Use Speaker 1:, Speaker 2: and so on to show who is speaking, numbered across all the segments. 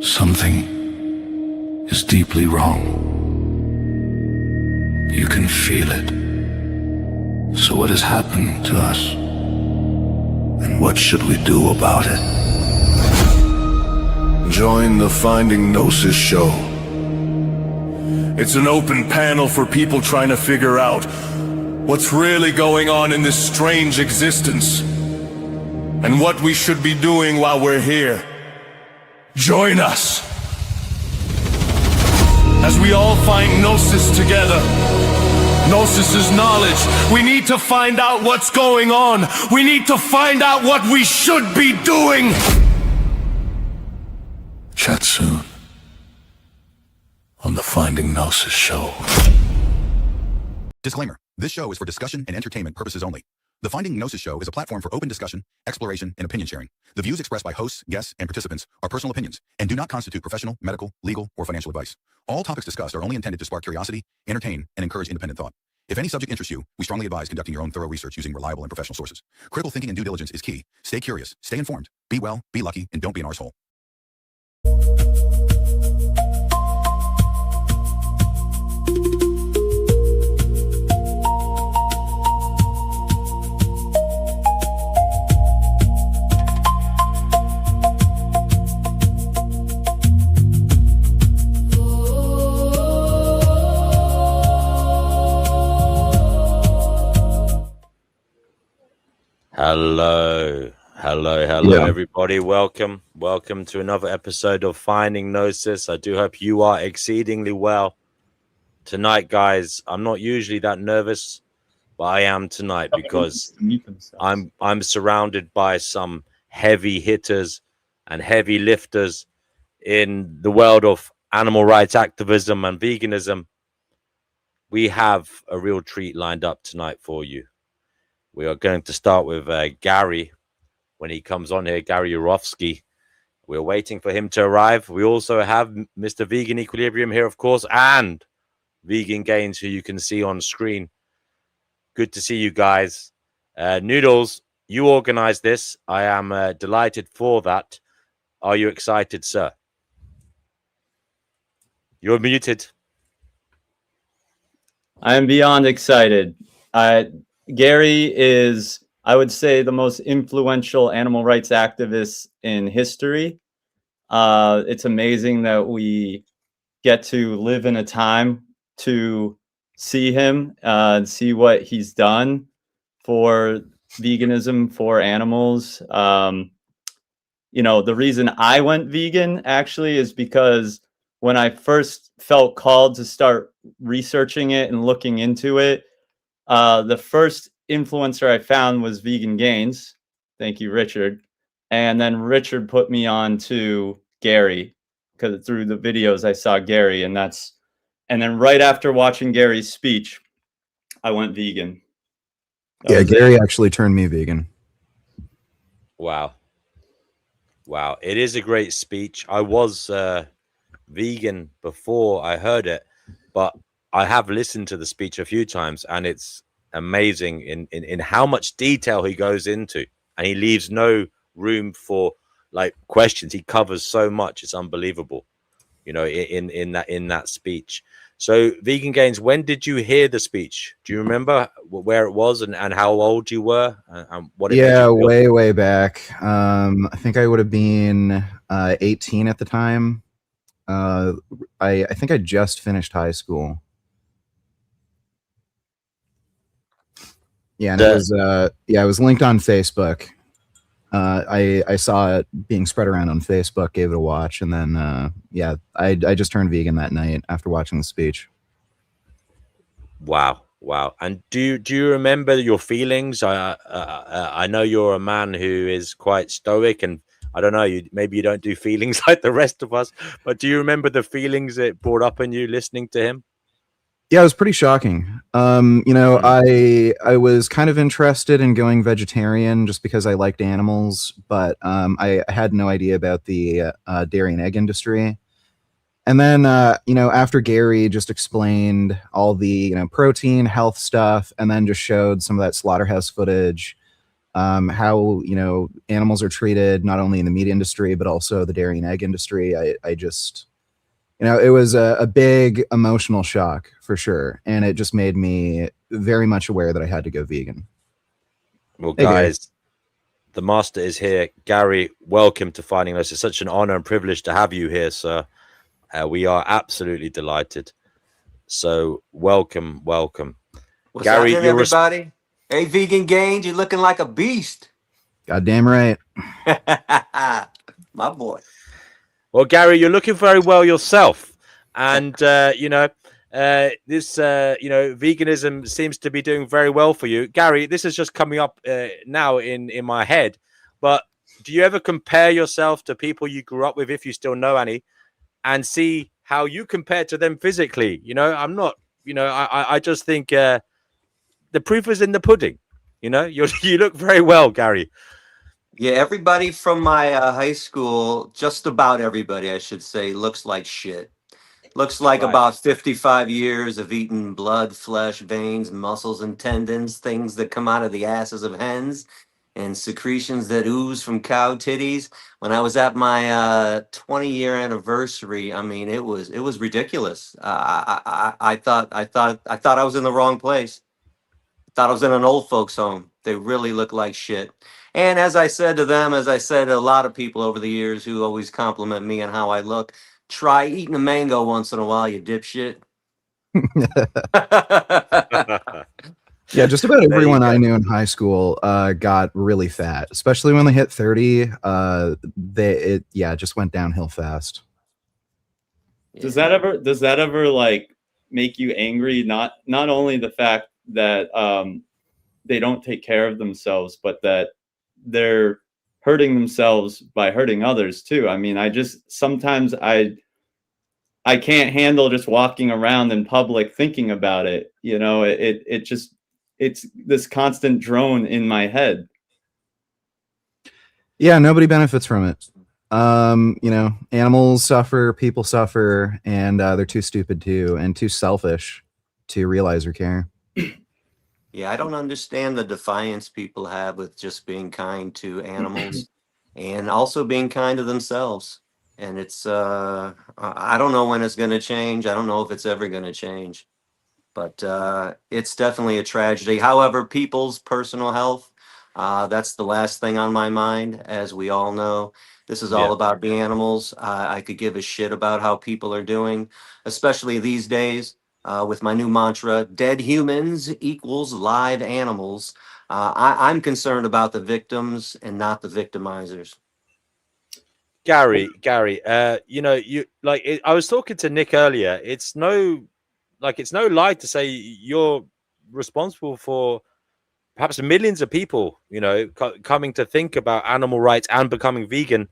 Speaker 1: Something is deeply wrong. You can feel it. So what has happened to us? And what should we do about it? Join the Finding Gnosis show. It's an open panel for people trying to figure out what's really going on in this strange existence and what we should be doing while we're here. Join us as we all find Gnosis together. Gnosis is knowledge. We need to find out what's going on. We need to find out what we should be doing. Chat soon on the Finding Gnosis show.
Speaker 2: Disclaimer. This show is for discussion and entertainment purposes only. The Finding Gnosis show is a platform for open discussion, exploration, and opinion sharing. The views expressed by hosts, guests, and participants are personal opinions and do not constitute professional, medical, legal, or financial advice. All topics discussed are only intended to spark curiosity, entertain, and encourage independent thought. If any subject interests you, we strongly advise conducting your own thorough research using reliable and professional sources. Critical thinking and due diligence is key. Stay curious, stay informed, be well, be lucky, and don't be an arsehole.
Speaker 3: Hello, everybody. Welcome to another episode of Finding Gnosis. I do hope you are exceedingly well tonight, guys. I'm not usually that nervous, but I am tonight because I'm surrounded by some heavy hitters and heavy lifters in the world of animal rights activism and veganism. We have a real treat lined up tonight for you. We are going to start with Gary when he comes on here, Gary Yourofsky. We're waiting for him to arrive. We also have Mr. Vegan Equilibrium here, of course, and Vegan Gains, who you can see on screen. Good to see you guys. Noodles, you organized this. I am delighted for that. Are you excited, sir? You're muted.
Speaker 4: I am beyond excited. Gary is, I would say, the most influential animal rights activist in history. It's amazing that we get to live in a time to see him and see what he's done for veganism, for animals. The reason I went vegan actually is because when I first felt called to start researching it and looking into it, the first influencer I found was Vegan Gains. Thank you, Richard. And then Richard put me on to Gary because through the videos I saw Gary, and then right after watching Gary's speech, I went vegan.
Speaker 5: Gary actually turned me vegan.
Speaker 3: Wow. It is a great speech. I was vegan before I heard it, but I have listened to the speech a few times, and it's amazing in how much detail he goes into, and he leaves no room for questions. He covers so much; it's unbelievable, in that speech. So, Vegan Gains, when did you hear the speech? Do you remember where it was and how old you were and what?
Speaker 5: Way back. I think I would have been 18 at the time. I think I just finished high school. Yeah, and it was linked on Facebook. I saw it being spread around on Facebook, gave it a watch, and then I just turned vegan that night after watching the speech.
Speaker 3: Wow. And do you remember your feelings? I know you're a man who is quite stoic, and I don't know, maybe you don't do feelings like the rest of us, but do you remember the feelings it brought up in you listening to him?
Speaker 5: Yeah, it was pretty shocking. I was kind of interested in going vegetarian just because I liked animals, but I had no idea about the dairy and egg industry. And then, after Gary just explained all the, protein, health stuff, and then just showed some of that slaughterhouse footage, how animals are treated not only in the meat industry but also the dairy and egg industry. I just it was a big emotional shock for sure, and it just made me very much aware that I had to go vegan.
Speaker 3: Well,
Speaker 5: Hey, Gary.
Speaker 3: guys, the master is here. Gary, welcome to Finding Us. It's such an honor and privilege to have you here, sir. We are absolutely delighted. So welcome.
Speaker 6: What's
Speaker 3: Gary,
Speaker 6: happening, everybody? Hey, Vegan Gains, you're looking like a beast.
Speaker 5: Goddamn right.
Speaker 6: My boy.
Speaker 3: Well, Gary, you're looking very well yourself. And, veganism seems to be doing very well for you. Gary, this is just coming up now in my head. But do you ever compare yourself to people you grew up with, if you still know any, and see how you compare to them physically? I'm not, I just think the proof is in the pudding. You look very well, Gary.
Speaker 6: Yeah, everybody from my high school, just about everybody, I should say, looks like shit. Looks like
Speaker 3: Right.
Speaker 6: about 55 years of eating blood, flesh, veins, muscles, and tendons, things that come out of the asses of hens, and secretions that ooze from cow titties. When I was at my 20-year anniversary, I mean, it was ridiculous. I thought I was in the wrong place. Thought I was in an old folks home. They really look like shit. And as I said to them, as I said to a lot of people over the years who always compliment me on how I look, try eating a mango once in a while, you dipshit.
Speaker 5: Yeah, just about
Speaker 6: There you
Speaker 5: everyone I
Speaker 6: go.
Speaker 5: knew in high school got really fat, especially when they hit 30. It just went downhill fast.
Speaker 4: Does that ever like make you angry? Not only the fact that they don't take care of themselves, but that they're hurting themselves by hurting others too. I mean, sometimes I can't handle just walking around in public thinking about it. It's this constant drone in my head.
Speaker 5: Yeah, nobody benefits from it. Animals suffer, people suffer, and they're too stupid and too selfish to realize or care.
Speaker 6: Yeah, I don't understand the defiance people have with just being kind to animals and also being kind to themselves. And it's I don't know when it's going to change. I don't know if it's ever going to change. But it's definitely a tragedy. However, people's personal health, that's the last thing on my mind. As we all know, this is all
Speaker 3: Yeah.
Speaker 6: about the animals. I could give a shit about how people are doing, especially these days with my new mantra, dead humans equals live animals. I'm concerned about the victims and not the victimizers.
Speaker 3: Gary, I was talking to Nick earlier. It's no lie to say you're responsible for perhaps millions of people, coming to think about animal rights and becoming vegan.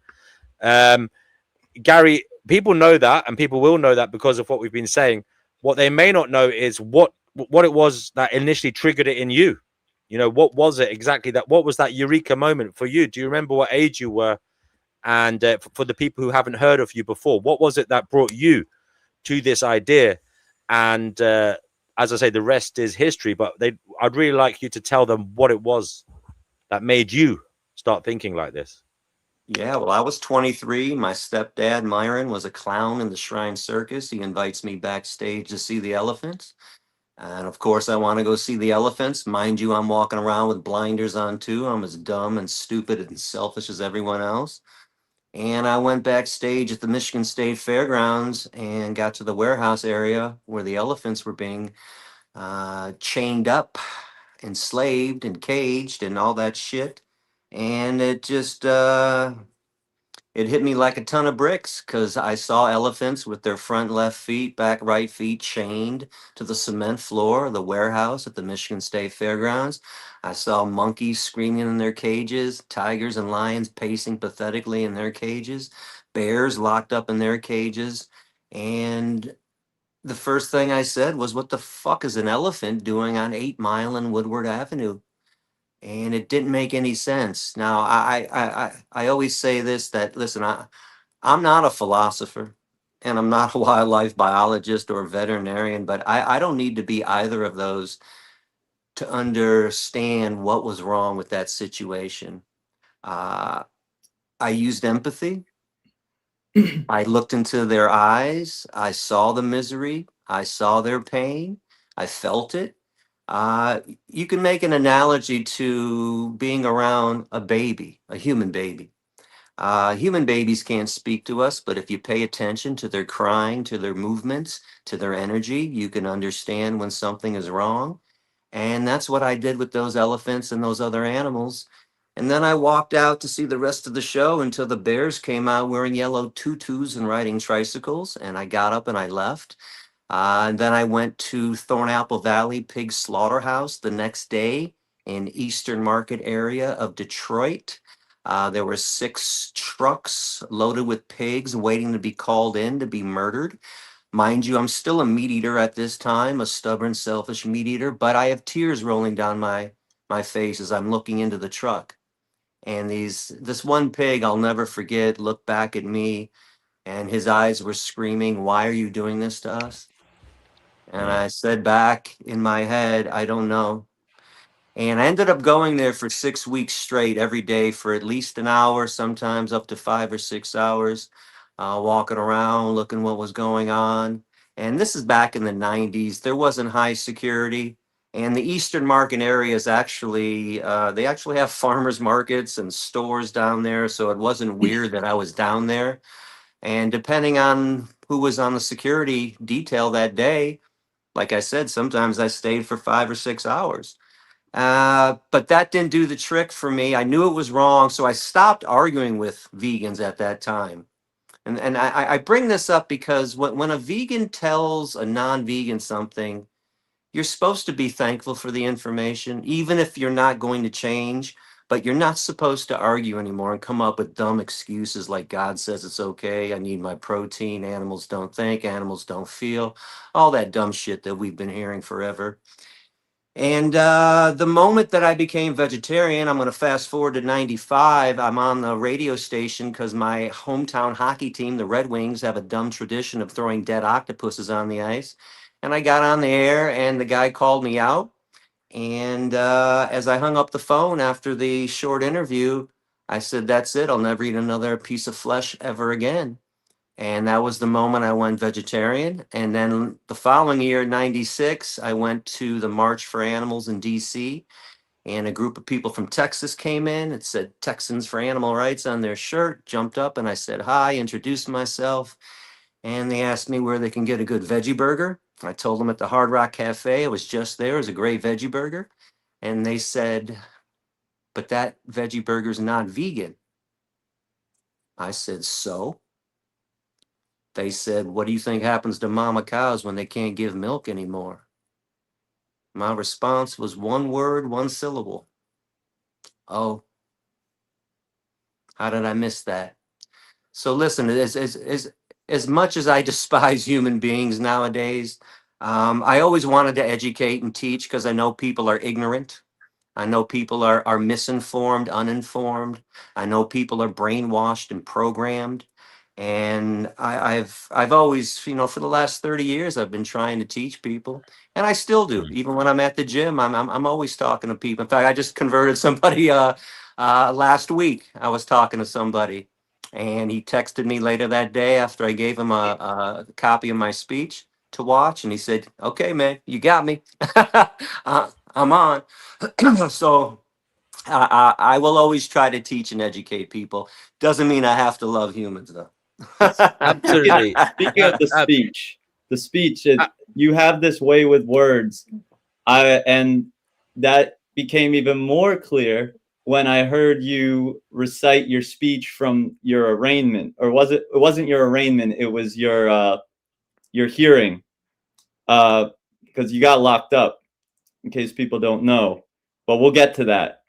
Speaker 3: Gary, people know that, and people will know that because of what we've been saying. What they may not know is what it was that initially triggered it in you. What was it exactly what was that eureka moment for you? Do you remember what age you were? And for the people who haven't heard of you before, what was it that brought you to this idea? And as I say, the rest is history. But I'd really like you to tell them what it was that made you start thinking like this.
Speaker 6: Yeah, well, I was 23. My stepdad, Myron, was a clown in the Shrine Circus. He invites me backstage to see the elephants. And of course, I want to go see the elephants. Mind you, I'm walking around with blinders on too. I'm as dumb and stupid and selfish as everyone else. And I went backstage at the Michigan State Fairgrounds and got to the warehouse area where the elephants were being chained up, enslaved, and caged, and all that shit. And it just it hit me like a ton of bricks because I saw elephants with their front left feet, back right feet chained to the cement floor of the warehouse at the Michigan State Fairgrounds. I saw monkeys screaming in their cages, tigers and lions pacing pathetically in their cages, bears locked up in their cages. And the first thing I said was, what the fuck is an elephant doing on 8 Mile and Woodward Avenue? And it didn't make any sense. Now, I always say this, that listen, I'm not a philosopher and I'm not a wildlife biologist or a veterinarian, but I don't need to be either of those to understand what was wrong with that situation. I used empathy. I looked into their eyes. I saw the misery. I saw their pain. I felt it. You can make an analogy to being around a baby, a human baby. Human babies can't speak to us, but if you pay attention to their crying, to their movements, to their energy, you can understand when something is wrong. And that's what I did with those elephants and those other animals. And then I walked out to see the rest of the show until the bears came out wearing yellow tutus and riding tricycles. And I got up and I left. And then I went to Thornapple Valley Pig Slaughterhouse the next day in Eastern Market area of Detroit. There were 6 trucks loaded with pigs waiting to be called in to be murdered. Mind you, I'm still a meat eater at this time, a stubborn, selfish meat eater, but I have tears rolling down my face as I'm looking into the truck. And this one pig I'll never forget looked back at me and his eyes were screaming, "Why are you doing this to us?" And I said back in my head, "I don't know." And I ended up going there for 6 weeks straight, every day for at least an hour, sometimes up to 5 or 6 hours, walking around, looking what was going on. And this is back in the 90s. There wasn't high security. And the Eastern Market area is actually, they actually have farmers markets and stores down there. So it wasn't weird that I was down there. And depending on who was on the security detail that day, like I said, sometimes I stayed for 5 or 6 hours. But that didn't do the trick for me. I knew it was wrong, so I stopped arguing with vegans at that time. And I bring this up because when a vegan tells a non-vegan something, you're supposed to be thankful for the information, even if you're not going to change. But you're not supposed to argue anymore and come up with dumb excuses like God says it's okay. I need my protein. Animals don't think. Animals don't feel. All that dumb shit that we've been hearing forever. And the moment that I became vegetarian, I'm going to fast forward to 95. I'm on the radio station because my hometown hockey team, the Red Wings, have a dumb tradition of throwing dead octopuses on the ice. And I got on the air and the guy called me out. And as I hung up the phone after the short interview, I said, "That's it. I'll never eat another piece of flesh ever again." And that was the moment I went vegetarian. And then the following year, 96, I went to the March for Animals in DC. And a group of people from Texas came in. It said Texans for Animal Rights on their shirt. Jumped up and I said hi, introduced myself. And they asked me where they can get a good veggie burger. I told them at the Hard Rock Cafe. I was just there. It was a great veggie burger. And they said, "But that veggie burger's not vegan." I said, "So?" They said, "What do you think happens to mama cows when they can't give milk anymore?" My response was one word, one syllable. "Oh, how did I miss that?" So listen, as much as I despise human beings nowadays, I always wanted to educate and teach because I know people are ignorant. I know people are misinformed, uninformed. I know people are brainwashed and programmed. And I've always, for the last 30 years, I've been trying to teach people, and I still do. Even when I'm at the gym, I'm always talking to people. In fact, I just converted somebody last week. I was talking to somebody, and he texted me later that day after I gave him a copy of my speech to watch, and he said, "Okay, man, you got me. I'm on." So I will always try to teach and educate people. Doesn't mean I have to love humans, though.
Speaker 3: Absolutely.
Speaker 4: Speaking of the speech, you have this way with words. And that became even more clear when I heard you recite your speech from your arraignment, or it wasn't your arraignment, it was your hearing, because you got locked up, in case people don't know, but we'll get to that.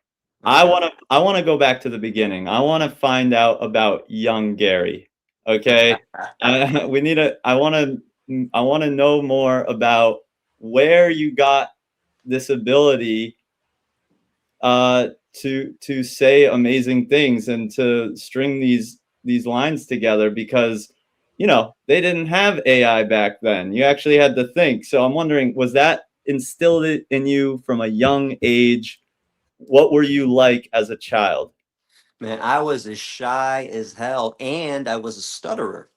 Speaker 4: I want to go back to the beginning. I want to find out about young Gary. Okay, I want to know more about where you got this ability to say amazing things and to string these lines together, because they didn't have AI back then. You actually had to think. So I'm wondering, was that instilled it in you from a young age. What were you like as a child?
Speaker 6: Man, I was as shy as hell, and I was a stutterer.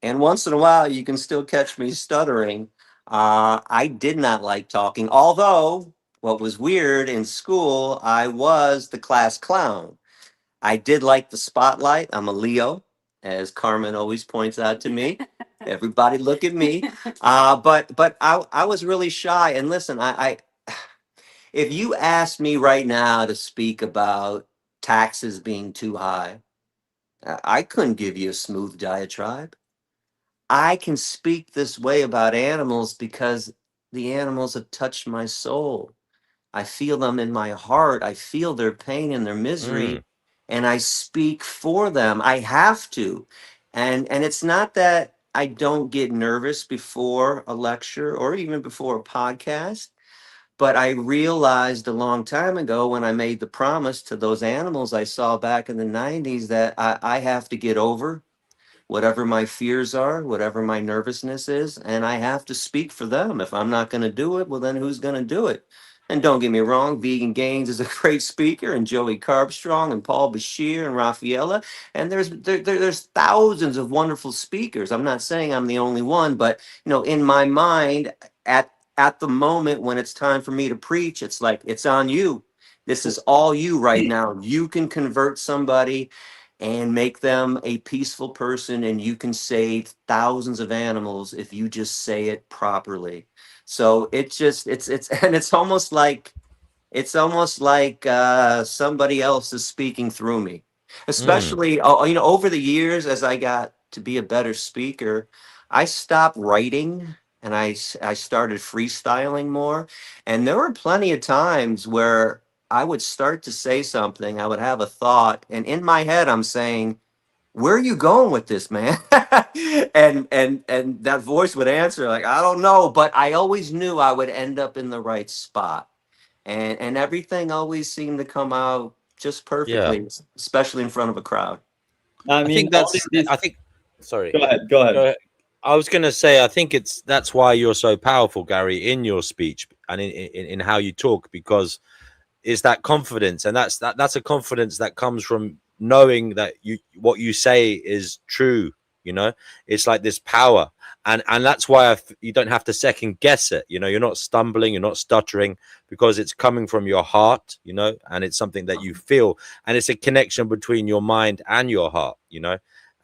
Speaker 6: And once in a while, you can still catch me stuttering. I did not like talking, although what was weird in school, I was the class clown. I did like the spotlight. I'm a Leo, as Carmen always points out to me. Everybody look at me. But I was really shy. And listen, I if you asked me right now to speak about taxes being too high, I couldn't give you a smooth diatribe. I can speak this way about animals because the animals have touched my soul. I feel them in my heart. I feel their pain and their misery,
Speaker 3: Mm,
Speaker 6: and I speak for them. I have to. And it's not that I don't get nervous before a lecture or even before a podcast, but I realized a long time ago when I made the promise to those animals I saw back in the 90s that I have to get over whatever my fears are, whatever my nervousness is, and I have to speak for them. If I'm not going to do it, well, then who's going to do it? And don't get me wrong, Vegan Gaines is a great speaker, and Joey Carbstrong, and Paul Bashir, and Rafaela, and there's thousands of wonderful speakers. I'm not saying I'm the only one, but in my mind, at the moment when it's time for me to preach, it's like it's on you. This is all you right now. You can convert somebody and make them a peaceful person, and you can save thousands of animals if you just say it properly. So it's and it's almost like somebody else is speaking through me,
Speaker 3: mm,
Speaker 6: especially over the years as I got to be a better speaker. I stopped writing, and I started freestyling more, and there were plenty of times where I would start to say something, I would have a thought, and in my head I'm saying, where are you going with this, man? And that voice would answer like, I don't know, but I always knew I would end up in the right spot, and everything always seemed to come out just
Speaker 3: yeah.
Speaker 6: perfectly, especially in front of a crowd.
Speaker 4: I
Speaker 3: I
Speaker 4: mean,
Speaker 3: think
Speaker 4: all
Speaker 3: that's.
Speaker 4: these.
Speaker 3: I think. Sorry.
Speaker 4: Go ahead. Go
Speaker 3: Go
Speaker 4: ahead.
Speaker 3: ahead. I was going to say, I think that's why you're so powerful, Gary, in your speech and in how you talk, because it's that confidence, and that's a confidence that comes from knowing that what you say is true. It's like this power, and that's why you don't have to second guess it. You're not stumbling, you're not stuttering, because it's coming from your heart. And it's something that you feel, and it's a connection between your mind and your heart.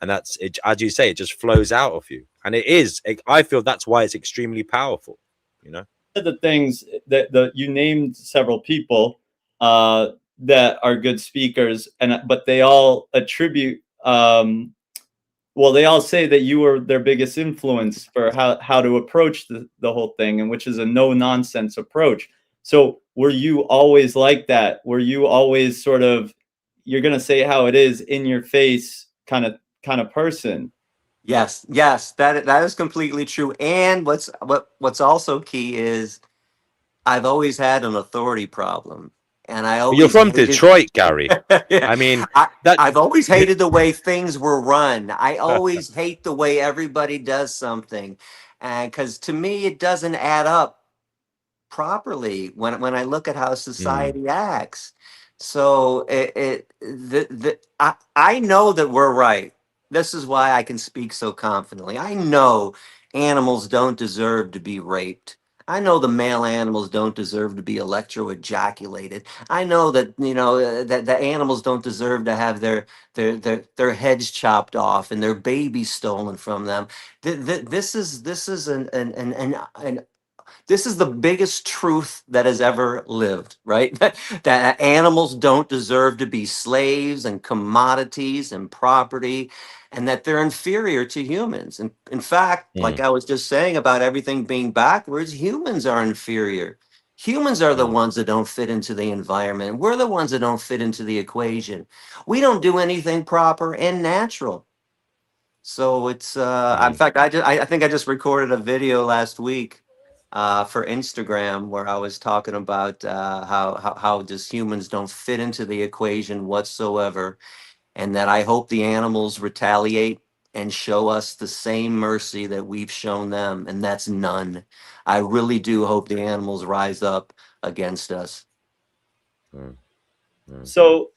Speaker 3: And that's it, as you say, it just flows out of you, and I feel that's why it's extremely powerful. you know
Speaker 4: Of the things that you named several people that are good speakers, and but they all attribute. Well, they all say that you were their biggest influence for how to approach the whole thing, and which is a no nonsense approach. So, were you always like that? Were you always sort of, you're gonna say how it is, in your face kind of person?
Speaker 6: Yes, yes, that is completely true. And what's also key is I've always had an authority problem, and I
Speaker 3: you're
Speaker 6: always
Speaker 3: from
Speaker 6: hated.
Speaker 3: Detroit, Gary.
Speaker 6: Yeah,
Speaker 3: I mean,
Speaker 6: I,
Speaker 3: that
Speaker 6: I've always hated the way things were run. I always hate the way everybody does something, and because to me it doesn't add up properly when I look at how
Speaker 3: Mm,
Speaker 6: society acts. So I know that we're right. This is why I can speak so confidently. I know animals don't deserve to be raped. I know the male animals don't deserve to be electro-ejaculated. I know that that the animals don't deserve to have their heads chopped off and their babies stolen from them. This is an this is the biggest truth that has ever lived, right? That animals don't deserve to be slaves and commodities and property, and that they're inferior to humans. And in fact, like
Speaker 3: mm,
Speaker 6: I was just saying about everything being backwards, humans are inferior. Humans are the
Speaker 3: mm,
Speaker 6: ones that don't fit into the environment. We're the ones that don't fit into the equation. We don't do anything proper and natural. So it's in
Speaker 3: mm.
Speaker 6: fact I think I just recorded a video last week for Instagram where I was talking about how just humans don't fit into the equation whatsoever, and that I hope the animals retaliate and show us the same mercy that we've shown them, and that's none. I really do hope the animals rise up against us.
Speaker 3: Mm, mm.
Speaker 4: So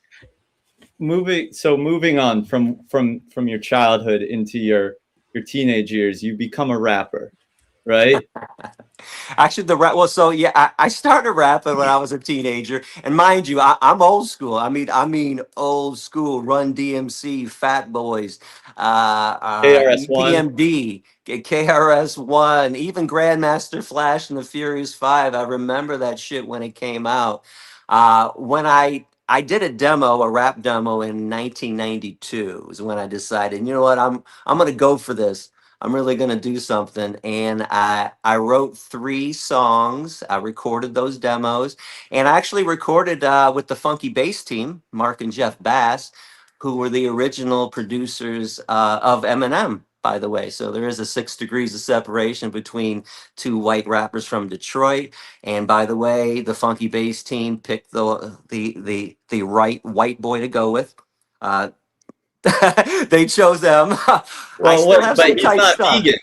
Speaker 4: moving on from your childhood into your teenage years, you become a rapper, right?
Speaker 6: Actually, the rap. Well, so yeah, I started rapping when I was a teenager, and mind you, I'm old school. I mean, old school. Run DMC, Fat Boys,
Speaker 4: KRS-One.
Speaker 6: EPMD, KRS-One, even Grandmaster Flash and the Furious Five. I remember that shit when it came out. When I did a demo, a rap demo in 1992 is when I decided, you know what, I'm gonna go for this. I'm really gonna do something. And I wrote 3 songs. I recorded those demos, and I actually recorded with the Funky Bass team, Mark and Jeff Bass, who were the original producers of Eminem, by the way. So there is a 6 degrees of separation between 2 white rappers from Detroit. And by the way, the Funky Bass team picked the right white boy to go with. Uh, they chose them. I
Speaker 4: Well,
Speaker 6: still
Speaker 4: what?
Speaker 6: have
Speaker 4: But
Speaker 6: some
Speaker 4: he's
Speaker 6: tight
Speaker 4: not
Speaker 6: stuff.
Speaker 4: vegan.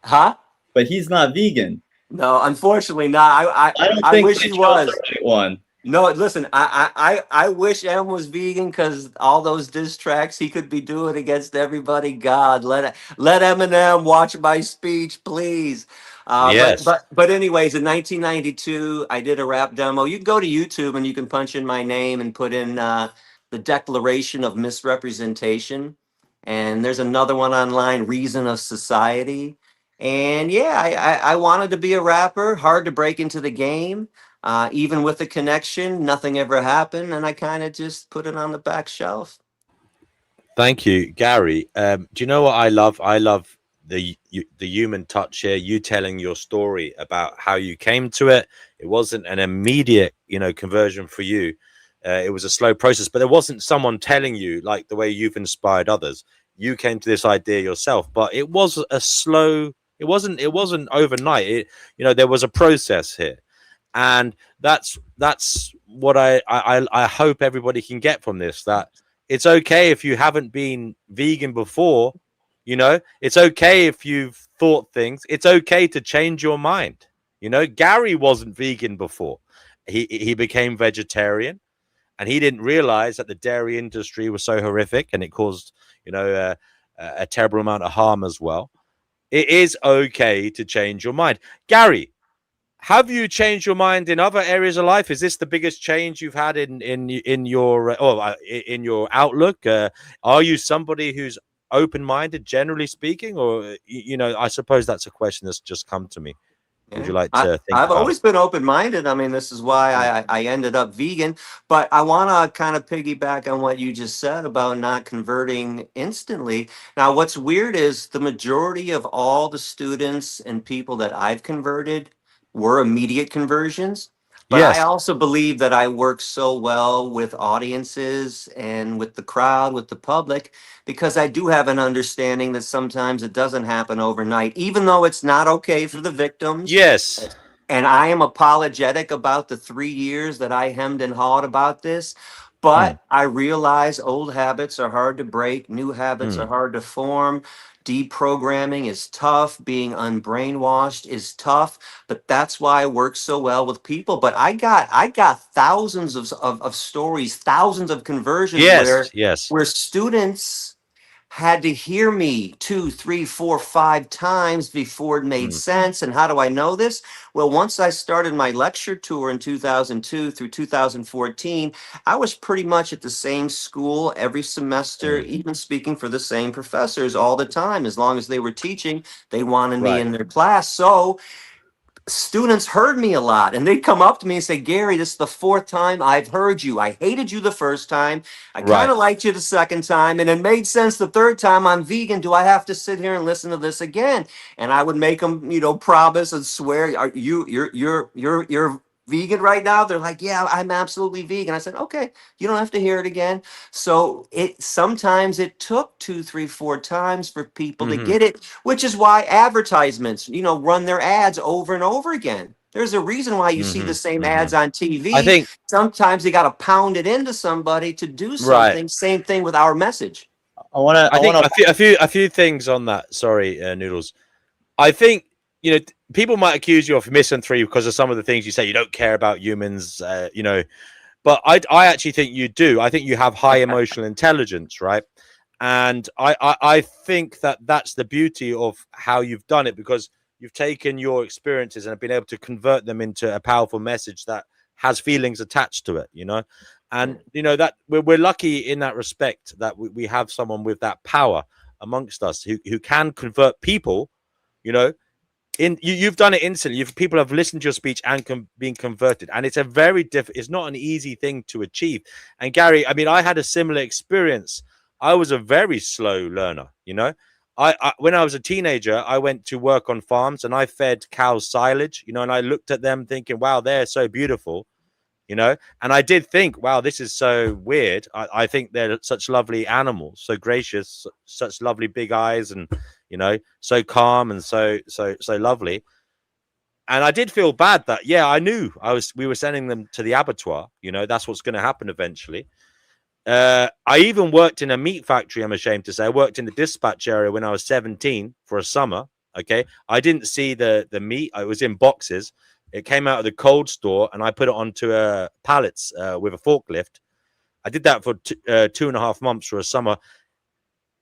Speaker 6: Huh?
Speaker 4: But he's not vegan.
Speaker 6: No, unfortunately not.
Speaker 4: I don't
Speaker 6: I
Speaker 4: think
Speaker 6: wish
Speaker 4: they
Speaker 6: he
Speaker 4: chose the
Speaker 6: was.
Speaker 4: right one.
Speaker 6: No, listen, I wish M was vegan because all those diss tracks he could be doing against everybody. God, let Eminem watch my speech, please. But
Speaker 3: Yes.
Speaker 6: but but anyways, in 1992, I did a rap demo. You can go to YouTube and you can punch in my name and put in the Declaration of Misrepresentation. And there's another one online, Reason of Society. And yeah, I wanted to be a rapper. Hard to break into the game. Even with the connection, nothing ever happened, and I kind of just put it on the back shelf.
Speaker 3: Thank you, Gary. Do you know what I love? I love the human touch here. You telling your story about how you came to it. It wasn't an immediate, conversion for you. It was a slow process, but there wasn't someone telling you like the way you've inspired others. You came to this idea yourself, but it was a slow. It wasn't overnight. There was a process here, and that's what I hope everybody can get from this. That it's okay if you haven't been vegan before. It's okay if you've thought things. It's okay to change your mind. Gary wasn't vegan before. He became vegetarian, and he didn't realize that the dairy industry was so horrific and it caused, a terrible amount of harm as well. It is okay to change your mind. Gary, have you changed your mind in other areas of life? Is this the biggest change you've had in your in your outlook? Are you somebody who's open-minded, generally speaking, or I suppose that's a question that's just come to me. Would
Speaker 6: Yeah.
Speaker 3: you like to think
Speaker 6: I've
Speaker 3: about it?
Speaker 6: always been open minded. I mean, this is why
Speaker 3: Mm.
Speaker 6: I ended up vegan. But I want to kind of piggyback on what you just said about not converting instantly. Now, what's weird is the majority of all the students and people that I've converted were immediate conversions. But I
Speaker 3: Yes.
Speaker 6: also believe that I work so well with audiences and with the crowd, with the public, because I do have an understanding that sometimes it doesn't happen overnight, even though it's not okay for the victims.
Speaker 3: Yes.
Speaker 6: And I am apologetic about the 3 years that I hemmed and hawed about this.
Speaker 3: Mm,
Speaker 6: But I realize old habits are hard to break, new habits are
Speaker 3: mm,
Speaker 6: hard to form. Deprogramming is tough, being unbrainwashed is tough, but that's why I work so well with people. But I got thousands of stories, thousands of conversions
Speaker 3: yes. Yes.
Speaker 6: where students had to hear me 2, 3, 4, 5 times before it made
Speaker 3: Mm,
Speaker 6: sense. And how do I know this? Well, once I started my lecture tour in 2002 through 2014, I was pretty much at the same school every semester,
Speaker 3: mm.
Speaker 6: even speaking for the same professors all the time. As long as they were teaching, they wanted me
Speaker 3: Right.
Speaker 6: in their class. So students heard me a lot, and they'd come up to me and say, Gary, this is the 4th time I've heard you. I hated you the first time. I kind
Speaker 3: Right.
Speaker 6: of liked you the second time. And it made sense the third time. I'm vegan. Do I have to sit here and listen to this again? And I would make them, promise and swear, are you're vegan right now? They're like, yeah, I'm absolutely vegan. I said, okay, you don't have to hear it again. So it sometimes it took 2, 3, 4 times for people to
Speaker 3: Hmm.
Speaker 6: get it, which is why advertisements, run their ads over and over again. There's a reason why you see
Speaker 3: Hmm.
Speaker 6: the same
Speaker 3: Hmm.
Speaker 6: ads on
Speaker 3: I
Speaker 6: TV.
Speaker 3: think
Speaker 6: Sometimes they got to pound it into somebody to do
Speaker 3: right.
Speaker 6: something. Same thing with our message.
Speaker 3: I think a few things on that. Sorry, Noodles. I think, you know, people might accuse you of misanthropy because of some of the things you say. You don't care about humans, you know, but I actually think you do. I think you have high emotional intelligence, right? And I think that that's the beauty of how you've done it, because you've taken your experiences and have been able to convert them into a powerful message that has feelings attached to it, you know. And you know that we're lucky in that respect, that we have someone with that power amongst us who can convert people, you know. You've done it instantly. People have listened to your speech and been converted, and it's a very it's not an easy thing to achieve. And Gary, I mean, I had a similar experience. I was a very slow learner, you know. When I was a teenager, I went to work on farms and I fed cows silage, you know, and I looked at them thinking, wow, they're so beautiful, you know. And I did think, wow, this is so weird. I think they're such lovely animals, so gracious, such lovely big eyes, and you know, so calm and so lovely. And I did feel bad that, yeah, I knew we were sending them to the abattoir, you know. That's what's going to happen eventually. I even worked in a meat factory. I'm ashamed to say I worked in the dispatch area when I was 17 for a summer. Okay, I didn't see the meat. I was in boxes. It came out of the cold store, and I put it onto pallets with a forklift. I did that for 2.5 months for a summer.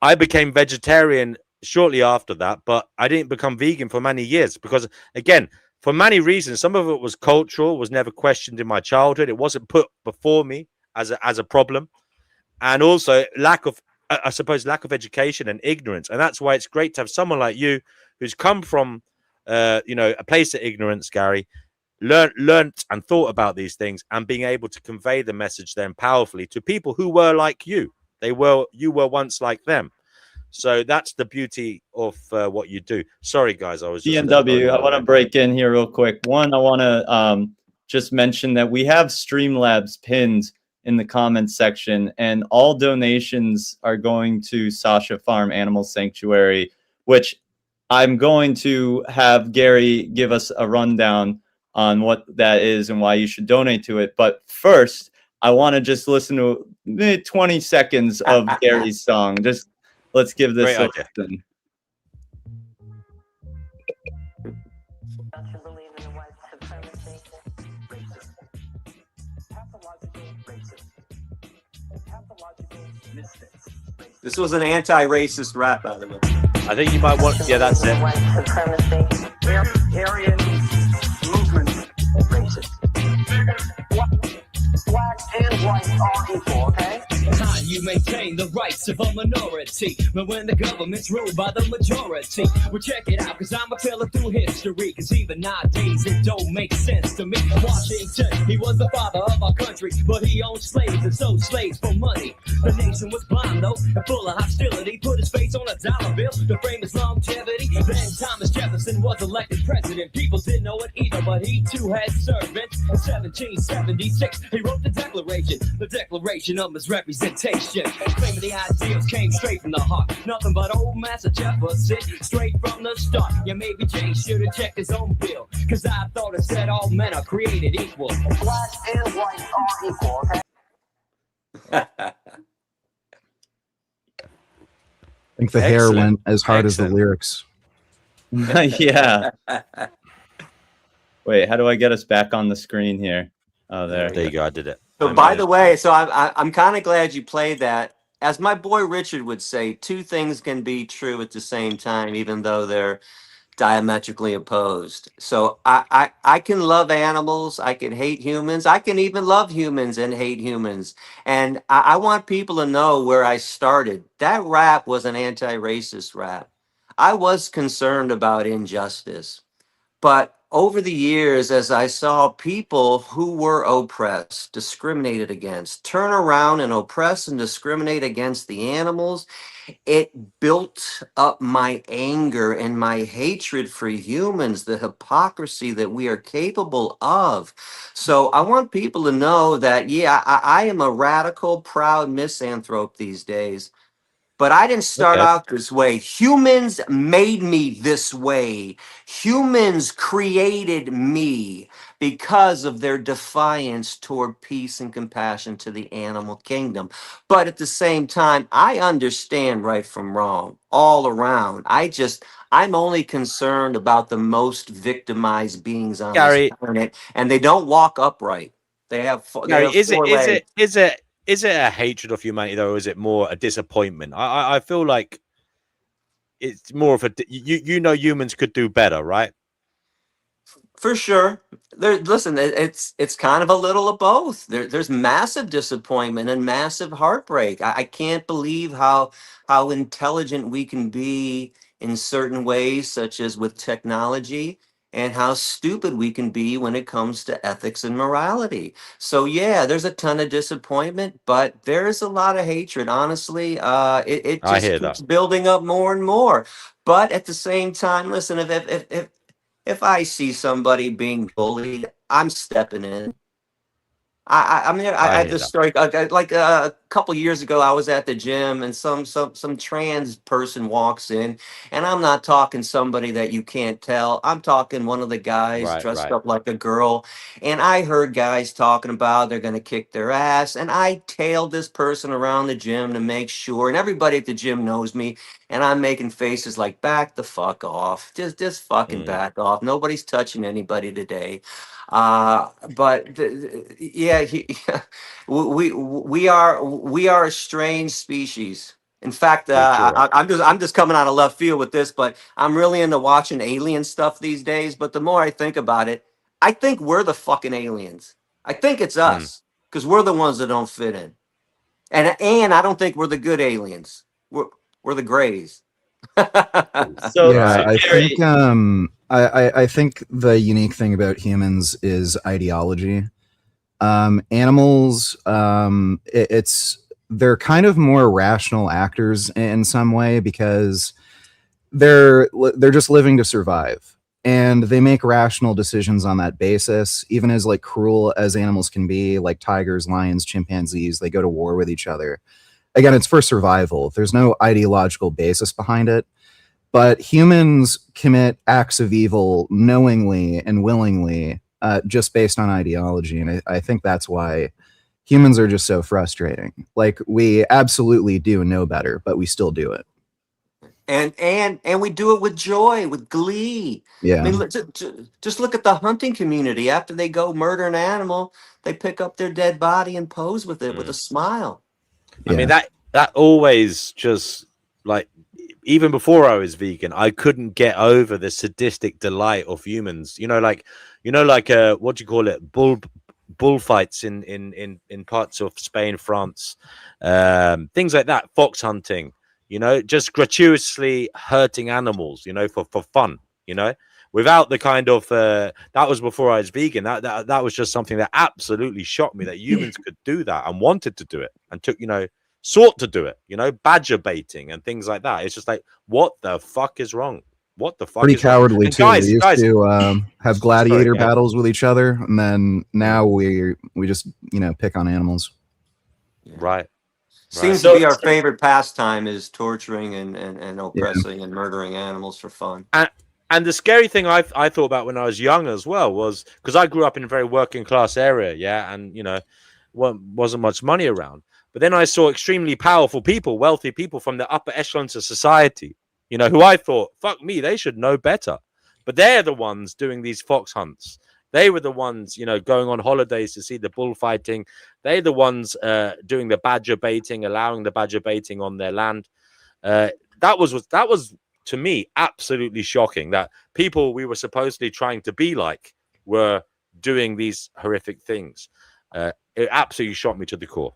Speaker 3: I became vegetarian shortly after that, but I didn't become vegan for many years because, again, for many reasons. Some of it was cultural, was never questioned in my childhood. It wasn't put before me as a problem, and also lack of, I suppose, lack of education and ignorance. And that's why it's great to have someone like you who's come from, you know, a place of ignorance, Gary, learnt and thought about these things, and being able to convey the message then powerfully to people who were like you. You were once like them. So that's the beauty of what you do. Sorry, guys, I was just
Speaker 4: BMW. I want to break in here real quick. One, I want to just mention that we have Streamlabs pinned in the comments section, and all donations are going to Sasha Farm Animal Sanctuary, which I'm going to have Gary give us a rundown on what that is and why you should donate to it. But first, I want to just listen to 20 seconds of Gary's song. Just let's give this a listen.
Speaker 7: Don't you believe in white supremacy? Pathological racist. Pathological misfits.
Speaker 6: This was an anti-racist rap, by the way.
Speaker 3: I think you might want. Yeah, that's it.
Speaker 7: White supremacy.
Speaker 8: Aryan movement.
Speaker 7: Racist. Black and white are equal, okay?
Speaker 9: You maintain the rights of a minority, but when the government's ruled by the majority, well, check it out, cause I'm a tell it through history, cause even nowadays it don't make sense to me. Washington, he was the father of our country, but he owned slaves and sold slaves for money. The nation was blind though, and full of hostility, put his face on a dollar bill to frame his longevity. Then Thomas Jefferson was elected president. People didn't know it either, but he too had servants. In 1776, he wrote the Declaration of his representation. Claiming the ideals came straight from the heart. Nothing but old Master Jefferson, straight from the start. Yeah, maybe James should have checked his own bill, cause I thought it said all men are created equal.
Speaker 7: Black and white are equal, okay?
Speaker 5: I think the hair went as hard as the lyrics.
Speaker 4: Yeah. Wait, how do I get us back on the screen here? Oh, there
Speaker 3: you go. I did it.
Speaker 6: So, by the way, so I'm kind of glad you played that. As my boy Richard would say, two things can be true at the same time, even though they're diametrically opposed. So I can love animals, I can hate humans, I can even love humans and hate humans. And I want people to know where I started. That rap was an anti-racist rap. I was concerned about injustice. But over the years, as I saw people who were oppressed, discriminated against, turn around and oppress and discriminate against the animals, it built up my anger and my hatred for humans, the hypocrisy that we are capable of. So I want people to know that, yeah, I am a radical, proud misanthrope these days. But I didn't start
Speaker 3: Okay.
Speaker 6: out this way. Humans made me this way. Humans created me because of their defiance toward peace and compassion to the animal kingdom. But at the same time, I understand right from wrong all around. I'm only concerned about the most victimized beings on this
Speaker 3: Gary,
Speaker 6: planet, and they don't walk upright. They
Speaker 3: Gary,
Speaker 6: have four legs.
Speaker 3: is it a hatred of humanity though, or is it more a disappointment? I feel like it's more of a you know humans could do better, right?
Speaker 6: For sure. Listen, it's kind of a little of both. There's massive disappointment and massive heartbreak. I can't believe how intelligent we can be in certain ways, such as with technology, and how stupid we can be when it comes to ethics and morality. So yeah, there's a ton of disappointment, but there's a lot of hatred. Honestly, it
Speaker 3: I
Speaker 6: just
Speaker 3: hear that.
Speaker 6: keeps building up more and more. But at the same time, listen, if I see somebody being bullied, I'm stepping in. I mean, I
Speaker 3: I
Speaker 6: had
Speaker 3: hear
Speaker 6: this
Speaker 3: that.
Speaker 6: story like a couple years ago. I was at the gym, and some trans person walks in, and I'm not talking somebody that you can't tell. I'm talking one of the guys
Speaker 3: Right,
Speaker 6: dressed
Speaker 3: right.
Speaker 6: up like a girl, and I heard guys talking about they're going to kick their ass, and I tailed this person around the gym to make sure, and everybody at the gym knows me, and I'm making faces like back the fuck off, just fucking
Speaker 3: Mm,
Speaker 6: back off. Nobody's touching anybody today. But yeah, we are a strange species. In fact,
Speaker 3: for sure.
Speaker 6: I'm just coming out of left field with this, but I'm really into watching alien stuff these days. But the more I think about it, I think we're the fucking aliens. I think it's
Speaker 3: Mm.
Speaker 6: us because we're the ones that don't fit in, and I don't think we're the good aliens. We're the grays.
Speaker 4: So,
Speaker 5: Yeah,
Speaker 3: Right.
Speaker 4: so
Speaker 5: I think
Speaker 4: Gary,
Speaker 5: I think the unique thing about humans is ideology. Animals, it's they're kind of more rational actors in some way because they're just living to survive, and they make rational decisions on that basis. Even as like cruel as animals can be, like tigers, lions, chimpanzees, they go to war with each other. Again, it's for survival. There's no ideological basis behind it. But humans commit acts of evil knowingly and willingly, just based on ideology. And I think that's why humans are just so frustrating. Like, we absolutely do know better, but we still do it.
Speaker 6: And we do it with joy, with glee. I
Speaker 5: Yeah.
Speaker 6: mean, just look at the hunting community. After they go murder an animal, they pick up their dead body and pose with it with a
Speaker 3: Mm.
Speaker 6: smile.
Speaker 3: I mean
Speaker 5: Yeah.
Speaker 3: that always just like even before I was vegan, I couldn't get over the sadistic delight of humans. Like what do you call it? Bullfights in parts of Spain, France, things like that. Fox hunting, just gratuitously hurting animals, for fun, without the kind of that was before I was vegan. That was just something that absolutely shocked me that humans could do that and wanted to do it and took, sought to do it, badger baiting and things like that. It's just like, what the fuck is wrong? What the fuck
Speaker 5: Pretty
Speaker 3: is wrong?
Speaker 5: cowardly,
Speaker 3: And
Speaker 5: too. We used
Speaker 3: guys,
Speaker 5: to have
Speaker 3: sorry,
Speaker 5: gladiator
Speaker 3: go ahead.
Speaker 5: battles with each other, and then now we just, pick on animals.
Speaker 3: Right.
Speaker 6: Seems to
Speaker 4: so,
Speaker 6: be our
Speaker 4: so
Speaker 6: favorite pastime is torturing and
Speaker 5: Yeah.
Speaker 6: oppressing and murdering animals for fun.
Speaker 3: And the scary thing I thought about when I was young as well was because I grew up in a very working class area, yeah, and wasn't much money around. But then I saw extremely powerful people, wealthy people from the upper echelons of society, who I thought, fuck me, they should know better. But they're the ones doing these fox hunts. They were the ones, going on holidays to see the bullfighting. They're the ones doing the badger baiting, allowing the badger baiting on their land. That was to me absolutely shocking that people we were supposedly trying to be like were doing these horrific things. It absolutely shocked me to the core.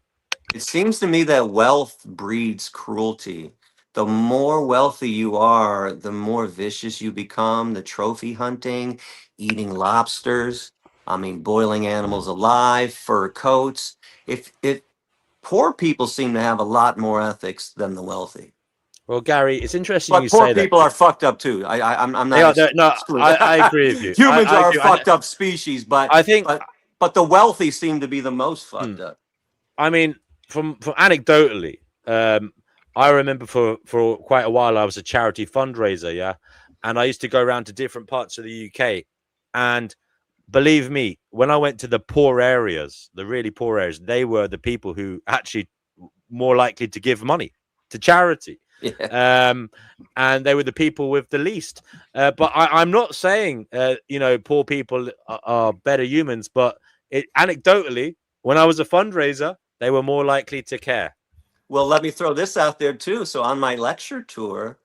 Speaker 6: It seems to me that wealth breeds cruelty. The more wealthy you are, the more vicious you become. The trophy hunting, eating lobsters, I mean, boiling animals alive, fur coats. If poor people seem to have a lot more ethics than the wealthy.
Speaker 3: Well, Gary, it's interesting you
Speaker 6: But poor
Speaker 3: say that.
Speaker 6: people are fucked up too. I'm
Speaker 3: They
Speaker 6: not
Speaker 3: are, no,
Speaker 6: excluding.
Speaker 3: I agree with you.
Speaker 6: Humans
Speaker 3: I
Speaker 6: are a
Speaker 3: do.
Speaker 6: fucked up species, but
Speaker 3: I think,
Speaker 6: but the wealthy seem to be the most fucked up.
Speaker 3: I mean, from anecdotally, I remember for quite a while I was a charity fundraiser, yeah, and I used to go around to different parts of the UK, and believe me, when I went to the poor areas, the really poor areas, they were the people who actually more likely to give money to charity.
Speaker 6: Yeah.
Speaker 3: And they were the people with the least. But I'm not saying, poor people are better humans, but anecdotally, when I was a fundraiser, they were more likely to care.
Speaker 6: Well, let me throw this out there too. So on my lecture tour,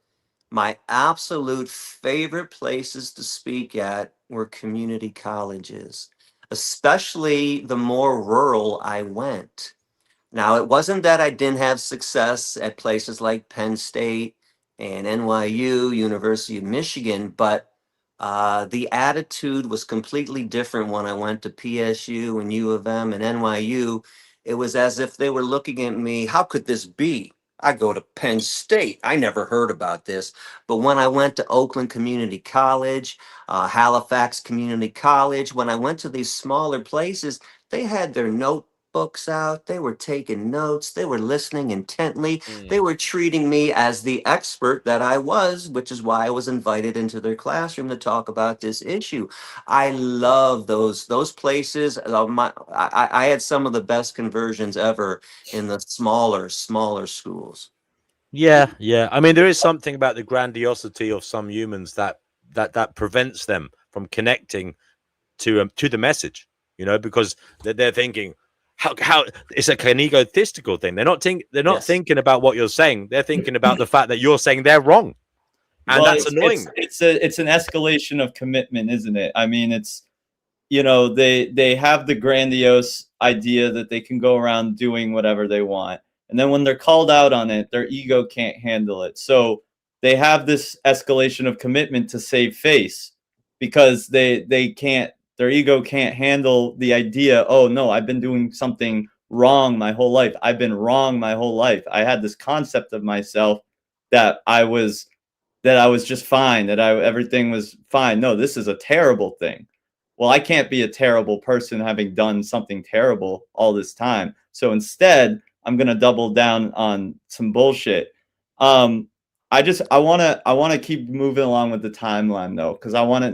Speaker 6: my absolute favorite places to speak at were community colleges, especially the more rural I went. Now, it wasn't that I didn't have success at places like Penn State and NYU, University of Michigan, but the attitude was completely different when I went to PSU and U of M and NYU. It was as if they were looking at me, how could this be? I go to Penn State. I never heard about this. But when I went to Oakland Community College, Halifax Community College, when I went to these smaller places, they had their notebooks out. They were taking notes. They were listening intently. They were treating me as the expert that I was, which is why I was invited into their classroom to talk about this issue. I love those places. I had some of the best conversions ever in the smaller schools.
Speaker 3: Yeah, yeah. I mean, there is something about the grandiosity of some humans that prevents them from connecting to the message, because they're thinking how it's like an egotistical thing. They're not
Speaker 6: Yes.
Speaker 3: thinking about what you're saying. They're thinking about the fact that you're saying they're wrong, and
Speaker 4: Well,
Speaker 3: that's annoying.
Speaker 4: it's an escalation of commitment, isn't it? I mean, it's they have the grandiose idea that they can go around doing whatever they want, and then when they're called out on it, their ego can't handle it. So they have this escalation of commitment to save face because they can't, their ego can't handle the idea, oh no, I've been doing something wrong my whole life. I've been wrong my whole life. I had this concept of myself that I was just fine, that everything was fine. No, this is a terrible thing. Well, I can't be a terrible person having done something terrible all this time. So instead, I'm going to double down on some bullshit. I want to keep moving along with the timeline though, because I want to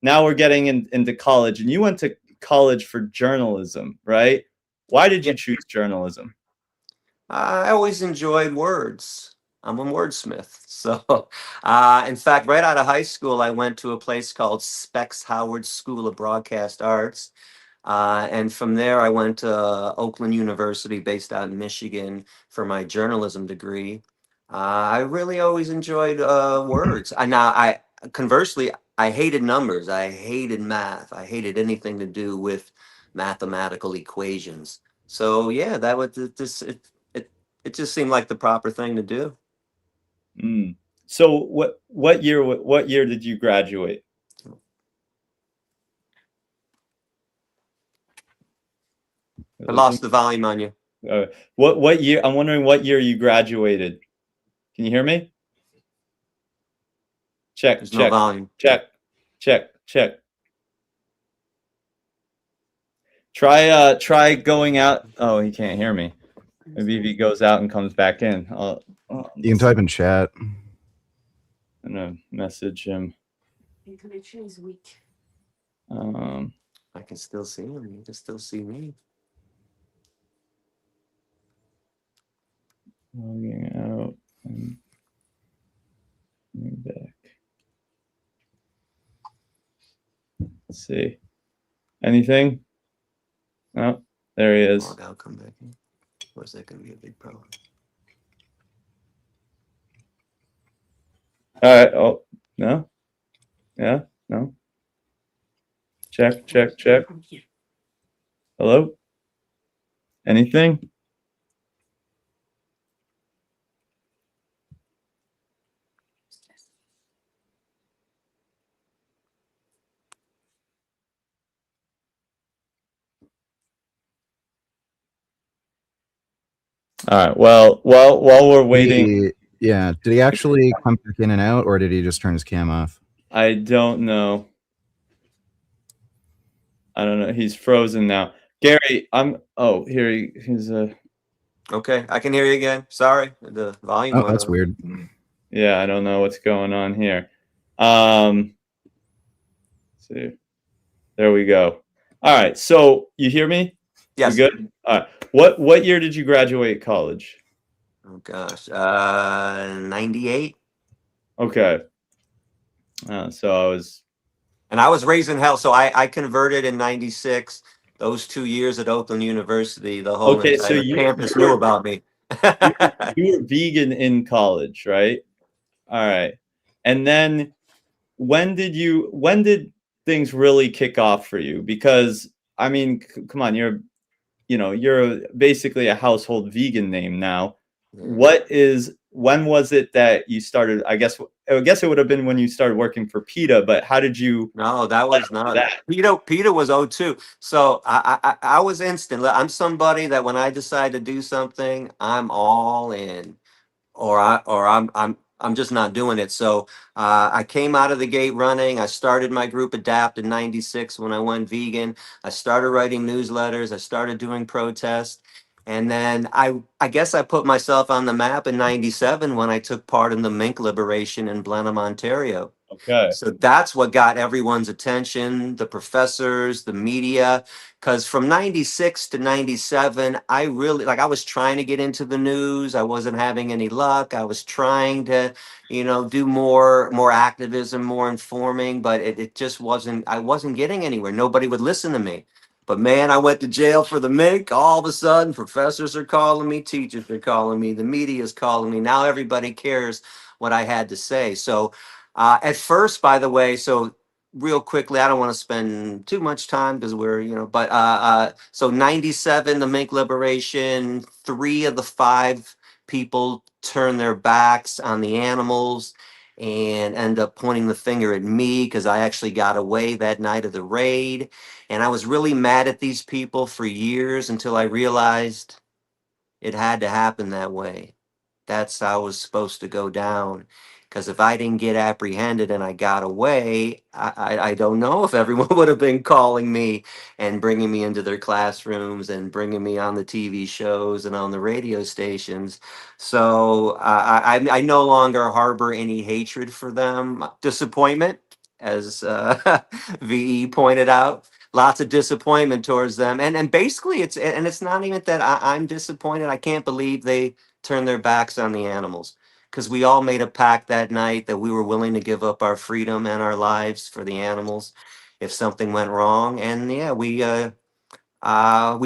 Speaker 4: now we're getting into college, and you went to college for journalism, right? Why did you choose journalism?
Speaker 6: I always enjoyed words. I'm a wordsmith. So, in fact, right out of high school, I went to a place called Specs Howard School of Broadcast Arts. And from there, I went to Oakland University, based out in Michigan, for my journalism degree. I really always enjoyed words. I conversely, I hated numbers. I hated math. I hated anything to do with mathematical equations. So yeah, that was it just seemed like the proper thing to do.
Speaker 4: Mm. So what year did you graduate?
Speaker 6: I lost the volume on you.
Speaker 4: What year? I'm wondering what year you graduated. Can you hear me? Check,
Speaker 6: There's no
Speaker 4: check,
Speaker 6: volume.
Speaker 4: check. Try going out. Oh, he can't hear me. Maybe if he goes out and comes back in.
Speaker 5: You can type in chat.
Speaker 4: I'm gonna message him.
Speaker 6: I can still see him. You can still see me.
Speaker 4: Logging out and coming back. Let's see. Anything? Oh, there he is.
Speaker 6: Log out, come back in. Or is that going to be a big problem?
Speaker 4: All right. Oh, no. Yeah, no. Check. Hello? Anything? All right. Well, while we're waiting,
Speaker 5: Did he actually come back in and out, or did he just turn his cam off?
Speaker 4: I don't know. He's frozen now. Gary, he's
Speaker 6: Okay, I can hear you again. Sorry, the volume
Speaker 5: Oh,
Speaker 6: went
Speaker 5: that's
Speaker 6: up.
Speaker 5: weird.
Speaker 4: Yeah, I don't know what's going on here. Let's see. There we go. All right. So you hear me? We
Speaker 6: Yes.
Speaker 4: good? All right. What year did you graduate college?
Speaker 6: Oh gosh, 98.
Speaker 4: Okay. So I was
Speaker 6: And I was raised in hell, so I converted in 96. Those 2 years at Oakland University, the whole
Speaker 4: okay. So
Speaker 6: entire campus knew about me.
Speaker 4: you were vegan in college, right? All right. And then when did things really kick off for you? Because I mean, come on, you're basically a household vegan name now. When was it that you started? I guess it would have been when you started working for PETA, but how did you
Speaker 6: No, that was
Speaker 4: do
Speaker 6: not.
Speaker 4: that?
Speaker 6: Peter was '02. So I was instant. I'm somebody that when I decide to do something, I'm all in. Or I'm just not doing it. So I came out of the gate running. I started my group Adapt in '96 when I went vegan. I started writing newsletters. I started doing protests. And then I guess I put myself on the map in '97 when I took part in the mink liberation in Blenheim, Ontario.
Speaker 4: Okay.
Speaker 6: So that's what got everyone's attention, the professors, the media. Because from 96 to 97, I really, like, I was trying to get into the news. I wasn't having any luck. I was trying to, do more activism, more informing, but it just wasn't, I wasn't getting anywhere. Nobody would listen to me. But man, I went to jail for the mink. All of a sudden, professors are calling me, teachers are calling me, the media is calling me. Now everybody cares what I had to say. So, at first, by the way, so real quickly, I don't want to spend too much time because but so 97, the mink liberation, 3 of the 5 people turn their backs on the animals and end up pointing the finger at me because I actually got away that night of the raid. And I was really mad at these people for years until I realized it had to happen that way. That's how it was supposed to go down. Because if I didn't get apprehended and I got away, I don't know if everyone would have been calling me and bringing me into their classrooms and bringing me on the TV shows and on the radio stations. So I no longer harbor any hatred for them. Disappointment, as VE pointed out. Lots of disappointment towards them, and basically it's not even that I'm disappointed. I can't believe they turn their backs on the animals because we all made a pact that night that we were willing to give up our freedom and our lives for the animals if something went wrong. And yeah, we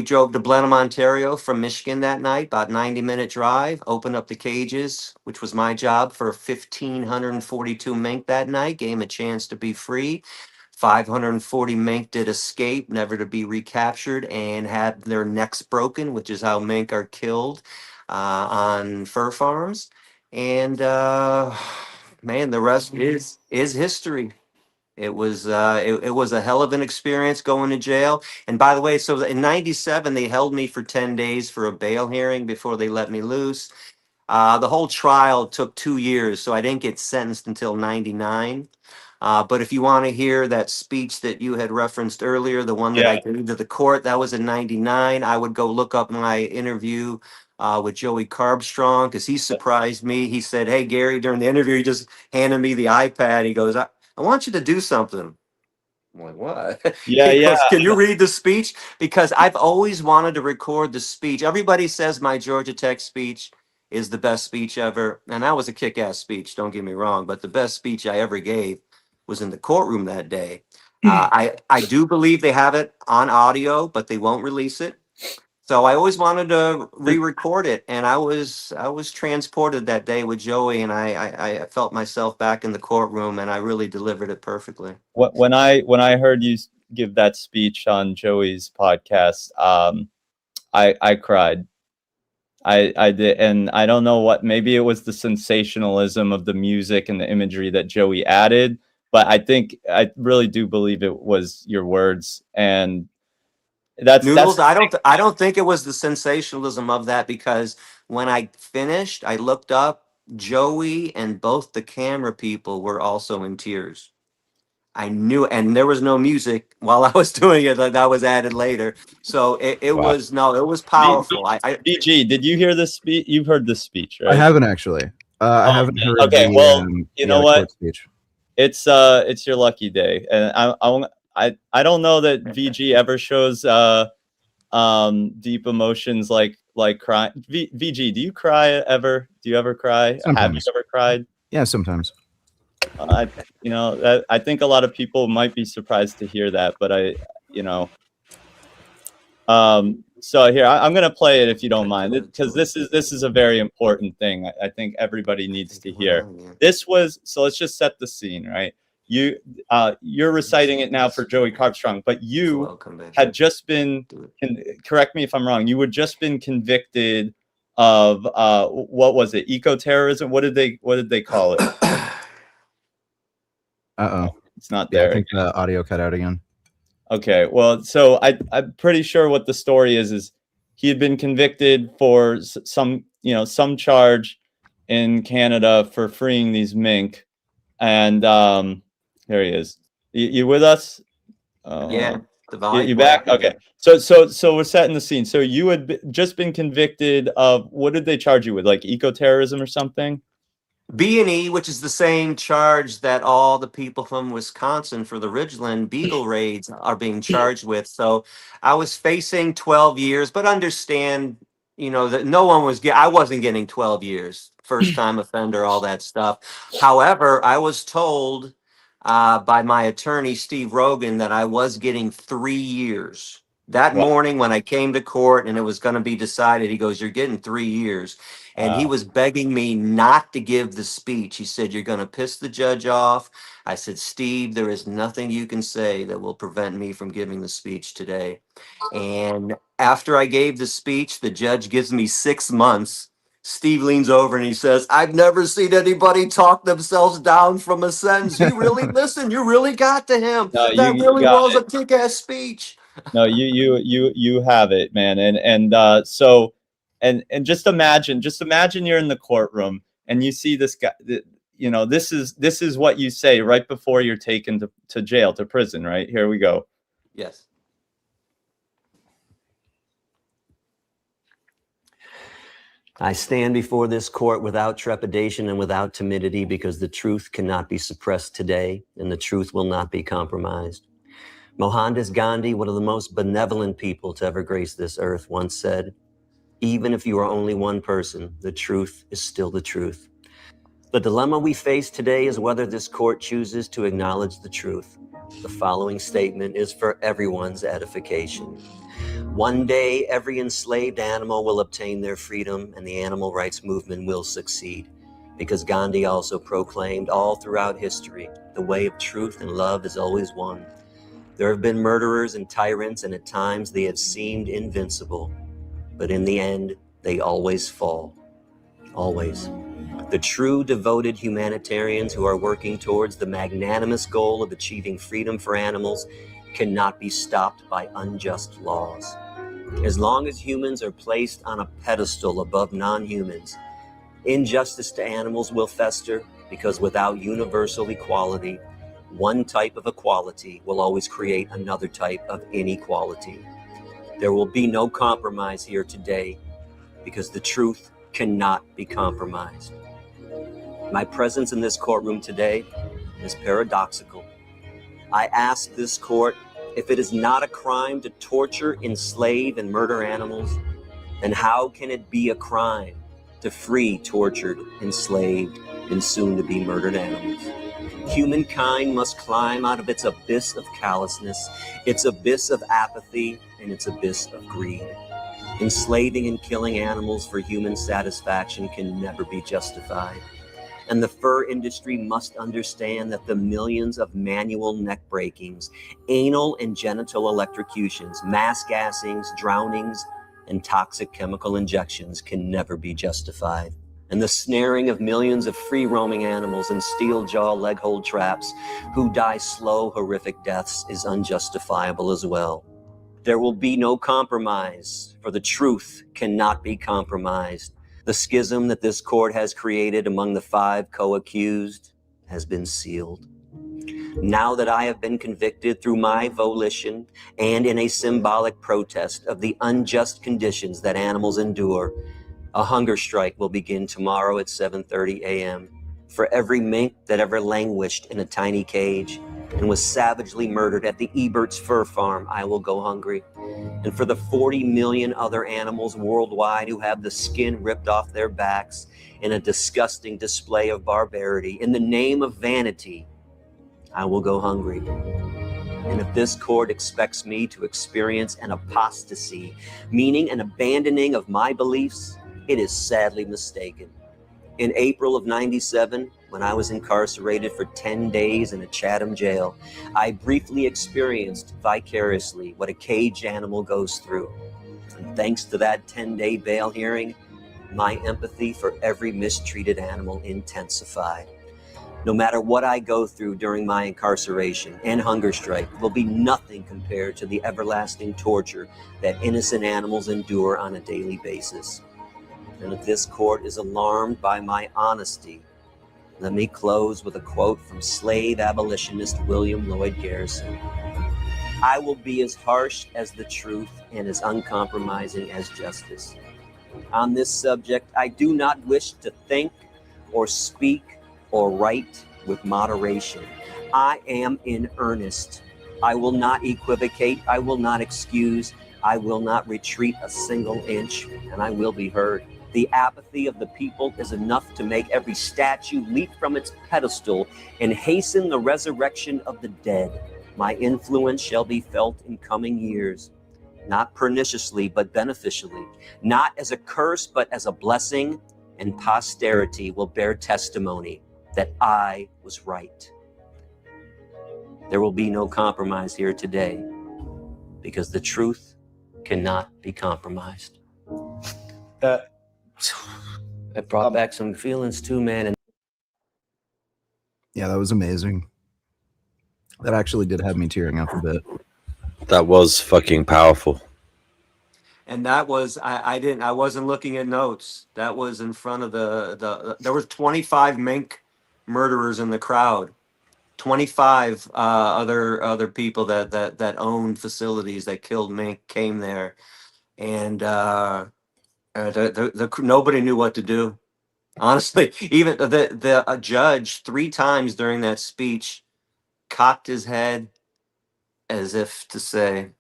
Speaker 6: drove to Blenheim, Ontario from Michigan that night, about 90-minute drive, opened up the cages, which was my job for 1,542 mink that night, gave them a chance to be free. 540 mink did escape, never to be recaptured, and had their necks broken, which is how mink are killed on fur farms. And man, the rest is history. It was a hell of an experience going to jail. And by the way, so in '97 they held me for 10 days for a bail hearing before they let me loose. The whole trial took 2 years, so I didn't get sentenced until '99. But if you want to hear that speech that you had referenced earlier, the one that I
Speaker 4: Yeah.
Speaker 6: gave to the court, that was in '99. I would go look up my interview with Joey Carbstrong because he surprised me. He said, "Hey, Gary," during the interview, he just handed me the iPad. He goes, I want you to do something. I'm like, what?
Speaker 4: Yeah,
Speaker 6: He
Speaker 4: yeah.
Speaker 6: goes, can you read the speech? Because I've always wanted to record the speech. Everybody says my Georgia Tech speech is the best speech ever. And that was a kick ass speech, don't get me wrong. But the best speech I ever gave was in the courtroom that day. I do believe they have it on audio, but they won't release it. So I always wanted to re-record it, and I was transported that day with Joey, and I felt myself back in the courtroom, and I really delivered it perfectly.
Speaker 4: When I heard you give that speech on Joey's podcast, I cried. I did, and I don't know what. Maybe it was the sensationalism of the music and the imagery that Joey added, but I really do believe it was your words, and that's
Speaker 6: Noodles, I don't think it was the sensationalism of that because when I finished, I looked up, Joey and both the camera people were also in tears. I knew, and there was no music while I was doing it. That was added later. So it
Speaker 3: Wow.
Speaker 6: was, no, it was powerful.
Speaker 4: BG, did you hear this speech? You've heard this speech, right?
Speaker 5: I haven't actually. I haven't heard
Speaker 4: okay,
Speaker 5: the,
Speaker 4: well, you know
Speaker 5: the
Speaker 4: what?
Speaker 5: court speech.
Speaker 4: It's your lucky day, and I don't know that VG ever shows deep emotions like crying. VG, do you cry ever? Do you ever cry?
Speaker 5: Sometimes.
Speaker 4: Have you ever cried?
Speaker 5: Yeah, sometimes.
Speaker 4: I think a lot of people might be surprised to hear that, but so here I'm going to play it if you don't mind, because this is a very important thing. I think everybody needs to hear. This was, so let's just set the scene, right? You're reciting it now for Joey Carbstrong, but you had just been, correct me if I'm wrong, you had just been convicted of what was it? Eco-terrorism? What did they call it? It's not there.
Speaker 5: Yeah, I think the audio cut out again.
Speaker 4: Okay, well, so I'm pretty sure what the story is he had been convicted for some charge in Canada for freeing these mink, and there he is. You with us?
Speaker 6: Yeah,
Speaker 4: you back? Okay, so we're setting the scene. So you had just been convicted of, what did they charge you with, like eco-terrorism or something?
Speaker 6: B&E, which is the same charge that all the people from Wisconsin for the Ridgeland Beagle raids are being charged with. So I was facing 12 years, but understand, that no one was I wasn't getting 12 years, first time offender, all that stuff. However, I was told by my attorney, Steve Rogan, that I was getting 3 years. That morning when I came to court and it was going to be decided, he goes, "You're getting 3 years." And he was begging me not to give the speech. He said, "You're going to piss the judge off." I said, "Steve, there is nothing you can say that will prevent me from giving the speech today." And after I gave the speech, the judge gives me 6 months. Steve leans over and he says, "I've never seen anybody talk themselves down from a sentence. You really listened. You really got to him.
Speaker 4: No,
Speaker 6: that
Speaker 4: you
Speaker 6: really
Speaker 4: got
Speaker 6: was
Speaker 4: it.
Speaker 6: a kick-ass speech."
Speaker 4: No, you have it, man. So just imagine you're in the courtroom and you see this guy. This is what you say right before you're taken to jail, to prison, right? Here we go.
Speaker 6: Yes. "I stand before this court without trepidation and without timidity, because the truth cannot be suppressed today and the truth will not be compromised. Mohandas Gandhi, one of the most benevolent people to ever grace this earth, once said, 'Even if you are only one person, the truth is still the truth.' The dilemma we face today is whether this court chooses to acknowledge the truth. The following statement is for everyone's edification. One day, every enslaved animal will obtain their freedom and the animal rights movement will succeed, because Gandhi also proclaimed all throughout history, the way of truth and love is always one. There have been murderers and tyrants, and at times they have seemed invincible, but in the end, they always fall. Always. The true devoted humanitarians who are working towards the magnanimous goal of achieving freedom for animals cannot be stopped by unjust laws. As long as humans are placed on a pedestal above non-humans, injustice to animals will fester, because without universal equality, one type of equality will always create another type of inequality. There will be no compromise here today, because the truth cannot be compromised. My presence in this courtroom today is paradoxical. I ask this court, if it is not a crime to torture, enslave, and murder animals, then how can it be a crime to free tortured, enslaved, and soon-to-be murdered animals? Humankind must climb out of its abyss of callousness, its abyss of apathy, and its abyss of greed. Enslaving and killing animals for human satisfaction can never be justified. And the fur industry must understand that the millions of manual neck breakings, anal and genital electrocutions, mass gassings, drownings, and toxic chemical injections can never be justified. And the snaring of millions of free-roaming animals in steel jaw leg hold traps who die slow, horrific deaths is unjustifiable as well. There will be no compromise, for the truth cannot be compromised. The schism that this court has created among the 5 co-accused has been sealed. Now that I have been convicted through my volition and in a symbolic protest of the unjust conditions that animals endure, a hunger strike will begin tomorrow at 7:30 a.m. For every mink that ever languished in a tiny cage and was savagely murdered at the Ebert's Fur Farm, I will go hungry. And for the 40 million other animals worldwide who have the skin ripped off their backs in a disgusting display of barbarity, in the name of vanity, I will go hungry. And if this court expects me to experience an apostasy, meaning an abandoning of my beliefs, it is sadly mistaken. In April of '97, when I was incarcerated for 10 days in a Chatham jail, I briefly experienced vicariously what a caged animal goes through. And thanks to that 10-day bail hearing, my empathy for every mistreated animal intensified. No matter what I go through during my incarceration and hunger strike will be nothing compared to the everlasting torture that innocent animals endure on a daily basis. And if this court is alarmed by my honesty, let me close with a quote from slave abolitionist William Lloyd Garrison. I will be as harsh as the truth and as uncompromising as justice. On this subject, I do not wish to think or speak or write with moderation. I am in earnest. I will not equivocate. I will not excuse. I will not retreat a single inch, and I will be heard. The apathy of the people is enough to make every statue leap from its pedestal and hasten the resurrection of the dead. My influence shall be felt in coming years, not perniciously, but beneficially, not as a curse, but as a blessing, and posterity will bear testimony that I was right. There will be no compromise here today because the truth cannot be compromised. It brought back some feelings too, man. And
Speaker 5: Yeah, that was amazing. That actually did have me tearing up a bit.
Speaker 3: That was fucking powerful.
Speaker 6: And that was I wasn't looking at notes. That was in front of there was 25 mink murderers in the crowd. 25 other people that owned facilities that killed mink came there, and nobody knew what to do. Honestly, even the judge 3 times during that speech cocked his head as if to say,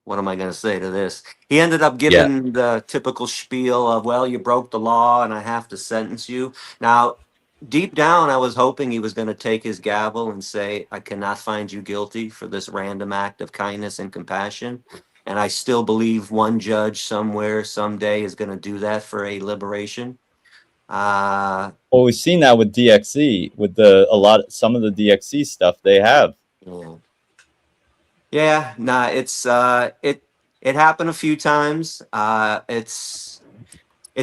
Speaker 6: what am I going to say to this? He ended up giving the typical spiel of, well, you broke the law and I have to sentence you. Now, deep down, I was hoping he was going to take his gavel and say, I cannot find you guilty for this random act of kindness and compassion. And I still believe one judge somewhere, someday is going to do that for a liberation.
Speaker 4: Well, we've seen that with DXE, with some of the DXE stuff they have.
Speaker 6: Yeah, nah, it's it happened a few times. It's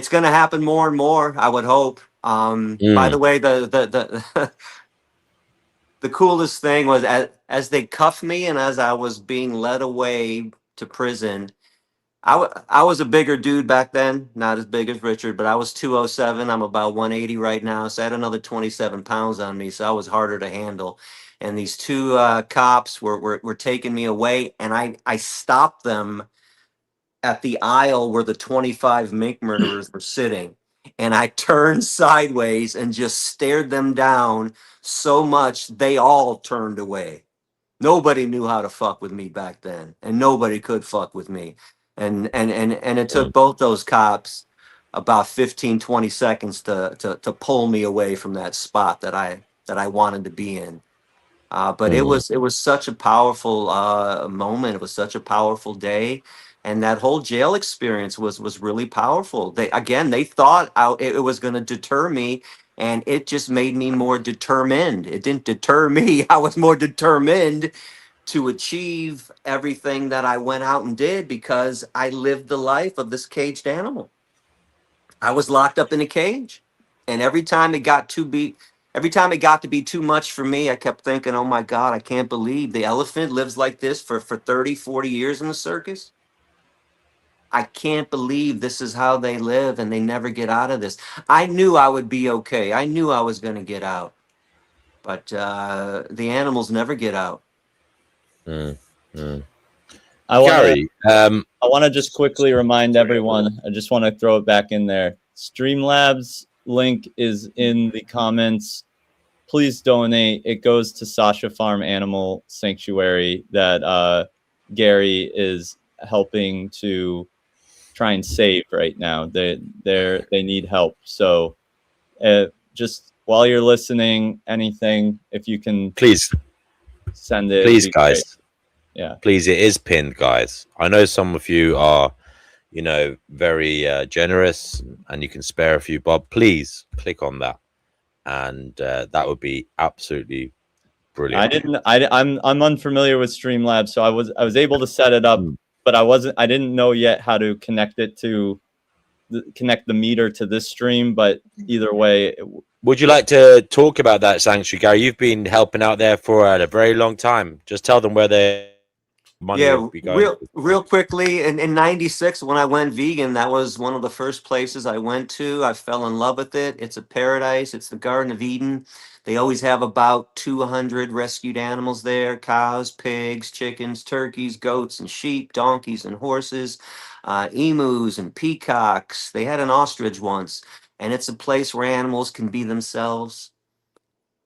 Speaker 6: gonna happen more and more, I would hope. By the way, the the coolest thing was as they cuffed me and as I was being led away to prison, I was a bigger dude back then, not as big as Richard, but I was 207. I'm about 180 right now, so I had another 27 pounds on me, so I was harder to handle. And these two cops were taking me away, and I stopped them at the aisle where the 25 mink murderers were sitting. And I turned sideways and just stared them down so much they all turned away. Nobody knew how to fuck with me back then, and nobody could fuck with me. And it took both those cops about 15, 20 seconds to pull me away from that spot that I wanted to be in. But it was such a powerful moment. It was such a powerful day, and that whole jail experience was really powerful. They thought it was going to deter me, and it just made me more determined. It didn't deter me. I was more determined to achieve everything that I went out and did because I lived the life of this caged animal. I was locked up in a cage, and every time it got to be too much for me, I kept thinking, oh my God, I can't believe the elephant lives like this for 30, 40 years in the circus. I can't believe this is how they live and they never get out of this. I knew I would be okay. I knew I was going to get out. but the animals never get out.
Speaker 3: Mm, mm.
Speaker 4: I want to
Speaker 3: Gary,
Speaker 4: just quickly remind everyone. I just want to throw it back in there. Streamlabs link is in the comments. Please donate. It goes to Sasha Farm Animal Sanctuary that Gary is helping to try and save right now. They need help. So just while you're listening, anything, if you can
Speaker 3: please,
Speaker 4: send it.
Speaker 3: please, guys.
Speaker 4: Great. Yeah.
Speaker 3: Please, it is pinned, guys. I know some of you are, very generous and you can spare a few bob. Please click on that. And that would be absolutely brilliant.
Speaker 4: I'm unfamiliar with Streamlabs, so I was able to set it up, but I didn't know yet how to connect the meter to this stream. But either way,
Speaker 3: would you like to talk about that sanctuary, Gary? You've been helping out there for a very long time. Just tell them where their money will be going.
Speaker 6: Real quickly, in 96, when I went vegan, that was one of the first places I went to. I fell in love with it. It's a paradise. It's the Garden of Eden. They always have about 200 rescued animals there: cows, pigs, chickens, turkeys, goats, and sheep, donkeys and horses, emus and peacocks. They had an ostrich once, and it's a place where animals can be themselves.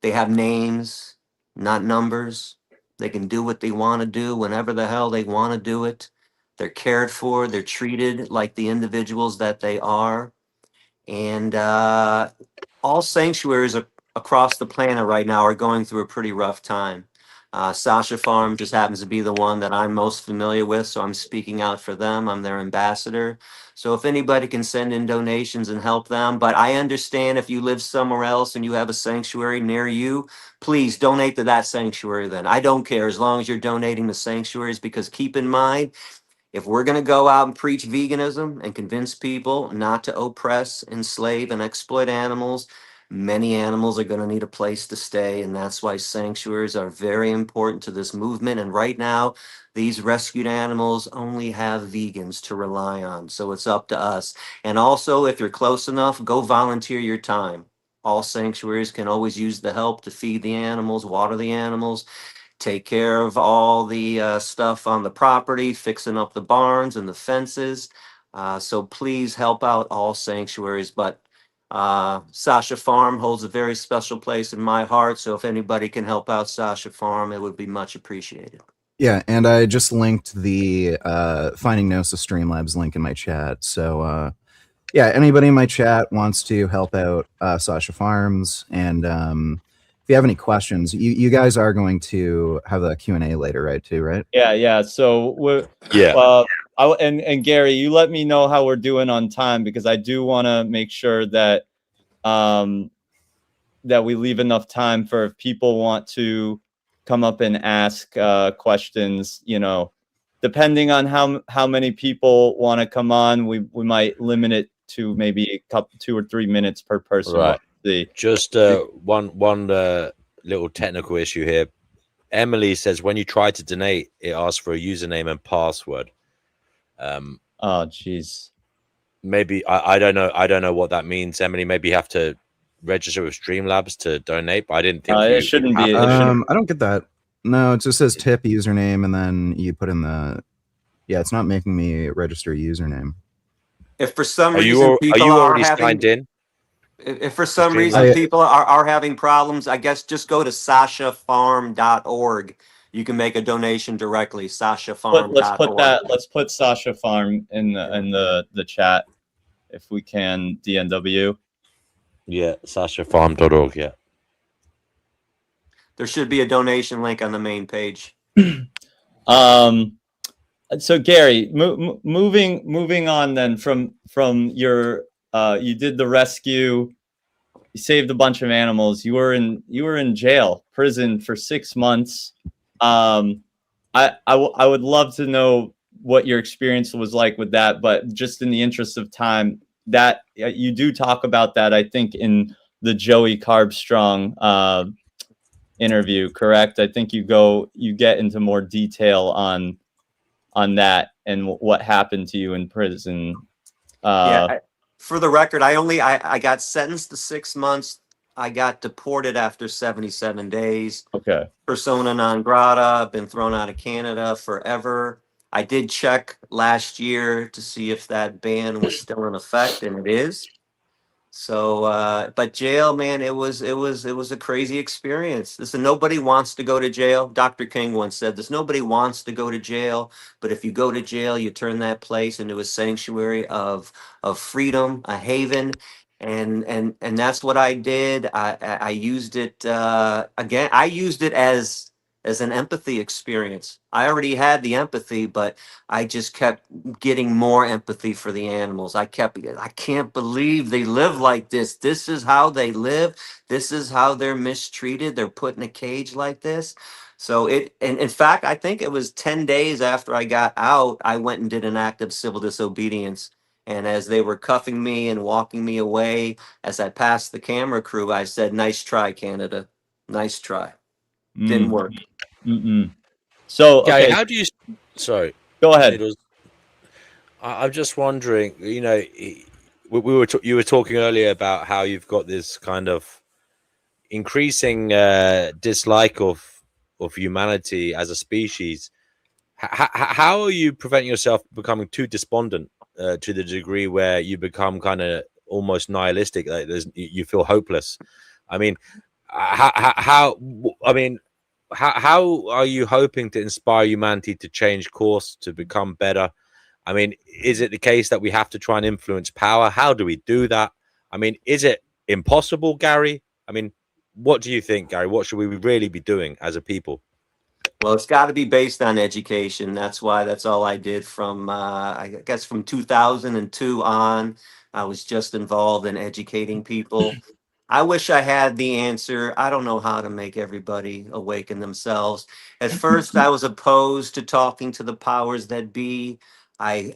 Speaker 6: They have names, not numbers. They can do what they want to do whenever the hell they want to do it. They're cared for. They're treated like the individuals that they are. And all sanctuaries across the planet right now are going through a pretty rough time. Sasha Farm just happens to be the one that I'm most familiar with, so I'm speaking out for them. I'm their ambassador. So if anybody can send in donations and help them, but I understand if you live somewhere else and you have a sanctuary near you, please donate to that sanctuary then. I don't care as long as you're donating to sanctuaries, because keep in mind, if we're going to go out and preach veganism and convince people not to oppress, enslave, and exploit animals, many animals are going to need a place to stay. And that's why sanctuaries are very important to this movement. And right now, these rescued animals only have vegans to rely on. So it's up to us. And also, if you're close enough, go volunteer your time. All sanctuaries can always use the help to feed the animals, water the animals, take care of all the stuff on the property, fixing up the barns and the fences. So please help out all sanctuaries. But Sasha Farm holds a very special place in my heart. So if anybody can help out Sasha Farm, it would be much appreciated.
Speaker 5: Yeah, and I just linked the Finding Gnosis Streamlabs link in my chat. So yeah, anybody in my chat wants to help out Sasha Farms, and if you have any questions, you guys are going to have a Q&A later, right? Too, right?
Speaker 4: Yeah. So and Gary, you let me know how we're doing on time, because I do want to make sure that that we leave enough time for if people want to come up and ask questions. Depending on how many people want to come on, we might limit it to maybe a couple, 2 or 3 minutes per person.
Speaker 3: Right. Just one little technical issue here. Emily says when you try to donate, it asks for a username and password.
Speaker 4: Oh, jeez.
Speaker 3: Maybe I don't know what that means, Emily. Maybe you have to register with Streamlabs to donate, but I didn't think
Speaker 4: it shouldn't be.
Speaker 5: I don't get that. No, it just says tip username, and then you put in the. Yeah, it's not making me register a username.
Speaker 6: If for some reason
Speaker 3: are you
Speaker 6: people
Speaker 3: already signed in?
Speaker 6: If for some reason people are having problems, I guess just go to sashafarm.org. You can make a donation directly. Sashafarm.org.
Speaker 4: Let's put Sasha Farm in the chat if we can. DNW.
Speaker 3: Yeah, sashafarm.org. Yeah.
Speaker 6: There should be a donation link on the main page.
Speaker 4: So Gary, moving on then from your you did the rescue, you saved a bunch of animals. You were in prison for 6 months. I would love to know what your experience was like with that, but just in the interest of time, that you do talk about that, I think, in the Joey Carbstrong interview, correct? I think you get into more detail on that and what happened to you in prison.
Speaker 6: For the record, I got sentenced to 6 months I got deported after 77 days.
Speaker 4: Okay.
Speaker 6: Persona non grata, been thrown out of Canada forever. I did check last year to see if that ban was still in effect, and it is. So, but jail, man, it was a crazy experience. Listen, nobody wants to go to jail. Dr. King once said this: nobody wants to go to jail, but if you go to jail, you turn that place into a sanctuary of freedom, a haven, and that's what I did. I used it again. I used it as an empathy experience. I already had the empathy, but I just kept getting more empathy for the animals. I can't believe they live like this. This is how they live. This is how they're mistreated. They're put in a cage like this. So and in fact, I think it was 10 days after I got out, I went and did an act of civil disobedience. And as they were cuffing me and walking me away, as I passed the camera crew, I said, "Nice try, Canada. Nice try." Didn't
Speaker 4: Mm.
Speaker 6: work.
Speaker 4: Mm-mm. So,
Speaker 3: Gary,
Speaker 4: okay,
Speaker 3: how do you? Sorry,
Speaker 4: go
Speaker 3: it
Speaker 4: ahead.
Speaker 3: was. I'm just wondering. You know, we were you were talking earlier about how you've got this kind of increasing dislike of humanity as a species. How are you preventing yourself becoming too despondent to the degree where you become kind of almost nihilistic? Like you feel hopeless. I mean, how I mean, how are you hoping to inspire humanity to change course to become better? I mean, is it the case that we have to try and influence power? How do we do that? I mean, is it impossible, Gary? I mean, what do you think, Gary? What should we really be doing as a people?
Speaker 6: Well, it's got to be based on education. That's why that's all I did from, I guess, from 2002 on. I was just involved in educating people. I wish I had the answer. I don't know how to make everybody awaken themselves. At first, I was opposed to talking to the powers that be. I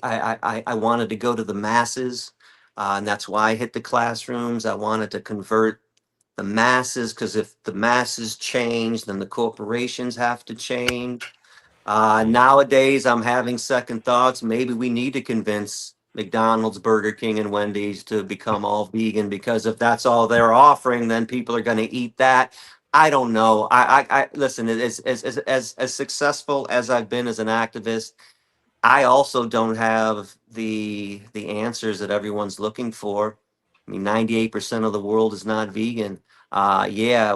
Speaker 6: wanted to go to the masses, and that's why I hit the classrooms. I wanted to convert the masses, because if the masses change, then the corporations have to change. Nowadays, I'm having second thoughts. Maybe we need to convince McDonald's, Burger King, and Wendy's to become all vegan, because if that's all they're offering, then people are going to eat that. I don't know. I listen. As successful as I've been as an activist, I also don't have the answers that everyone's looking for. I mean, 98% of the world is not vegan. Yeah,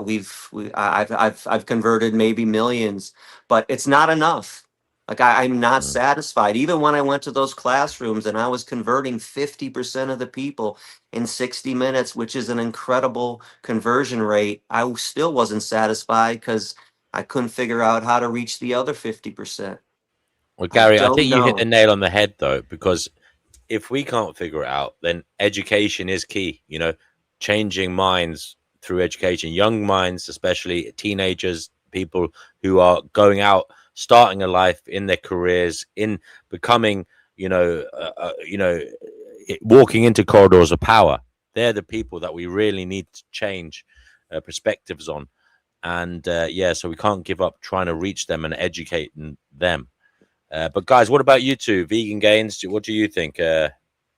Speaker 6: I've converted maybe millions, but it's not enough. Like I'm not
Speaker 3: Mm.
Speaker 6: satisfied. Even when I went to those classrooms and I was converting 50% of the people in 60 minutes, which is an incredible conversion rate, I still wasn't satisfied because I couldn't figure out how to reach the other 50%.
Speaker 3: Well,
Speaker 6: I
Speaker 3: Gary, I
Speaker 6: don't
Speaker 3: think you hit the
Speaker 6: know.
Speaker 3: nail on the head, though, because if we can't figure it out, then education is key. You know, changing minds through education, young minds, especially teenagers, people who are going out, starting a life in their careers, in becoming, walking into corridors of power. They're the people that we really need to change perspectives on. And yeah, so we can't give up trying to reach them and educate them. But guys, what about you two, vegan gains? What do you think?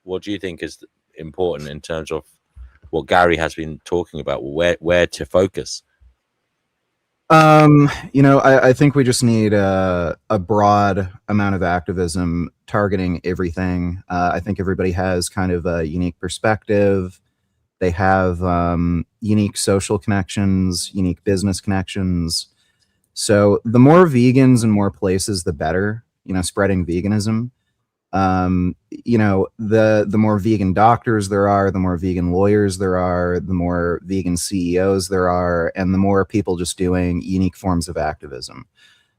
Speaker 3: What do you think is important in terms of what Gary has been talking about? Where to focus?
Speaker 5: I think we just need a broad amount of activism targeting everything. I think everybody has kind of a unique perspective. They have unique social connections, unique business connections. So the more vegans in more places, the better. Spreading veganism. The more vegan doctors there are, the more vegan lawyers there are, the more vegan CEOs there are, and the more people just doing unique forms of activism.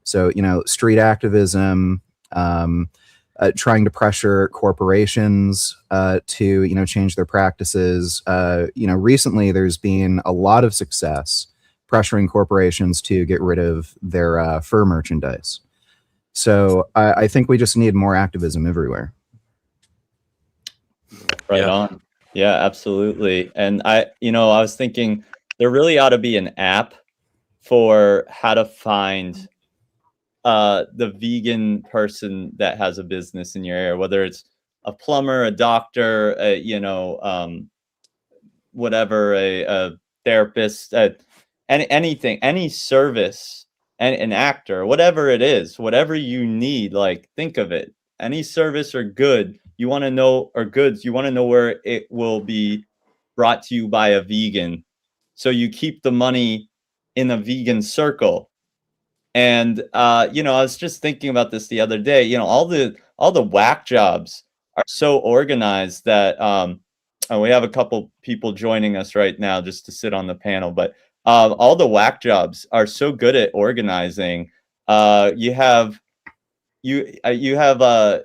Speaker 5: So, street activism, trying to pressure corporations to, change their practices. Recently there's been a lot of success pressuring corporations to get rid of their fur merchandise. So I think we just need more activism everywhere.
Speaker 4: Right
Speaker 3: Yeah.
Speaker 4: on. Yeah, absolutely. And I was thinking there really ought to be an app for how to find the vegan person that has a business in your area, whether it's a plumber, a doctor, whatever, therapist, anything, any service, an actor, whatever it is, whatever you need, like think of it. Any service or good you want to know, or goods you want to know where it will be brought to you by a vegan. So you keep the money in a vegan circle. And you know, I was just thinking about this the other day. You know, all the whack jobs are so organized that and we have a couple people joining us right now just to sit on the panel, but all the whack jobs are so good at organizing. You have the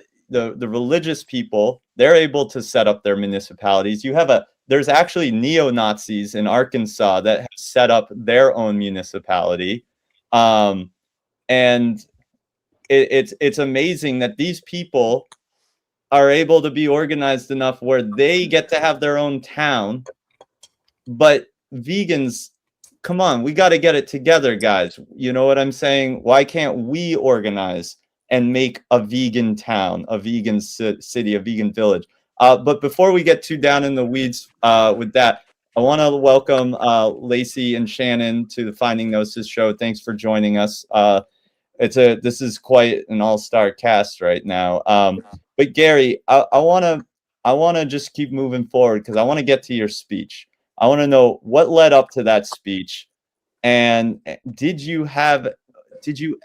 Speaker 4: religious people, they're able to set up their municipalities. There's actually neo-Nazis in Arkansas that have set up their own municipality. And it's amazing that these people are able to be organized enough where they get to have their own town. But vegans, come on, we got to get it together, guys. You know what I'm saying? Why can't we organize and make a vegan town, a vegan city, a vegan village? But before we get too down in the weeds with that, I want to welcome Lacey and Shannon to the Finding Gnosis show. Thanks for joining us. This is quite an all-star cast right now. But Gary, I wanna just keep moving forward because I want to get to your speech. I want to know what led up to that speech, and did you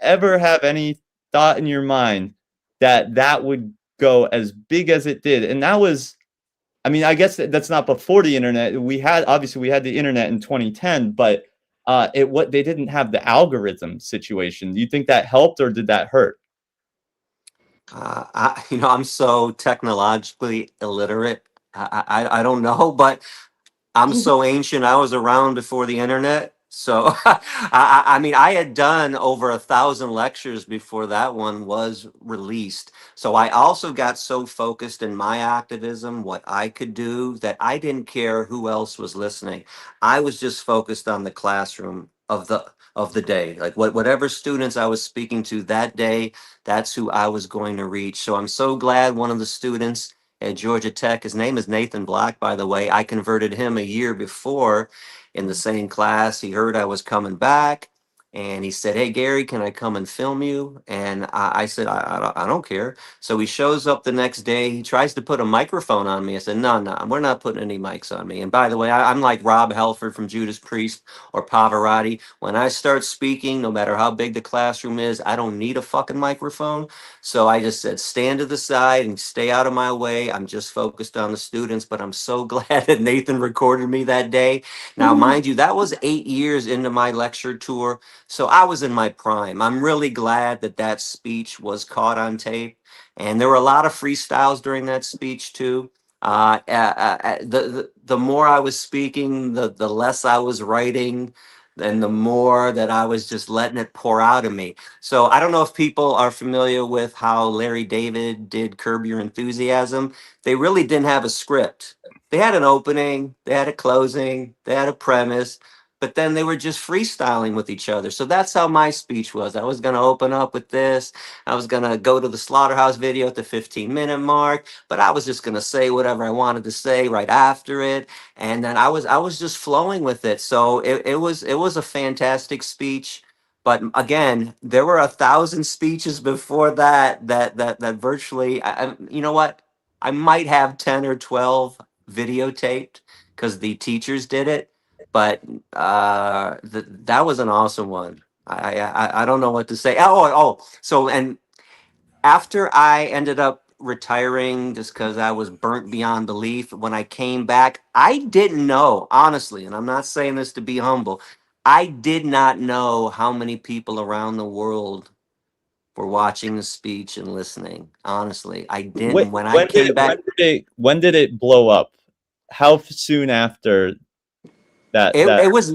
Speaker 4: ever have any thought in your mind that would go as big as it did? And that was, I mean, I guess that's not before the internet. Obviously we had the internet in 2010, but they didn't have the algorithm situation. Do you think that helped or did that hurt?
Speaker 6: I'm so technologically illiterate. I don't know, but I'm so ancient. I was around before the internet. So, I mean, I had done over 1,000 lectures before that one was released. So I also got so focused in my activism, what I could do, that I didn't care who else was listening. I was just focused on the classroom of the day. Like whatever students I was speaking to that day, that's who I was going to reach. So I'm so glad one of the students at Georgia Tech, his name is Nathan Black, by the way. I converted him a year before in the same class. He heard I was coming back and he said, "Hey, Gary, can I come and film you?" And I said, I don't care. So he shows up the next day. He tries to put a microphone on me. I said, no, we're not putting any mics on me. And by the way, I'm like Rob Halford from Judas Priest or Pavarotti. When I start speaking, no matter how big the classroom is, I don't need a fucking microphone. So I just said, stand to the side and stay out of my way. I'm just focused on the students, but I'm so glad that Nathan recorded me that day. Now, mind you, that was 8 years into my lecture tour. So I was in my prime. I'm really glad that that speech was caught on tape. And there were a lot of freestyles during that speech too. The more I was speaking, the less I was writing, and the more that I was just letting it pour out of me. So I don't know if people are familiar with how Larry David did Curb Your Enthusiasm. They really didn't have a script. They had an opening, they had a closing, they had a premise, but then they were just freestyling with each other. So that's how my speech was. I was going to open up with this. I was going to go to the Slaughterhouse video at the 15-minute mark, but I was just going to say whatever I wanted to say right after it. And then I was just flowing with it. So it was a fantastic speech. But again, there were 1,000 speeches before that virtually, you know what? I might have 10 or 12 videotaped because the teachers did it. But that was an awesome one. I don't know what to say. So and after I ended up retiring just because I was burnt beyond belief, when I came back, I didn't know, honestly, and I'm not saying this to be humble, I did not know how many people around the world were watching the speech and listening. Honestly, I didn't. When I came back,
Speaker 4: when did it blow up? How soon after that?
Speaker 6: it was,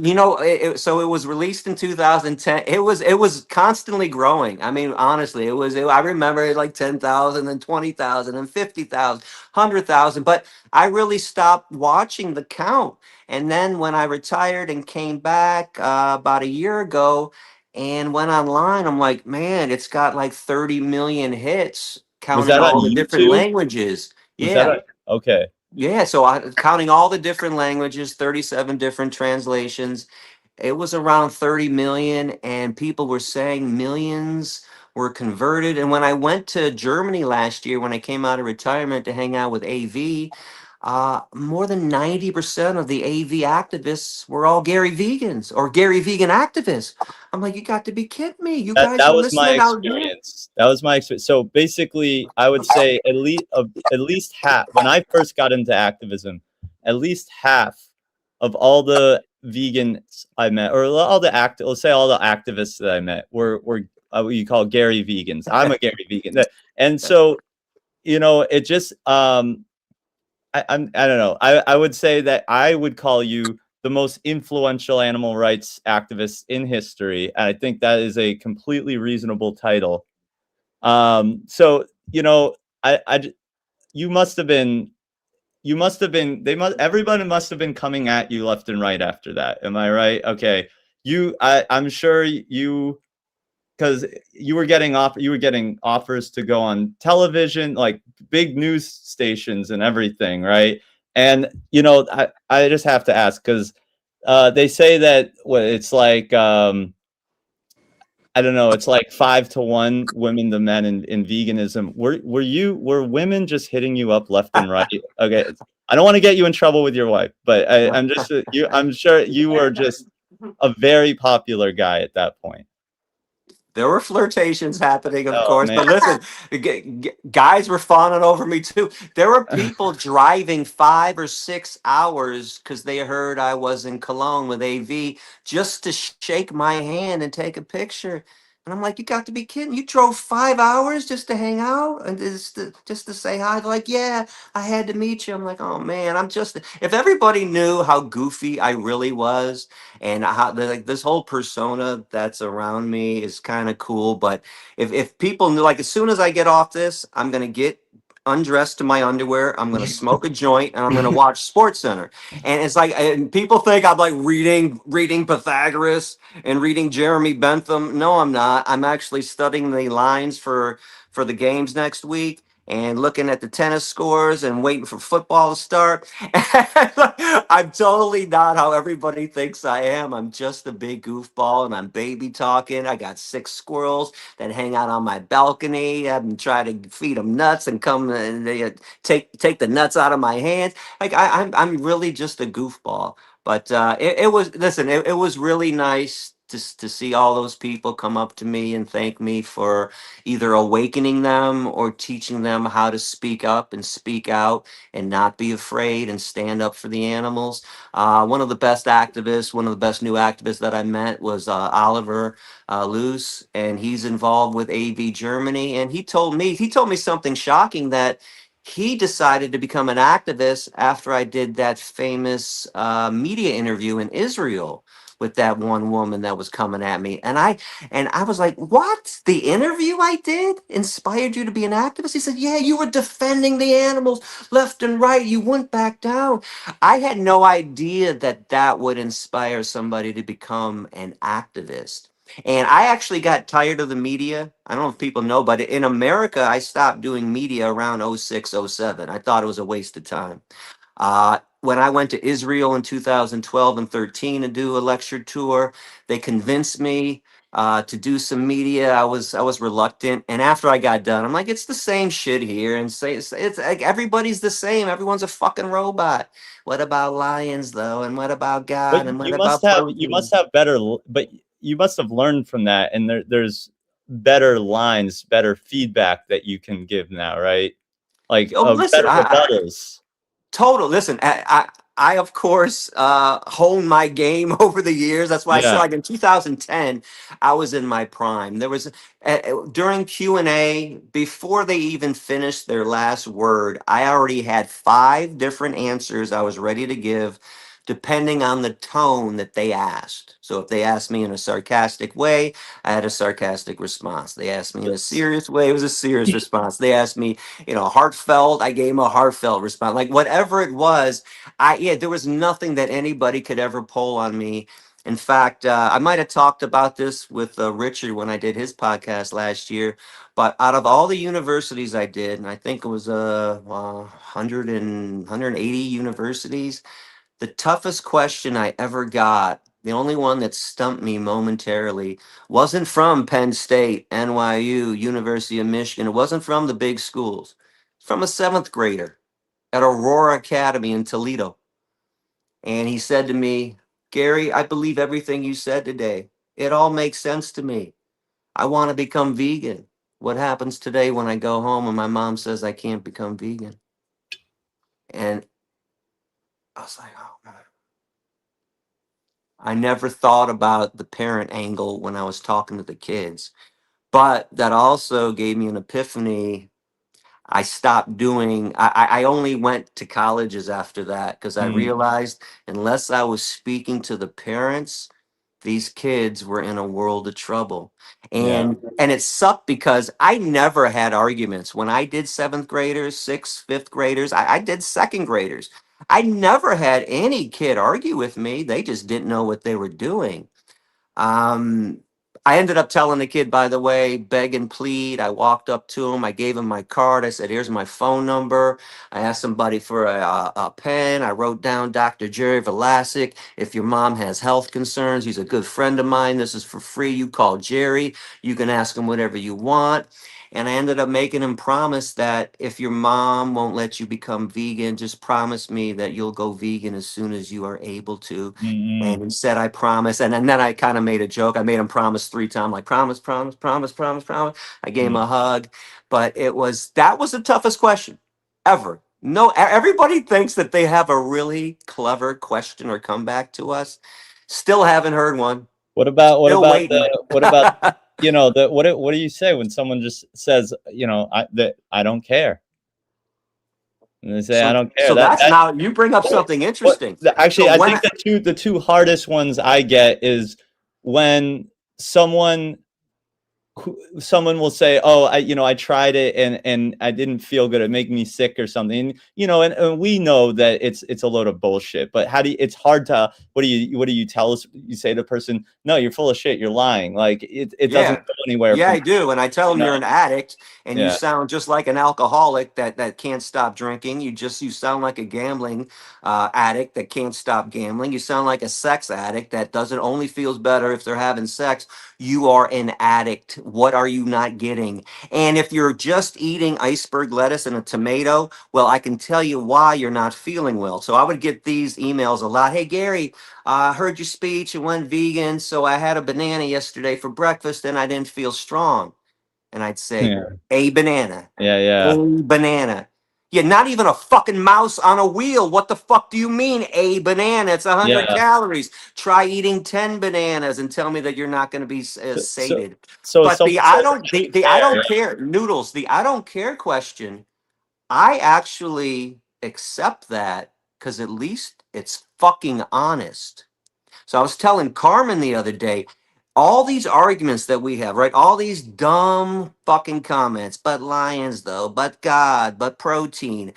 Speaker 6: so it was released in 2010. It was constantly growing. I mean, honestly, I remember it like 10,000 and 20,000 and 50,000, 100,000, but I really stopped watching the count. And then when I retired and came back about a year ago and went online, I'm like, man, it's got like 30 million hits
Speaker 4: Was that
Speaker 6: counting
Speaker 4: on
Speaker 6: all the different
Speaker 4: YouTube?
Speaker 6: languages.
Speaker 4: Was that
Speaker 6: Yeah.
Speaker 4: okay?
Speaker 6: Yeah, so counting all the different languages, 37 different translations, it was around 30 million, and people were saying millions were converted. And when I went to Germany last year, when I came out of retirement to hang out with AV, more than 90% of the AV activists were all Gary vegans or Gary vegan activists. I'm like, you got to be kidding me. You guys
Speaker 4: That
Speaker 6: are
Speaker 4: was my
Speaker 6: listening out here.
Speaker 4: experience. That was my experience. So basically, I would say at least half. When I first got into activism, at least half of all the vegans I met, or all the let's say all the activists that I met, were what you call Gary vegans. I'm a Gary vegan, and so it just I don't know. I would say that I would call you the most influential animal rights activist in history, and I think that is a completely reasonable title. So you must have been, everybody must have been coming at you left and right after that. Am I right? Okay, I'm sure you, because you were getting offers to go on television, like big news stations and everything, right? And I just have to ask, because they say that it's like I don't know, it's like 5-1 women to men in veganism. Were women just hitting you up left and right? Okay, I don't want to get you in trouble with your wife, but I'm just I'm sure you were just a very popular guy at that point.
Speaker 6: There were flirtations happening, of
Speaker 4: Oh
Speaker 6: course,
Speaker 4: man.
Speaker 6: but listen, guys were fawning over me too. There were people driving 5 or 6 hours because they heard I was in Cologne with AV just to shake my hand and take a picture. And I'm like, you got to be kidding! You drove 5 hours just to hang out and just to say hi. They're like, yeah, I had to meet you. I'm like, oh man, I'm just. If everybody knew how goofy I really was, and how like this whole persona that's around me is kind of cool. But if people knew, like as soon as I get off this, I'm gonna get undressed to my underwear, I'm gonna smoke a joint, and I'm gonna watch Sports Center. And it's like, and people think I'm like reading Pythagoras and reading Jeremy Bentham. No, I'm not. I'm actually studying the lines for the games next week and looking at the tennis scores and waiting for football to start. I'm totally not how everybody thinks I am. I'm just a big goofball, and I'm baby talking. I got 6 squirrels that hang out on my balcony. I'm trying to feed them nuts and come and they take the nuts out of my hands. Like I'm really just a goofball. But it was, listen, it was really nice to see all those people come up to me and thank me for either awakening them or teaching them how to speak up and speak out and not be afraid and stand up for the animals. One of the best activists, one of the best new activists that I met was Oliver Luce, and he's involved with AV Germany. And he told me something shocking, that he decided to become an activist after I did that famous media interview in Israel with that one woman that was coming at me. And I was like, what? The interview I did inspired you to be an activist? He said, yeah, you were defending the animals left and right. You went back down. I had no idea that that would inspire somebody to become an activist. And I actually got tired of the media. I don't know if people know, but in America, I stopped doing media around '06, '07. I thought it was a waste of time. When I went to Israel in 2012 and 13 to do a lecture tour, they convinced me to do some media. I was reluctant, and after I got done, I'm like, it's the same shit here, and say it's like everybody's the same. Everyone's a fucking robot. What about lions though? And what about
Speaker 4: But
Speaker 6: God? And what
Speaker 4: you
Speaker 6: about protein?
Speaker 4: must have but you must have learned from that, and there's better lines, better feedback that you can give now, right? Like
Speaker 6: Oh, listen,
Speaker 4: better rebuttals.
Speaker 6: total. Listen, I of course honed my game over the years. That's why I said,
Speaker 4: Yeah.
Speaker 6: like in 2010, I was in my prime. There was during Q&A, before they even finished their last word, I already had 5 different answers I was ready to give, depending on the tone that they asked. So if they asked me in a sarcastic way, I had a sarcastic response. They asked me in a serious way, it was a serious response. They asked me, heartfelt, I gave him a heartfelt response. Like whatever it was, yeah, there was nothing that anybody could ever pull on me. In fact, I might have talked about this with Richard when I did his podcast last year. But out of all the universities I did, and I think it was 180 universities, the toughest question I ever got, the only one that stumped me momentarily, wasn't from Penn State, NYU, University of Michigan. It wasn't from the big schools. It's from a seventh grader at Aurora Academy in Toledo. And he said to me, Gary, I believe everything you said today. It all makes sense to me. I want to become vegan. What happens today when I go home and my mom says I can't become vegan? And I was like, oh, God. I never thought about the parent angle when I was talking to the kids. But that also gave me an epiphany. I stopped doing, I only went to colleges after that because I realized unless I was speaking to the parents, these kids were in a world of trouble. And it sucked because I never had arguments. When I did seventh graders, sixth, fifth graders, I did second graders. I never had any kid argue with me. They just didn't know what they were doing. Um, I ended up telling the kid, by the way, beg and plead. I walked up to him. I gave him my card. I said, here's my phone number. I asked somebody for a pen. I wrote down Dr. Jerry Velasic. If your mom has health concerns, he's a good friend of mine. This is for free. You call Jerry. You can ask him whatever you want. And I ended up making him promise that if your mom won't let you become vegan, just promise me that you'll go vegan as soon as you are able to. And he said, I promise. And then I kind of made a joke. I made him promise 3 times, like promise, promise, promise, promise, promise. I gave him a hug. But that was the toughest question ever. No, everybody thinks that they have a really clever question or comeback to us. Still haven't heard one.
Speaker 4: What about
Speaker 6: Still waiting.
Speaker 4: What do you say when someone just says, I don't care? And they say, I don't care.
Speaker 6: So now you bring up something interesting.
Speaker 4: Actually,
Speaker 6: So
Speaker 4: I think the two hardest ones I get is when someone will say, oh, I tried it and I didn't feel good. It made me sick or something. And we know that it's a load of bullshit, but it's hard to, what do you tell us? You say to the person, no, you're full of shit. You're lying. Like it doesn't go anywhere.
Speaker 6: Yeah, I do. And I tell them you're an addict and you
Speaker 4: Yeah.
Speaker 6: sound just like an alcoholic that can't stop drinking. You sound like a gambling addict that can't stop gambling. You sound like a sex addict that doesn't only feels better if they're having sex. You are an addict. What are you not getting? And if you're just eating iceberg lettuce and a tomato, well, I can tell you why you're not feeling well. So I would get these emails a lot. Hey, Gary, I heard your speech and went vegan. So I had a banana yesterday for breakfast and I didn't feel strong. And I'd say, a banana. A banana. Yeah, not even a fucking mouse on a wheel. What the fuck do you mean, a banana? It's 100 calories. Try eating 10 bananas and tell me that you're not going to be sated. But the I don't care, noodles, the I don't care question, I actually accept that because at least it's fucking honest. So I was telling Carmen the other day, all these arguments that we have, right? All these dumb fucking comments, but lions though, but God, but protein.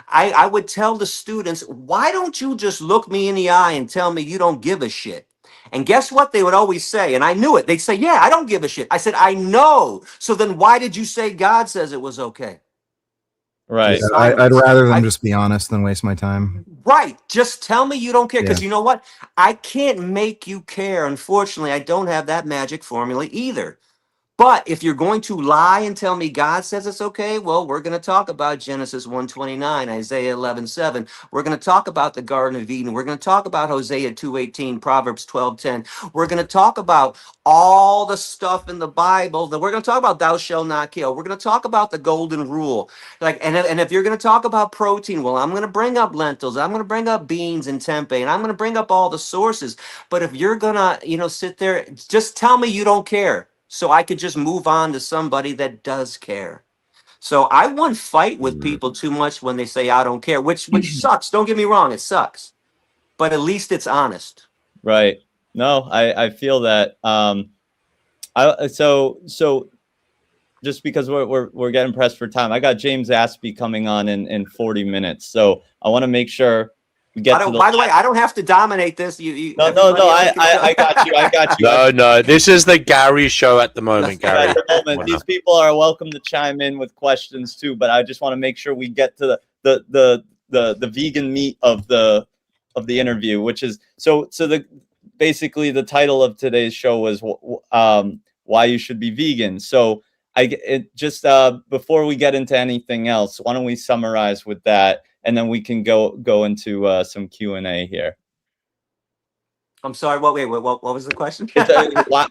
Speaker 6: I would tell the students, why don't you just look me in the eye and tell me you don't give a shit? And guess what they would always say? And I knew it. They'd say, yeah, I don't give a shit. I said, I know. So then why did you say God says it was okay?
Speaker 4: Right.
Speaker 5: Yeah, I'd rather them just be honest than waste my time.
Speaker 6: Right. Just tell me you don't care. Because you know what? I can't make you care. Unfortunately, I don't have that magic formula either. But if you're going to lie and tell me God says it's okay, well, we're going to talk about Genesis 1:29, Isaiah 11:7. We're going to talk about the Garden of Eden. We're going to talk about Hosea 2:18, Proverbs 12:10. We're going to talk about all the stuff in the Bible. That we're going to talk about thou shalt not kill. We're going to talk about the golden rule. And if you're going to talk about protein, well, I'm going to bring up lentils. I'm going to bring up beans and tempeh, and I'm going to bring up all the sources. But if you're going to, sit there, just tell me you don't care. So I could just move on to somebody that does care. So I won't fight with people too much when they say I don't care, which sucks. Don't get me wrong, it sucks. But at least it's honest.
Speaker 4: Right. No, I feel that. So just because we're getting pressed for time, I got James Aspie coming on in 40 minutes. So I want to make sure we get to the.
Speaker 6: By the way, I don't have to dominate this. You
Speaker 4: No,
Speaker 6: everybody else can go.
Speaker 4: I got you. I got you.
Speaker 3: No, this is the Gary show at the moment, Gary.
Speaker 4: At the moment, these people are welcome to chime in with questions too, but I just want to make sure we get to the vegan meat of the interview, which is basically the title of today's show was why you should be vegan. So before we get into anything else, why don't we summarize with that, and then we can go into some Q&A here.
Speaker 6: I'm sorry. What was the question?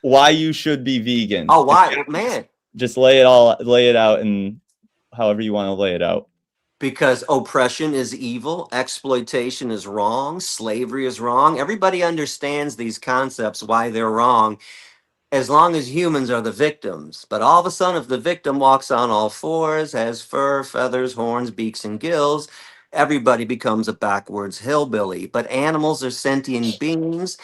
Speaker 4: why you should be vegan?
Speaker 6: Oh, why, man?
Speaker 4: Just lay it out, and however you want to lay it out.
Speaker 6: Because oppression is evil, exploitation is wrong, slavery is wrong. Everybody understands these concepts, why they're wrong, as long as humans are the victims. But all of a sudden, if the victim walks on all fours, has fur, feathers, horns, beaks, and gills, everybody becomes a backwards hillbilly. But animals are sentient beings.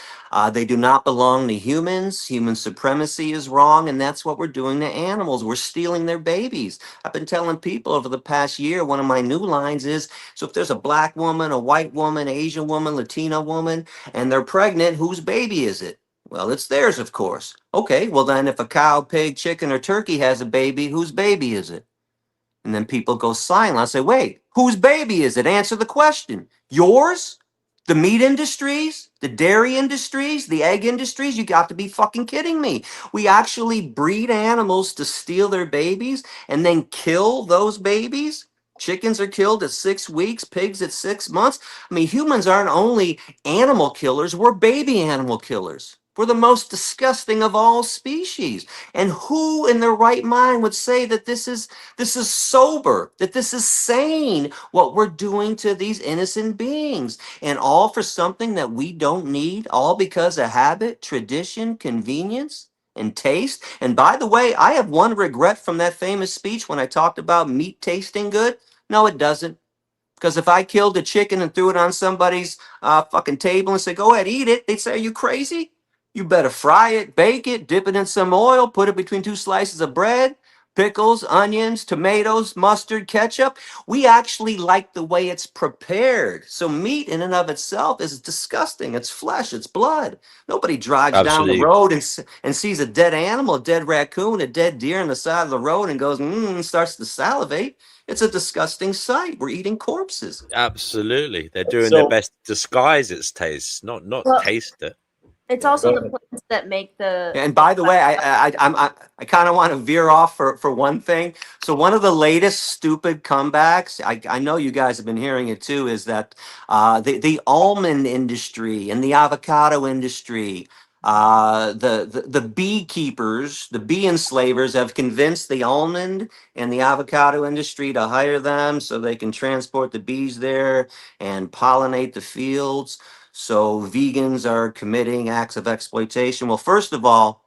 Speaker 6: They do not belong to humans. Human supremacy is wrong, and that's what we're doing to animals. We're stealing their babies. I've been telling people over the past year, one of my new lines is, so if there's a black woman, a white woman, Asian woman, Latina woman, and they're pregnant, whose baby is it? Well, it's theirs, of course. Okay, well then if a cow, pig, chicken, or turkey has a baby, whose baby is it? And then people go silent. I say, wait, whose baby is it? Answer the question. Yours? The meat industries? The dairy industries? The egg industries? You got to be fucking kidding me. We actually breed animals to steal their babies and then kill those babies? Chickens are killed at 6 weeks, pigs at 6 months. I mean, humans aren't only animal killers, we're baby animal killers. We're the most disgusting of all species. And who in their right mind would say that this is sober, that this is sane, what we're doing to these innocent beings? And all for something that we don't need, all because of habit, tradition, convenience, and taste. And by the way, I have one regret from that famous speech when I talked about meat tasting good. No, it doesn't. Because if I killed a chicken and threw it on somebody's fucking table and said, go ahead, eat it, they'd say, are you crazy? You better fry it, bake it, dip it in some oil, put it between 2 slices of bread, pickles, onions, tomatoes, mustard, ketchup. We actually like the way it's prepared. So meat in and of itself is disgusting. It's flesh, it's blood. Nobody drives down the road and sees a dead animal, a dead raccoon, a dead deer on the side of the road and goes, and starts to salivate. It's a disgusting sight. We're eating corpses.
Speaker 3: Absolutely. They're doing their best to disguise its taste, not taste it.
Speaker 10: It's also the plants that make the.
Speaker 6: And by the way, I kind of want to veer off for one thing. So one of the latest stupid comebacks, I know you guys have been hearing it too, is that the almond industry and the avocado industry, the beekeepers, the bee enslavers have convinced the almond and the avocado industry to hire them so they can transport the bees there and pollinate the fields. So vegans are committing acts of exploitation. Well, first of all,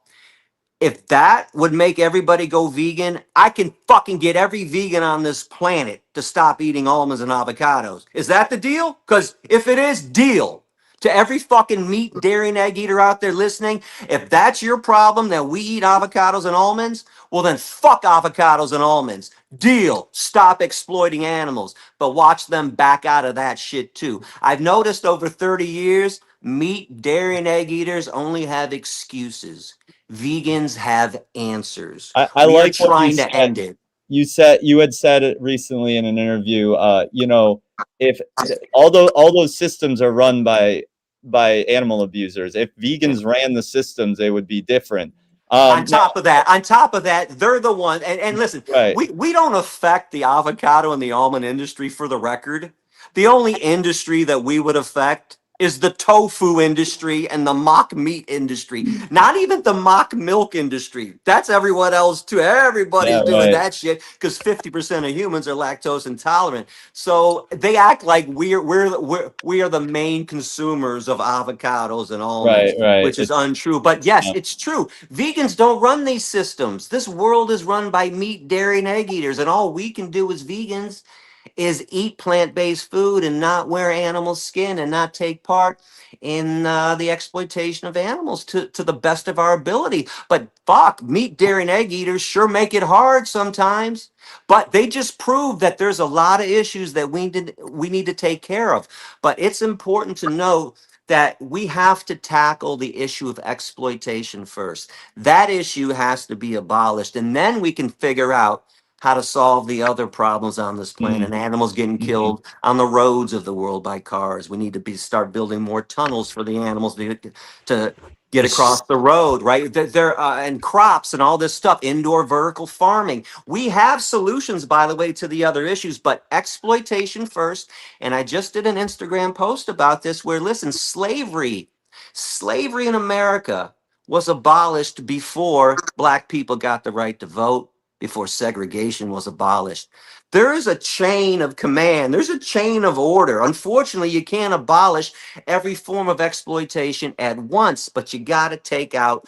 Speaker 6: if that would make everybody go vegan, I can fucking get every vegan on this planet to stop eating almonds and avocados. Is that the deal? Because if it is, deal. To every fucking meat, dairy, and egg eater out there listening, if that's your problem that we eat avocados and almonds, well then fuck avocados and almonds. Deal. Stop exploiting animals. But watch them back out of that shit too. I've noticed over 30 years, meat, dairy, and egg eaters only have excuses. Vegans have answers.
Speaker 4: I
Speaker 6: We
Speaker 4: like
Speaker 6: are
Speaker 4: what you
Speaker 6: trying to
Speaker 4: said.
Speaker 6: end it.
Speaker 4: You had said it recently in an interview. If all those systems are run by animal abusers, if vegans ran the systems, they would be different.
Speaker 6: On top of that, they're the one. And listen,
Speaker 4: Right.
Speaker 6: we don't affect the avocado and the almond industry, for the record. The only industry that we would affect is the tofu industry and the mock meat industry. Not even the mock milk industry. That's everyone else too. Everybody's doing that shit because 50% of humans are lactose intolerant. So they act like we are the main consumers of avocados and almonds, which is untrue. But yes, it's true. Vegans don't run these systems. This world is run by meat, dairy, and egg eaters, and all we can do as vegans is eat plant-based food and not wear animal skin and not take part in the exploitation of animals to the best of our ability. But fuck, meat, dairy, and egg eaters sure make it hard sometimes. But they just prove that there's a lot of issues that we need to take care of. But it's important to note that we have to tackle the issue of exploitation first. That issue has to be abolished, and then we can figure out how to solve the other problems on this planet. Animals getting killed on the roads of the world by cars. We need to start building more tunnels for the animals to get across the road, right? And crops and all this stuff, indoor vertical farming. We have solutions, by the way, to the other issues, but exploitation first. And I just did an Instagram post about this where, listen, slavery in America was abolished before black people got the right to vote, before segregation was abolished. There is a chain of command. There's a chain of order. Unfortunately, you can't abolish every form of exploitation at once, but you got to take out,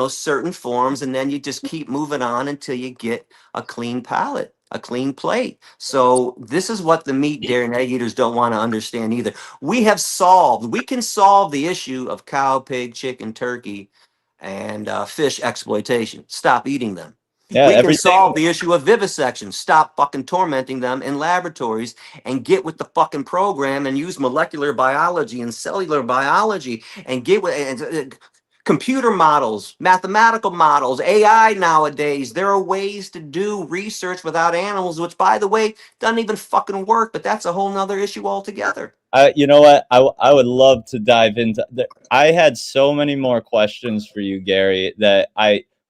Speaker 6: certain forms, and then you just keep moving on until you get a clean palate, a clean plate. So this is what the meat, dairy, and egg eaters don't want to understand either. We can solve the issue of cow, pig, chicken, turkey, and fish exploitation. Stop eating them.
Speaker 4: Yeah,
Speaker 6: We can
Speaker 4: everything.
Speaker 6: solve the issue of vivisection. Stop fucking tormenting them in laboratories and get with the fucking program and use molecular biology and cellular biology and get with computer models, mathematical models, AI nowadays. There are ways to do research without animals, which, by the way, doesn't even fucking work, but that's a whole nother issue altogether.
Speaker 4: You know what? I would love to dive into. I had so many more questions for you, Gary, that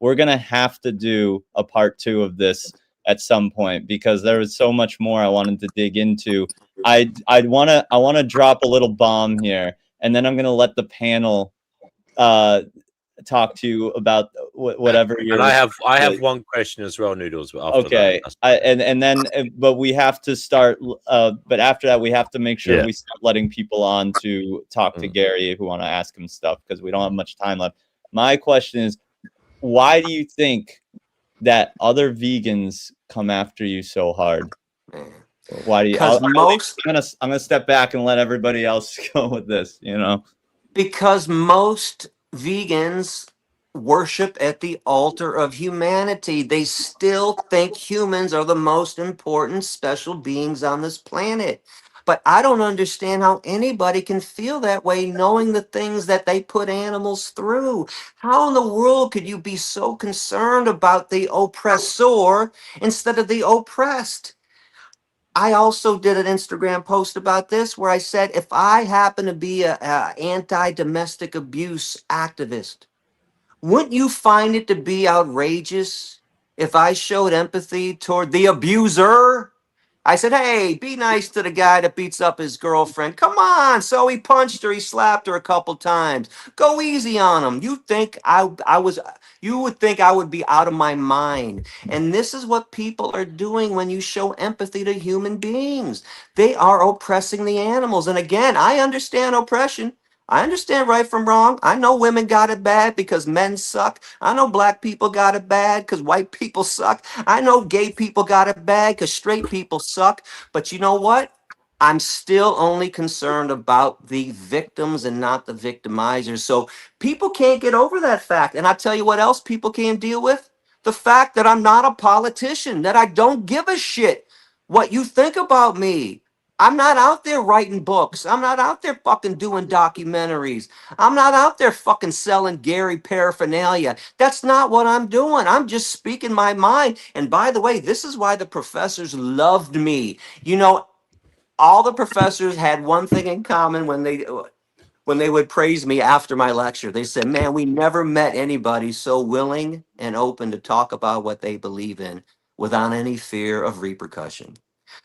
Speaker 4: we're gonna have to do a part 2 of this at some point because there was so much more I wanted to dig into. I wanna drop a little bomb here, and then I'm gonna let the panel talk to you about whatever you're.
Speaker 3: And I have one question as well, Noodles. After
Speaker 4: okay, but we have to start. But after that, we have to make sure we start letting people on to talk to Gary who want to ask him stuff because we don't have much time left. My question is, why do you think that other vegans come after you so hard? Why do you? I'm gonna step back and let everybody else go with this.
Speaker 6: Because most vegans worship at the altar of humanity. They still think humans are the most important special beings on this planet. But I don't understand how anybody can feel that way knowing the things that they put animals through. How in the world could you be so concerned about the oppressor instead of the oppressed? I also did an Instagram post about this where I said, if I happen to be a anti-domestic abuse activist, wouldn't you find it to be outrageous if I showed empathy toward the abuser? I said, hey, be nice to the guy that beats up his girlfriend. Come on. So he punched her, he slapped her a couple times. Go easy on him. You would think I would be out of my mind. And this is what people are doing when you show empathy to human beings. They are oppressing the animals. And again, I understand oppression. I understand right from wrong. I know women got it bad because men suck. I know black people got it bad because white people suck. I know gay people got it bad because straight people suck. But you know what? I'm still only concerned about the victims and not the victimizers. So people can't get over that fact. And I tell you what else people can't deal with? The fact that I'm not a politician, that I don't give a shit what you think about me. I'm not out there writing books. I'm not out there fucking doing documentaries. I'm not out there fucking selling Gary paraphernalia. That's not what I'm doing. I'm just speaking my mind. And by the way, this is why the professors loved me. All the professors had one thing in common when they would praise me after my lecture. They said, man, we never met anybody so willing and open to talk about what they believe in without any fear of repercussion.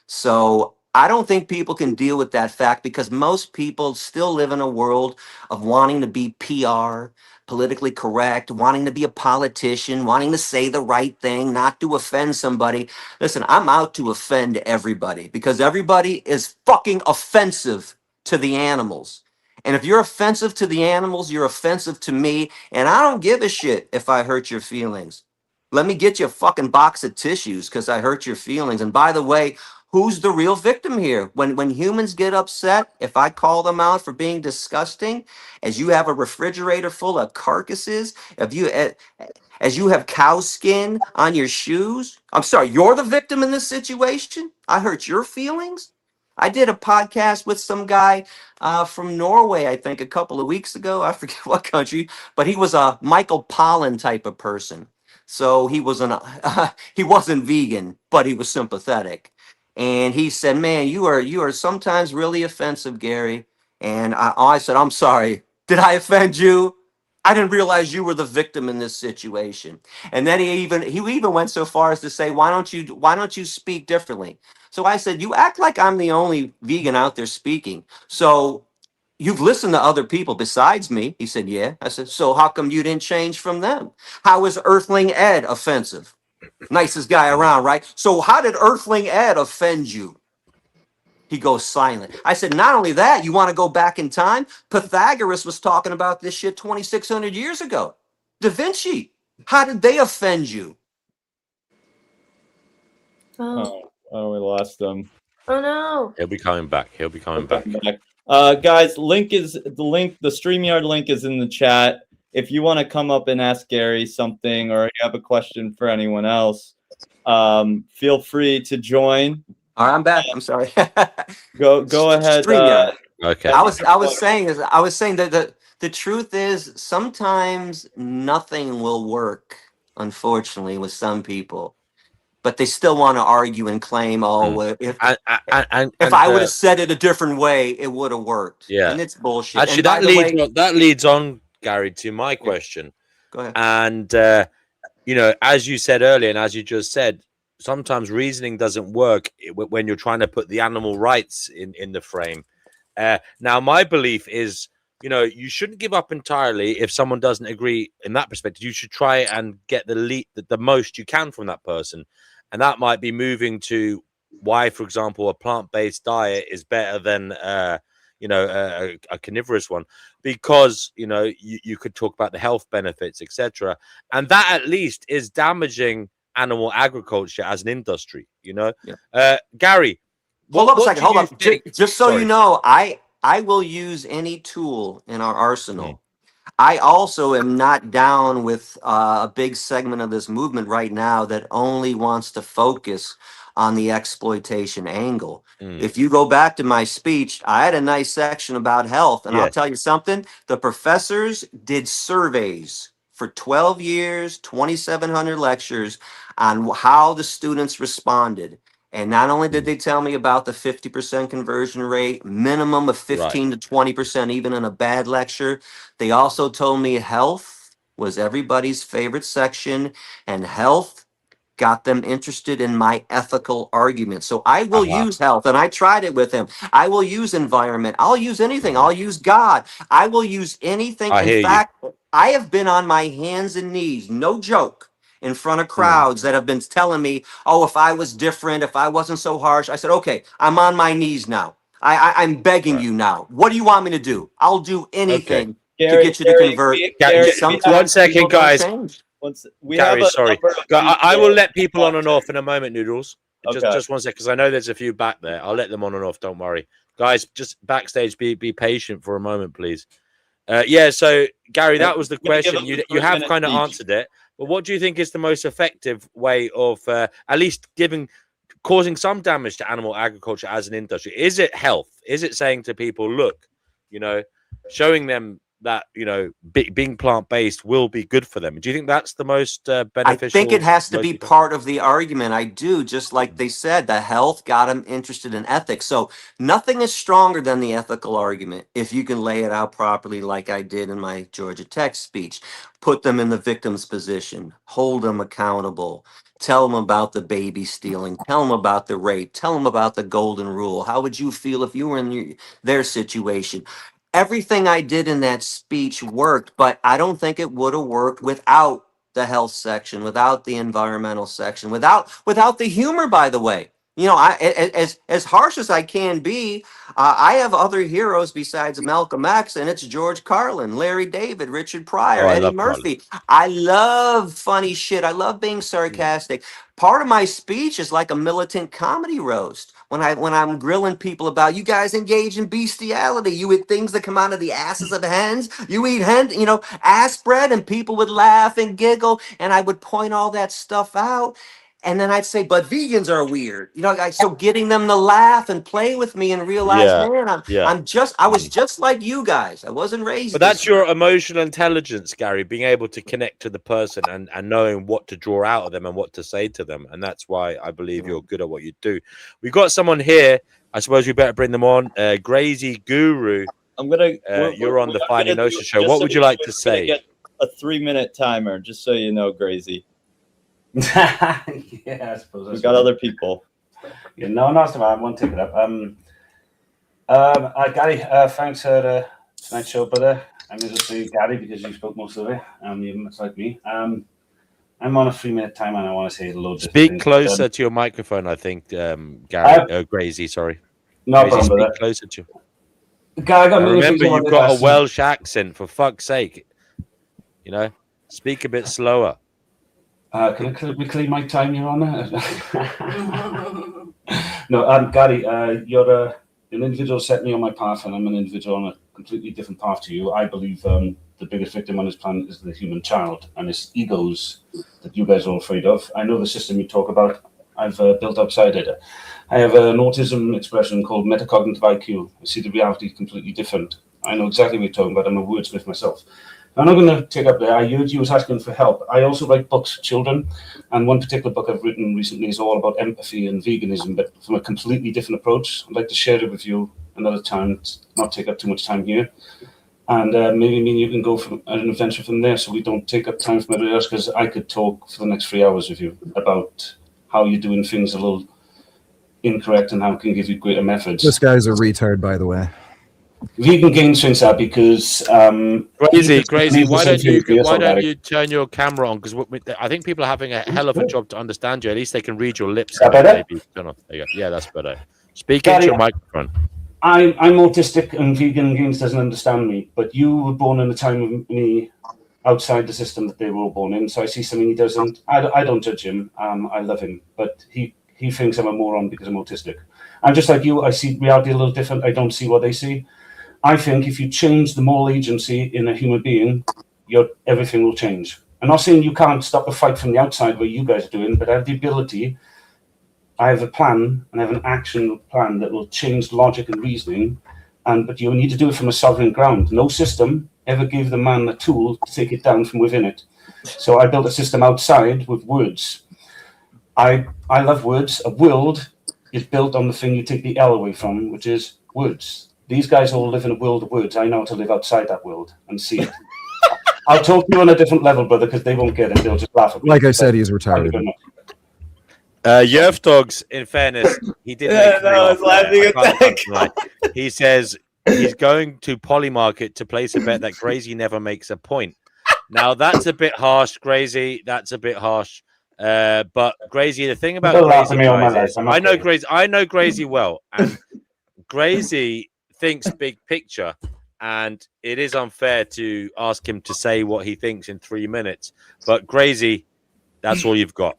Speaker 6: So I don't think people can deal with that fact because most people still live in a world of wanting to be PR, politically correct, wanting to be a politician, wanting to say the right thing, not to offend somebody. Listen, I'm out to offend everybody because everybody is fucking offensive to the animals. And if you're offensive to the animals, you're offensive to me. And I don't give a shit if I hurt your feelings. Let me get you a fucking box of tissues because I hurt your feelings. And by the way, who's the real victim here? When humans get upset, if I call them out for being disgusting, as you have a refrigerator full of carcasses, if you as you have cow skin on your shoes, I'm sorry, you're the victim in this situation. I hurt your feelings. I did a podcast with some guy from Norway, I think, a couple of weeks ago. I forget what country, but he was a Michael Pollan type of person. So he was he wasn't vegan, but he was sympathetic. And he said, "Man, you are sometimes really offensive, Gary." And I said, "I'm sorry. Did I offend you? I didn't realize you were the victim in this situation." And then he even went so far as to say, "Why don't you speak differently?" So I said, "You act like I'm the only vegan out there speaking. So you've listened to other people besides me." He said, "Yeah." I said, "So how come you didn't change from them? How is Earthling Ed offensive? Nicest guy around, right? So how did Earthling Ed offend you?" He goes silent. I said, "Not only that, you want to go back in time? Pythagoras was talking about this shit 2,600 years ago. Da Vinci, how did they offend you?"
Speaker 4: Oh, we lost them.
Speaker 10: Oh no.
Speaker 3: He'll be coming back. He'll be coming back.
Speaker 4: Guys, the StreamYard link is in the chat. If you want to come up and ask Gary something, or you have a question for anyone else, feel free to join.
Speaker 6: All right, I'm back. I'm sorry.
Speaker 4: Go ahead.
Speaker 6: StreamYard.
Speaker 3: Okay.
Speaker 6: I was saying that the truth is sometimes nothing will work, unfortunately, with some people, but they still want to argue and claim, "Oh, if I would have said it a different way, it would have worked."
Speaker 3: Yeah.
Speaker 6: And it's bullshit.
Speaker 3: Actually,
Speaker 6: And by the way,
Speaker 3: that leads on, Gary, to my question.
Speaker 6: go ahead.
Speaker 3: And as you said earlier, and as you just said, sometimes reasoning doesn't work when you're trying to put the animal rights in the frame. Now, my belief is, you shouldn't give up entirely if someone doesn't agree in that perspective. You should try and get the most you can from that person. And that might be moving to why, for example, a plant-based diet is better than, a carnivorous one, because, you could talk about the health benefits, etc. And that at least is damaging animal agriculture as an industry,
Speaker 6: Yeah.
Speaker 3: Gary,
Speaker 6: Hold up a second. Hold up. Just so
Speaker 3: Sorry.
Speaker 6: you know, I will use any tool in our arsenal. I also am not down with a big segment of this movement right now that only wants to focus on the exploitation angle. If you go back to my speech, I had a nice section about health, and I'll tell you something. The professors did surveys for 12 years, 2,700 lectures on how the students responded. And not only did they tell me about the 50% conversion rate, minimum of 15 to 20%, even in a bad lecture, they also told me health was everybody's favorite section, and health got them interested in my ethical argument. So I will use health, and I tried it with him. I will use environment. I'll use anything. I'll use God. I will use anything. In fact, I have been on my hands and knees, no joke, in front of crowds that have been telling me, "Oh, if I was different, if I wasn't so harsh." I said, "Okay, I'm on my knees now. I'm begging you now. What do you want me to do? I'll do anything to get you to convert."
Speaker 3: One second, guys.
Speaker 4: Gary,
Speaker 3: sorry. I will let people on and off in a moment, Noodles. Just 1 second, because I know there's a few back there. I'll let them on and off. Don't worry, guys. Just backstage, be patient for a moment, please. So Gary, that was the question. You have kind of answered it, but what do you think is the most effective way of at least causing some damage to animal agriculture as an industry? Is it health? Is it saying to people, look, showing them that being plant-based will be good for them? Do you think that's the most beneficial?
Speaker 6: I think it has to be part of the argument. I do, just like they said, the health got them interested in ethics. So nothing is stronger than the ethical argument if you can lay it out properly, like I did in my Georgia Tech speech. Put them in the victim's position, hold them accountable, tell them about the baby stealing, tell them about the rape, tell them about the golden rule. How would you feel if you were in their situation? Everything I did in that speech worked, but I don't think it would have worked without the health section, without the environmental section, without the humor, by the way. You know, as harsh as I can be, I have other heroes besides Malcolm X, and it's George Carlin, Larry David, Richard Pryor,
Speaker 3: Oh, I
Speaker 6: Eddie
Speaker 3: love Carlin.
Speaker 6: Murphy. I love funny shit. I love being sarcastic. Part of my speech is like a militant comedy roast. When I'm grilling people about, you guys engage in bestiality, you eat things that come out of the asses of hens, you eat ass bread, and people would laugh and giggle, and I would point all that stuff out. And then I'd say, but vegans are weird. So getting them to laugh and play with me and realize,
Speaker 3: Yeah,
Speaker 6: man,
Speaker 3: yeah.
Speaker 6: I was just like you guys. I wasn't raised.
Speaker 3: But that's your emotional intelligence, Gary, being able to connect to the person and knowing what to draw out of them and what to say to them. And that's why I believe you're good at what you do. We've got someone here. I suppose we better bring them on. Grazy Guru. You're on the Finding Gnosis show. What would you like to say?
Speaker 4: Get a 3-minute timer, just so you know, Grazy.
Speaker 11: Yeah, I suppose
Speaker 4: we've got other people.
Speaker 11: Yeah, no, it's not. I won't take it up. Gary, thanks for tonight's show, brother. I'm going to say Gary because you spoke most of it. You're much like me. I'm on a 3-minute timer, and I want to say loads of things.
Speaker 3: Speak closer to your microphone, I think, Gary. Grazy, sorry.
Speaker 11: No
Speaker 3: Grazy,
Speaker 11: problem.
Speaker 3: speak closer to.
Speaker 11: Gary,
Speaker 3: remember, you've got a Welsh accent. For fuck's sake, speak a bit slower.
Speaker 11: Can we clean my time, Your Honour? No, Gary, you're an individual set me on my path, and I'm an individual on a completely different path to you. I believe the biggest victim on this planet is the human child, and it's egos that you guys are all afraid of. I know the system you talk about. I've built outside it. I have an autism expression called metacognitive IQ. I see the reality completely different. I know exactly what you're talking about. I'm a wordsmith myself. I'm not going to take up there. I heard you was asking for help. I also write books for children, and one particular book I've written recently is all about empathy and veganism, but from a completely different approach. I'd like to share it with you another time, not take up too much time here. And maybe me and you can go from an adventure from there, so we don't take up time from everybody else, because I could talk for the next 3 hours with you about how you're doing things a little incorrect and how it can give you greater methods.
Speaker 5: This guy's a retard, by the way.
Speaker 11: Vegan gains things out because
Speaker 3: Grazy, why don't you turn your camera on? Because I think people are having a hell of a job to understand you. At least they can read your lips. Maybe turn off. There you go. Yeah, that's better. Speak into your microphone.
Speaker 11: I'm autistic, and vegan gains doesn't understand me. But you were born in a time of me outside the system that they were all born in. So I see something he doesn't. I don't judge him. I love him, but he thinks I'm a moron because I'm autistic. I'm just like you. I see reality a little different. I don't see what they see. I think if you change the moral agency in a human being, everything will change. I'm not saying you can't stop a fight from the outside where you guys are doing, but I have the ability. I have a plan, and I have an action plan that will change logic and reasoning. But you need to do it from a sovereign ground. No system ever gave the man a tool to take it down from within it. So I built a system outside with words. I love words. A world is built on the thing you take the L away from, which is words. These guys all live in a world of words. I know how to live outside that world and see it. I'll talk to you on a different level, brother, because they won't get it. They'll just laugh at me.
Speaker 5: Like I said, he's retarded.
Speaker 3: Yerf in fairness, he did.
Speaker 4: I was laughing at that.
Speaker 3: He says he's going to Polymarket to place a bet that Grazy never makes a point. Now, that's a bit harsh, Grazy. That's a bit harsh. But Grazy, the thing about Grazy, guys, I know Grazy well, and Grazy thinks big picture, and it is unfair to ask him to say what he thinks in 3 minutes. But Grazy, that's all you've got.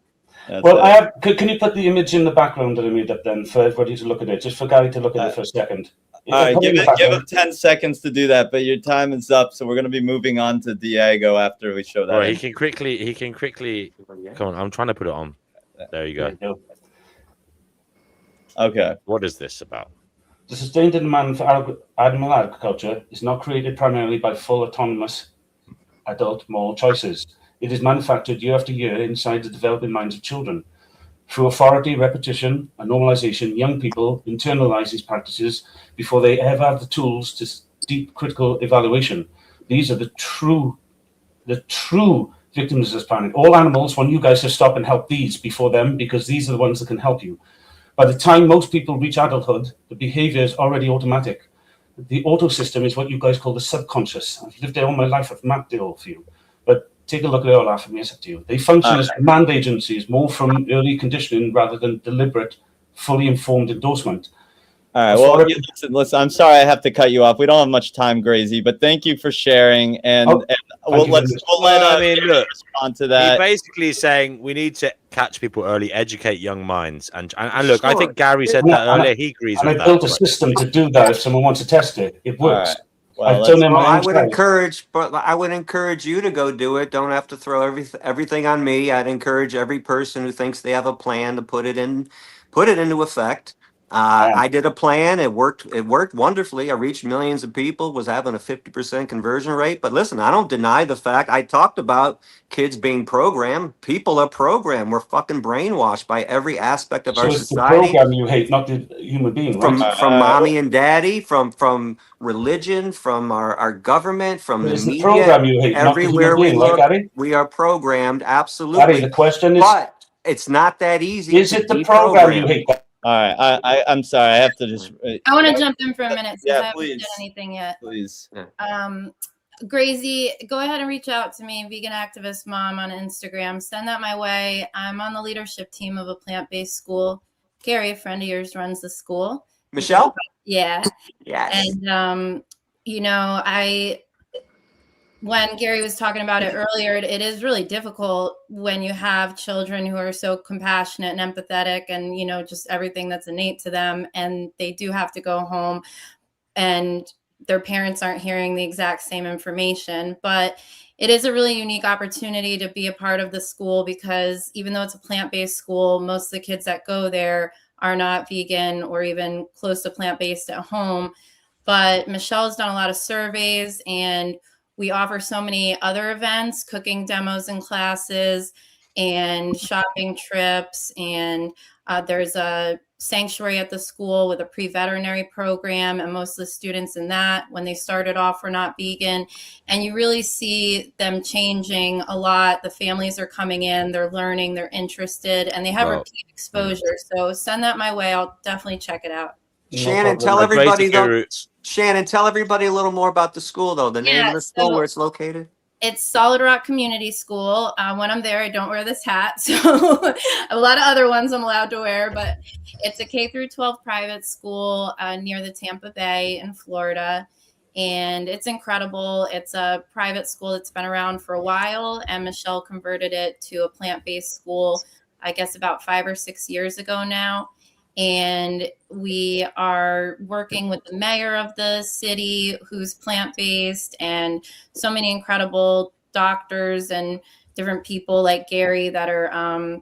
Speaker 11: Well, can you put the image in the background that I made up then for everybody to look at it? Just for Gary to look at it for a second.
Speaker 4: All right, give him 10 seconds to do that, but your time is up, so we're going to be moving on to Diego after we show that.
Speaker 3: Right, he can quickly. Come on, I'm trying to put it on. There you go.
Speaker 4: Okay.
Speaker 3: What is this about?
Speaker 11: The sustained demand for animal agriculture is not created primarily by full autonomous adult moral choices. It is manufactured year after year inside the developing minds of children. Through authority, repetition, and normalization, young people internalize these practices before they ever have the tools to deep critical evaluation. These are the true victims of this planet. All animals want you guys to stop and help these before them, because these are the ones that can help you. By the time most people reach adulthood, the behavior is already automatic. The auto system is what you guys call the subconscious. I've lived there all my life. I've mapped it all for you. But take a look at it all after me. It's up to you. They function as command agencies, more from early conditioning rather than deliberate fully informed endorsement.
Speaker 4: All right. Well, listen. I'm sorry I have to cut you off. We don't have much time, Gracie, but thank you for sharing. And we'll let
Speaker 3: look,
Speaker 4: respond to that.
Speaker 3: He basically is saying we need to catch people early, educate young minds, and look, I think Gary said that earlier. He agrees with that.
Speaker 11: And I built a system to do that. If someone wants to test it, it works. I've done it in my own
Speaker 6: I would encourage you to go do it. Don't have to throw everything on me. I'd encourage every person who thinks they have a plan to put it into effect. I did a plan. It worked wonderfully. I reached millions of people, was having a 50% conversion rate. But listen, I don't deny the fact. I talked about kids being programmed. People are programmed. We're fucking brainwashed by every aspect of our society.
Speaker 11: It's the program you hate, not the human being, right?
Speaker 6: From mommy and daddy, from religion, from our government, from the media.
Speaker 11: The program you hate,
Speaker 6: everywhere
Speaker 11: not the human being,
Speaker 6: we look,
Speaker 11: right, Gary?
Speaker 6: we are programmed. Absolutely.
Speaker 11: Gary, the question is,
Speaker 6: but it's not that easy.
Speaker 11: Is it the program you hate?
Speaker 4: All right, I'm sorry. I have to just.
Speaker 12: I want to jump in for a minute since I haven't
Speaker 4: please.
Speaker 12: done anything yet.
Speaker 4: Please.
Speaker 12: Gracie, go ahead and reach out to me, Vegan Activist Mom, on Instagram. Send that my way. I'm on the leadership team of a plant-based school. Gary, a friend of yours, runs the school.
Speaker 6: Michelle?
Speaker 12: Yeah.
Speaker 6: Yes.
Speaker 12: And when Gary was talking about it earlier, it is really difficult when you have children who are so compassionate and empathetic and, just everything that's innate to them. And they do have to go home and their parents aren't hearing the exact same information. But it is a really unique opportunity to be a part of the school because even though it's a plant-based school, most of the kids that go there are not vegan or even close to plant-based at home. But Michelle's done a lot of surveys and we offer so many other events, cooking demos and classes and shopping trips. And there's a sanctuary at the school with a pre-veterinary program. And most of the students in that, when they started off, were not vegan. And you really see them changing a lot. The families are coming in, they're learning, they're interested, and they have repeat exposure. So send that my way. I'll definitely check it out.
Speaker 6: Shannon, tell everybody though. Shannon, tell everybody a little more about the school, though. The name of the school, where it's located.
Speaker 12: It's Solid Rock Community School. When I'm there, I don't wear this hat, so I have a lot of other ones I'm allowed to wear. But it's a K-12 private school near the Tampa Bay in Florida, and it's incredible. It's a private school that's been around for a while, and Michelle converted it to a plant-based school, I guess, about 5 or 6 years ago now. And we are working with the mayor of the city who's plant-based and so many incredible doctors and different people like Gary that are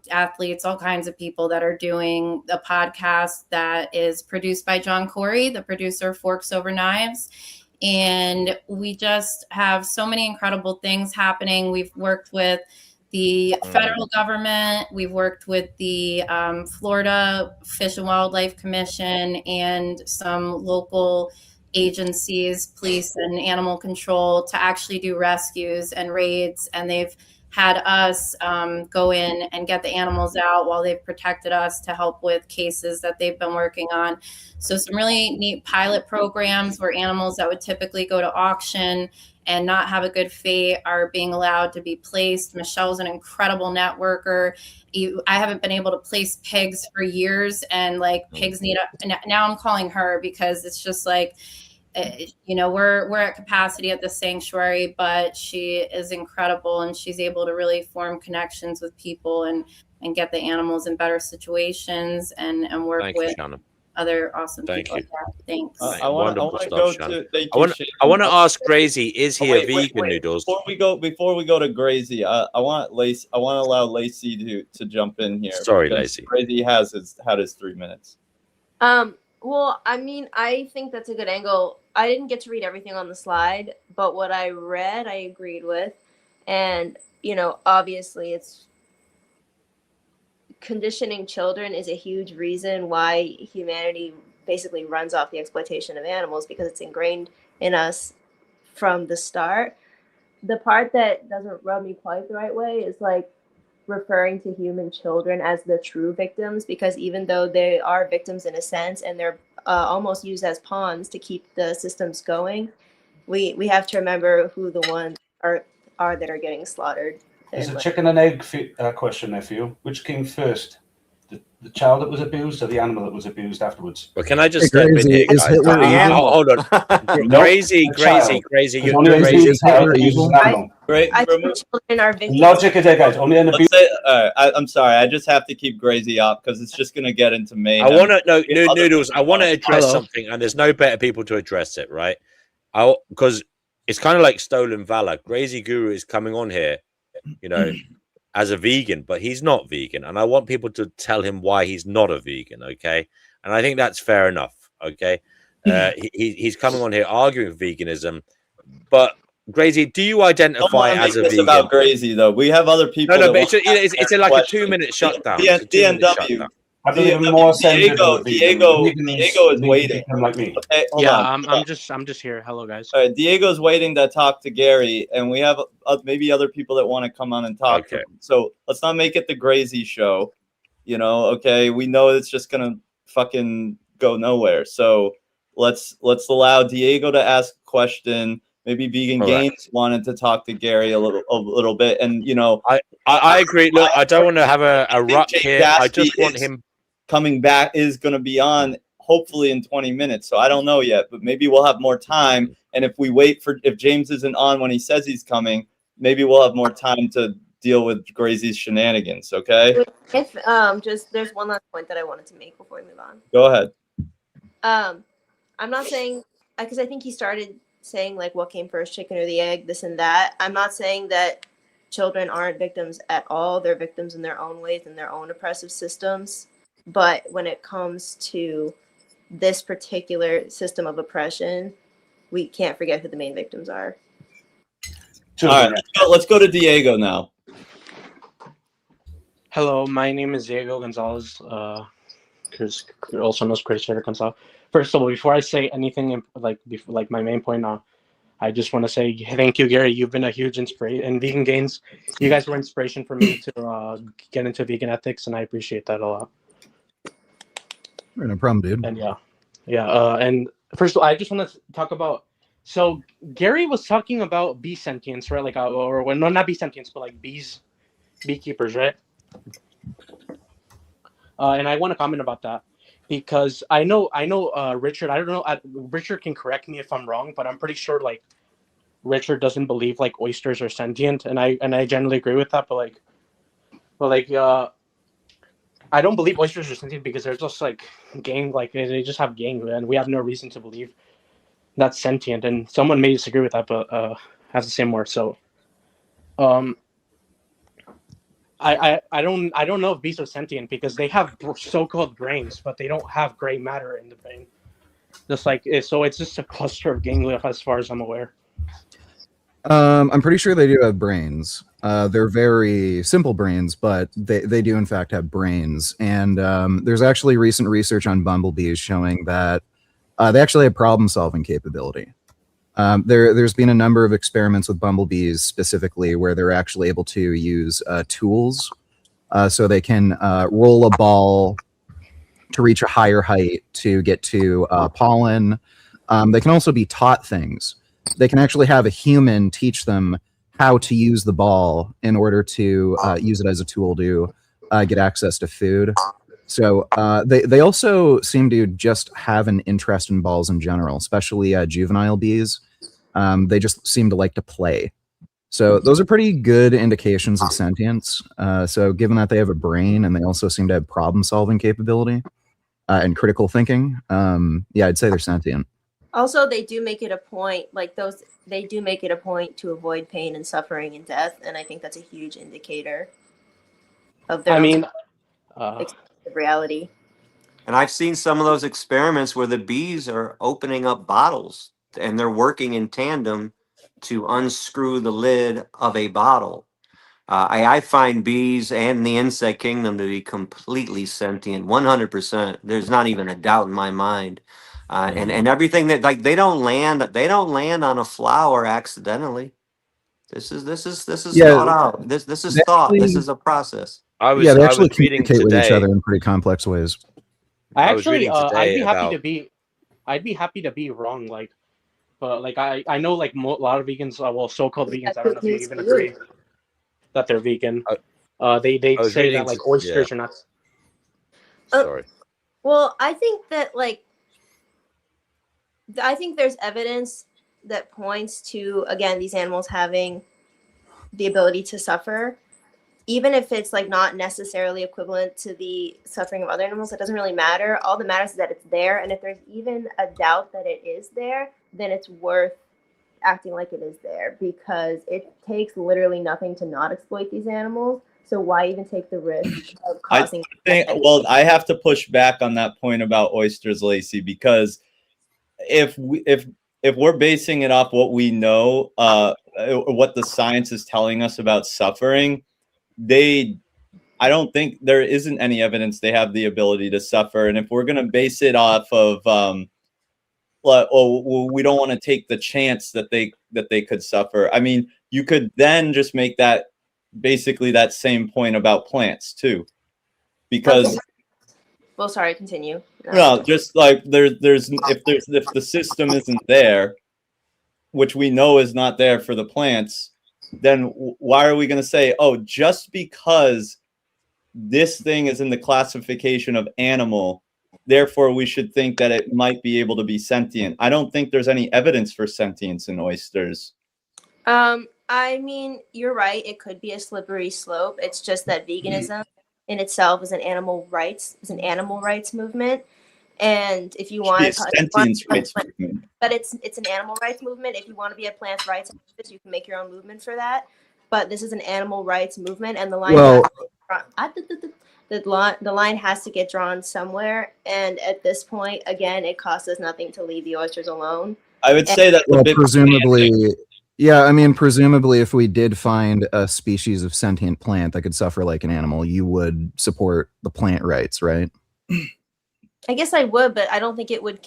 Speaker 12: athletes, all kinds of people that are doing a podcast that is produced by John Corey, the producer of Forks Over Knives. And we just have so many incredible things happening. We've worked with the federal government. We've worked with the Florida Fish and Wildlife Commission and some local agencies, police and animal control, to actually do rescues and raids. And they've had us go in and get the animals out while they've protected us to help with cases that they've been working on. So some really neat pilot programs where animals that would typically go to auction and not have a good fate are being allowed to be placed. Michelle's an incredible networker. I haven't been able to place pigs for years, and pigs need now I'm calling her because it's just we're at capacity at the sanctuary, but she is incredible and she's able to really form connections with people and get the animals in better situations and work with other awesome people like that. Thanks.
Speaker 3: I want to ask Gracie, is he a vegan, Noodles?
Speaker 4: Before we go to Gracie, I want to allow Lacey to jump in here.
Speaker 3: Sorry, Lacey.
Speaker 4: Gracie had his 3 minutes.
Speaker 10: Well, I mean, I think that's a good angle. I didn't get to read everything on the slide, but what I read, I agreed with. And, obviously it's conditioning children is a huge reason why humanity basically runs off the exploitation of animals, because it's ingrained in us from the start. The part that doesn't rub me quite the right way is referring to human children as the true victims, because even though they are victims in a sense and they're almost used as pawns to keep the systems going, we have to remember who the ones are that are getting slaughtered.
Speaker 11: There's a chicken and egg question there for you. Which came first? the child that was abused or the animal that was abused afterwards?
Speaker 3: But can I just step in
Speaker 5: Crazy.
Speaker 3: here,
Speaker 5: Is
Speaker 3: guys?
Speaker 5: Hitler evil?
Speaker 3: Hold on.
Speaker 11: Nope,
Speaker 3: Crazy,
Speaker 11: the
Speaker 3: crazy,
Speaker 11: child.
Speaker 3: crazy.
Speaker 11: Because
Speaker 3: You,
Speaker 11: only an
Speaker 3: crazy.
Speaker 11: abused
Speaker 5: Is Hitler
Speaker 11: child abuses
Speaker 5: evil?
Speaker 11: an animal.
Speaker 4: Great.
Speaker 10: I think children are victims.
Speaker 11: Logic is there, guys. Only an
Speaker 4: Let's
Speaker 11: abused.
Speaker 4: say, I'm sorry. I just have to keep Gracie up because it's just going to get into me.
Speaker 3: I want to know,
Speaker 4: Other
Speaker 3: Noodles. I want to address
Speaker 13: Hello.
Speaker 3: something, and there's no better people to address it, right? Because it's kind of like stolen valor. Crazy Guru is coming on here, you know, as a vegan, but he's not vegan, and I want people to tell him why he's not a vegan. Okay, and I think that's fair enough. Okay, he's coming on here arguing for veganism, but Gracie, do you identify as a vegan?
Speaker 4: About Gracie though, we have other people.
Speaker 3: No,
Speaker 4: that
Speaker 3: but
Speaker 4: want
Speaker 3: it's like a 2-minute shutdown. It's a 2-minute
Speaker 4: DNW.
Speaker 3: shutdown.
Speaker 11: I believe in more sensitive
Speaker 4: Diego is
Speaker 11: need to
Speaker 4: waiting.
Speaker 11: become like me.
Speaker 4: Okay, hold
Speaker 13: Yeah,
Speaker 4: on.
Speaker 13: I'm just here. Hello, guys.
Speaker 4: All right, Diego's waiting to talk to Gary, and we have maybe other people that want to come on and talk.
Speaker 3: Okay.
Speaker 4: So let's not make it the Gracie show. You know, okay? We know it's just gonna fucking go nowhere. So let's allow Diego to ask a question. Maybe Vegan
Speaker 3: All right.
Speaker 4: Gaines wanted to talk to Gary a little bit, and you know,
Speaker 3: I agree. Look, I don't want to have a rut
Speaker 4: Jake
Speaker 3: here. I just
Speaker 4: Gatsby
Speaker 3: want
Speaker 4: is
Speaker 3: him.
Speaker 4: coming back is going to be on hopefully in 20 minutes. So I don't know yet, but maybe we'll have more time. And if we wait if James isn't on when he says he's coming, maybe we'll have more time to deal with Grazie's shenanigans. Okay.
Speaker 10: If just there's one last point that I wanted to make before we move on.
Speaker 4: Go ahead.
Speaker 10: I'm not saying because I think he started saying like what came first, chicken or the egg, this and that. I'm not saying that children aren't victims at all. They're victims in their own ways, in their own oppressive systems. But when it comes to this particular system of oppression, we can't forget who the main victims are.
Speaker 4: All right, let's go to Diego now.
Speaker 13: Hello, my name is Diego Gonzalez, also known as Crazy Gonzalez. First of all, before I say anything like my main point, I just want to say thank you, Gary. You've been a huge inspiration. And Vegan Gains, you guys were inspiration for me to get into vegan ethics, and I appreciate that a lot.
Speaker 5: No problem, dude.
Speaker 13: And and first of all, I just want to talk about. So Gary was talking about bee sentience, right? Like, not bee sentience, but like beekeepers, right? And I want to comment about that because I know, Richard. I don't know. Richard can correct me if I'm wrong, but I'm pretty sure like Richard doesn't believe like oysters are sentient, and I generally agree with that. But I don't believe oysters are sentient because they're just like gang, like they just have gang, and we have no reason to believe that's sentient. And someone may disagree with that, but has the same word. So, I don't know if bees are sentient because they have so-called brains, but they don't have gray matter in the brain. Just like so, it's just a cluster of ganglia as far as I'm aware.
Speaker 5: I'm pretty sure they do have brains. They're very simple brains, but they do in fact have brains. And there's actually recent research on bumblebees showing that they actually have problem-solving capability. There's been a number of experiments with bumblebees specifically where they're actually able to use tools. So they can roll a ball to reach a higher height to get to pollen. They can also be taught things. They can actually have a human teach them how to use the ball in order to use it as a tool to get access to food. So they also seem to just have an interest in balls in general, especially juvenile bees. They just seem to like to play. So those are pretty good indications of sentience. So given that they have a brain and they also seem to have problem-solving capability and critical thinking, yeah, I'd say they're sentient.
Speaker 10: Also, they do make it a point, they do make it a point to avoid pain and suffering and death, and I think that's a huge indicator of their reality.
Speaker 6: And I've seen some of those experiments where the bees are opening up bottles and they're working in tandem to unscrew the lid of a bottle. I find bees and the insect kingdom to be completely sentient, 100%. There's not even a doubt in my mind. And everything that they don't land on a flower accidentally. This is thought out. This is thought. This is a process.
Speaker 5: They actually communicate with each other in pretty complex ways.
Speaker 13: I'd be happy to be wrong, but I know a lot of vegans, so-called vegans, I don't know if you even agree that they're vegan. They say that oysters are not.
Speaker 3: Sorry.
Speaker 10: Well, I think that I think there's evidence that points to, again, these animals having the ability to suffer, even if it's like not necessarily equivalent to the suffering of other animals. It doesn't really matter. All that matters is that it's there, and if there's even a doubt that it is there, then it's worth acting like it is there, because it takes literally nothing to not exploit these animals. So why even take the risk of causing?
Speaker 4: Well, I have to push back on that point about oysters, Lacey, because if we're basing it off what we know, what the science is telling us about suffering, I don't think there isn't any evidence they have the ability to suffer. And if we're going to base it off of, we don't want to take the chance that they could suffer. I mean, you could then just make that basically that same point about plants too, because.
Speaker 10: Okay. Well, sorry, continue.
Speaker 4: No, just like if the system isn't there, which we know is not there for the plants, then why are we going to say, oh, just because this thing is in the classification of animal, therefore we should think that it might be able to be sentient? I don't think there's any evidence for sentience in oysters.
Speaker 10: I mean, you're right. It could be a slippery slope. It's just that veganism in itself is an animal rights movement. And if you want to,
Speaker 4: sentience rights movement.
Speaker 10: But it's an animal rights movement. If you want to be a plant rights activist, you can make your own movement for that. But this is an animal rights movement, and the line the line has to get drawn somewhere. And at this point, again, it costs us nothing to leave the oysters alone.
Speaker 4: I would say that
Speaker 5: presumably. Yeah, I mean, presumably, if we did find a species of sentient plant that could suffer like an animal, you would support the plant rights, right?
Speaker 10: I guess I would, but I don't think it would.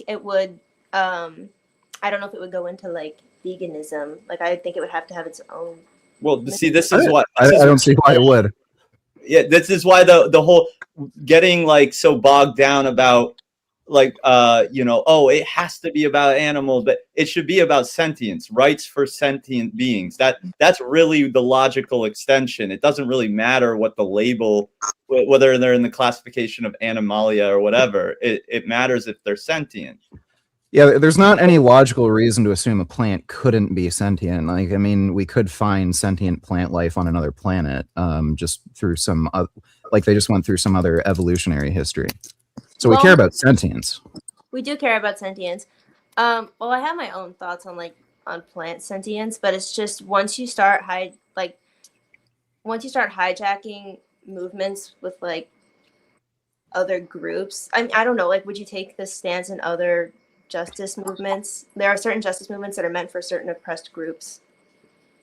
Speaker 10: I don't know if it would go into like veganism. Like, I think it would have to have its own.
Speaker 4: Well, see, this is what
Speaker 5: I don't see why it would.
Speaker 4: Yeah, this is why the whole getting like so bogged down about like oh, it has to be about animals, but it should be about sentience, rights for sentient beings. That's really the logical extension. It doesn't really matter what the label, whether they're in the classification of animalia or whatever. It matters if they're sentient.
Speaker 5: Yeah, there's not any logical reason to assume a plant couldn't be sentient. Like, I mean, we could find sentient plant life on another planet, just through some, like they just went through some other evolutionary history. So we care about sentience.
Speaker 10: We do care about sentience. Well, I have my own thoughts on plant sentience, but it's just once you start hijacking movements with like other groups. I don't know. Like, would you take this stance in other justice movements? There are certain justice movements that are meant for certain oppressed groups.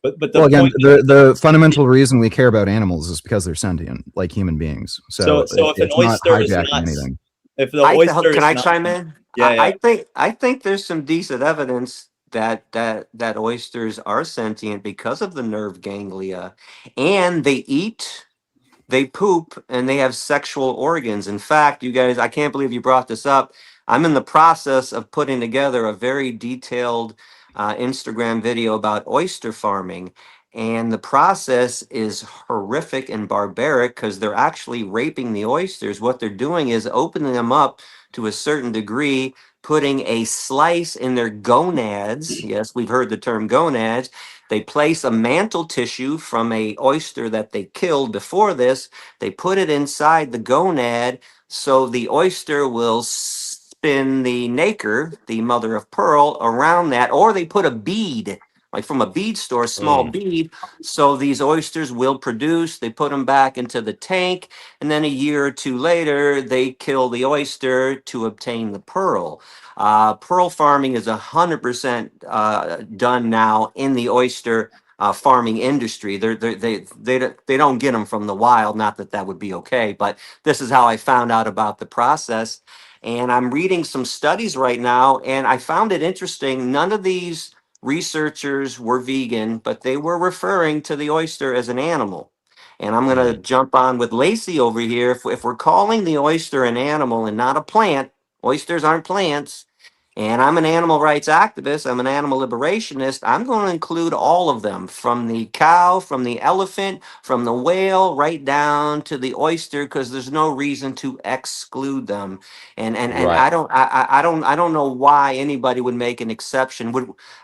Speaker 4: But
Speaker 5: the fundamental reason we care about animals is because they're sentient, like human beings. So
Speaker 4: if an oyster is not anything. If the oyster
Speaker 6: can I chime in?
Speaker 4: Yeah.
Speaker 6: I think there's some decent evidence that oysters are sentient because of the nerve ganglia, and they eat, they poop, and they have sexual organs. In fact, you guys, I can't believe you brought this up. I'm in the process of putting together a very detailed Instagram video about oyster farming. And the process is horrific and barbaric because they're actually raping the oysters. What they're doing is opening them up to a certain degree, putting a slice in their gonads. Yes, we've heard the term gonads. They place a mantle tissue from a oyster that they killed before this. They put it inside the gonad so the oyster will spin the nacre, the mother of pearl, around that, or they put a bead, like from a bead store, small bead. So these oysters will produce, they put them back into the tank, and then a year or two later, they kill the oyster to obtain the pearl. Pearl farming is 100% done now in the oyster farming industry. They don't get them from the wild, not that that would be okay, but this is how I found out about the process. And I'm reading some studies right now, and I found it interesting. None of these researchers were vegan, but they were referring to the oyster as an animal. And I'm going to jump on with Lacey over here. If we're calling the oyster an animal and not a plant, oysters aren't plants, And I'm an animal rights activist. I'm an animal liberationist. I'm going to include all of them, from the cow, from the elephant, from the whale, right down to the oyster, because there's no reason to exclude them. And
Speaker 3: Right.
Speaker 6: I don't know why anybody would make an exception.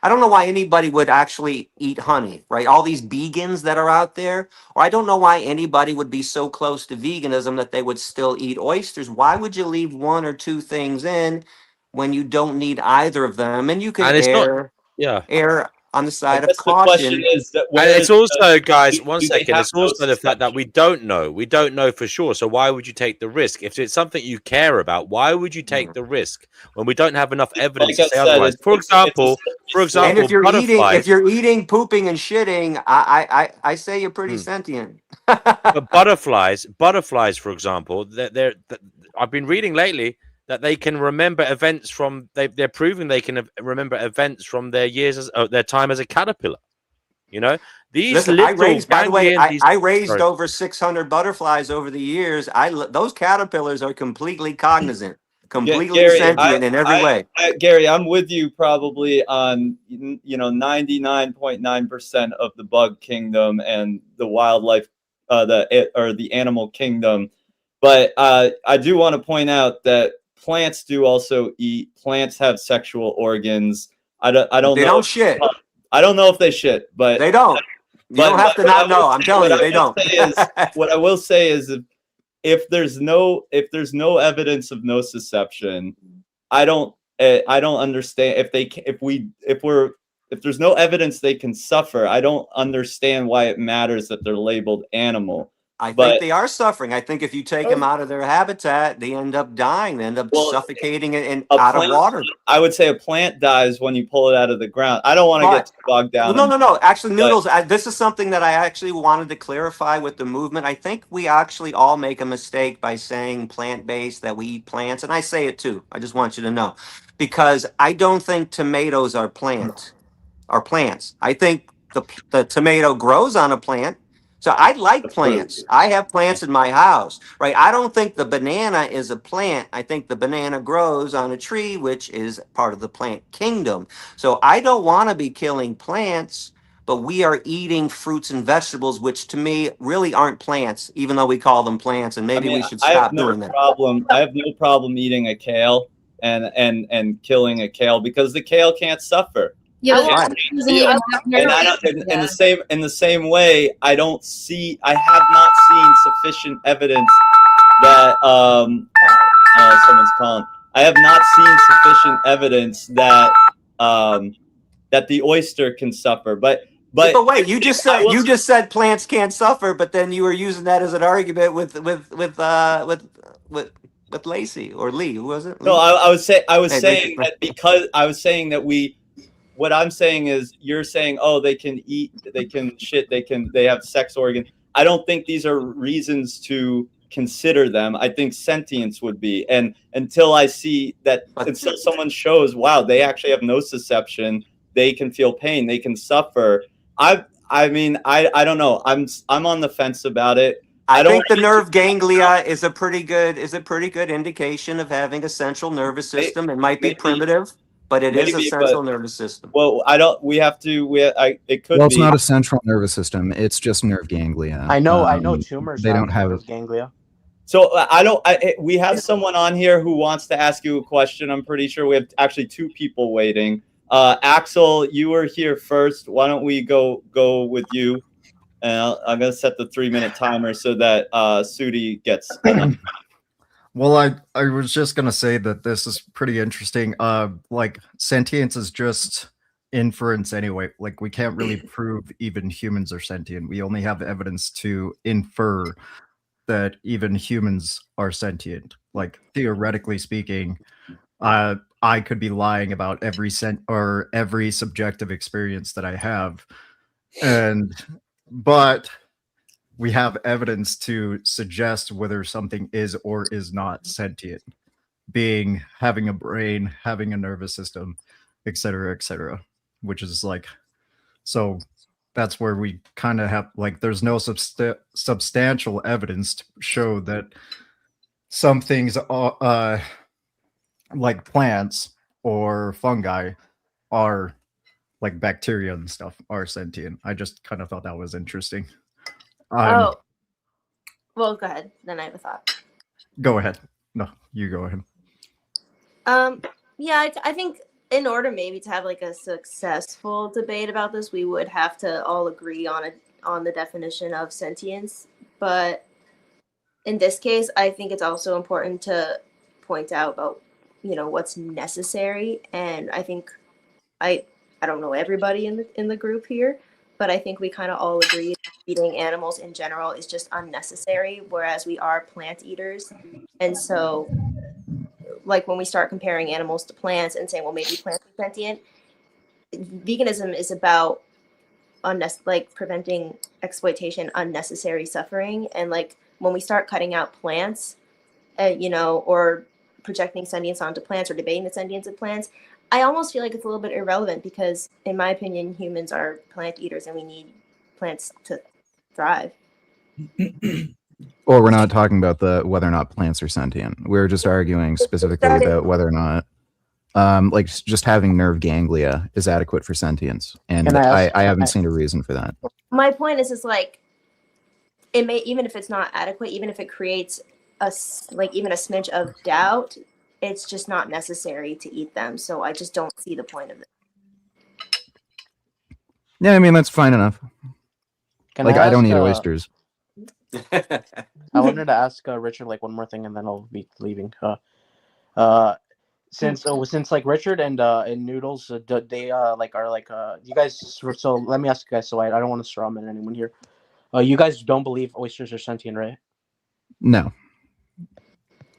Speaker 6: I don't know why anybody would actually eat honey, right? All these vegans that are out there, or I don't know why anybody would be so close to veganism that they would still eat oysters. Why would you leave one or two things in when you don't need either of them? And you could
Speaker 3: And it's not, yeah.
Speaker 6: err on the
Speaker 4: I
Speaker 6: side of
Speaker 4: guess the question
Speaker 6: caution.
Speaker 4: is that
Speaker 3: And
Speaker 4: where
Speaker 3: it's
Speaker 4: is
Speaker 3: also, guys,
Speaker 4: do
Speaker 3: one
Speaker 4: they
Speaker 3: second.
Speaker 4: have
Speaker 3: It's
Speaker 4: no
Speaker 3: also the fact that we don't know. We don't know for sure. So why would you take the risk? If it's something you care about, why would you take the risk when we don't have enough evidence
Speaker 4: Like I
Speaker 3: to say
Speaker 4: said,
Speaker 3: otherwise? For example,
Speaker 6: And if
Speaker 3: butterflies.
Speaker 6: you're eating, pooping, and shitting, I say you're pretty sentient.
Speaker 3: But butterflies, for example, I've been reading lately that they can remember events from they're proving they can remember events from their years as their time as a caterpillar. You know, these
Speaker 6: Listen, I
Speaker 3: little
Speaker 6: raised, by the way,
Speaker 3: ganglion, these
Speaker 6: I raised
Speaker 3: sorry.
Speaker 6: over 600 butterflies over the years. Those caterpillars are completely cognizant, completely
Speaker 4: Gary,
Speaker 6: sentient in every way.
Speaker 4: Gary, I'm with you probably on 99.9% of the bug kingdom and the wildlife, the animal kingdom. But I do want to point out that plants do also eat. Plants have sexual organs. I don't
Speaker 6: They
Speaker 4: know.
Speaker 6: don't shit.
Speaker 4: I don't know if they shit, but
Speaker 6: They don't. You don't have to not know. I'm telling you, they don't.
Speaker 4: What I will say is if there's no evidence of nociception, I don't understand if there's no evidence they can suffer. I don't understand why it matters that they're labeled animal.
Speaker 6: I think they are suffering. I think if you take them out of their habitat, they end up dying. They end up suffocating and out of water.
Speaker 4: I would say a plant dies when you pull it out of the ground. I don't want to get bogged down.
Speaker 6: No. Actually, Noodles, this is something that I actually wanted to clarify with the movement. I think we actually all make a mistake by saying plant-based, that we eat plants. And I say it too. I just want you to know. Because I don't think tomatoes are plants. I think the tomato grows on a plant. So I like plants. I have plants in my house, right? I don't think the banana is a plant. I think the banana grows on a tree, which is part of the plant kingdom. So I don't want to be killing plants, but we are eating fruits and vegetables, which to me really aren't plants, even though we call them plants. And maybe we should stop doing that.
Speaker 4: I have no problem eating a kale and killing a kale because the kale can't suffer.
Speaker 12: Yeah,
Speaker 6: Right.
Speaker 4: In the same way, I have not seen sufficient evidence that someone's calling. I have not seen sufficient evidence that that the oyster can suffer. But
Speaker 6: wait, you just said plants can't suffer, but then you were using that as an argument with Lacey or Lee. Who was it? Lee?
Speaker 4: No, I was saying that because I was saying that what I'm saying is you're saying, oh, they can eat, they can shit, they have sex organs. I don't think these are reasons to consider them. I think sentience would be. And until I see that, until someone shows, wow, they actually have nociception, they can feel pain, they can suffer. I mean, I don't know. I'm on the fence about it.
Speaker 6: I think the nerve ganglia is a pretty good indication of having a central nervous system. It might be primitive, but it is a central nervous system.
Speaker 4: Well, it could be.
Speaker 5: Well, it's not a central nervous system. It's just nerve ganglia.
Speaker 13: I know tumors.
Speaker 5: They don't have
Speaker 13: ganglia.
Speaker 4: So we have someone on here who wants to ask you a question. I'm pretty sure we have actually two people waiting. Axel, you were here first. Why don't we go with you? And I'm going to set the 3-minute timer so that Sudi gets.
Speaker 14: Well, I was just going to say that this is pretty interesting. Like sentience is just inference anyway. Like we can't really prove even humans are sentient. We only have evidence to infer that even humans are sentient. Like theoretically speaking, I could be lying about every subjective experience that I have, but we have evidence to suggest whether something is or is not sentient, being having a brain, having a nervous system, etc., which is like, so that's where we kind of have, like, there's no substantial evidence to show that some things are like plants or fungi are like bacteria and stuff are sentient. I just kind of thought that was interesting.
Speaker 10: Oh, well, go ahead. Then I have a thought.
Speaker 14: Go ahead. No, you go ahead.
Speaker 10: Yeah, I think in order maybe to have like a successful debate about this, we would have to all agree on the definition of sentience. But in this case, I think it's also important to point out about what's necessary, and I think I don't know everybody in the group here, but I think we kind of all agree that eating animals in general is just unnecessary, whereas we are plant eaters, and so like when we start comparing animals to plants and saying, well, maybe plants are sentient, veganism is about like preventing exploitation, unnecessary suffering, and like when we start cutting out plants, or projecting sentience onto plants or debating the sentience of plants, I almost feel like it's a little bit irrelevant because, in my opinion, humans are plant eaters and we need plants to thrive.
Speaker 5: Or we're not talking about whether or not plants are sentient. We're just arguing specifically about whether or not, like just having nerve ganglia is adequate for sentience, and I haven't seen a reason for that.
Speaker 10: My point is like, it may, even if it's not adequate, even if it creates even a smidge of doubt, it's just not necessary to eat them. So I just don't see the point of it.
Speaker 5: Yeah, I mean that's fine enough. I don't eat oysters.
Speaker 13: I wanted to ask Richard like one more thing, and then I'll be leaving. Since like Richard and Noodles, they like are like you guys. So let me ask you guys. So I don't want to straw man anyone here. You guys don't believe oysters are sentient, right?
Speaker 5: No.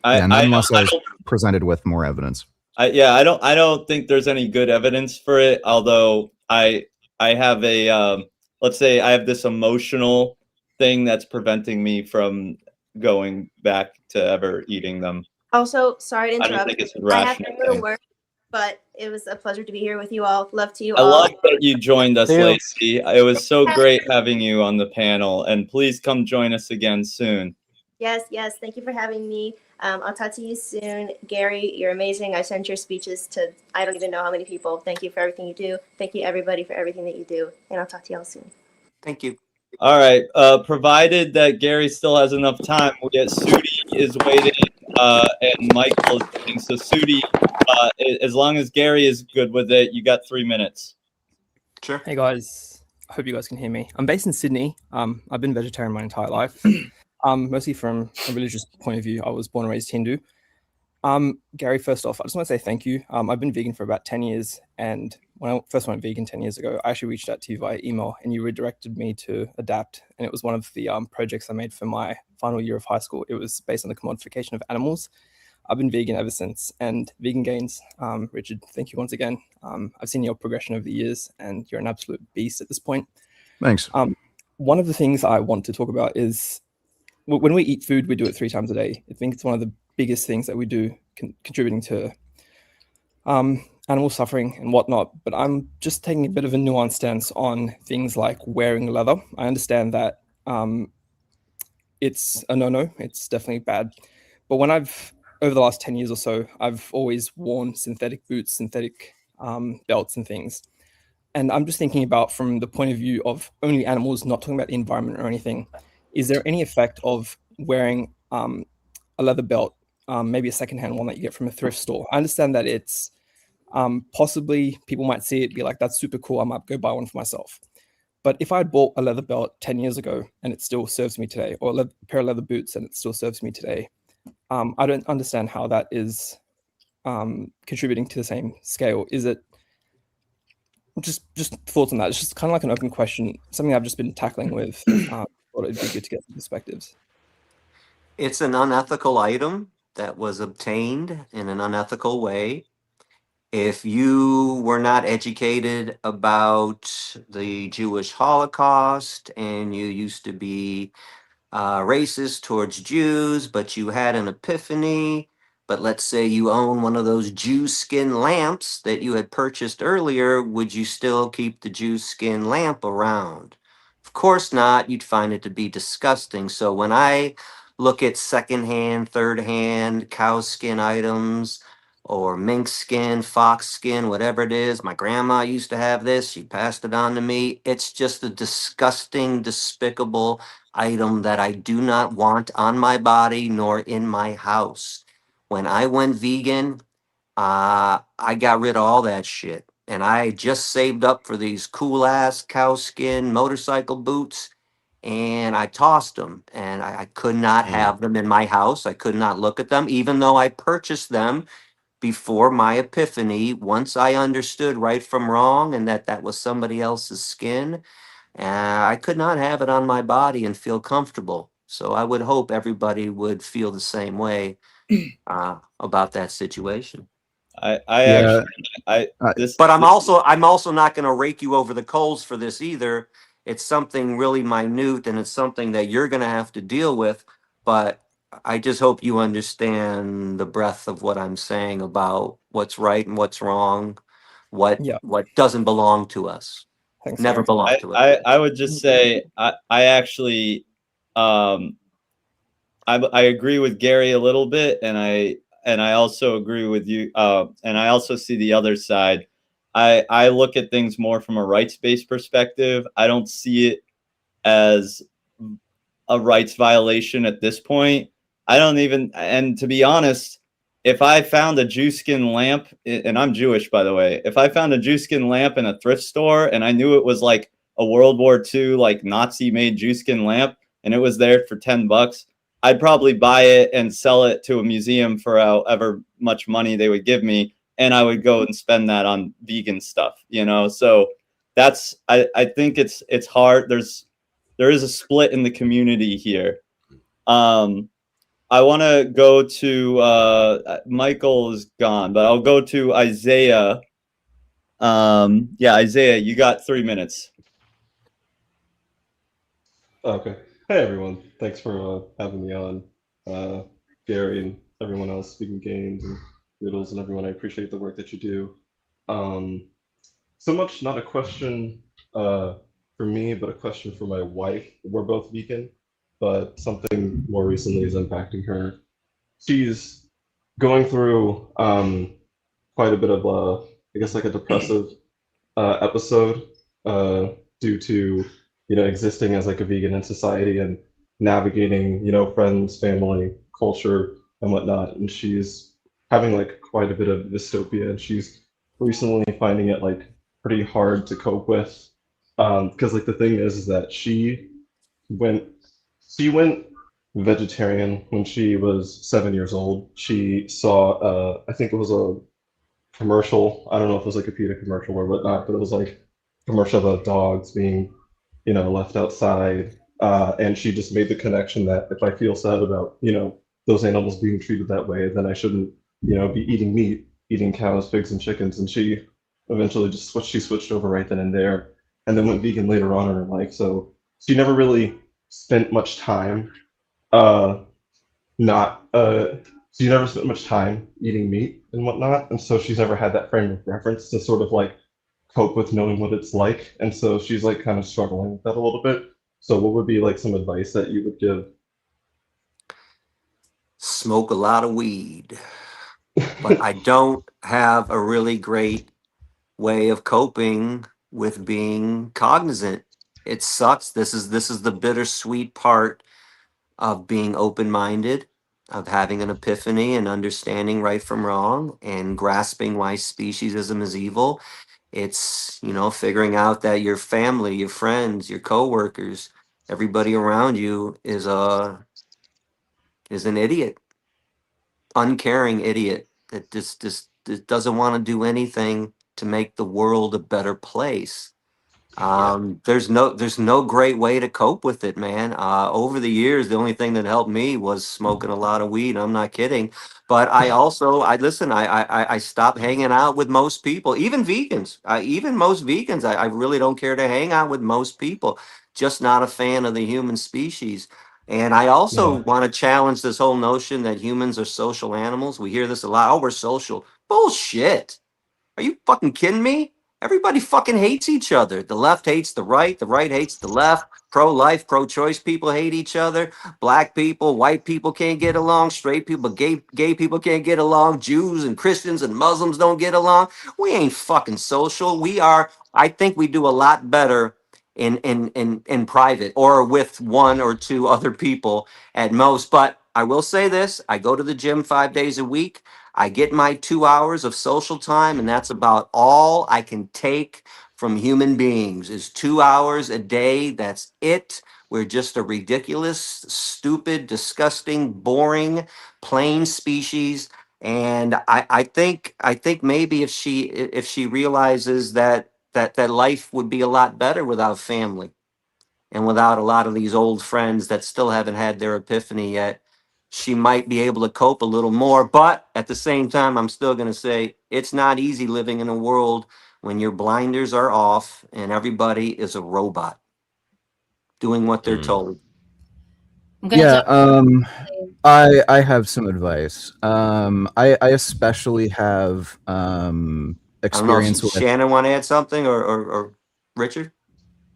Speaker 5: Not unless I was
Speaker 4: don't-
Speaker 5: presented with more evidence.
Speaker 4: I don't think there's any good evidence for it. Although I have a let's say I have this emotional thing that's preventing me from going back to ever eating them.
Speaker 10: Also, sorry to
Speaker 4: I don't
Speaker 10: interrupt.
Speaker 4: think it's a
Speaker 10: I have to
Speaker 4: rational
Speaker 10: go to
Speaker 4: thing.
Speaker 10: work, but it was a pleasure to be here with you all. Love to you
Speaker 4: I
Speaker 10: all.
Speaker 4: love that you joined us,
Speaker 13: Dude.
Speaker 4: Lacey. It was so great having you on the panel, and please come join us again soon.
Speaker 10: Yes. Thank you for having me. I'll talk to you soon. Gary, you're amazing. I sent your speeches to I don't even know how many people. Thank you for everything you do. Thank you, everybody, for everything that you do. And I'll talk to y'all soon.
Speaker 6: Thank you.
Speaker 4: All right. Provided that Gary still has enough time, we get Sudi is waiting, and Michael is waiting. So Sudi, as long as Gary is good with it, you got 3 minutes.
Speaker 6: Sure.
Speaker 15: Hey guys, I hope you guys can hear me. I'm based in Sydney. I've been vegetarian my entire life, mostly from a religious point of view. I was born and raised Hindu. Gary, first off, I just want to say thank you. I've been vegan for about 10 years, and when I first went vegan 10 years ago, I actually reached out to you via email, and you redirected me to Adapt, and it was one of the projects I made for my final year of high school. It was based on the commodification of animals. I've been vegan ever since, and Vegan Gains, Richard, thank you once again. I've seen your progression over the years, and you're an absolute beast at this point.
Speaker 5: Thanks.
Speaker 15: One of the things I want to talk about is when we eat food, we do it 3 times a day. I think it's one of the biggest things that we do contributing to animal suffering and whatnot. But I'm just taking a bit of a nuanced stance on things like wearing leather. I understand that it's a no-no. It's definitely bad. But when over the last 10 years or so, I've always worn synthetic boots, synthetic belts and things. And I'm just thinking about from the point of view of only animals, not talking about the environment or anything. Is there any effect of wearing a leather belt, maybe a secondhand one that you get from a thrift store? I understand that it's possibly people might see it, be like, that's super cool. I might go buy one for myself. But if I had bought a leather belt 10 years ago and it still serves me today, or a pair of leather boots and it still serves me today, I don't understand how that is contributing to the same scale. Is it just thoughts on that? It's just kind of like an open question, something I've just been tackling with. Thought it'd be good to get some perspectives.
Speaker 6: It's an unethical item that was obtained in an unethical way. If you were not educated about the Jewish Holocaust and you used to be racist towards Jews, but you had an epiphany, but let's say you own one of those Jew skin lamps that you had purchased earlier, would you still keep the Jew skin lamp around? Of course not. You'd find it to be disgusting. So when I look at secondhand, third-hand cow skin items, or mink skin, fox skin, whatever it is. My grandma used to have this. She passed it on to me. It's just a disgusting, despicable item that I do not want on my body nor in my house. When I went vegan, I got rid of all that shit. And I just saved up for these cool ass cow skin motorcycle boots. And I tossed them. And I could not have them in my house. I could not look at them, even though I purchased them before my epiphany. Once I understood right from wrong and that that was somebody else's skin, I could not have it on my body and feel comfortable. So I would hope everybody would feel the same way about that situation.
Speaker 4: I
Speaker 5: Yeah.
Speaker 4: actually, this,
Speaker 6: But I'm
Speaker 4: this
Speaker 6: also not going to rake you over the coals for this either. It's something really minute, and it's something that you're going to have to deal with. But I just hope you understand the breadth of what I'm saying about what's right and what's wrong, what
Speaker 15: Yeah.
Speaker 6: what doesn't belong to us,
Speaker 15: Thanks,
Speaker 6: never
Speaker 15: Gary.
Speaker 6: belonged to us.
Speaker 4: I would just say I actually I agree with Gary a little bit, and I also agree with you, and I also see the other side. I look at things more from a rights-based perspective. I don't see it as a rights violation at this point. I don't even, and to be honest, if I found a Jew skin lamp, and I'm Jewish, by the way, if I found a Jew skin lamp in a thrift store and I knew it was like a World War II, like Nazi made Jew skin lamp, and it was there for $10, I'd probably buy it and sell it to a museum for however much money they would give me. And I would go and spend that on vegan stuff, you know? So that's, I think it's hard. There is a split in the community here. I want to go to Michael is gone, but I'll go to Isaiah. Yeah, Isaiah, you got 3 minutes.
Speaker 16: Okay. Hey everyone. Thanks for having me on. Gary and everyone else, Speaking Games and Noodles and everyone, I appreciate the work that you do. So much not a question for me, but a question for my wife. We're both vegan, but something more recently is impacting her. She's going through quite a bit of I guess like a depressive episode due to existing as like a vegan in society and navigating friends, family, culture, and whatnot. And she's having like quite a bit of dystopia, and she's recently finding it like pretty hard to cope with. Because like the thing is that went she went vegetarian when she was 7 years old. She saw I think it was a commercial. I don't know if it was like a PETA commercial or whatnot, but it was like commercial about dogs being, left outside. And she just made the connection that if I feel sad about, those animals being treated that way, then I shouldn't, be eating meat, eating cows, pigs, and chickens. And she eventually just switched over right then and there, and then went vegan later on in her life. So she never really spent much time, not so you never spent much time eating meat and whatnot, and so she's never had that frame of reference to sort of like cope with knowing what it's like, and so she's like kind of struggling with that a little bit. So what would be like some advice that you would give?
Speaker 6: Smoke a lot of weed, but I don't have a really great way of coping with being cognizant. It sucks. This is the bittersweet part of being open-minded, of having an epiphany and understanding right from wrong and grasping why speciesism is evil. It's, figuring out that your family, your friends, your coworkers, everybody around you is an idiot, uncaring idiot that just doesn't want to do anything to make the world a better place. There's no great way to cope with it, man. Over the years, the only thing that helped me was smoking a lot of weed. I'm not kidding. But I listen. I stopped hanging out with most people, even vegans. Even most vegans, I really don't care to hang out with most people. Just not a fan of the human species. And I also
Speaker 16: Yeah.
Speaker 6: want to challenge this whole notion that humans are social animals. We hear this a lot. Oh, we're social. Bullshit. Are you fucking kidding me? Everybody fucking hates each other. The left hates the right hates the left. Pro-life, pro-choice people hate each other. Black people, white people can't get along. Straight people, gay people can't get along. Jews and Christians and Muslims don't get along. We ain't fucking social. We are. I think we do a lot better in private or with one or two other people at most. But I will say this: I go to the gym 5 days a week. I get my 2 hours of social time, and that's about all I can take from human beings is 2 hours a day. That's it. We're just a ridiculous, stupid, disgusting, boring, plain species. And I think maybe if she realizes that life would be a lot better without family and without a lot of these old friends that still haven't had their epiphany yet, she might be able to cope a little more. But at the same time, I'm still going to say it's not easy living in a world when your blinders are off and everybody is a robot doing what they're told.
Speaker 12: I'm gonna
Speaker 5: Yeah,
Speaker 12: jump.
Speaker 5: I have some advice. I especially have
Speaker 6: I don't know.
Speaker 5: experience with.
Speaker 6: Shannon want to add something or Richard?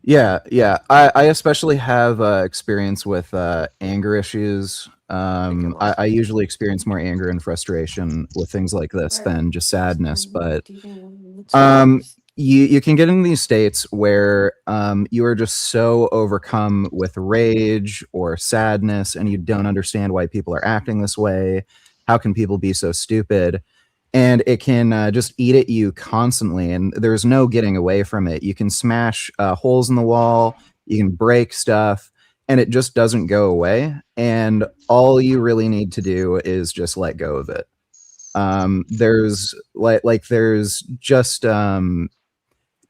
Speaker 5: Yeah. I especially have experience with anger issues. I usually experience more anger and frustration with things like this than just sadness. But you can get in these states where you are just so overcome with rage or sadness, and you don't understand why people are acting this way. How can people be so stupid? And it can just eat at you constantly, and there's no getting away from it. You can smash holes in the wall, you can break stuff, and it just doesn't go away. And all you really need to do is just let go of it. There's just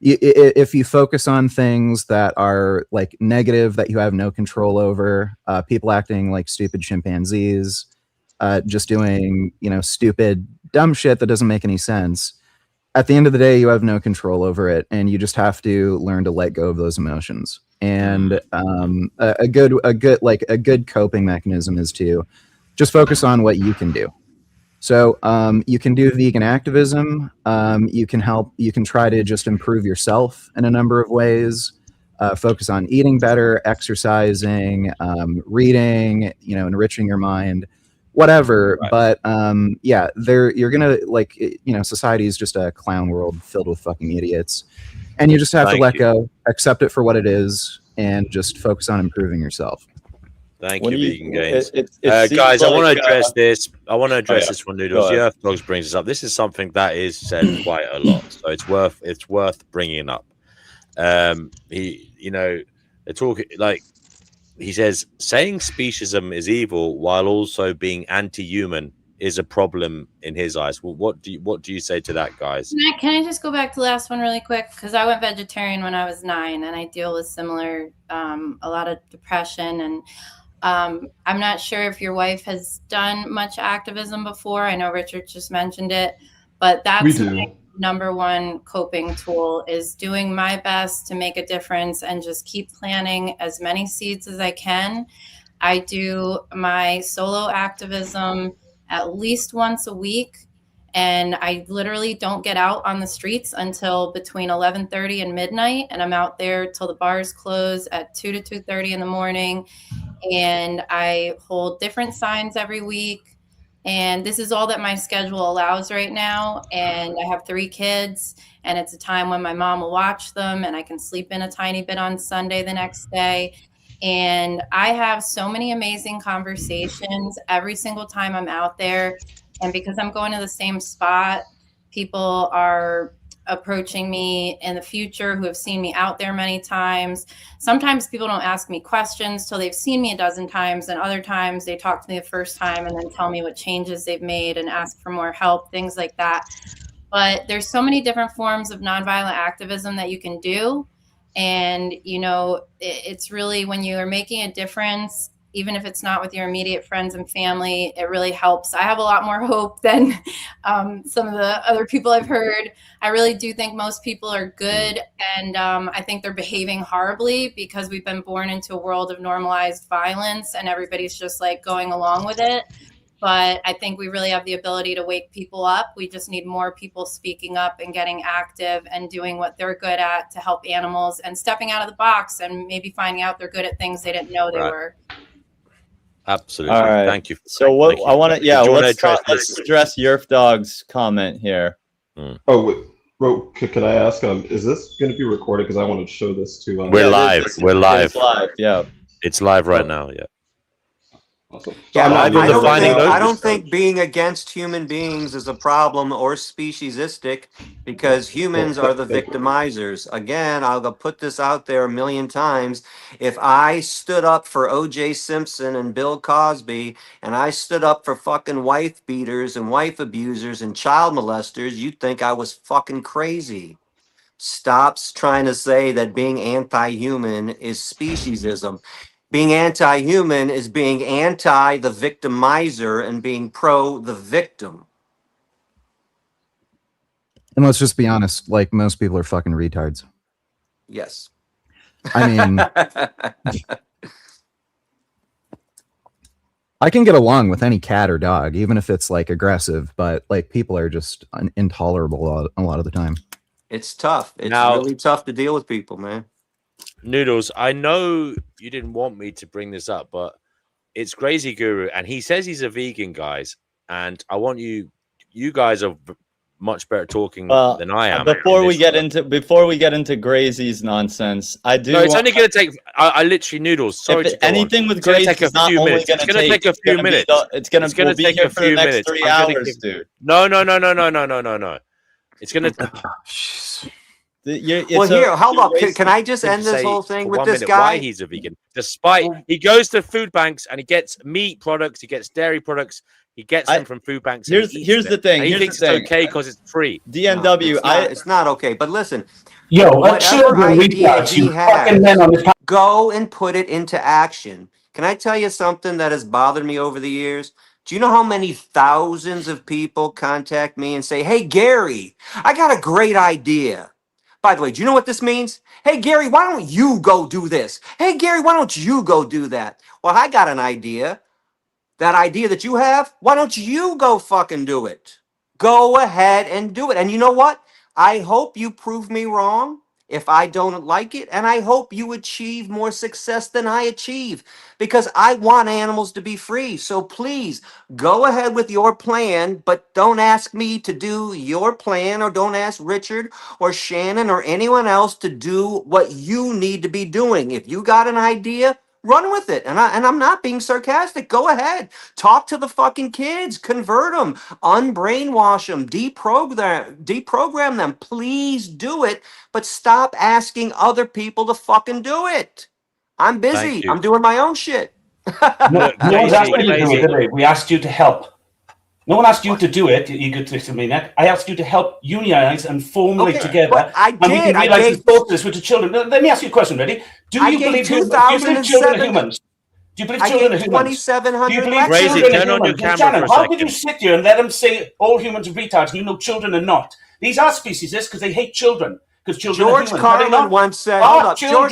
Speaker 5: if you focus on things that are like negative that you have no control over, people acting like stupid chimpanzees, just doing stupid dumb shit that doesn't make any sense. At the end of the day, you have no control over it, and you just have to learn to let go of those emotions. And a good coping mechanism is to just focus on what you can do. So you can do vegan activism. You can try to just improve yourself in a number of ways. Focus on eating better, exercising, reading, enriching your mind, whatever.
Speaker 3: Right.
Speaker 5: But yeah, you're gonna society is just a clown world filled with fucking idiots, and you just have to
Speaker 3: Thank
Speaker 5: let
Speaker 3: you.
Speaker 5: go, accept it for what it is, and just focus on improving yourself.
Speaker 3: Thank
Speaker 4: When
Speaker 3: you,
Speaker 4: you-
Speaker 3: Vegan Gains.
Speaker 4: it
Speaker 3: Guys,
Speaker 4: seems
Speaker 3: I want
Speaker 4: like,
Speaker 3: to address this. I want to address
Speaker 4: yeah.
Speaker 3: this one,
Speaker 4: Go
Speaker 3: Noodles.
Speaker 4: ahead.
Speaker 3: Dogs brings this up. This is something that is said quite a lot, so it's worth bringing up. They're talking like he says saying speciesism is evil while also being anti-human is a problem in his eyes. Well, what do you say to that, guys?
Speaker 12: Can I just go back to the last one really quick? Because I went vegetarian when I was 9, and I deal with similar, a lot of depression. And I'm not sure if your wife has done much activism before. I know Richard just mentioned it, but that's
Speaker 16: We do.
Speaker 12: my number one coping tool is doing my best to make a difference and just keep planting as many seeds as I can. I do my solo activism at least once a week, and I literally don't get out on the streets until between 11:30 and midnight, and I'm out there till the bars close at 2 to 2:30 in the morning. And I hold different signs every week. And this is all that my schedule allows right now. And I have 3 kids, and it's a time when my mom will watch them, and I can sleep in a tiny bit on Sunday the next day. And I have so many amazing conversations every single time I'm out there. And because I'm going to the same spot, people are approaching me in the future who have seen me out there many times. Sometimes people don't ask me questions till they've seen me a dozen times, and other times they talk to me the first time and then tell me what changes they've made and ask for more help, things like that. But there's so many different forms of nonviolent activism that you can do. And, it's really when you are making a difference, even if it's not with your immediate friends and family, it really helps. I have a lot more hope than some of the other people I've heard. I really do think most people are good. And I think they're behaving horribly because we've been born into a world of normalized violence and everybody's just like going along with it. but I think we really have the ability to wake people up. We just need more people speaking up and getting active and doing what they're good at to help animals and stepping out of the box and maybe finding out they're good at things they didn't know they were.
Speaker 3: Absolutely.
Speaker 4: All right.
Speaker 3: Thank you.
Speaker 4: So what
Speaker 3: Thank you.
Speaker 4: I want to,
Speaker 3: Did you wanna
Speaker 4: let's address Yerf Dog's comment here.
Speaker 16: Oh, wait, bro, can I ask? Is this going to be recorded? Because I want to show this to.
Speaker 3: We're live. We're live.
Speaker 4: It's live. Yeah.
Speaker 3: It's live right now. Yeah.
Speaker 16: Awesome.
Speaker 6: Yeah,
Speaker 3: I'm not
Speaker 6: I
Speaker 3: even defining
Speaker 6: I don't
Speaker 3: those.
Speaker 6: think being against human beings is a problem or speciesistic because humans are the victimizers. Again, I'll go put this out there a million times. If I stood up for O.J. Simpson and Bill Cosby and I stood up for fucking wife beaters and wife abusers and child molesters, you'd think I was fucking crazy. Stops trying to say that being anti-human is speciesism. Being anti-human is being anti the victimizer and being pro the victim.
Speaker 5: And let's just be honest, like most people are fucking retards.
Speaker 6: Yes.
Speaker 5: I mean, I can get along with any cat or dog, even if it's like aggressive, but like people are just intolerable a lot of the time.
Speaker 6: It's tough. It's
Speaker 3: Now-
Speaker 6: really tough to deal with people, man.
Speaker 3: Noodles, I know you didn't want me to bring this up, but it's Crazy Guru, and he says he's a vegan, guys. And I want you guys are much better talking than I am.
Speaker 4: Before we get into Grazy's nonsense, I do.
Speaker 3: No, it's only going to take. I literally Noodles. Sorry, to go
Speaker 4: anything
Speaker 3: on.
Speaker 4: with
Speaker 3: It's gonna
Speaker 4: Grazy
Speaker 3: take a
Speaker 4: is not
Speaker 3: few
Speaker 4: only
Speaker 3: minutes.
Speaker 4: going
Speaker 3: It's
Speaker 4: to
Speaker 3: going to take a few minutes.
Speaker 4: It's going to
Speaker 3: take a few minutes.
Speaker 4: 3
Speaker 3: I'm gonna
Speaker 4: hours,
Speaker 3: give-
Speaker 4: dude.
Speaker 3: No. It's going to.
Speaker 6: Well, here, hold up. Can I just end this
Speaker 3: say
Speaker 6: whole thing
Speaker 3: for
Speaker 6: with
Speaker 3: 1
Speaker 6: this
Speaker 3: minute
Speaker 6: guy?
Speaker 3: why he's a vegan? Despite he goes to food banks and he gets meat products, he gets dairy products, he gets them from food banks. And he
Speaker 4: Here's
Speaker 3: eats
Speaker 4: the
Speaker 3: them.
Speaker 4: thing.
Speaker 3: And he
Speaker 4: Here's
Speaker 3: thinks
Speaker 4: the thing.
Speaker 3: it's okay because it's free.
Speaker 4: DNW,
Speaker 6: It's not okay. But listen,
Speaker 11: Yo,
Speaker 6: whatever
Speaker 11: children
Speaker 6: idea
Speaker 11: retards,
Speaker 6: he
Speaker 11: you fucking men on this.
Speaker 6: has, go and put it into action. Can I tell you something that has bothered me over the years? Do you know how many thousands of people contact me and say, "Hey, Gary, I got a great idea." By the way, do you know what this means? Hey, Gary, why don't you go do this? Hey, Gary, why don't you go do that? Well, I got an idea. That idea that you have, why don't you go fucking do it? Go ahead and do it. And you know what? I hope you prove me wrong if I don't like it. And I hope you achieve more success than I achieve because I want animals to be free. So please go ahead with your plan, but don't ask me to do your plan or don't ask Richard or Shannon or anyone else to do what you need to be doing. If you got an idea, run with it. And I'm not being sarcastic. Go ahead. Talk to the fucking kids. Convert them. Unbrainwash them. Deprogram them. Please do it. But stop asking other people to fucking do it. I'm busy.
Speaker 3: Thank you.
Speaker 6: I'm doing my own shit.
Speaker 11: No one's asked you to do it, did they? We asked you to help. No one asked you to do it, you egotistic maniac. I asked you to help unionize and formulate
Speaker 6: Okay,
Speaker 11: together.
Speaker 6: but I
Speaker 11: And we
Speaker 6: did.
Speaker 11: can
Speaker 6: I
Speaker 11: realize
Speaker 6: gave-
Speaker 11: this focus with the children. Let me ask you a question, ready? Do
Speaker 6: I
Speaker 11: you
Speaker 6: gave
Speaker 11: believe children are
Speaker 6: 2007
Speaker 11: humans? Do you believe
Speaker 6: I
Speaker 11: children are
Speaker 6: gave
Speaker 11: humans?
Speaker 6: 2,700
Speaker 11: Do you believe
Speaker 6: lectures.
Speaker 11: children
Speaker 3: Gracie,
Speaker 11: are
Speaker 3: turn on your
Speaker 11: humans?
Speaker 3: camera
Speaker 11: Shannon,
Speaker 3: for a
Speaker 11: how could you
Speaker 3: second.
Speaker 11: sit here and let them say all humans are retards and you know children are not? These are speciesists because they hate children. Because children are
Speaker 6: George
Speaker 11: humans. Are they
Speaker 6: Carlin
Speaker 11: not?
Speaker 6: once said,
Speaker 11: Ah,
Speaker 6: hold up,
Speaker 11: children-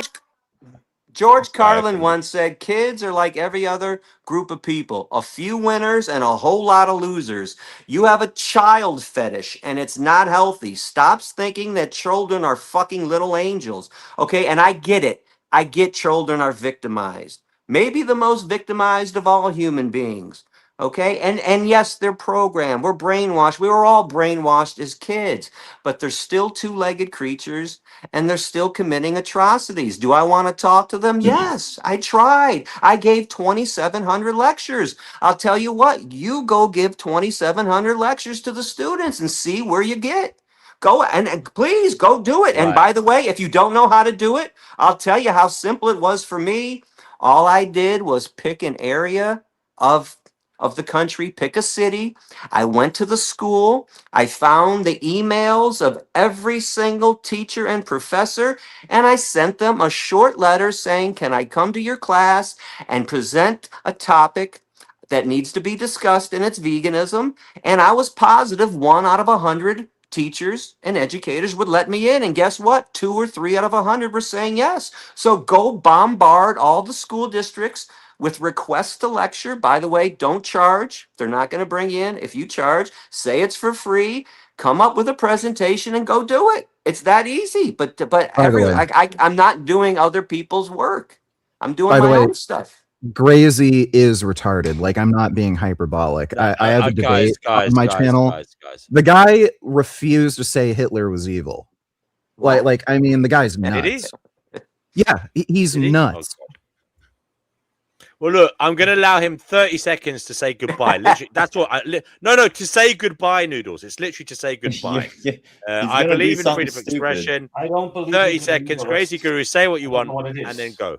Speaker 6: George Carlin once said, kids are like every other group of people, a few winners and a whole lot of losers. You have a child fetish and it's not healthy. Stop thinking that children are fucking little angels. Okay, and I get it. I get children are victimized. Maybe the most victimized of all human beings. Okay, and yes, they're programmed. We're brainwashed. We were all brainwashed as kids, but they're still two-legged creatures and they're still committing atrocities. Do I want to talk to them? Yes, I tried. I gave 2,700 lectures. I'll tell you what, you go give 2,700 lectures to the students and see where you get. Go and please go do it. And
Speaker 3: Right.
Speaker 6: by the way, if you don't know how to do it, I'll tell you how simple it was for me. All I did was pick an area of the country, pick a city. I went to the school. I found the emails of every single teacher and professor, and I sent them a short letter saying, can I come to your class and present a topic that needs to be discussed, and it's veganism. And I was positive 1 out of 100 teachers and educators would let me in. And guess what? 2 or 3 out of 100 were saying yes. So go bombard all the school districts with requests to lecture. By the way, don't charge. They're not going to bring you in. If you charge, say it's for free. Come up with a presentation and go do it. It's that easy. But
Speaker 5: By the way,
Speaker 6: I'm not doing other people's work. I'm doing
Speaker 5: by the
Speaker 6: my
Speaker 5: way,
Speaker 6: own stuff.
Speaker 5: Grazy is retarded. Like, I'm not being hyperbolic. I have a debate on my channel.
Speaker 3: Guys.
Speaker 5: The guy refused to say Hitler was evil.
Speaker 6: What?
Speaker 5: Like, I mean, the guy's
Speaker 3: Did he?
Speaker 5: nuts. Yeah, he's
Speaker 3: Did he?
Speaker 5: nuts.
Speaker 3: Oh, well, look, I'm going to allow him 30 seconds to say goodbye. Literally, that's what no, to say goodbye, Noodles. It's literally to say goodbye. I believe in freedom of expression.
Speaker 11: I don't believe
Speaker 3: 30 seconds. Crazy Guru, say what you want,
Speaker 11: what it is.
Speaker 3: and then go.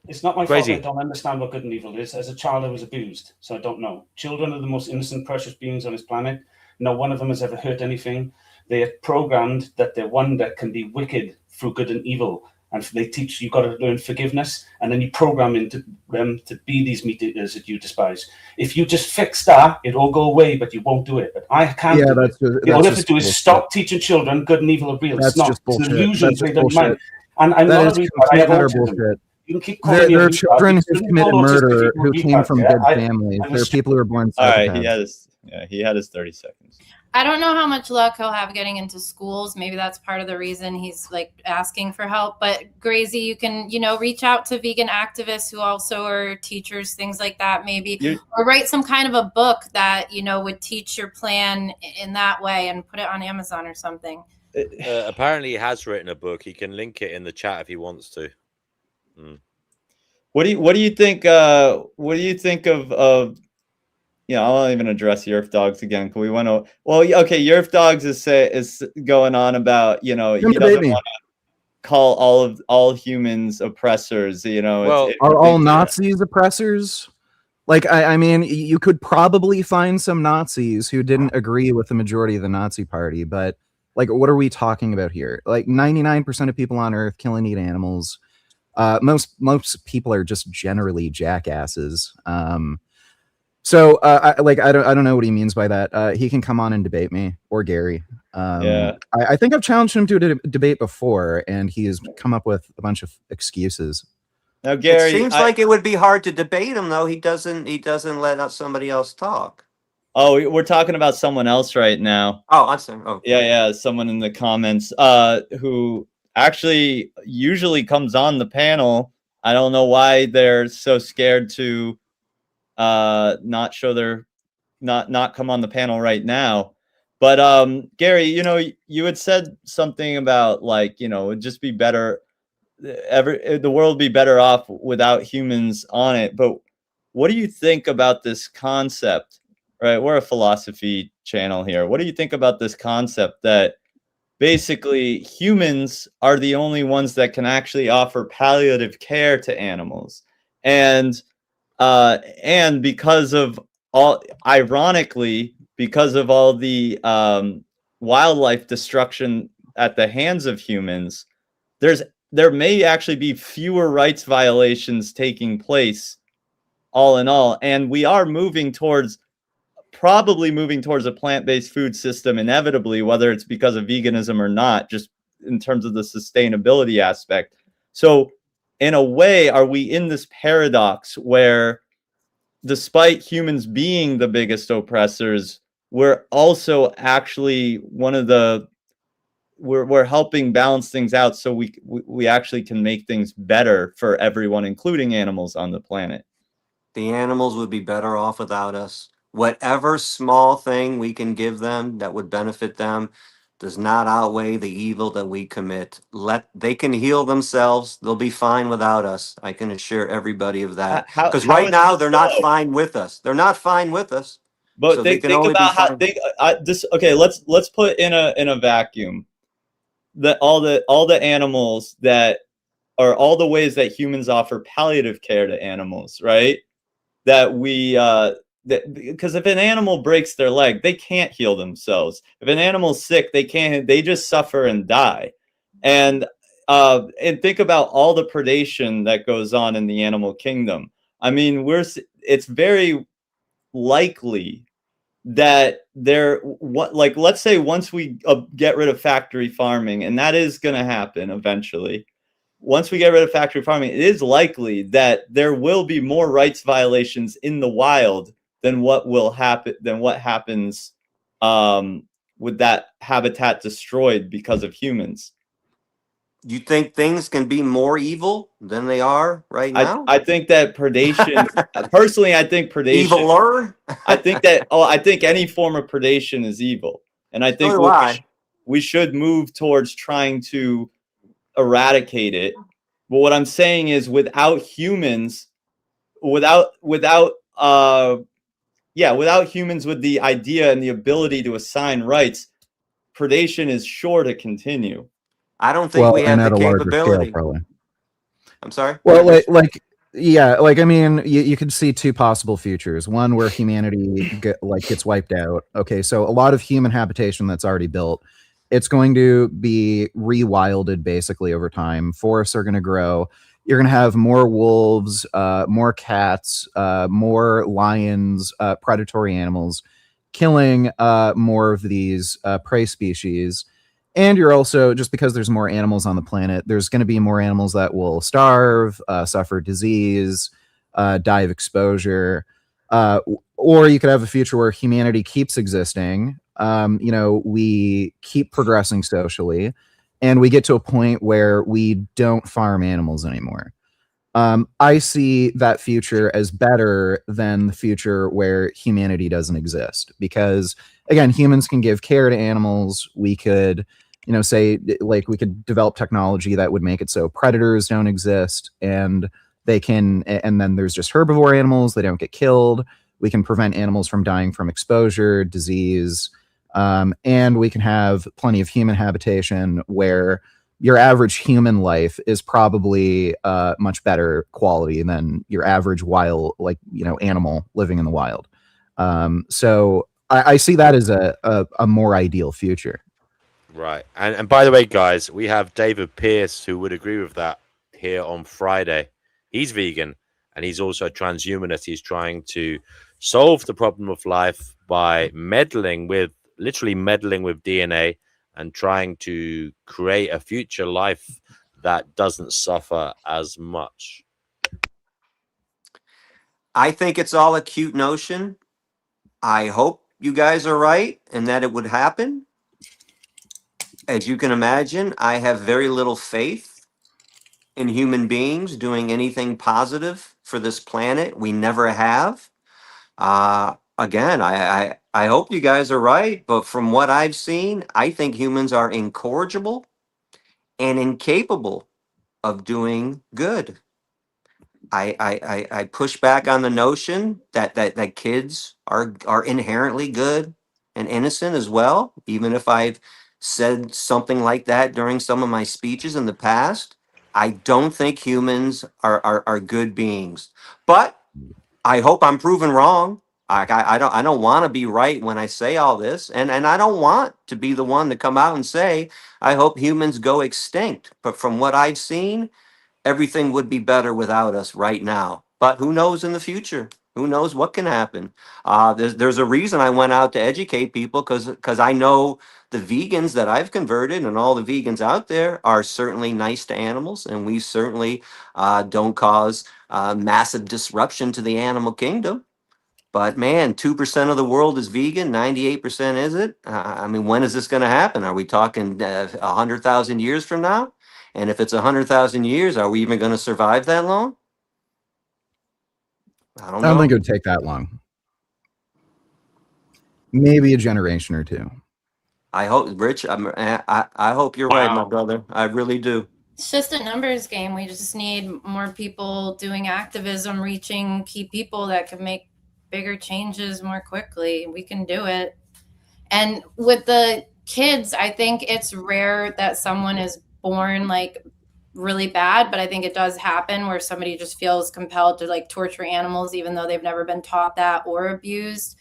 Speaker 11: It's not my
Speaker 3: Crazy.
Speaker 11: fault I don't understand what good and evil is. As a child, I was abused, so I don't know. Children are the most innocent, precious beings on this planet. No one of them has ever hurt anything. They are programmed that their wonder can be wicked through good and evil. And they teach you've got to learn forgiveness, and then you program into them to be these meat eaters that you despise. If you just fix that, it'll all go away, but you won't do it. But I can't do it. All you have to do is stop teaching children good and evil are real. It's not. It's an illusion to their mind. And I'm not a retard. I have autism. You can keep calling me a
Speaker 5: There are
Speaker 11: retard.
Speaker 5: children
Speaker 11: You
Speaker 5: who've
Speaker 11: shouldn't
Speaker 5: committed
Speaker 11: call autistic
Speaker 5: murder
Speaker 11: people
Speaker 5: who came
Speaker 11: retards,
Speaker 5: from
Speaker 11: yeah?
Speaker 5: good families. There are people who are born
Speaker 4: All right,
Speaker 5: psychopaths.
Speaker 4: he had his 30 seconds.
Speaker 12: I don't know how much luck he'll have getting into schools. Maybe that's part of the reason he's like asking for help. But Grazy, you can, reach out to vegan activists who also are teachers, things like that, maybe, or write some kind of a book that, would teach your plan in that way and put it on Amazon or something.
Speaker 3: Apparently he has written a book. He can link it in the chat if he wants to.
Speaker 4: What do you think? What do you think of? I won't even address Yerf Dogs again. Can we want to? Well, okay. Yerf Dogs is going on about he doesn't want to call all humans oppressors.
Speaker 5: Are all Nazis oppressors? Like, I mean, you could probably find some Nazis who didn't agree with the majority of the Nazi party, but like, what are we talking about here? Like, 99% of people on Earth kill and eat animals. Most people are just generally jackasses. So I don't know what he means by that. He can come on and debate me or Gary. I think I've challenged him to a debate before, and he has come up with a bunch of excuses.
Speaker 4: Now, Gary,
Speaker 6: it seems like it would be hard to debate him, though. He doesn't let somebody else talk.
Speaker 4: Oh, we're talking about someone else right now.
Speaker 6: Oh, I'm sorry. Oh,
Speaker 4: yeah. Someone in the comments who actually usually comes on the panel. I don't know why they're so scared to not come on the panel right now. But Gary, you had said something about like, it'd just be better, the world would be better off without humans on it. But what do you think about this concept? Right, we're a philosophy channel here. What do you think about this concept that basically humans are the only ones that can actually offer palliative care to animals, and because of all, ironically, because of all the wildlife destruction at the hands of humans, there may actually be fewer rights violations taking place, all in all, and we are probably moving towards a plant-based food system inevitably, whether it's because of veganism or not, just in terms of the sustainability aspect. So in a way, are we in this paradox where despite humans being the biggest oppressors, we're also actually we're helping balance things out so we actually can make things better for everyone, including animals on the planet?
Speaker 6: The animals would be better off without us. Whatever small thing we can give them that would benefit them does not outweigh the evil that we commit. They can heal themselves. They'll be fine without us. I can assure everybody of that. Because right now they're not fine with us. They're not fine with us.
Speaker 4: But
Speaker 6: So
Speaker 4: think about how okay. Let's put in a vacuum that all the animals that are all the ways that humans offer palliative care to animals, right? That we because if an animal breaks their leg, they can't heal themselves. If an animal's sick, they just suffer and die. And think about all the predation that goes on in the animal kingdom. I mean, it's very likely that let's say once we get rid of factory farming, and that is going to happen eventually, once we get rid of factory farming, it is likely that there will be more rights violations in the wild than what happens with that habitat destroyed because of humans.
Speaker 6: You think things can be more evil than they are right now?
Speaker 4: I think that predation, personally, I think predation,
Speaker 6: Eviler?
Speaker 4: I think any form of predation is evil. And I think
Speaker 6: So do I.
Speaker 4: we should move towards trying to eradicate it. But what I'm saying is without humans, without humans with the idea and the ability to assign rights, predation is sure to continue.
Speaker 6: I don't think we
Speaker 5: and
Speaker 6: have
Speaker 5: at
Speaker 6: the
Speaker 5: a larger scale,
Speaker 6: capability.
Speaker 5: probably.
Speaker 6: I'm sorry?
Speaker 5: Well, I mean, you could see two possible futures. One where humanity gets wiped out. Okay, so a lot of human habitation that's already built, it's going to be rewilded basically over time. Forests are going to grow. You're going to have more wolves, more cats, more lions, predatory animals, killing more of these prey species. And you're also, just because there's more animals on the planet, there's going to be more animals that will starve, suffer disease, die of exposure. Or you could have a future where humanity keeps existing. We keep progressing socially, and we get to a point where we don't farm animals anymore. I see that future as better than the future where humanity doesn't exist, because again, humans can give care to animals. We could, say like we could develop technology that would make it so predators don't exist, and then there's just herbivore animals. They don't get killed. We can prevent animals from dying from exposure, disease, and we can have plenty of human habitation where your average human life is probably much better quality than your average wild, animal living in the wild. So I see that as a more ideal future.
Speaker 3: Right. And by the way, guys, we have David Pierce who would agree with that here on Friday. He's vegan and he's also a transhumanist. He's trying to solve the problem of life by literally meddling with DNA and trying to create a future life that doesn't suffer as much.
Speaker 6: I think it's all a cute notion. I hope you guys are right and that it would happen. As you can imagine, I have very little faith in human beings doing anything positive for this planet. We never have. Again, I hope you guys are right, but from what I've seen, I think humans are incorrigible and incapable of doing good. I push back on the notion that kids are inherently good and innocent as well, even if I've said something like that during some of my speeches in the past. I don't think humans are good beings, but I hope I'm proven wrong. I don't want to be right when I say all this, and I don't want to be the one to come out and say I hope humans go extinct. But from what I've seen, everything would be better without us right now. But who knows in the future? Who knows what can happen? There's a reason I went out to educate people, because I know the vegans that I've converted and all the vegans out there are certainly nice to animals, and we certainly don't cause massive disruption to the animal kingdom. But man, 2% of the world is vegan, 98% is it? I mean, when is this going to happen? Are we talking 100,000 years from now? And if it's 100,000 years, are we even going to survive that long? I don't
Speaker 5: I don't
Speaker 6: know.
Speaker 5: think it would take that long. Maybe a generation or two.
Speaker 6: I hope, Rich. I hope you're right, my brother. I really do.
Speaker 12: It's just a numbers game. We just need more people doing activism, reaching key people that can make bigger changes more quickly. We can do it. And with the kids, I think it's rare that someone is born like really bad, but I think it does happen where somebody just feels compelled to like torture animals, even though they've never been taught that or abused.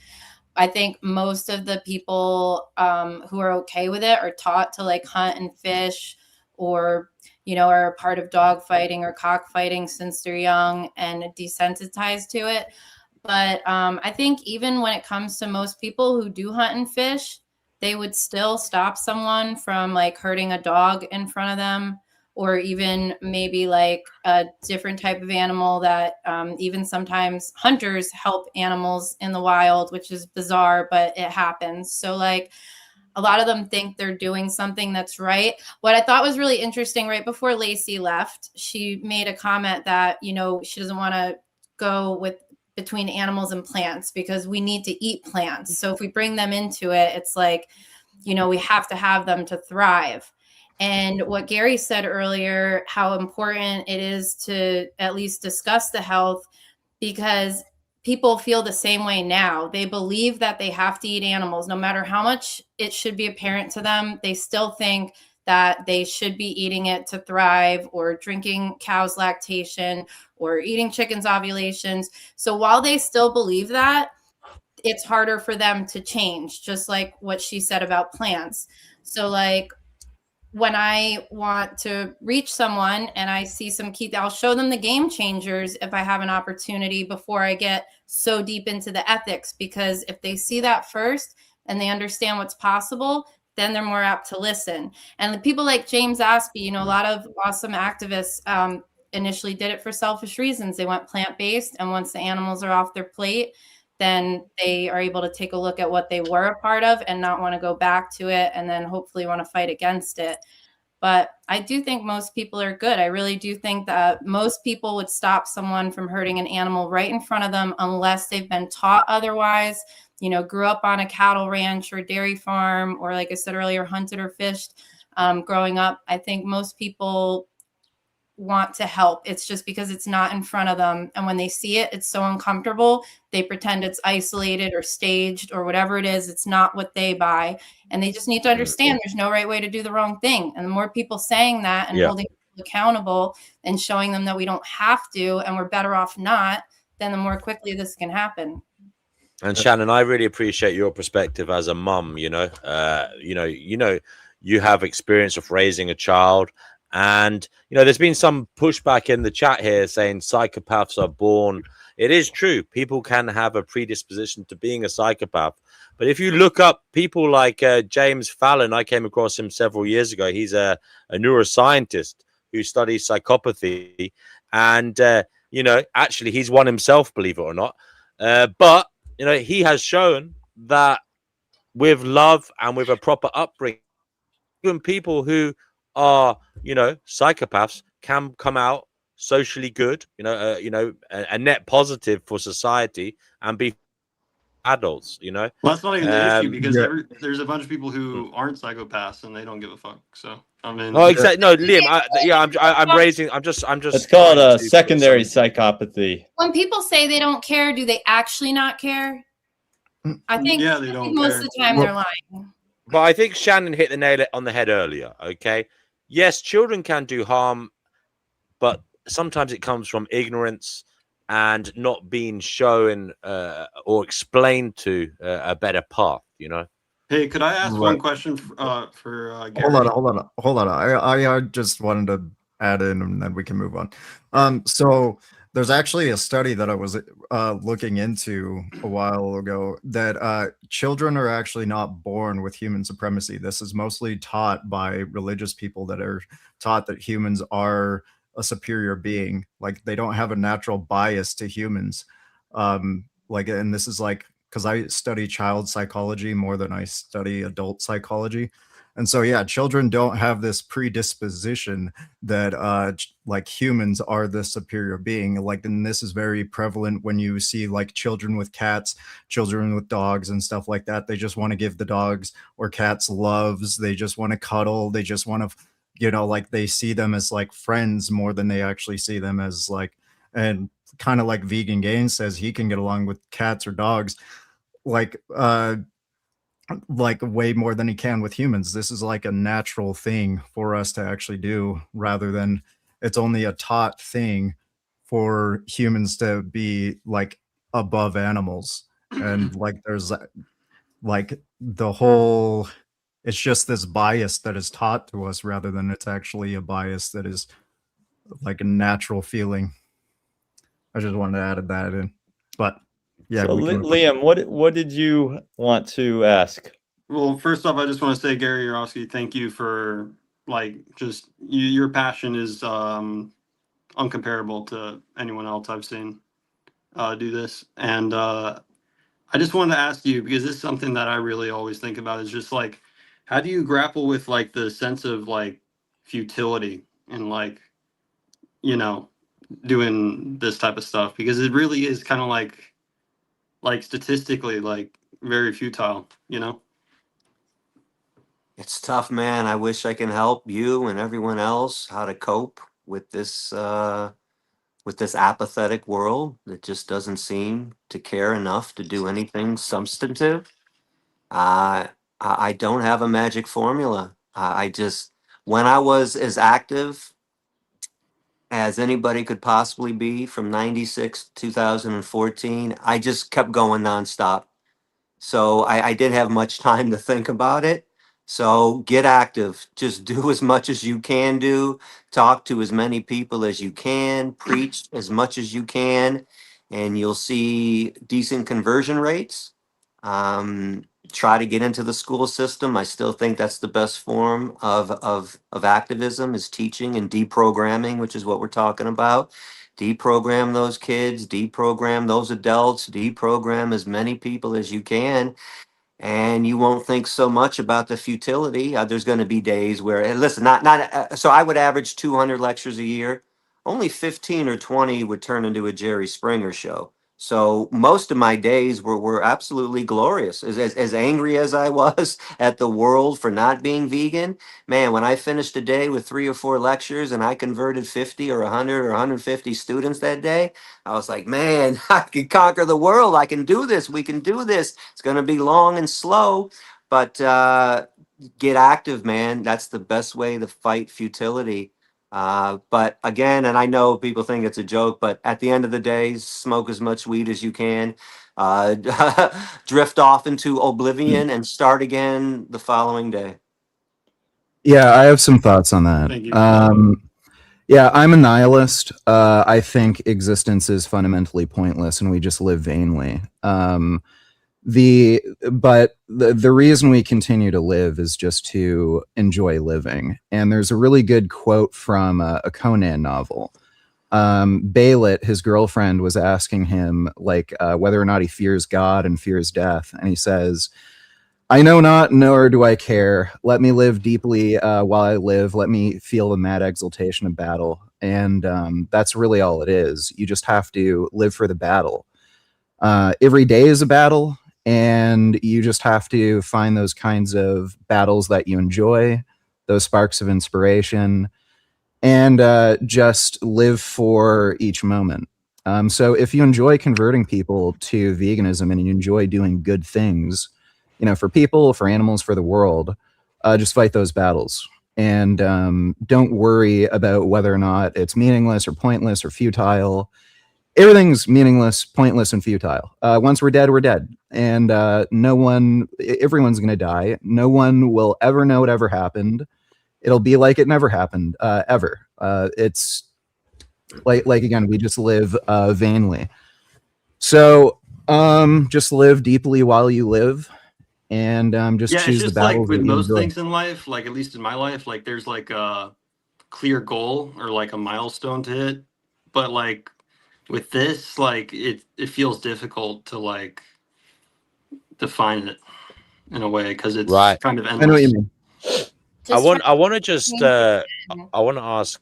Speaker 12: I think most of the people who are okay with it are taught to like hunt and fish, or are a part of dog fighting or cockfighting since they're young and desensitized to it. But I think even when it comes to most people who do hunt and fish, they would still stop someone from like hurting a dog in front of them or even maybe like a different type of animal that even sometimes hunters help animals in the wild, which is bizarre, but it happens. So like a lot of them think they're doing something that's right. What I thought was really interesting, right before Lacey left, she made a comment that, you know, she doesn't want to go with between animals and plants because we need to eat plants. So if we bring them into it, it's like, you know, we have to have them to thrive. And what Gary said earlier, how important it is to at least discuss the health, because people feel the same way now. They believe that they have to eat animals, no matter how much it should be apparent to them. They still think that they should be eating it to thrive, or drinking cow's lactation, or eating chicken's ovulations. So while they still believe that, it's harder for them to change, just like what she said about plants. So like when I want to reach someone and I see some key, I'll show them the game changers if I have an opportunity before I get so deep into the ethics, because if they see that first and they understand what's possible, then they're more apt to listen. And the people like James Aspie, you know, a lot of awesome activists initially did it for selfish reasons. They went plant-based, and once the animals are off their plate, then they are able to take a look at what they were a part of and not want to go back to it, and then hopefully want to fight against it. But I do think most people are good. I really do think that most people would stop someone from hurting an animal right in front of them unless they've been taught otherwise, you know, grew up on a cattle ranch or dairy farm, or like I said earlier, hunted or fished growing up. I think most people want to help. It's just because it's not in front of them. And when they see it, it's so uncomfortable. They pretend it's isolated or staged or whatever it is. It's not what they buy. And they just need to understand there's no right way to do the wrong thing. And the more people saying that and holding people accountable and showing them that we don't have to and we're better off not, then the more quickly this can happen.
Speaker 3: And Shannon, I really appreciate your perspective as a mum. You have experience of raising a child. And, you know, there's been some pushback in the chat here saying psychopaths are born. It is true. People can have a predisposition to being a psychopath. But if you look up people like James Fallon, I came across him several years ago. He's a neuroscientist who studies psychopathy. And, actually, he's one himself, believe it or not. But, you know, he has shown that with love and with a proper upbringing, even people who are, psychopaths can come out socially good, a net positive for society and be adults,
Speaker 17: Well, that's not even the issue, because there's a bunch of people who
Speaker 3: Hmm.
Speaker 17: aren't psychopaths and they don't give a fuck. So I mean,
Speaker 3: Oh, exactly. No, Liam. I'm just.
Speaker 4: It's called a secondary psychopathy.
Speaker 12: When people say they don't care, do they actually not care? I think,
Speaker 17: yeah, they don't
Speaker 12: most
Speaker 17: care.
Speaker 12: of the time they're lying.
Speaker 3: But I think Shannon hit the nail on the head earlier. Okay. Yes, children can do harm, but sometimes it comes from ignorance and not being shown or explained to a better path, you know.
Speaker 17: Hey, could I ask one question for Gary?
Speaker 14: Hold on. I just wanted to add in, and then we can move on. So there's actually a study that I was looking into a while ago that children are actually not born with human supremacy. This is mostly taught by religious people that are taught that humans are a superior being. Like, they don't have a natural bias to humans. And this is like, because I study child psychology more than I study adult psychology. And so, yeah, children don't have this predisposition that like humans are the superior being. Like, and this is very prevalent when you see like children with cats, children with dogs and stuff like that. They just want to give the dogs or cats loves. They just want to cuddle. They just want to, like, they see them as like friends more than they actually see them as like, and kind of like Vegan Gaines says, he can get along with cats or dogs like way more than he can with humans. This is like a natural thing for us to actually do, rather than it's only a taught thing for humans to be like above animals. And like there's like the whole, it's just this bias that is taught to us rather than it's actually a bias that is like a natural feeling. I just wanted to add that in. But yeah,
Speaker 4: so,
Speaker 14: we can
Speaker 4: Liam, what did you want to ask?
Speaker 17: Well, first off, I just want to say, Gary Yourofsky, thank you for like just your passion is uncomparable to anyone else I've seen do this. And I just wanted to ask you, because this is something that I really always think about, is just like, how do you grapple with like the sense of like futility and like, you know, doing this type of stuff? Because it really is kind of like statistically like very futile, you know?
Speaker 6: It's tough, man. I wish I can help you and everyone else how to cope with this apathetic world that just doesn't seem to care enough to do anything substantive. I don't have a magic formula. I just, when I was as active as anybody could possibly be from 96 to 2014, I just kept going nonstop. So I didn't have much time to think about it. So get active. Just do as much as you can do. Talk to as many people as you can. Preach as much as you can, and you'll see decent conversion rates. Try to get into the school system. I still think that's the best form of activism, is teaching and deprogramming, which is what we're talking about. Deprogram those kids, deprogram those adults, deprogram as many people as you can, and you won't think so much about the futility. There's going to be days where, and listen, so I would average 200 lectures a year. Only 15 or 20 would turn into a Jerry Springer show. So most of my days were absolutely glorious. As angry as I was at the world for not being vegan, man, when I finished a day with 3 or 4 lectures and I converted 50 or 100 or 150 students that day, I was like, man, I can conquer the world. I can do this. We can do this. It's going to be long and slow, but get active, man. That's the best way to fight futility. But again, and I know people think it's a joke, but at the end of the day, smoke as much weed as you can. Uh, drift off into oblivion and start again the following day.
Speaker 5: Yeah, I have some thoughts on that.
Speaker 17: Thank you.
Speaker 5: Yeah, I'm a nihilist. I think existence is fundamentally pointless, and we just live vainly. But the reason we continue to live is just to enjoy living. And there's a really good quote from a Conan novel. Baylet, his girlfriend, was asking him like whether or not he fears God and fears death, and he says, "I know not, nor do I care. Let me live deeply while I live. Let me feel the mad exultation of battle." And that's really all it is. You just have to live for the battle. Every day is a battle, and you just have to find those kinds of battles that you enjoy, those sparks of inspiration, and just live for each moment. So if you enjoy converting people to veganism and you enjoy doing good things, for people, for animals, for the world, just fight those battles. And don't worry about whether or not it's meaningless or pointless or futile. Everything's meaningless, pointless, and futile. Once we're dead. And everyone's going to die. No one will ever know what ever happened. It'll be like it never happened, ever. It's like again, we just live vainly. So just live deeply while you live. And just
Speaker 17: Yeah,
Speaker 5: choose
Speaker 17: it's
Speaker 5: the
Speaker 17: just like
Speaker 5: battles
Speaker 17: with
Speaker 5: that you
Speaker 17: most
Speaker 5: enjoy.
Speaker 17: things in life, like at least in my life, like there's like a clear goal or like a milestone to hit. But like with this, like it feels difficult to like define it in a way because it's
Speaker 3: Right.
Speaker 17: kind of
Speaker 5: I know what you
Speaker 17: endless.
Speaker 5: mean.
Speaker 3: I want to just I want to ask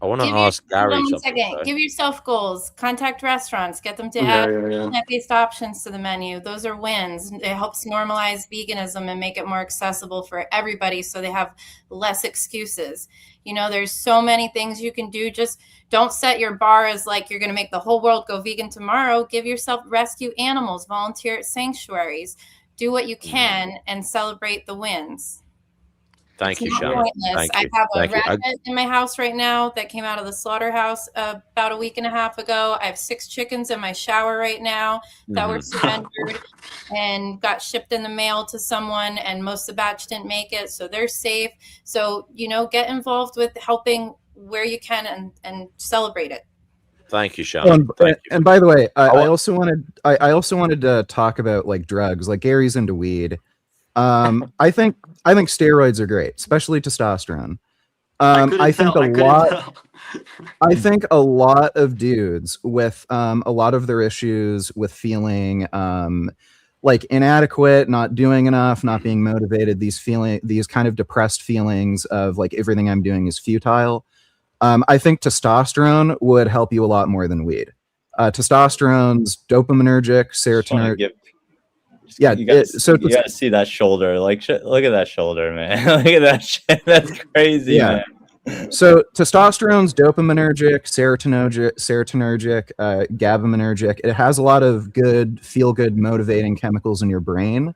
Speaker 12: Hold
Speaker 3: Gary
Speaker 12: on one
Speaker 3: something.
Speaker 12: second.
Speaker 3: Sorry.
Speaker 12: Give yourself goals. Contact restaurants. Get them to
Speaker 17: Yeah,
Speaker 12: add
Speaker 17: yeah.
Speaker 12: plant-based options to the menu. Those are wins. It helps normalize veganism and make it more accessible for everybody so they have less excuses. There's so many things you can do. Just don't set your bar as like you're going to make the whole world go vegan tomorrow. Give yourself rescue animals, volunteer at sanctuaries. Do what you can and celebrate the wins.
Speaker 3: Thank you,
Speaker 12: It's not
Speaker 3: Shannon.
Speaker 12: pointless.
Speaker 3: Thank
Speaker 12: I
Speaker 3: you.
Speaker 12: have a
Speaker 3: Thank you.
Speaker 12: rabbit in my house right now that came out of the slaughterhouse about a week and a half ago. I have 6 chickens in my shower right now that were surrendered and got shipped in the mail to someone, and most of the batch didn't make it, so they're safe. So, get involved with helping where you can and celebrate it.
Speaker 3: Thank you, Shannon. Thank you.
Speaker 5: And by the way, I also wanted to talk about like drugs. Like Gary's into weed. I think steroids are great, especially testosterone. I think a lot. I think a lot of dudes with a lot of their issues with feeling like inadequate, not doing enough, not being motivated, these kind of depressed feelings of like everything I'm doing is futile. I think testosterone would help you a lot more than weed. Testosterone's dopaminergic, serotonin. Yeah,
Speaker 4: you gotta see that shoulder. Like, look at that shoulder, man. Look at that shit. That's crazy,
Speaker 5: yeah.
Speaker 4: man.
Speaker 5: So testosterone's dopaminergic, serotonergic, GABAminergic. It has a lot of good, feel-good, motivating chemicals in your brain.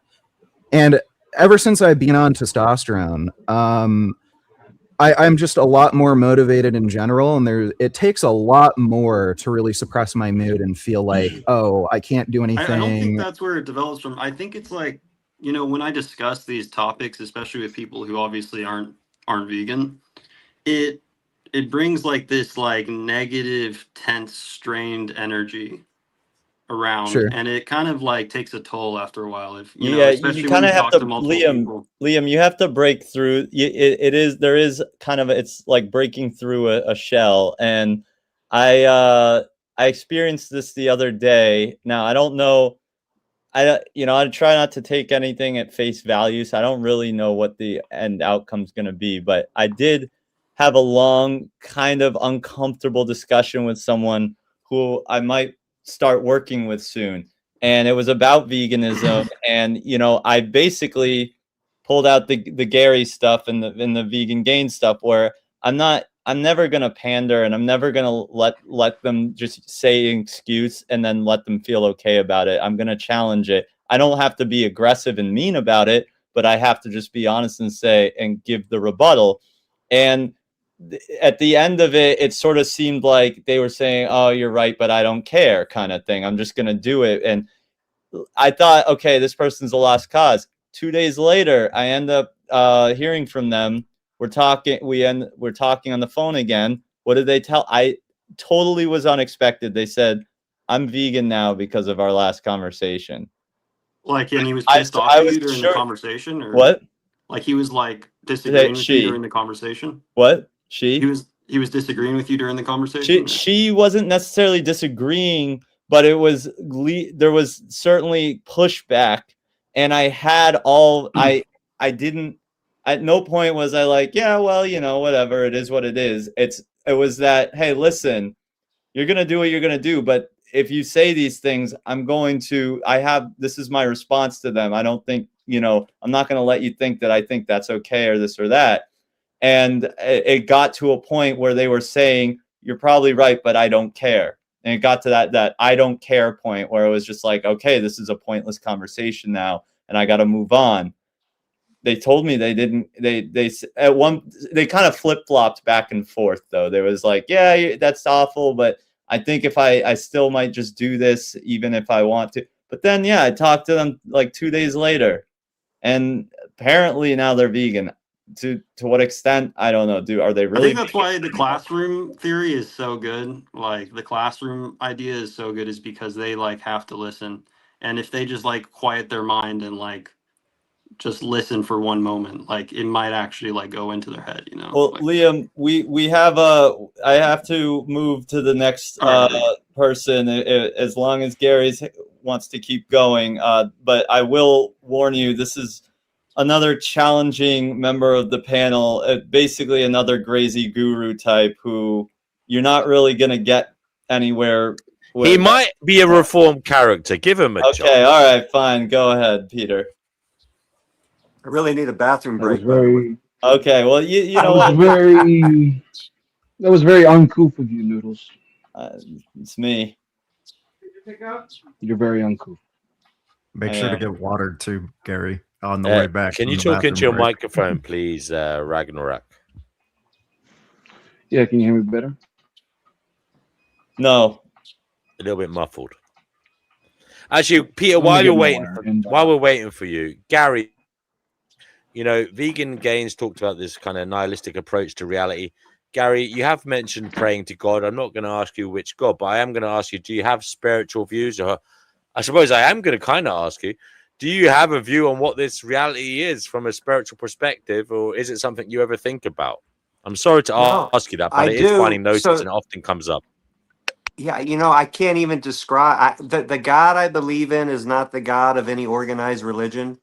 Speaker 5: And ever since I've been on testosterone, I'm just a lot more motivated in general, and it takes a lot more to really suppress my mood and feel like, oh, I can't do anything.
Speaker 17: I don't think that's where it develops from. I think it's like, you know, when I discuss these topics, especially with people who obviously aren't vegan, it brings like this like negative, tense, strained energy around,
Speaker 5: Sure.
Speaker 17: and it kind of like takes a toll after a while. If you know,
Speaker 4: Yeah,
Speaker 17: especially
Speaker 4: you
Speaker 17: when
Speaker 4: kind
Speaker 17: you
Speaker 4: of have
Speaker 17: talk
Speaker 4: to,
Speaker 17: to multiple people.
Speaker 4: Liam, you have to break through. There is kind of, it's like breaking through a shell. And I experienced this the other day. Now, I don't know. I try not to take anything at face value, so I don't really know what the end outcome's going to be. But I did have a long, kind of uncomfortable discussion with someone who I might start working with soon, and it was about veganism. And I basically pulled out the Gary stuff and the vegan gain stuff, where I'm never gonna pander, and I'm never gonna let them just say an excuse and then let them feel okay about it. I'm gonna challenge it. I don't have to be aggressive and mean about it, but I have to just be honest and say and give the rebuttal. And at the end of it, it sort of seemed like they were saying, "Oh, you're right, but I don't care," kind of thing. I'm just gonna do it. And I thought, okay, this person's a lost cause. 2 days later, I end up hearing from them. We're talking on the phone again. What did they tell? I totally was unexpected. They said, "I'm vegan now because of our last conversation."
Speaker 17: Like, and he was pissed off at you during the conversation, or
Speaker 4: what?
Speaker 17: Like he was like disagreeing with you during the conversation.
Speaker 4: What?
Speaker 17: He was disagreeing with you during the conversation.
Speaker 4: She wasn't necessarily disagreeing, but there was certainly pushback, and I had all I didn't. At no point was I like, yeah, well, whatever, it is what it is. It was that, hey, listen, you're gonna do what you're gonna do, but if you say these things, this is my response to them. I don't think, I'm not gonna let you think that I think that's okay or this or that. And it got to a point where they were saying, "You're probably right, but I don't care." And it got to that I don't care point, where it was just like, okay, this is a pointless conversation now, and I got to move on. They told me they didn't. They kind of flip flopped back and forth though. There was like, yeah, that's awful, but I think if I still might just do this even if I want to. But then yeah, I talked to them like 2 days later, and apparently now they're vegan. To what extent, I don't know. Are they really?
Speaker 17: I think that's why the classroom theory is so good. Like the classroom idea is so good, is because they like have to listen, and if they just like quiet their mind and like just listen for one moment, like it might actually like go into their head,
Speaker 4: Well,
Speaker 17: like,
Speaker 4: Liam, we have I have to move to the next person as long as Gary's wants to keep going. But I will warn you, this is another challenging member of the panel, basically another crazy guru type who you're not really going to get anywhere with.
Speaker 3: He might be a reformed character. Give him a chance.
Speaker 4: Okay, all right, fine. Go ahead, Peter.
Speaker 6: I really need a bathroom break.
Speaker 4: Okay, well, you know what?
Speaker 18: That was very uncouth of you, Noodles.
Speaker 4: It's me.
Speaker 18: You're very uncouth.
Speaker 14: Make sure to get watered too, Gary, on the way back.
Speaker 3: Can you
Speaker 14: from the
Speaker 3: talk into your
Speaker 14: bathroom break.
Speaker 3: microphone, please, Ragnarok?
Speaker 18: Yeah, can you hear me better?
Speaker 4: No.
Speaker 3: A little bit muffled. Actually, Peter, while we're waiting for you, Gary, Vegan Gains talked about this kind of nihilistic approach to reality. Gary, you have mentioned praying to God. I'm not going to ask you which God, but I am going to ask you, do you have spiritual views? Or I suppose I am going to kind of ask you, do you have a view on what this reality is from a spiritual perspective, or is it something you ever think about? I'm sorry to
Speaker 6: No,
Speaker 3: ask you that, but
Speaker 6: I
Speaker 3: it is
Speaker 6: do.
Speaker 3: finding notice
Speaker 6: So
Speaker 3: and it often comes up.
Speaker 6: yeah, I can't even describe the God I believe in is not the God of any organized religion.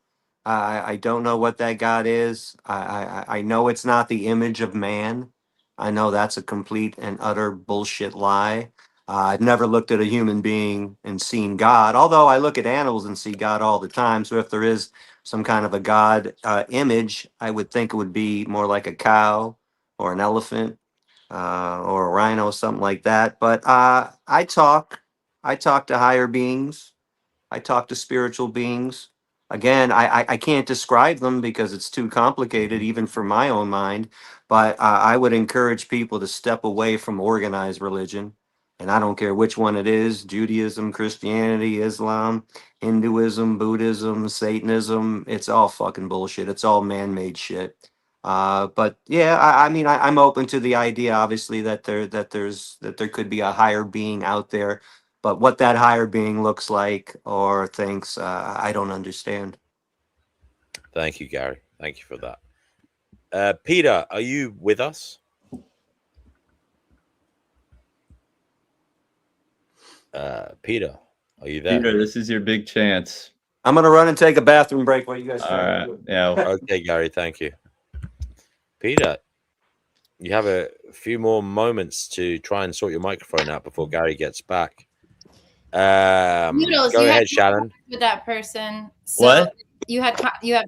Speaker 6: I don't know what that God is. I know it's not the image of man. I know that's a complete and utter bullshit lie. I've never looked at a human being and seen God, although I look at animals and see God all the time. So if there is some kind of a God image, I would think it would be more like a cow or an elephant or a rhino, something like that. But I talk to higher beings. I talk to spiritual beings. Again, I can't describe them because it's too complicated, even for my own mind. But I would encourage people to step away from organized religion. And I don't care which one it is: Judaism, Christianity, Islam, Hinduism, Buddhism, Satanism. It's all fucking bullshit. It's all man made shit. But yeah, I mean, I'm open to the idea, obviously, that there could be a higher being out there, but what that higher being looks like or thinks, I don't understand.
Speaker 3: Thank you, Gary. Thank you for that. Peter, are you with us? Peter, are you there?
Speaker 4: Peter, this is your big chance.
Speaker 6: I'm gonna run and take a bathroom break while you guys try to do it.
Speaker 4: Yeah.
Speaker 3: Okay, Gary, thank you. Peter, you have a few more moments to try and sort your microphone out before Gary gets back.
Speaker 12: Noodles,
Speaker 3: Go
Speaker 12: you
Speaker 3: ahead,
Speaker 12: had
Speaker 3: Shannon.
Speaker 12: contact with that person. So
Speaker 4: What?
Speaker 12: You had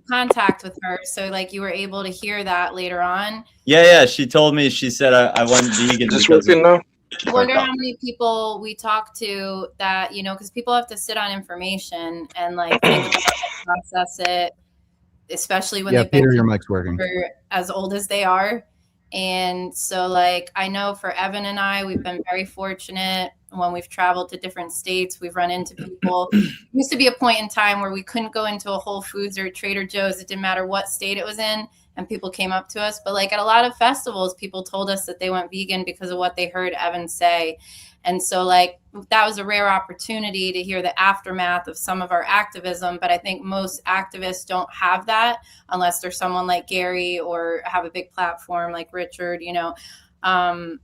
Speaker 12: contact with her, so like you were able to hear that later on.
Speaker 4: Yeah. She told me. She said I went vegan.
Speaker 19: Is this
Speaker 4: because
Speaker 19: working
Speaker 4: of-
Speaker 19: now?
Speaker 12: I wonder how many people we talk to that, because people have to sit on information and like think about it, process it, especially when
Speaker 5: Yeah,
Speaker 12: they've been
Speaker 5: Peter, your mic's working.
Speaker 12: for as old as they are. And so like I know for Evan and I, we've been very fortunate when we've traveled to different states. We've run into people. There used to be a point in time where we couldn't go into a Whole Foods or a Trader Joe's. It didn't matter what state it was in, and people came up to us. But like at a lot of festivals, people told us that they went vegan because of what they heard Evan say. And so like that was a rare opportunity to hear the aftermath of some of our activism. But I think most activists don't have that unless there's someone like Gary or have a big platform like Richard, But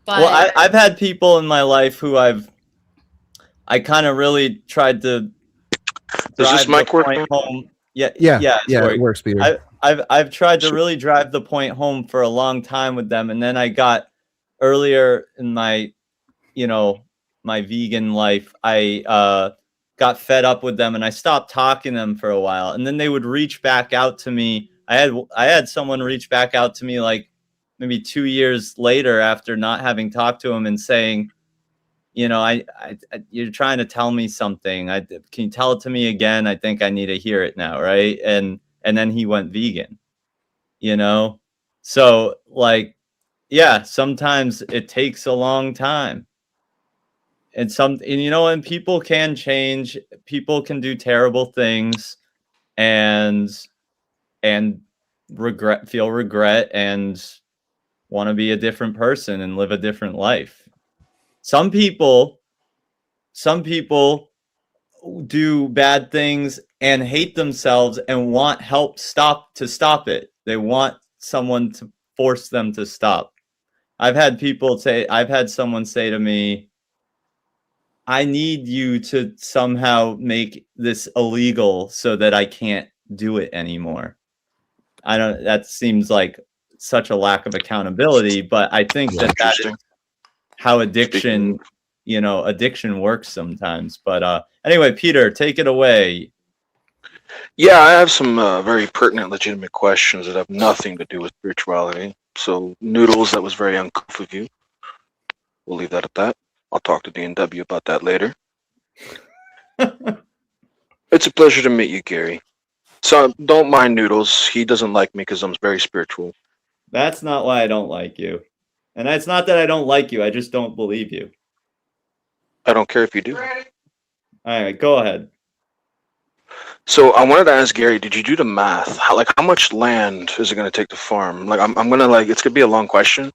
Speaker 4: Well, I've had people in my life who I kind of really tried to
Speaker 19: Does this
Speaker 4: drive
Speaker 19: mic
Speaker 4: the
Speaker 19: work
Speaker 4: point
Speaker 19: now?
Speaker 4: home.
Speaker 5: Yeah,
Speaker 4: it's
Speaker 5: it
Speaker 4: working.
Speaker 5: works, Peter.
Speaker 4: I've tried to really drive the point home for a long time with them, and then I got earlier in my my vegan life, I got fed up with them and I stopped talking to them for a while, and then they would reach back out to me. I had someone reach back out to me like maybe 2 years later after not having talked to him and saying, I you're trying to tell me something. Can you tell it to me again? I think I need to hear it now, right? And then he went vegan, So like, yeah, sometimes it takes a long time. And people can change. People can do terrible things and feel regret and want to be a different person and live a different life. Some people do bad things and hate themselves and want help to stop it. They want someone to force them to stop. I've had someone say to me, I need you to somehow make this illegal so that I can't do it anymore. That seems like such a lack of accountability, but I think that is how addiction works sometimes. But anyway, Peter, take it away.
Speaker 19: Yeah, I have some very pertinent, legitimate questions that have nothing to do with spirituality. So, Noodles, that was very uncouth of you. We'll leave that at that. I'll talk to D&W about that later. It's a pleasure to meet you, Gary. So, don't mind Noodles. He doesn't like me because I'm very spiritual.
Speaker 4: That's not why I don't like you. And it's not that I don't like you. I just don't believe you.
Speaker 19: I don't care if you do.
Speaker 4: All right, go ahead.
Speaker 19: So I wanted to ask Gary, did you do the math? How much land is it going to take to farm? Like, I'm going to it's going to be a long question,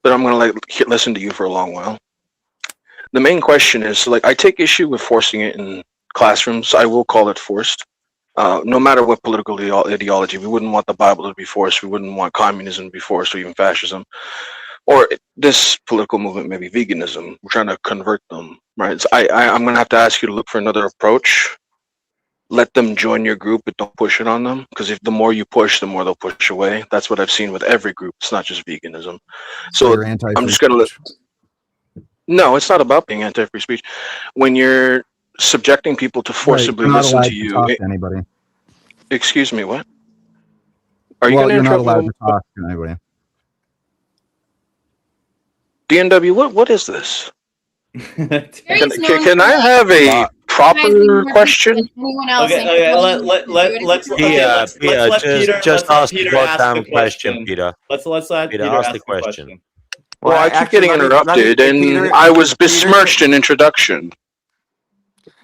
Speaker 19: but I'm going to listen to you for a long while. The main question is, I take issue with forcing it in classrooms. I will call it forced. No matter what political ideology, we wouldn't want the Bible to be forced. We wouldn't want communism to be forced, or even fascism, or this political movement, maybe veganism. We're trying to convert them, right? So I'm going to have to ask you to look for another approach. Let them join your group, but don't push it on them. Because if the more you push, the more they'll push away. That's what I've seen with every group. It's not just veganism.
Speaker 5: So
Speaker 19: So
Speaker 5: you're anti-free
Speaker 19: I'm just going to let.
Speaker 5: speech.
Speaker 19: No, it's not about being anti-free speech. When you're subjecting people to
Speaker 5: Right,
Speaker 19: forcibly
Speaker 5: you're not
Speaker 19: listen
Speaker 5: allowed
Speaker 19: to
Speaker 5: to
Speaker 19: you,
Speaker 5: talk to anybody.
Speaker 19: excuse me, what? Are you
Speaker 5: Well,
Speaker 19: going to
Speaker 5: you're not
Speaker 19: interrupt
Speaker 5: allowed
Speaker 19: me?
Speaker 5: to talk to anybody.
Speaker 19: DNW, what is this?
Speaker 12: Gary's known
Speaker 19: Can
Speaker 12: for,
Speaker 19: I
Speaker 12: like,
Speaker 19: have a
Speaker 12: organizing
Speaker 19: proper
Speaker 12: more people
Speaker 19: question?
Speaker 12: than anyone else,
Speaker 4: Okay,
Speaker 12: including
Speaker 4: let
Speaker 12: Judas.
Speaker 3: Peter,
Speaker 4: let Peter
Speaker 3: just
Speaker 4: let
Speaker 3: ask the
Speaker 4: Peter ask the
Speaker 3: goddamn question,
Speaker 4: question.
Speaker 3: Peter.
Speaker 4: Let's let
Speaker 3: Peter,
Speaker 4: Peter
Speaker 3: ask
Speaker 4: ask
Speaker 3: the
Speaker 4: the
Speaker 3: question.
Speaker 4: question.
Speaker 19: Well, I keep getting interrupted, and I was besmirched in introduction.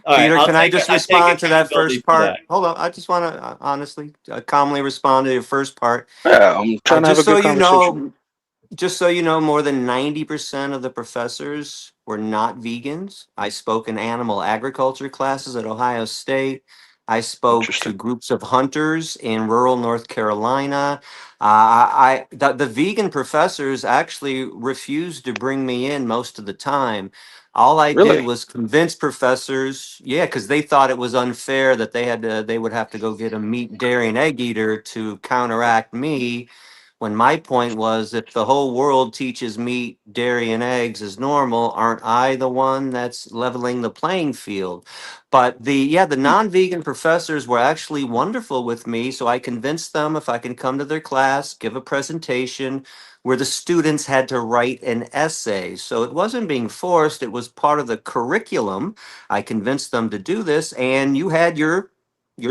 Speaker 4: All right,
Speaker 6: Peter,
Speaker 4: I'll
Speaker 6: can I
Speaker 4: take
Speaker 6: just
Speaker 4: I take
Speaker 6: respond to that
Speaker 4: accountability
Speaker 6: first
Speaker 4: for
Speaker 6: part?
Speaker 4: that.
Speaker 6: Hold on, I just want to honestly, calmly respond to your first part.
Speaker 19: Yeah, I'm trying to have a
Speaker 6: Just so
Speaker 19: good
Speaker 6: you
Speaker 19: conversation.
Speaker 6: know, more than 90% of the professors were not vegans. I spoke in animal agriculture classes at Ohio State. I spoke to groups of hunters in rural North Carolina. The vegan professors actually refused to bring me in most of the time. All I did
Speaker 19: Really?
Speaker 6: was convince professors, yeah, because they thought it was unfair that they would have to go get a meat, dairy, and egg eater to counteract me, when my point was, if the whole world teaches meat, dairy, and eggs as normal, aren't I the one that's leveling the playing field? But the non-vegan professors were actually wonderful with me, so I convinced them if I can come to their class, give a presentation where the students had to write an essay. So it wasn't being forced, it was part of the curriculum. I convinced them to do this, and you had your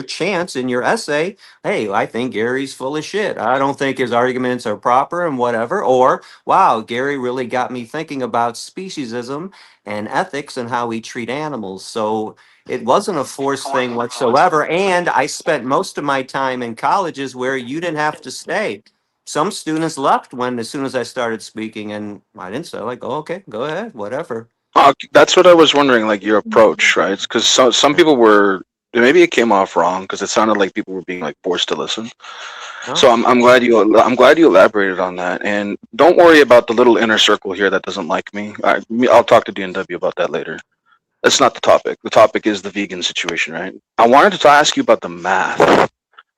Speaker 6: chance in your essay. Hey, I think Gary's full of shit. I don't think his arguments are proper and whatever. Or, wow, Gary really got me thinking about speciesism and ethics and how we treat animals. So it wasn't a forced thing whatsoever. And I spent most of my time in colleges where you didn't have to stay. Some students left as soon as I started speaking, and I didn't say, like, oh, okay, go ahead, whatever.
Speaker 19: That's what I was wondering, like your approach, right? Because some people were, maybe it came off wrong because it sounded like people were being like forced to listen. So I'm glad you elaborated on that, and don't worry about the little inner circle here that doesn't like me. I'll talk to DNW about that later. That's not the topic. The topic is the vegan situation, right? I wanted to ask you about the math.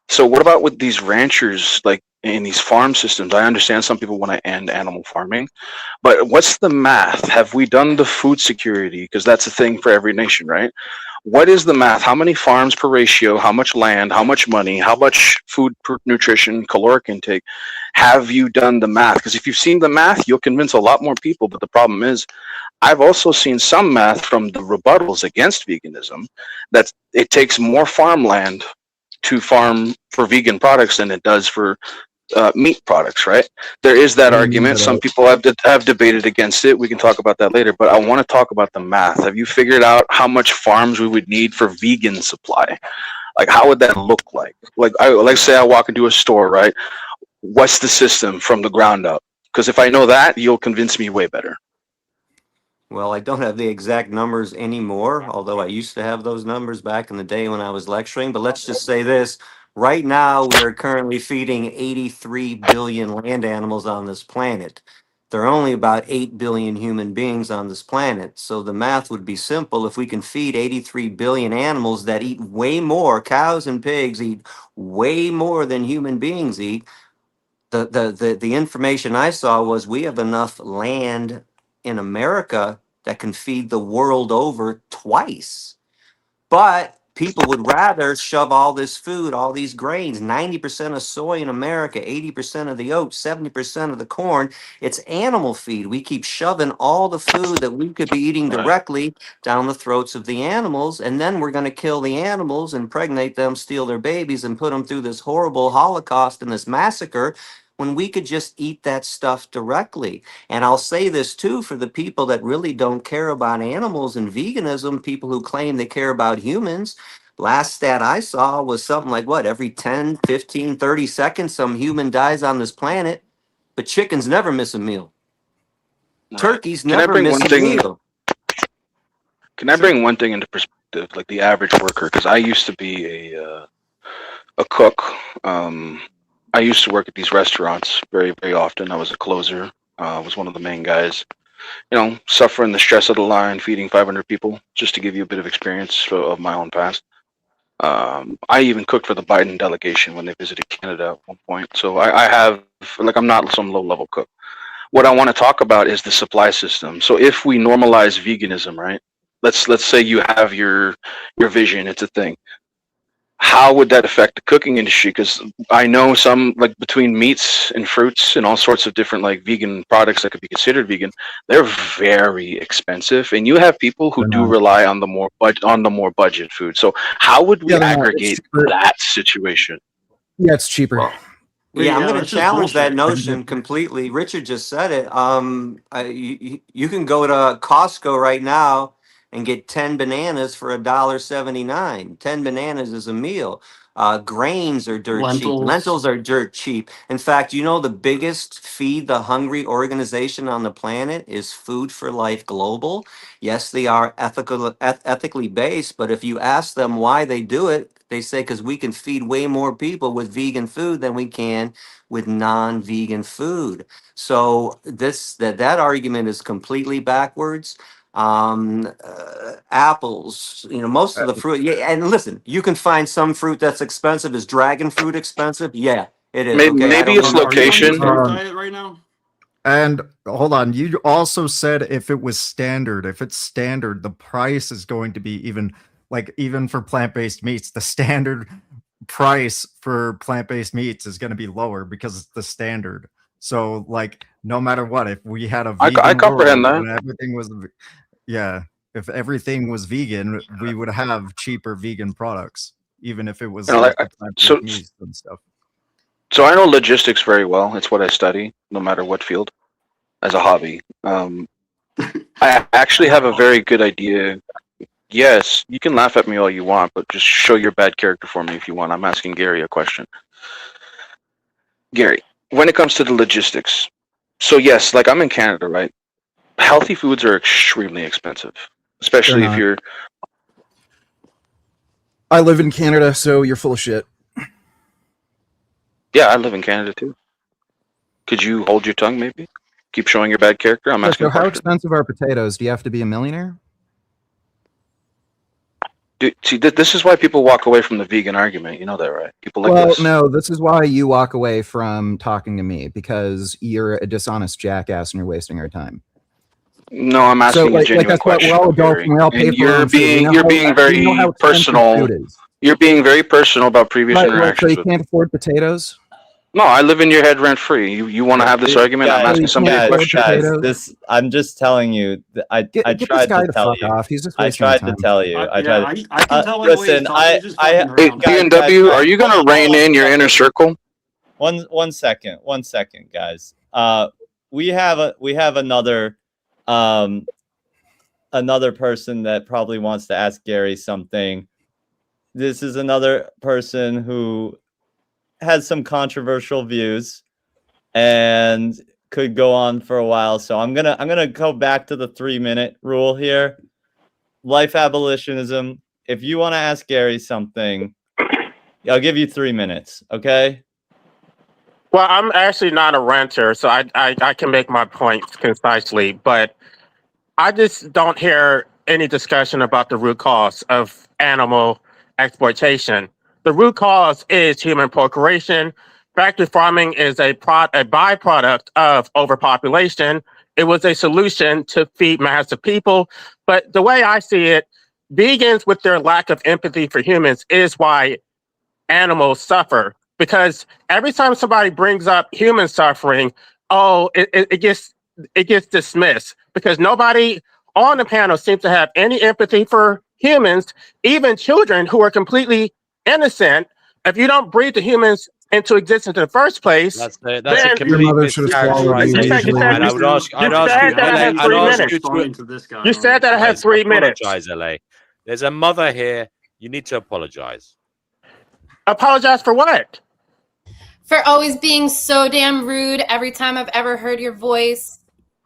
Speaker 19: So what about with these ranchers, like in these farm systems? I understand some people want to end animal farming, but what's the math? Have we done the food security? Because that's a thing for every nation, right? What is the math? How many farms per ratio? How much land? How much money? How much food per nutrition, caloric intake? Have you done the math? Because if you've seen the math, you'll convince a lot more people. But the problem is, I've also seen some math from the rebuttals against veganism that it takes more farmland to farm for vegan products than it does for meat products, right? There is that
Speaker 5: What do you mean by
Speaker 19: argument. Some
Speaker 5: that?
Speaker 19: people have debated against it. We can talk about that later, but I want to talk about the math. Have you figured out how much farms we would need for vegan supply? Like, how would that look like? Like say I walk into a store, right? What's the system from the ground up? Because if I know that, you'll convince me way better.
Speaker 6: Well, I don't have the exact numbers anymore, although I used to have those numbers back in the day when I was lecturing. But let's just say this. Right now, we are currently feeding 83 billion land animals on this planet. There are only about 8 billion human beings on this planet. So the math would be simple. If we can feed 83 billion animals that eat way more, cows and pigs eat way more than human beings eat, the information I saw was we have enough land in America that can feed the world over twice. But people would rather shove all this food, all these grains, 90% of soy in America, 80% of the oats, 70% of the corn. It's animal feed. We keep shoving all the food that we could be eating
Speaker 19: Right.
Speaker 6: directly down the throats of the animals. And then we're going to kill the animals, impregnate them, steal their babies, and put them through this horrible Holocaust and this massacre when we could just eat that stuff directly. And I'll say this too, for the people that really don't care about animals and veganism, people who claim they care about humans. Last stat I saw was something like what, every 10, 15, 30 seconds, some human dies on this planet, but chickens never miss a meal.
Speaker 19: Right.
Speaker 6: Turkeys
Speaker 19: Can I
Speaker 6: never
Speaker 19: bring one
Speaker 6: miss a
Speaker 19: thing?
Speaker 6: meal.
Speaker 19: Can I bring one thing into perspective? perspective, like the average worker, because I used to be a cook. I used to work at these restaurants very, very often. I was a closer. Was one of the main guys. Suffering the stress of the line, feeding 500 people, just to give you a bit of experience of my own past. I even cooked for the Biden delegation when they visited Canada at one point. So I have, like, I'm not some low-level cook. What I want to talk about is the supply system. So if we normalize veganism, right? Let's say you have your vision, it's a thing. How would that affect the cooking industry? Because I know some, like, between meats and fruits and all sorts of different, like, vegan products that could be considered vegan, they're very expensive, and you have people who do rely on the more budget food. So how would we aggregate that situation?
Speaker 5: Yeah, it's cheaper.
Speaker 6: Yeah, I'm going to
Speaker 17: this is
Speaker 6: challenge that
Speaker 17: bullshit.
Speaker 6: notion completely. Richard just said it. You can go to Costco right now and get 10 bananas for $1.79. 10 bananas is a meal. Grains are dirt cheap.
Speaker 17: Lentils.
Speaker 6: Lentils are dirt cheap. In fact, the biggest Feed the Hungry organization on the planet is Food for Life Global. Yes, they are ethically based, but if you ask them why they do it, they say because we can feed way more people with vegan food than we can with non-vegan food. So that argument is completely backwards. Apples, most of the fruit. Yeah, and listen, you can find some fruit that's expensive. Is dragon fruit expensive? Yeah, it is.
Speaker 19: Maybe,
Speaker 6: Okay, I
Speaker 19: maybe
Speaker 6: don't
Speaker 19: it's
Speaker 6: know.
Speaker 19: location.
Speaker 17: Right now.
Speaker 14: And hold on, you also said if it was standard, if it's standard, the price is going to be even for plant-based meats, the standard price for plant-based meats is going to be lower because it's the standard. So, like, no matter what, if we had a vegan
Speaker 19: I comprehend
Speaker 14: world
Speaker 19: that.
Speaker 14: and everything was, if everything was vegan, we would have cheaper vegan products, even if it was like the plant-based meats and stuff.
Speaker 19: So I know logistics very well. It's what I study, no matter what field, as a hobby. I actually have a very good idea. Yes, you can laugh at me all you want, but just show your bad character for me if you want. I'm asking Gary a question. Gary, when it comes to the logistics, so yes, like, I'm in Canada, right? Healthy foods are extremely expensive, especially if you're.
Speaker 5: I live in Canada, so you're full of shit.
Speaker 19: Yeah, I live in Canada too. Could you hold your tongue, maybe? Keep showing your bad character. I'm asking
Speaker 5: So
Speaker 19: a
Speaker 5: how
Speaker 19: question.
Speaker 5: expensive are potatoes? Do you have to be a millionaire?
Speaker 19: Dude, see, this is why people walk away from the vegan argument. You know that, right? People like
Speaker 5: Well,
Speaker 19: this.
Speaker 5: no, this is why you walk away from talking to me, because you're a dishonest jackass and you're wasting our time.
Speaker 19: No, I'm asking a genuine
Speaker 5: that's what
Speaker 19: question,
Speaker 5: we're all adults
Speaker 19: Gary.
Speaker 5: and we all pay
Speaker 19: And
Speaker 5: for our
Speaker 19: you're
Speaker 5: own food.
Speaker 19: being very personal. You're being very personal about previous
Speaker 5: So
Speaker 19: interactions
Speaker 5: you
Speaker 19: with.
Speaker 5: can't afford potatoes?
Speaker 19: No, I live in your head rent free. You want to have this argument? I'm asking somebody a question.
Speaker 4: This, I'm just telling you. I
Speaker 5: Get this
Speaker 4: tried
Speaker 5: guy
Speaker 4: to
Speaker 5: to
Speaker 4: tell
Speaker 5: fuck
Speaker 4: you.
Speaker 5: off. He's just
Speaker 4: I
Speaker 5: wasting our
Speaker 4: tried to
Speaker 5: time.
Speaker 4: tell you. I tried.
Speaker 17: I can tell by the way he's
Speaker 4: Listen,
Speaker 17: talking, he's just fucking around.
Speaker 19: B&W, are you gonna rein in your inner circle?
Speaker 4: One second, guys. We have another person that probably wants to ask Gary something. This is another person who has some controversial views and could go on for a while. So I'm gonna go back to the 3-minute rule here. Life abolitionism. If you want to ask Gary something, I'll give you 3 minutes. Okay.
Speaker 20: Well, I'm actually not a renter, so I can make my points concisely, but I just don't hear any discussion about the root cause of animal exploitation. The root cause is human procreation. Factory farming is a byproduct of overpopulation. It was a solution to feed massive people. But the way I see it, vegans, with their lack of empathy for humans, is why animals suffer. Because every time somebody brings up human suffering, it gets dismissed, because nobody on the panel seems to have any empathy for humans, even children who are completely innocent. If you don't breed the humans into existence in the first place,
Speaker 3: that's a
Speaker 20: then
Speaker 3: complete mischaracterization. And I would ask you,
Speaker 20: You said that I had 3 minutes.
Speaker 3: Apologize, LA. There's a mother here. You need to apologize.
Speaker 20: Apologize for what?
Speaker 12: For always being so damn rude every time I've ever heard your voice.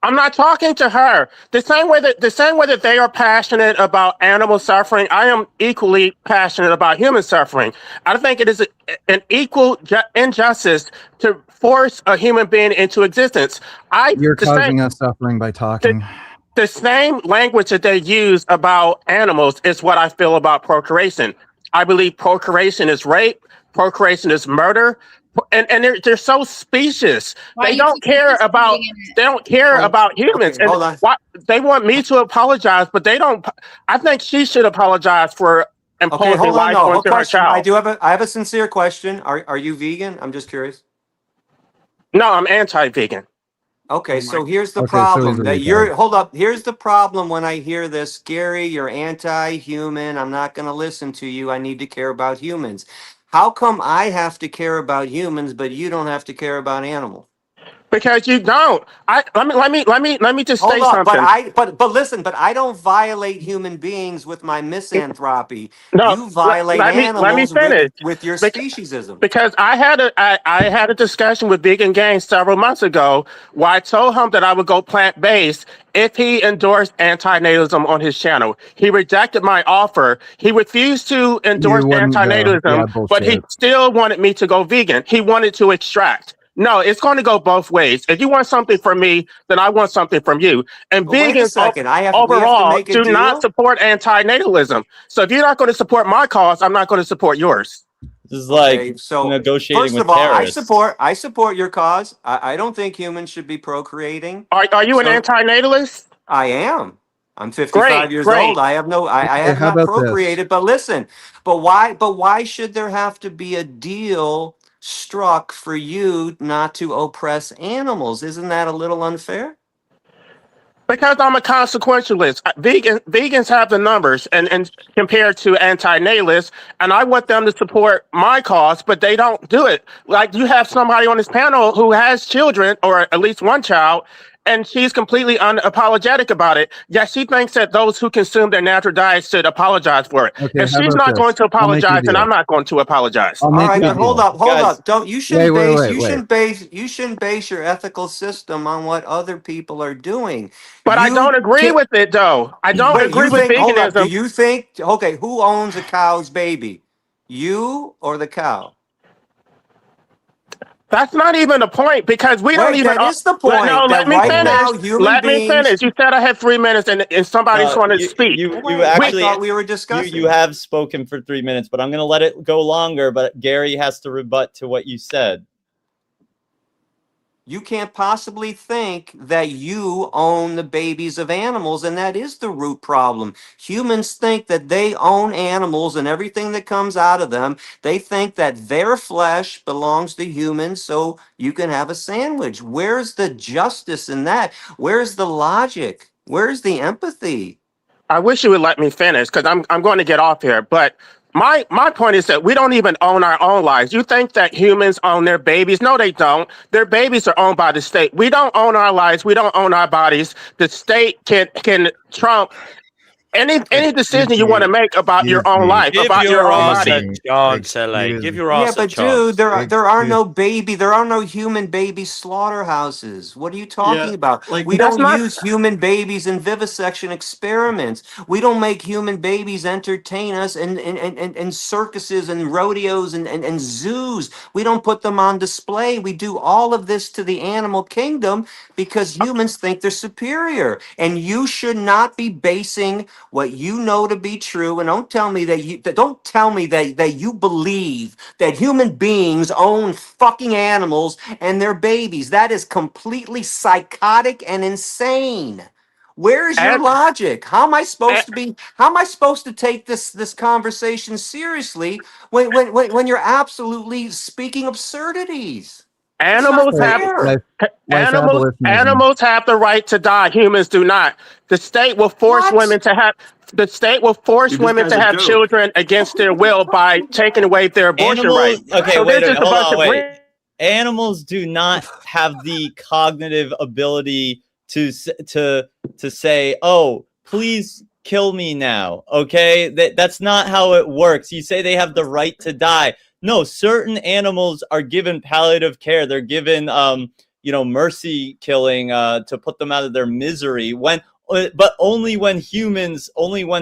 Speaker 20: I'm not talking to her. The same way that they are passionate about animal suffering, I am equally passionate about human suffering. I think it is an equal injustice to force a human being into existence.
Speaker 5: You're causing us suffering by talking.
Speaker 20: The same language that they use about animals is what I feel about procreation. I believe procreation is rape, procreation is murder, and they're so specious.
Speaker 12: Why
Speaker 20: They
Speaker 12: you
Speaker 20: don't
Speaker 12: keep
Speaker 20: care about
Speaker 12: participating in it?
Speaker 20: they don't care about humans.
Speaker 6: Okay,
Speaker 20: And
Speaker 6: hold on.
Speaker 20: why they want me to apologize, but they don't. I think she should apologize for
Speaker 6: Okay,
Speaker 20: imposing
Speaker 6: hold on.
Speaker 20: life
Speaker 6: No, a
Speaker 20: onto her
Speaker 6: question.
Speaker 20: child.
Speaker 6: I have a sincere question. Are you vegan? I'm just curious.
Speaker 20: No, I'm anti-vegan.
Speaker 6: Okay, so here's the
Speaker 5: Okay, so he's
Speaker 6: problem
Speaker 5: a
Speaker 6: that
Speaker 5: retard.
Speaker 6: hold up. Here's the problem when I hear this, Gary, you're anti-human. I'm not going to listen to you. I need to care about humans. How come I have to care about humans, but you don't have to care about animals?
Speaker 20: Because you don't. Let me just
Speaker 6: Hold
Speaker 20: say
Speaker 6: up,
Speaker 20: something.
Speaker 6: but listen, but I don't violate human beings with my misanthropy.
Speaker 20: No,
Speaker 6: You violate
Speaker 20: let me
Speaker 6: animals
Speaker 20: finish.
Speaker 6: with your
Speaker 20: Bec-
Speaker 6: speciesism.
Speaker 20: Because I had a discussion with Vegan Gaines several months ago where I told him that I would go plant-based if he endorsed antinatalism on his channel. He rejected my offer. He refused to endorse
Speaker 5: You wouldn't go. Yeah,
Speaker 20: antinatalism, but he
Speaker 5: bullshit.
Speaker 20: still wanted me to go vegan. He wanted to extract. No, it's going to go both ways. If you want something from me, then I want something from you. And
Speaker 6: But wait a
Speaker 20: vegans
Speaker 6: second. We have to
Speaker 20: overall
Speaker 6: make a
Speaker 20: do not
Speaker 6: deal.
Speaker 20: support antinatalism. So if you're not going to support my cause, I'm not going to support yours.
Speaker 4: This is like
Speaker 6: Okay, so
Speaker 4: negotiating
Speaker 6: first
Speaker 4: with
Speaker 6: of all,
Speaker 4: terrorists.
Speaker 6: I support your cause. I don't think humans should be procreating.
Speaker 20: Are you an
Speaker 6: So
Speaker 20: antinatalist?
Speaker 6: I am. I'm 55
Speaker 20: Great,
Speaker 6: years old.
Speaker 20: great.
Speaker 6: I
Speaker 5: Okay,
Speaker 6: have
Speaker 5: how
Speaker 6: not
Speaker 5: about this?
Speaker 6: procreated, but listen, but why should there have to be a deal struck for you not to oppress animals? Isn't that a little unfair?
Speaker 20: Because I'm a consequentialist. Vegans have the numbers and compared to anti-natalists, and I want them to support my cause, but they don't do it. Like you have somebody on this panel who has children, or at least one child, and she's completely unapologetic about it. Yet she thinks that those who consume their natural diet should apologize for it.
Speaker 5: Okay,
Speaker 20: If
Speaker 5: how
Speaker 20: she's
Speaker 5: about
Speaker 20: not going
Speaker 5: this?
Speaker 20: to
Speaker 5: I'll make you a
Speaker 20: apologize, then I'm
Speaker 5: deal.
Speaker 20: not going to apologize.
Speaker 5: I'll
Speaker 6: All
Speaker 5: make
Speaker 6: right,
Speaker 5: you a
Speaker 6: but hold
Speaker 5: deal.
Speaker 6: up, hold
Speaker 4: Guys,
Speaker 6: up. Don't you shouldn't base your ethical system on what other people are doing.
Speaker 20: But I don't
Speaker 6: You
Speaker 20: agree
Speaker 6: can
Speaker 20: with it, though. I don't
Speaker 6: Wait,
Speaker 20: agree
Speaker 6: you
Speaker 20: with
Speaker 6: think hold up, do
Speaker 20: veganism.
Speaker 6: you think okay, who owns a cow's baby? You or the cow?
Speaker 20: That's not even the point because we don't
Speaker 6: Wait,
Speaker 20: even.
Speaker 6: that is the point
Speaker 20: Let
Speaker 6: that
Speaker 20: me
Speaker 6: right
Speaker 20: finish.
Speaker 6: now human
Speaker 20: Let me
Speaker 6: beings
Speaker 20: finish. You said I had 3 minutes and somebody's going to speak.
Speaker 4: You
Speaker 6: Wait, I
Speaker 4: actually
Speaker 6: thought we were
Speaker 4: you
Speaker 6: discussing.
Speaker 4: have spoken for 3 minutes, but I'm gonna let it go longer. But Gary has to rebut to what you said.
Speaker 6: You can't possibly think that you own the babies of animals, and that is the root problem. Humans think that they own animals and everything that comes out of them. They think that their flesh belongs to humans, so you can have a sandwich. Where's the justice in that? Where's the logic? Where's the empathy?
Speaker 20: I wish you would let me finish because I'm going to get off here. But my point is that we don't even own our own lives. You think that humans own their babies? No, they don't. Their babies are owned by the state. We don't own our lives. We don't own our bodies. The state can trump any decision you want to make about your own life,
Speaker 3: Give
Speaker 20: about your
Speaker 3: your
Speaker 20: own
Speaker 3: ass a
Speaker 20: body.
Speaker 3: chance, LA. Give your
Speaker 6: Yeah,
Speaker 3: ass a
Speaker 6: but dude,
Speaker 3: chance.
Speaker 6: there are no human baby slaughterhouses. What are you talking
Speaker 17: Yeah,
Speaker 6: about?
Speaker 17: like
Speaker 6: We
Speaker 20: That's
Speaker 6: don't
Speaker 20: not.
Speaker 6: use human babies in vivisection experiments. We don't make human babies entertain us in circuses and rodeos and zoos. We don't put them on display. We do all of this to the animal kingdom because humans think they're superior. And you should not be basing what you know to be true, and don't tell me that you believe that human beings own fucking animals and their babies. That is completely psychotic and insane. Where's your
Speaker 20: And,
Speaker 6: logic? How am I supposed to take this conversation seriously when you're absolutely speaking absurdities? It's not
Speaker 20: Animals have
Speaker 6: fair.
Speaker 5: Abolitionism.
Speaker 20: animals have the right to die. Humans do not. The state will force
Speaker 6: What?
Speaker 20: women to have the state will force
Speaker 17: dude, this
Speaker 20: women
Speaker 17: guy's
Speaker 20: to
Speaker 17: a
Speaker 20: have
Speaker 17: joke.
Speaker 20: children against their will by taking away their abortion
Speaker 4: Animals.
Speaker 20: rights.
Speaker 4: Okay,
Speaker 20: So they're
Speaker 4: wait a
Speaker 20: just
Speaker 4: minute.
Speaker 20: a
Speaker 4: Hold
Speaker 20: bunch
Speaker 4: on.
Speaker 20: of
Speaker 4: Wait. Animals do not have the cognitive ability to say, "Oh, please kill me now." Okay, that's not how it works. You say they have the right to die. No, certain animals are given palliative care. They're given mercy killing to put them out of their misery, but only when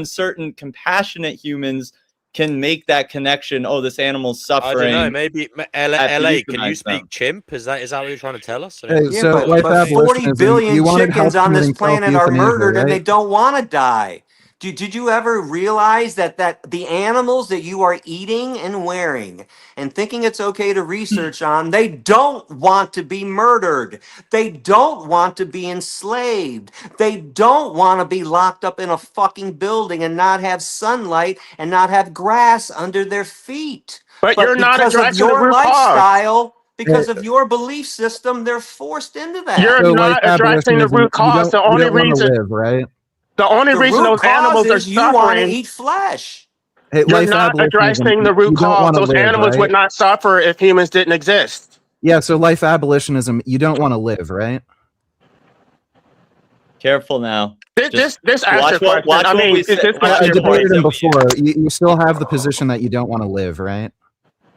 Speaker 4: certain compassionate humans can make that connection. Oh, this animal's suffering.
Speaker 3: I don't know. Maybe LA. Can you speak chimp? Is that what you're trying to tell us?
Speaker 6: Yeah, but 40 billion chickens on this planet are murdered and they don't want to die. Did you ever realize that the animals that you are eating and wearing and thinking it's okay to research on, they don't want to be murdered. They don't want to be enslaved. They don't want to be locked up in a fucking building and not have sunlight and not have grass under their feet.
Speaker 20: But you're not
Speaker 6: because of
Speaker 20: addressing the
Speaker 6: your
Speaker 20: root cause.
Speaker 6: lifestyle, because of your belief system, they're forced into that.
Speaker 20: You're not addressing the root cause. The only reason,
Speaker 5: live, right?
Speaker 20: the only reason those animals are
Speaker 6: you want to
Speaker 20: suffering.
Speaker 6: eat flesh.
Speaker 20: You're not addressing the root cause. Those animals would not suffer if humans didn't exist.
Speaker 5: Yeah, so life abolitionism, you don't want to live, right?
Speaker 4: Careful now.
Speaker 20: This answer question. I mean,
Speaker 5: I debated him before. You still have the position that you don't want to live, right?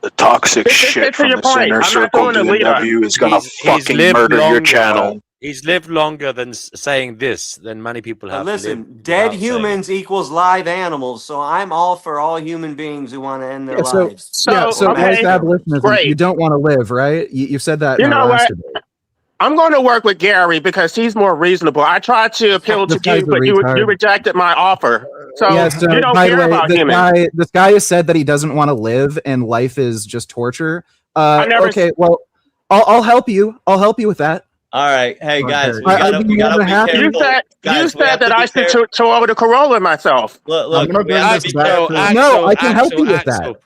Speaker 19: The toxic shit from the center circle DNW is gonna fucking murder your channel.
Speaker 3: He's lived longer than saying this than many people have.
Speaker 6: Listen, dead humans equals live animals, so I'm all for all human beings who want to end their lives.
Speaker 5: So life abolitionism, you don't want to live, right? You said that in our last debate.
Speaker 20: I'm going to work with Gary because he's more reasonable. I tried to appeal to you, but you rejected my offer. So, you don't care about humans.
Speaker 5: This guy has said that he doesn't want to live and life is just torture. Okay, well, I'll help you. I'll help you with that.
Speaker 4: All right. Hey, guys, we gotta be careful.
Speaker 20: You said that I should tow over the Corolla myself.
Speaker 4: Look,
Speaker 5: no, I can help you with that.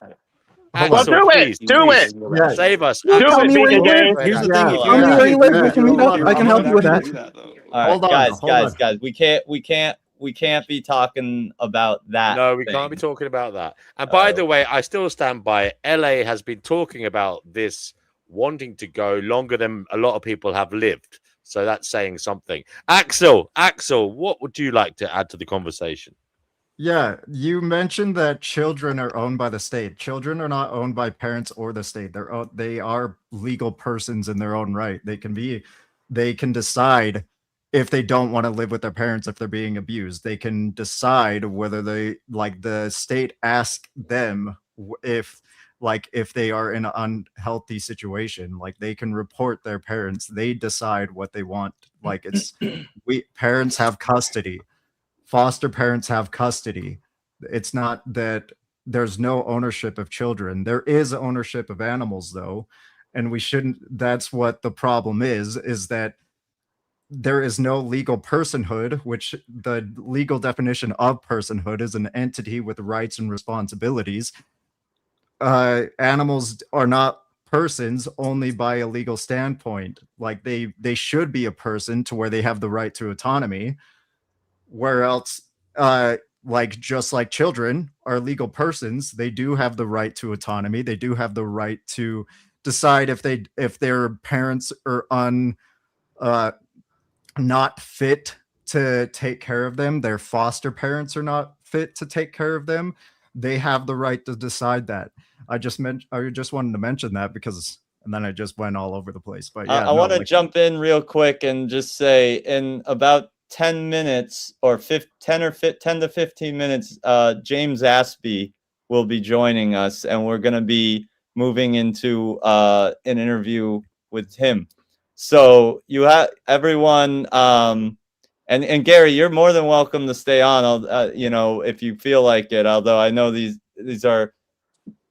Speaker 20: Well, do it. Do it.
Speaker 3: Yeah. Save us.
Speaker 20: Do it, Vegan Gang.
Speaker 5: Here's the thing. Tell me where you live. We can meet up. I can help you with that.
Speaker 4: All right, guys. We can't be talking about that.
Speaker 3: No, we can't be talking about that. And by the way, I still stand by it. LA has been talking about this wanting to go longer than a lot of people have lived. So that's saying something. Axel, what would you like to add to the conversation?
Speaker 14: Yeah, you mentioned that children are owned by the state. Children are not owned by parents or the state. They are legal persons in their own right. They can decide if they don't want to live with their parents if they're being abused. They can decide whether the state ask them if they are in an unhealthy situation. Like, they can report their parents. They decide what they want. Like, parents have custody. Foster parents have custody. It's not that there's no ownership of children. There is ownership of animals, though, and we shouldn't. That's what the problem is that there is no legal personhood, which the legal definition of personhood is an entity with rights and responsibilities. Animals are not persons only by a legal standpoint. Like, they should be a person to where they have the right to autonomy. Where else, just like children are legal persons, they do have the right to autonomy. They do have the right to decide if their parents are not fit to take care of them. Their foster parents are not fit to take care of them. They have the right to decide that. I just wanted to mention that and then I just went all over the place. But yeah,
Speaker 4: I want to jump in real quick and just say, in about 10 minutes or 10 to 15 minutes, James Aspie will be joining us, and we're going to be moving into an interview with him. So you have everyone, and Gary, you're more than welcome to stay on. If you feel like it. Although I know these are,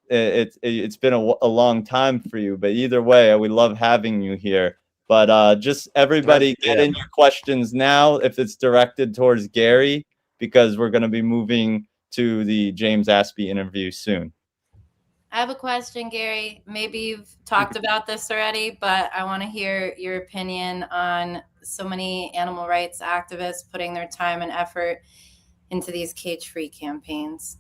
Speaker 4: it's been a long time for you, but either way, we love having you here. But just everybody get in your questions now if it's directed towards Gary, because we're going to be moving to the James Aspie interview soon.
Speaker 12: I have a question, Gary. Maybe you've talked about this already, but I want to hear your opinion on so many animal rights activists putting their time and effort into these cage-free campaigns.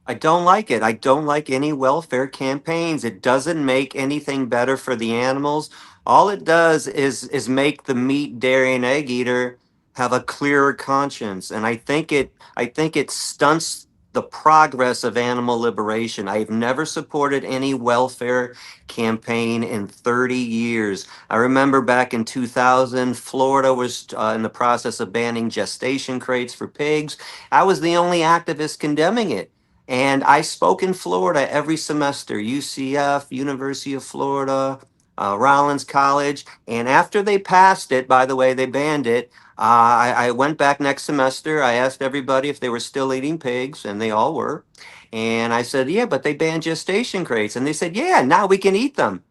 Speaker 6: I don't like it. I don't like any welfare campaigns. It doesn't make anything better for the animals. All it does is make the meat, dairy, and egg eater have a clearer conscience. And I think it stunts the progress of animal liberation. I've never supported any welfare campaign in 30 years. I remember back in 2000, Florida was in the process of banning gestation crates for pigs. I was the only activist condemning it. And I spoke in Florida every semester, UCF, University of Florida, Rollins College. And after they passed it, by the way, they banned it, I went back next semester. I asked everybody if they were still eating pigs, and they all were. And I said, yeah, but they banned gestation crates. And they said, yeah, now we can eat them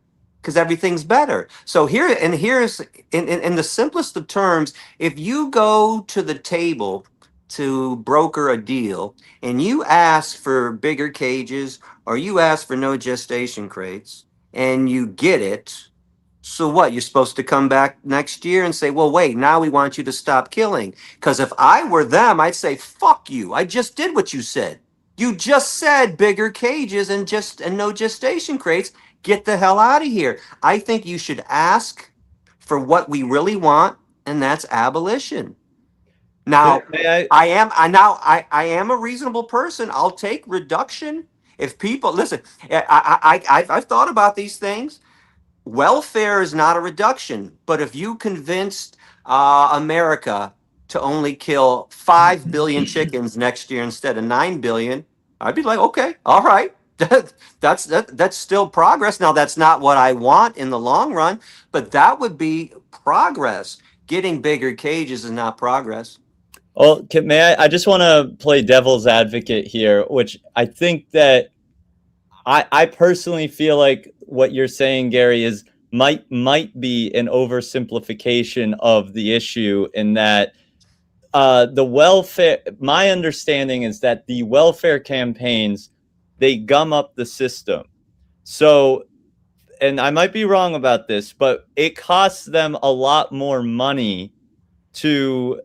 Speaker 6: because everything's better. So here's in the simplest of terms, if you go to the table to broker a deal and you ask for bigger cages or you ask for no gestation crates and you get it, so what? You're supposed to come back next year and say, well, wait, now we want you to stop killing. Because if I were them, I'd say, fuck you. I just did what you said. You just said bigger cages and no gestation crates. Get the hell out of here. I think you should ask for what we really want, and that's abolition. Now, I am a reasonable person. I'll take reduction. If people listen, I've thought about these things. Welfare is not a reduction, but if you convinced America to only kill 5 billion chickens next year instead of 9 billion, I'd be like, okay, all right. That's still progress. Now, that's not what I want in the long run, but that would be progress. Getting bigger cages is not progress.
Speaker 4: Well, I just want to play devil's advocate here, which I think that I personally feel like what you're saying, Gary, is might be an oversimplification of the issue in that the welfare, my understanding is that the welfare campaigns, they gum up the system. So, and I might be wrong about this, but it costs them a lot more money to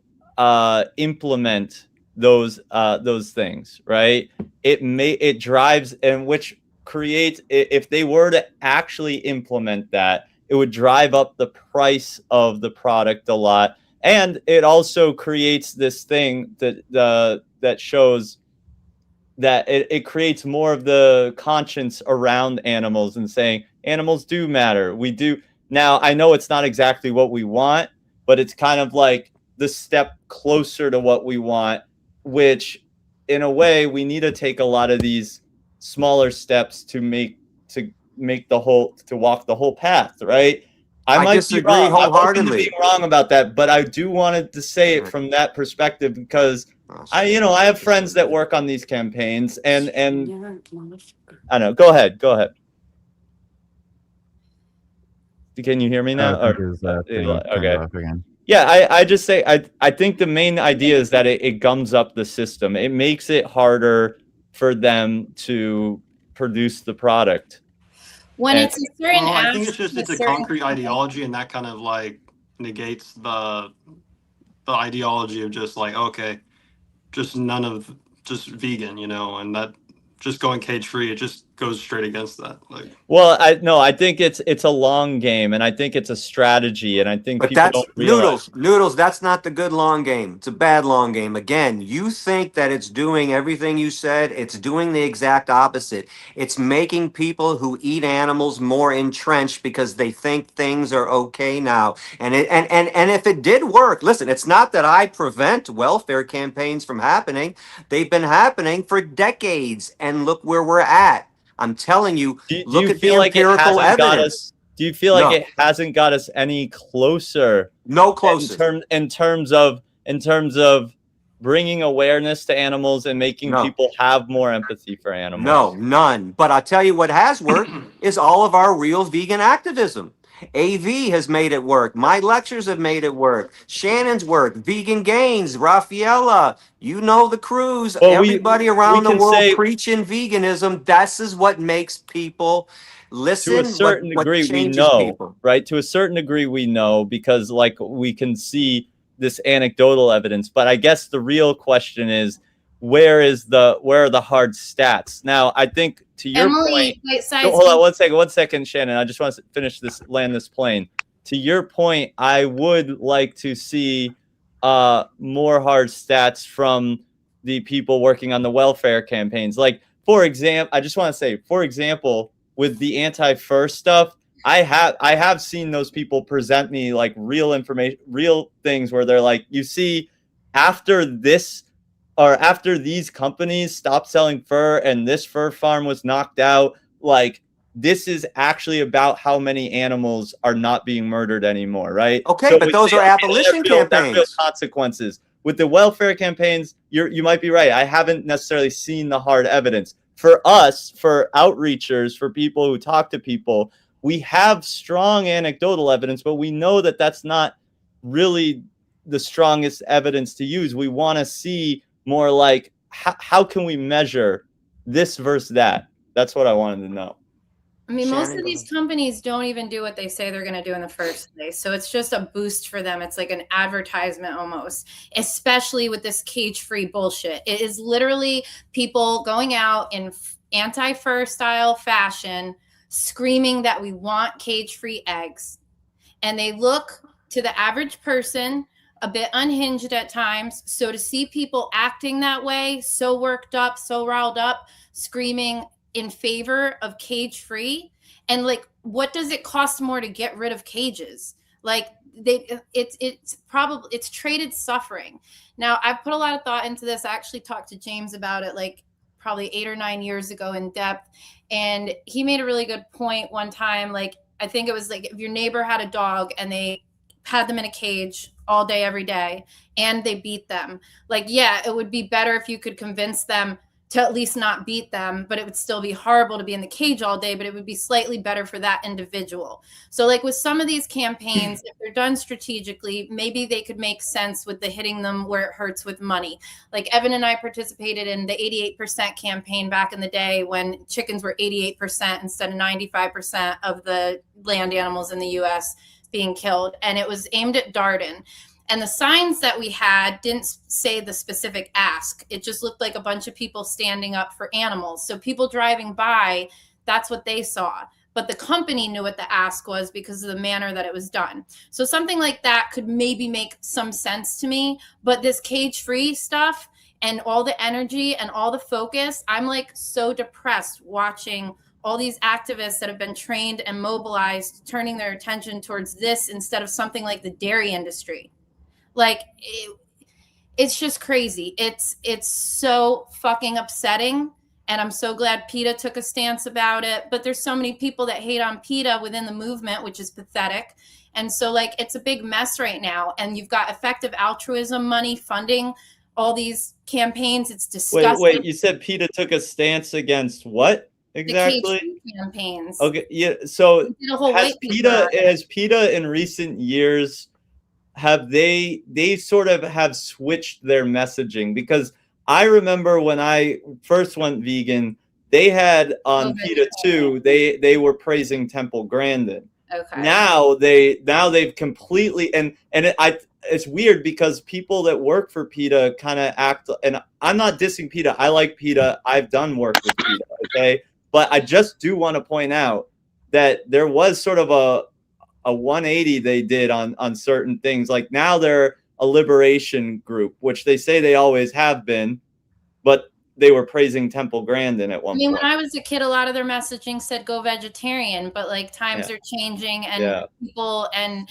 Speaker 4: implement those things, right? It drives, and which creates, if they were to actually implement that, it would drive up the price of the product a lot. And it also creates this thing that shows that it creates more of the conscience around animals and saying animals do matter. We do. Now, I know it's not exactly what we want, but it's kind of like the step closer to what we want, which in a way we need to take a lot of these smaller steps to walk the whole path, right? I might
Speaker 6: disagree
Speaker 4: be wrong.
Speaker 6: wholeheartedly.
Speaker 4: I'm open to being wrong about that, but I do want to say it from that perspective because I have friends that work on these campaigns, and I know. Go ahead. Can you hear me now? Okay.
Speaker 5: Again.
Speaker 4: Yeah, I just say I think the main idea is that it gums up the system. It makes it harder for them to produce the product.
Speaker 12: When it's a certain
Speaker 17: I think it's a concrete ideology, and that kind of like negates the ideology of just like, okay, just vegan, and that just going cage free, it just goes straight against that. Like,
Speaker 4: well, I think it's a long game, and I think it's a strategy, and I think
Speaker 6: but
Speaker 4: people
Speaker 6: that's
Speaker 4: don't realize.
Speaker 6: noodles. That's not the good long game. It's a bad long game. Again, you think that it's doing everything you said. It's doing the exact opposite. It's making people who eat animals more entrenched because they think things are okay now. And if it did work, listen, it's not that I prevent welfare campaigns from happening. They've been happening for decades, and look where we're at. I'm telling you, look at the empirical evidence.
Speaker 4: Do you feel like it hasn't got us any closer?
Speaker 6: No closer.
Speaker 4: In terms of bringing awareness to animals and making people have more empathy for animals.
Speaker 6: No, none. But I'll tell you what has worked is all of our real vegan activism. AV has made it work. My lectures have made it work. Shannon's work, Vegan Gains, Raffaella, the crews, everybody around the world preaching veganism. This is what makes people listen.
Speaker 4: To a certain degree, we know, right? To a certain degree, we know because like we can see this anecdotal evidence. But I guess the real question is, where are the hard stats? Now, I think to your point. Hold on one second, Shannon. I just want to land this plane. To your point, I would like to see more hard stats from the people working on the welfare campaigns. Like, for example, I just want to say, for example, with the anti-fur stuff, I have seen those people present me like real information, real things where they're like, you see, after this or after these companies stopped selling fur and this fur farm was knocked out, like this is actually about how many animals are not being murdered anymore, right?
Speaker 6: Okay,
Speaker 4: So
Speaker 6: but
Speaker 4: we
Speaker 6: those
Speaker 4: see,
Speaker 6: are
Speaker 4: okay,
Speaker 6: abolition
Speaker 4: that real
Speaker 6: campaigns.
Speaker 4: consequences. With the welfare campaigns, you might be right. I haven't necessarily seen the hard evidence. For us, for outreachers, for people who talk to people, we have strong anecdotal evidence, but we know that that's not really the strongest evidence to use. We want to see more like how can we measure this versus that? That's what I wanted to know.
Speaker 12: I mean, most
Speaker 6: Shannon,
Speaker 12: of
Speaker 6: go
Speaker 12: these companies don't even do what they say they're going to do in the first place. So it's just a boost for them. It's like an advertisement almost, especially with this cage-free bullshit. It is literally people going out in anti-fur style fashion, screaming that we want cage-free eggs. And they look to the average person a bit unhinged at times. So to see people acting that way, so worked up, so riled up, screaming in favor of cage free, and like, what does it cost more to get rid of cages? Like it's traded suffering. Now I've put a lot of thought into this. I actually talked to James about it like probably 8 or 9 years ago in depth, and he made a really good point one time. Like, I think it was like if your neighbor had a dog and they had them in a cage all day, every day, and they beat them. Like, yeah, it would be better if you could convince them to at least not beat them, but it would still be horrible to be in the cage all day, but it would be slightly better for that individual. So like with some of these campaigns, if they're done strategically, maybe they could make sense with the hitting them where it hurts with money. Like Evan and I participated in the 88% campaign back in the day when chickens were 88% instead of 95% of the land animals in the US being killed. And it was aimed at Darden. And the signs that we had didn't say the specific ask. It just looked like a bunch of people standing up for animals. So people driving by, that's what they saw. But the company knew what the ask was because of the manner that it was done. So something like that could maybe make some sense to me. But this cage-free stuff and all the energy and all the focus, I'm like so depressed watching all these activists that have been trained and mobilized turning their attention towards this instead of something like the dairy industry. Like it's just crazy. It's so fucking upsetting, and I'm so glad PETA took a stance about it. But there's so many people that hate on PETA within the movement, which is pathetic. And so like it's a big mess right now. And you've got effective altruism money funding all these campaigns. It's disgusting.
Speaker 4: Wait, you said PETA took a stance against what exactly?
Speaker 12: The cage-free campaigns.
Speaker 4: Okay, yeah. So
Speaker 12: did a whole
Speaker 4: has PETA in recent years, have they sort of have switched their messaging? Because I remember when I first went vegan, they had on PETA 2, they were praising Temple Grandin.
Speaker 12: Okay.
Speaker 4: Now they've completely it's weird because people that work for PETA kind of act, and I'm not dissing PETA. I like PETA. I've done work with PETA, okay? But I just do want to point out that there was sort of a 180 they did on certain things. Like now they're a liberation group, which they say they always have been, but they were praising Temple Grandin at one point.
Speaker 12: When I was a kid, a lot of their messaging said go vegetarian, but like times are changing, and people and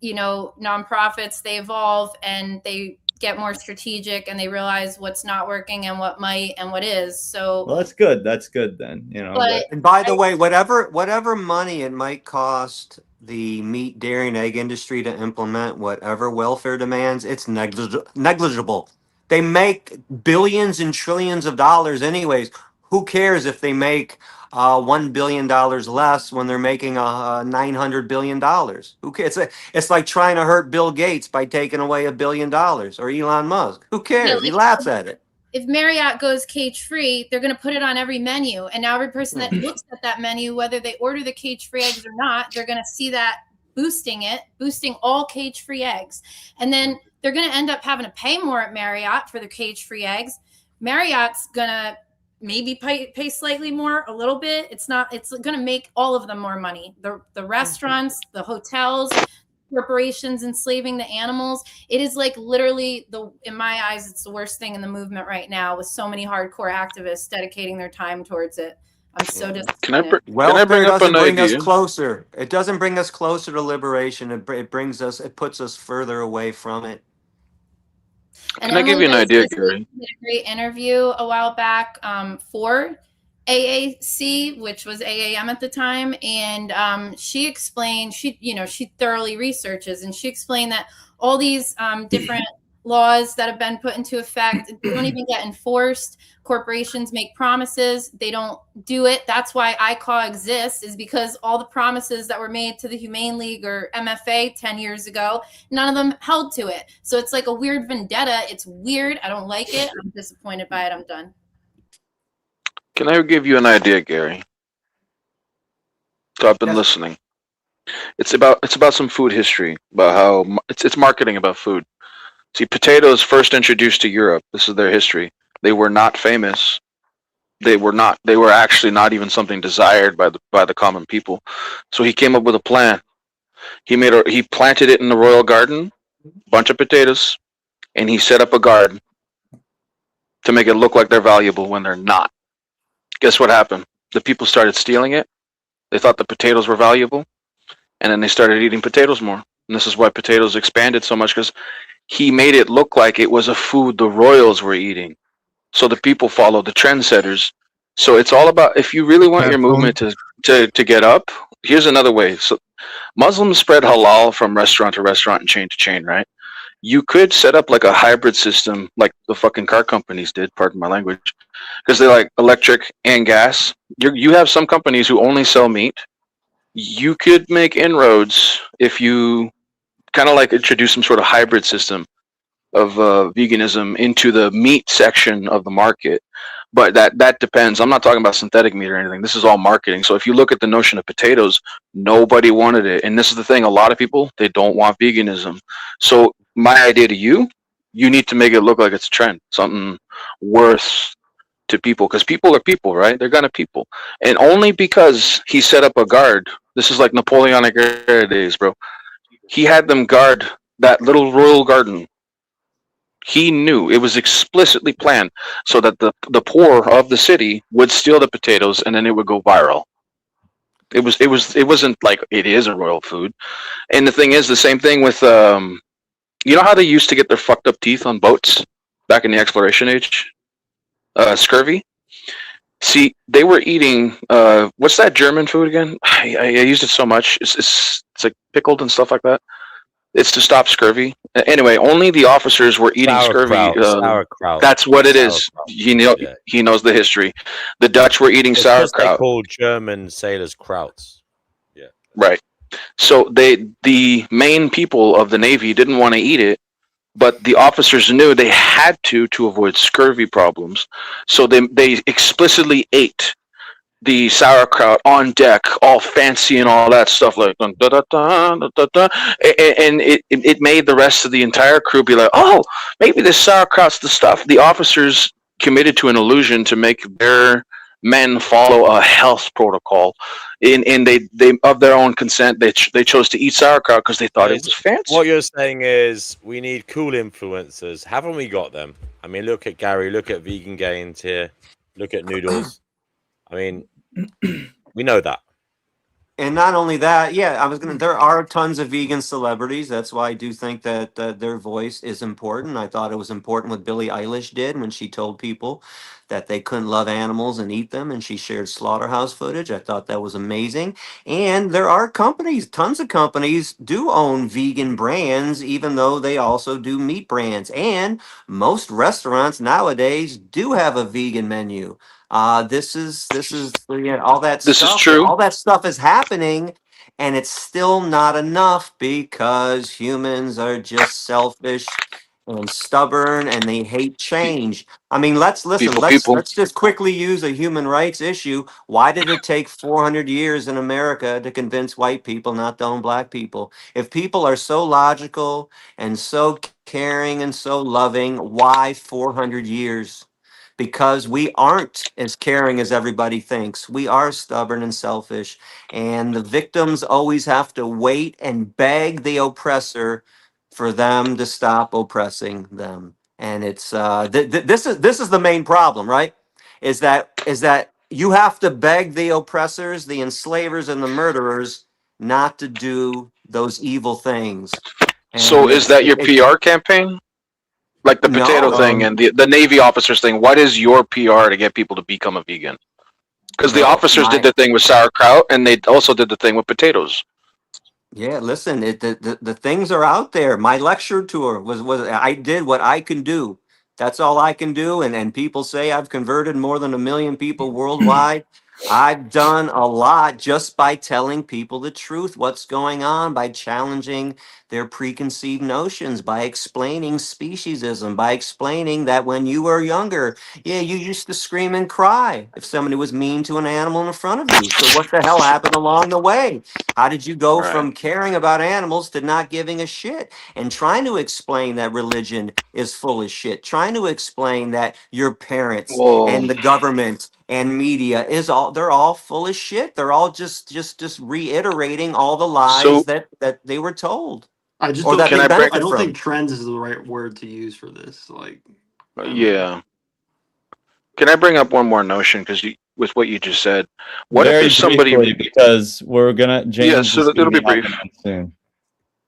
Speaker 12: nonprofits, they evolve and they get more strategic and they realize what's not working and what might and what is. So
Speaker 4: well, that's good. That's good then,
Speaker 6: And by the way, whatever money it might cost the meat, dairy, and egg industry to implement whatever welfare demands, it's negligible. They make billions and trillions of dollars anyways. Who cares if they make $1 billion less when they're making $900 billion? Who cares? It's like trying to hurt Bill Gates by taking away $1 billion, or Elon Musk. Who cares? He laughs at it.
Speaker 12: If Marriott goes cage-free, they're going to put it on every menu. And now every person that looks at that menu, whether they order the cage-free eggs or not, they're going to see that boosting all cage-free eggs. And then they're going to end up having to pay more at Marriott for the cage-free eggs. Marriott's going to maybe pay slightly more, a little bit. It's going to make all of them more money. The restaurants, the hotels, corporations enslaving the animals. It is like literally in my eyes, it's the worst thing in the movement right now, with so many hardcore activists dedicating their time towards it. I'm so disappointed.
Speaker 6: Welfare doesn't bring us closer. It doesn't bring us closer to liberation. It puts us further away from it.
Speaker 12: And
Speaker 19: Can I give you an idea, Gary?
Speaker 12: did a great interview a while back for AAC, which was AAM at the time, and she explained she thoroughly researches, and she explained that all these different laws that have been put into effect don't even get enforced. Corporations make promises, they don't do it. That's why ICAW exists, is because all the promises that were made to the Humane League or MFA 10 years ago, none of them held to it. So it's like a weird vendetta. It's weird. I don't like it. I'm disappointed by it. I'm done.
Speaker 19: Can I give you an idea, Gary? So I've been listening. It's about some food history, about how it's marketing about food. See, potatoes first introduced to Europe. This is their history. They were not famous. They were not. They were actually not even something desired by the common people. So he came up with a plan. He planted it in the royal garden, bunch of potatoes, and he set up a guard to make it look like they're valuable when they're not. Guess what happened? The people started stealing it. They thought the potatoes were valuable, and then they started eating potatoes more. And this is why potatoes expanded so much, because he made it look like it was a food the royals were eating. So the people followed the trendsetters. So it's all about, if you really want your movement to get up, here's another way. So Muslims spread halal from restaurant to restaurant and chain to chain, right? You could set up like a hybrid system like the fucking car companies did, pardon my language, because they're like electric and gas. You have some companies who only sell meat. You could make inroads if you kind of like introduce some sort of hybrid system of veganism into the meat section of the market. But that depends. I'm not talking about synthetic meat or anything. This is all marketing. So if you look at the notion of potatoes, nobody wanted it. And this is the thing, a lot of people, they don't want veganism. So my idea to you need to make it look like it's a trend, something worth to people, because people are people, right? They're gonna people. And only because he set up a guard, this is like Napoleonic era days, bro. He had them guard that little royal garden. He knew it was explicitly planned so that the poor of the city would steal the potatoes, and then it would go viral. It wasn't like it is a royal food. And the thing is, the same thing with you know how they used to get their fucked up teeth on boats back in the exploration age? Scurvy. See, they were eating what's that German food again? I used it so much. It's like pickled and stuff like that. It's to stop scurvy. Anyway, only the officers were eating scurvy.
Speaker 3: Sauerkraut.
Speaker 19: That's what it is. He knows the history. The Dutch were eating
Speaker 3: It's just they
Speaker 19: sauerkraut.
Speaker 3: call German sailors krauts. Yeah.
Speaker 19: Right. So the main people of the Navy didn't want to eat it, but the officers knew they had to avoid scurvy problems. So they explicitly ate the sauerkraut on deck, all fancy and all that stuff, like dun, da, da, da, da, da, da. And it made the rest of the entire crew be like, oh, maybe this sauerkraut's the stuff. The officers committed to an illusion to make their men follow a health protocol, and they of their own consent they chose to eat sauerkraut because they thought it was fancy.
Speaker 3: What you're saying is we need cool influencers. Haven't we got them? I mean, look at Gary, look at Vegan Gains here, look at Noodles. I mean, we know that.
Speaker 6: And not only that, there are tons of vegan celebrities. That's why I do think that their voice is important. I thought it was important what Billie Eilish did when she told people that they couldn't love animals and eat them, and she shared slaughterhouse footage. I thought that was amazing. And there are companies, tons of companies do own vegan brands, even though they also do meat brands. And most restaurants nowadays do have a vegan menu. This is all that
Speaker 19: This is
Speaker 6: stuff.
Speaker 19: true.
Speaker 6: All that stuff is happening, and it's still not enough because humans are just selfish and stubborn, and they hate change. I mean, let's just quickly use a human rights issue. Why did it take 400 years in America to convince white people not to own black people? If people are so logical and so caring and so loving, why 400 years? because we aren't as caring as everybody thinks. We are stubborn and selfish, and the victims always have to wait and beg the oppressor for them to stop oppressing them. And it's this is the main problem, right? Is that you have to beg the oppressors, the enslavers, and the murderers not to do those evil things.
Speaker 19: So
Speaker 6: And
Speaker 19: is
Speaker 6: it's
Speaker 19: that your PR campaign? Like the potato
Speaker 6: no,
Speaker 19: thing and the Navy officers thing. What is your PR to get people to become a vegan? Because the
Speaker 6: no,
Speaker 19: officers did
Speaker 6: my
Speaker 19: the thing with sauerkraut, and they also did the thing with potatoes.
Speaker 6: yeah. Listen, the things are out there. My lecture tour was I did what I can do. That's all I can do. And people say I've converted more than 1 million people worldwide. I've done a lot just by telling people the truth, what's going on, by challenging their preconceived notions, by explaining speciesism, by explaining that when you were younger, yeah, you used to scream and cry if somebody was mean to an animal in front of you. So what the hell happened along the way? How did you go
Speaker 19: Right.
Speaker 6: from caring about animals to not giving a shit? And trying to explain that religion is full of shit, trying to explain that your parents
Speaker 19: Well,
Speaker 6: and the government and media is they're all full of shit. They're all just reiterating all the lies
Speaker 19: so
Speaker 6: that they were told
Speaker 17: I just
Speaker 6: or
Speaker 17: don't
Speaker 6: that
Speaker 19: can
Speaker 6: they
Speaker 19: I bring?
Speaker 17: I
Speaker 6: benefit
Speaker 17: don't think
Speaker 6: from.
Speaker 17: trends is the right word to use for this. Like, I don't know.
Speaker 19: Yeah. Can I bring up one more notion? Because with what you just said, what if
Speaker 4: Very
Speaker 19: there's somebody?
Speaker 4: briefly, because
Speaker 19: Yeah,
Speaker 4: James is
Speaker 19: so
Speaker 4: going to
Speaker 19: it'll be
Speaker 4: be
Speaker 19: brief.
Speaker 4: hopping on soon.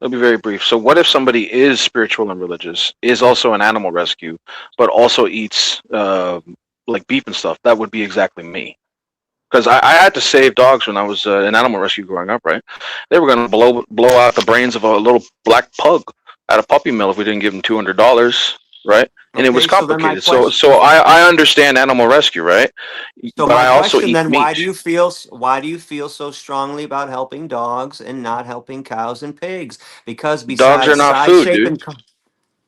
Speaker 19: It'll be very brief. So, what if somebody is spiritual and religious, is also an animal rescue, but also eats like beef and stuff? That would be exactly me. Because I had to save dogs when I was in animal rescue growing up. Right, they were going to blow out the brains of a little black pug at a puppy mill if we didn't give them $200. Right, and it was
Speaker 6: Okay, so then my
Speaker 19: complicated. So,
Speaker 6: question.
Speaker 19: I understand animal rescue, right?
Speaker 6: So
Speaker 19: But
Speaker 6: my
Speaker 19: I also
Speaker 6: question
Speaker 19: eat
Speaker 6: then,
Speaker 19: meat.
Speaker 6: why do you feel so strongly about helping dogs and not helping cows and pigs? Because
Speaker 19: Dogs are
Speaker 6: besides
Speaker 19: not
Speaker 6: size,
Speaker 19: food,
Speaker 6: shape,
Speaker 19: dude.
Speaker 6: and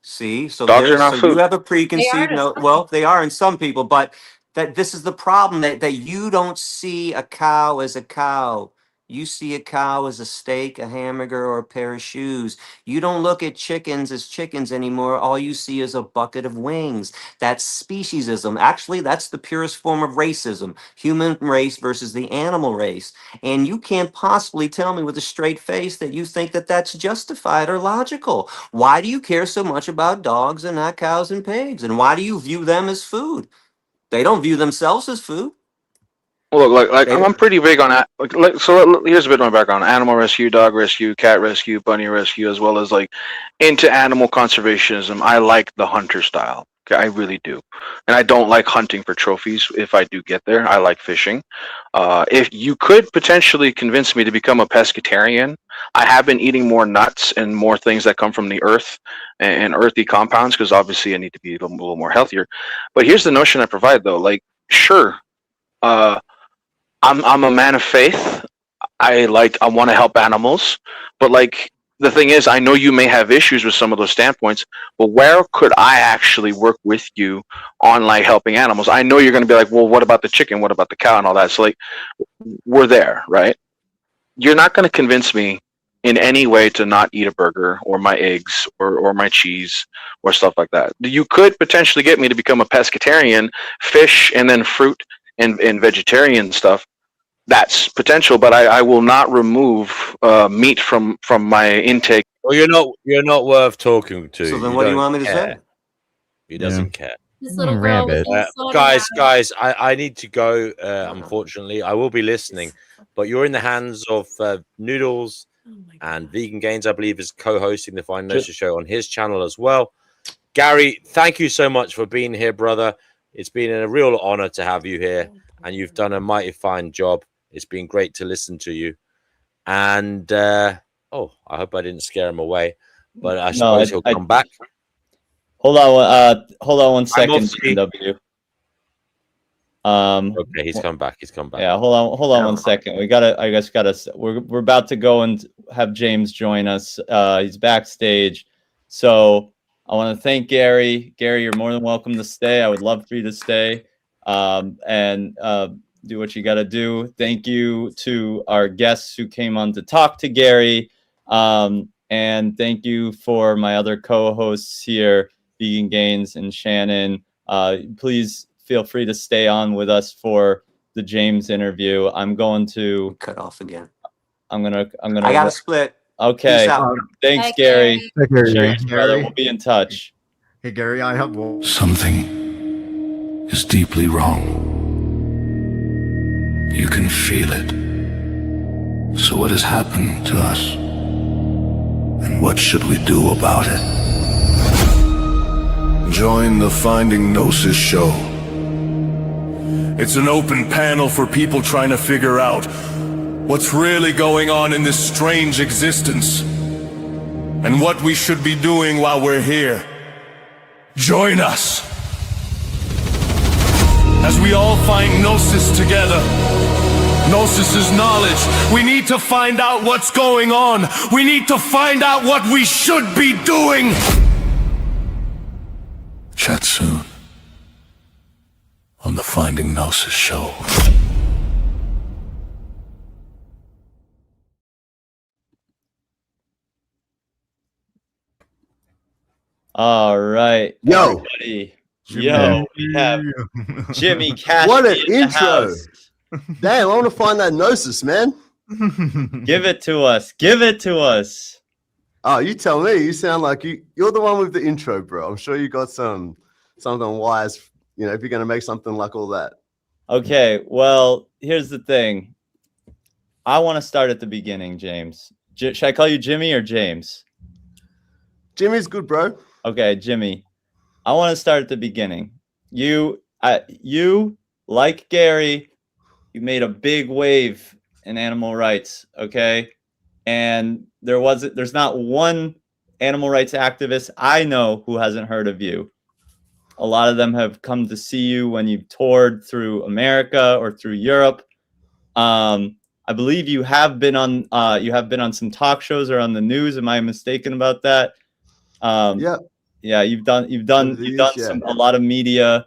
Speaker 6: see, so
Speaker 19: Dogs are
Speaker 6: there's
Speaker 19: not
Speaker 6: so you
Speaker 19: food.
Speaker 6: have a
Speaker 12: They are
Speaker 6: preconceived
Speaker 12: to
Speaker 6: no.
Speaker 12: some.
Speaker 6: Well, they are in some people, but that this is the problem that you don't see a cow as a cow. You see a cow as a steak, a hamburger, or a pair of shoes. You don't look at chickens as chickens anymore. All you see is a bucket of wings. That's speciesism. Actually, that's the purest form of racism. Human race versus the animal race. And you can't possibly tell me with a straight face that you think that that's justified or logical. Why do you care so much about dogs and not cows and pigs? And why do you view them as food? They don't view themselves as food.
Speaker 19: Well, look, like
Speaker 6: They
Speaker 19: I'm
Speaker 6: don't.
Speaker 19: pretty big on that. Here's a bit of my background: animal rescue, dog rescue, cat rescue, bunny rescue, as well as like into animal conservationism. I like the hunter style. Okay, I really do, and I don't like hunting for trophies. If I do get there, I like fishing. If you could potentially convince me to become a pescatarian, I have been eating more nuts and more things that come from the earth and earthy compounds because obviously I need to be a little more healthier. But here's the notion I provide though: like, sure. Uh, I'm a man of faith. I want to help animals, but like the thing is, I know you may have issues with some of those standpoints, but where could I actually work with you on like helping animals? I know you're going to be like, well, what about the chicken? What about the cow and all that? So like, we're there, right? You're not going to convince me in any way to not eat a burger or my eggs or my cheese or stuff like that. You could potentially get me to become a pescatarian, fish and then fruit and vegetarian stuff. That's potential, but I will not remove meat from my intake.
Speaker 3: Well, you're not worth talking to.
Speaker 6: So then
Speaker 3: You
Speaker 6: what do you
Speaker 3: don't
Speaker 6: want me to
Speaker 3: care.
Speaker 6: say?
Speaker 3: He
Speaker 5: Yeah.
Speaker 3: doesn't care.
Speaker 12: This little girl was
Speaker 5: Rabbit.
Speaker 12: being slaughtered.
Speaker 3: Guys, I need to go. Unfortunately, I will be listening, but you're in the hands of Noodles and Vegan Gains. I believe is co-hosting the Fine Nurture show on his channel as well. Gary, thank you so much for being here, brother. It's been a real honor to have you here, and you've done a mighty fine job. It's been great to listen to you. And I hope I didn't scare him away, but I suppose he'll come back.
Speaker 4: Hold on one
Speaker 3: I'm
Speaker 4: second,
Speaker 3: obviously-
Speaker 4: W.
Speaker 3: Okay, he's come back. He's come back.
Speaker 4: Yeah, hold on one second. We're about to go and have James join us. He's backstage. So I want to thank Gary. Gary, you're more than welcome to stay. I would love for you to stay. And do what you got to do. Thank you to our guests who came on to talk to Gary. And thank you for my other co-hosts here, Vegan Gains and Shannon. Please feel free to stay on with us for the James interview. I'm going to
Speaker 6: cut off again.
Speaker 4: I'm gonna.
Speaker 6: I got to split.
Speaker 4: Okay.
Speaker 6: Peace out.
Speaker 4: Thanks,
Speaker 12: Bye,
Speaker 4: Gary.
Speaker 5: Take care, Gary.
Speaker 4: Cheers, brother. We'll be in touch.
Speaker 14: Hey, Gary, I have one.
Speaker 1: Something is deeply wrong. You can feel it. So what has happened to us? And what should we do about it? Join the Finding Gnosis show. It's an open panel for people trying to figure out what's really going on in this strange existence and what we should be doing while we're here. Join us as we all find Gnosis together. Gnosis is knowledge. We need to find out what's going on. We need to find out what we should be doing. Chat soon on the Finding Gnosis show.
Speaker 4: All right.
Speaker 19: Yo.
Speaker 4: Everybody.
Speaker 19: Jimmy.
Speaker 4: Yo, we have Jimmy Cash.
Speaker 19: What an intro. Damn, I want to find that Gnosis, man.
Speaker 4: Give it to us. Give it to us.
Speaker 19: Oh, you tell me. You sound like you're the one with the intro, bro. I'm sure you got something wise, you know, if you're going to make something like all that.
Speaker 4: Okay, well, here's the thing. I want to start at the beginning, James. Should I call you Jimmy or James?
Speaker 19: Jimmy's good, bro.
Speaker 4: Okay, Jimmy. I want to start at the beginning. You, like Gary, you made a big wave in animal rights, okay? And there's not one animal rights activist I know who hasn't heard of you. A lot of them have come to see you when you've toured through America or through Europe. I believe you have been on some talk shows or on the news. Am I mistaken about that? Yeah, you've done a lot of media.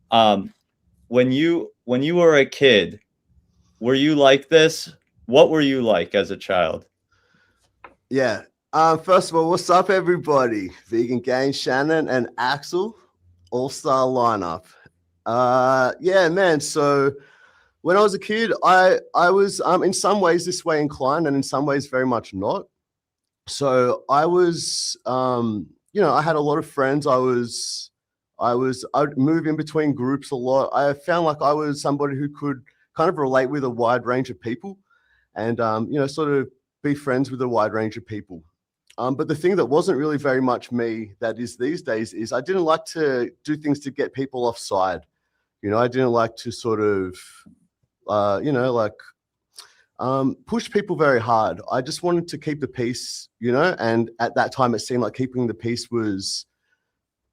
Speaker 4: When you were a kid, were you like this? What were you like as a child?
Speaker 19: Yeah. First of all, what's up, everybody? Vegan Gang, Shannon, and Axel, all-star lineup. Yeah, man. So when I was a kid, I was in some ways this way inclined, and in some ways very much not. So I was, you know, I had a lot of friends. I'd move in between groups a lot. I found like I was somebody who could kind of relate with a wide range of people, and you know, sort of be friends with a wide range of people. But the thing that wasn't really very much me that is these days is I didn't like to do things to get people offside. You know, I didn't like to sort of, you know, like push people very hard. I just wanted to keep the peace, you know, and at that time it seemed like keeping the peace was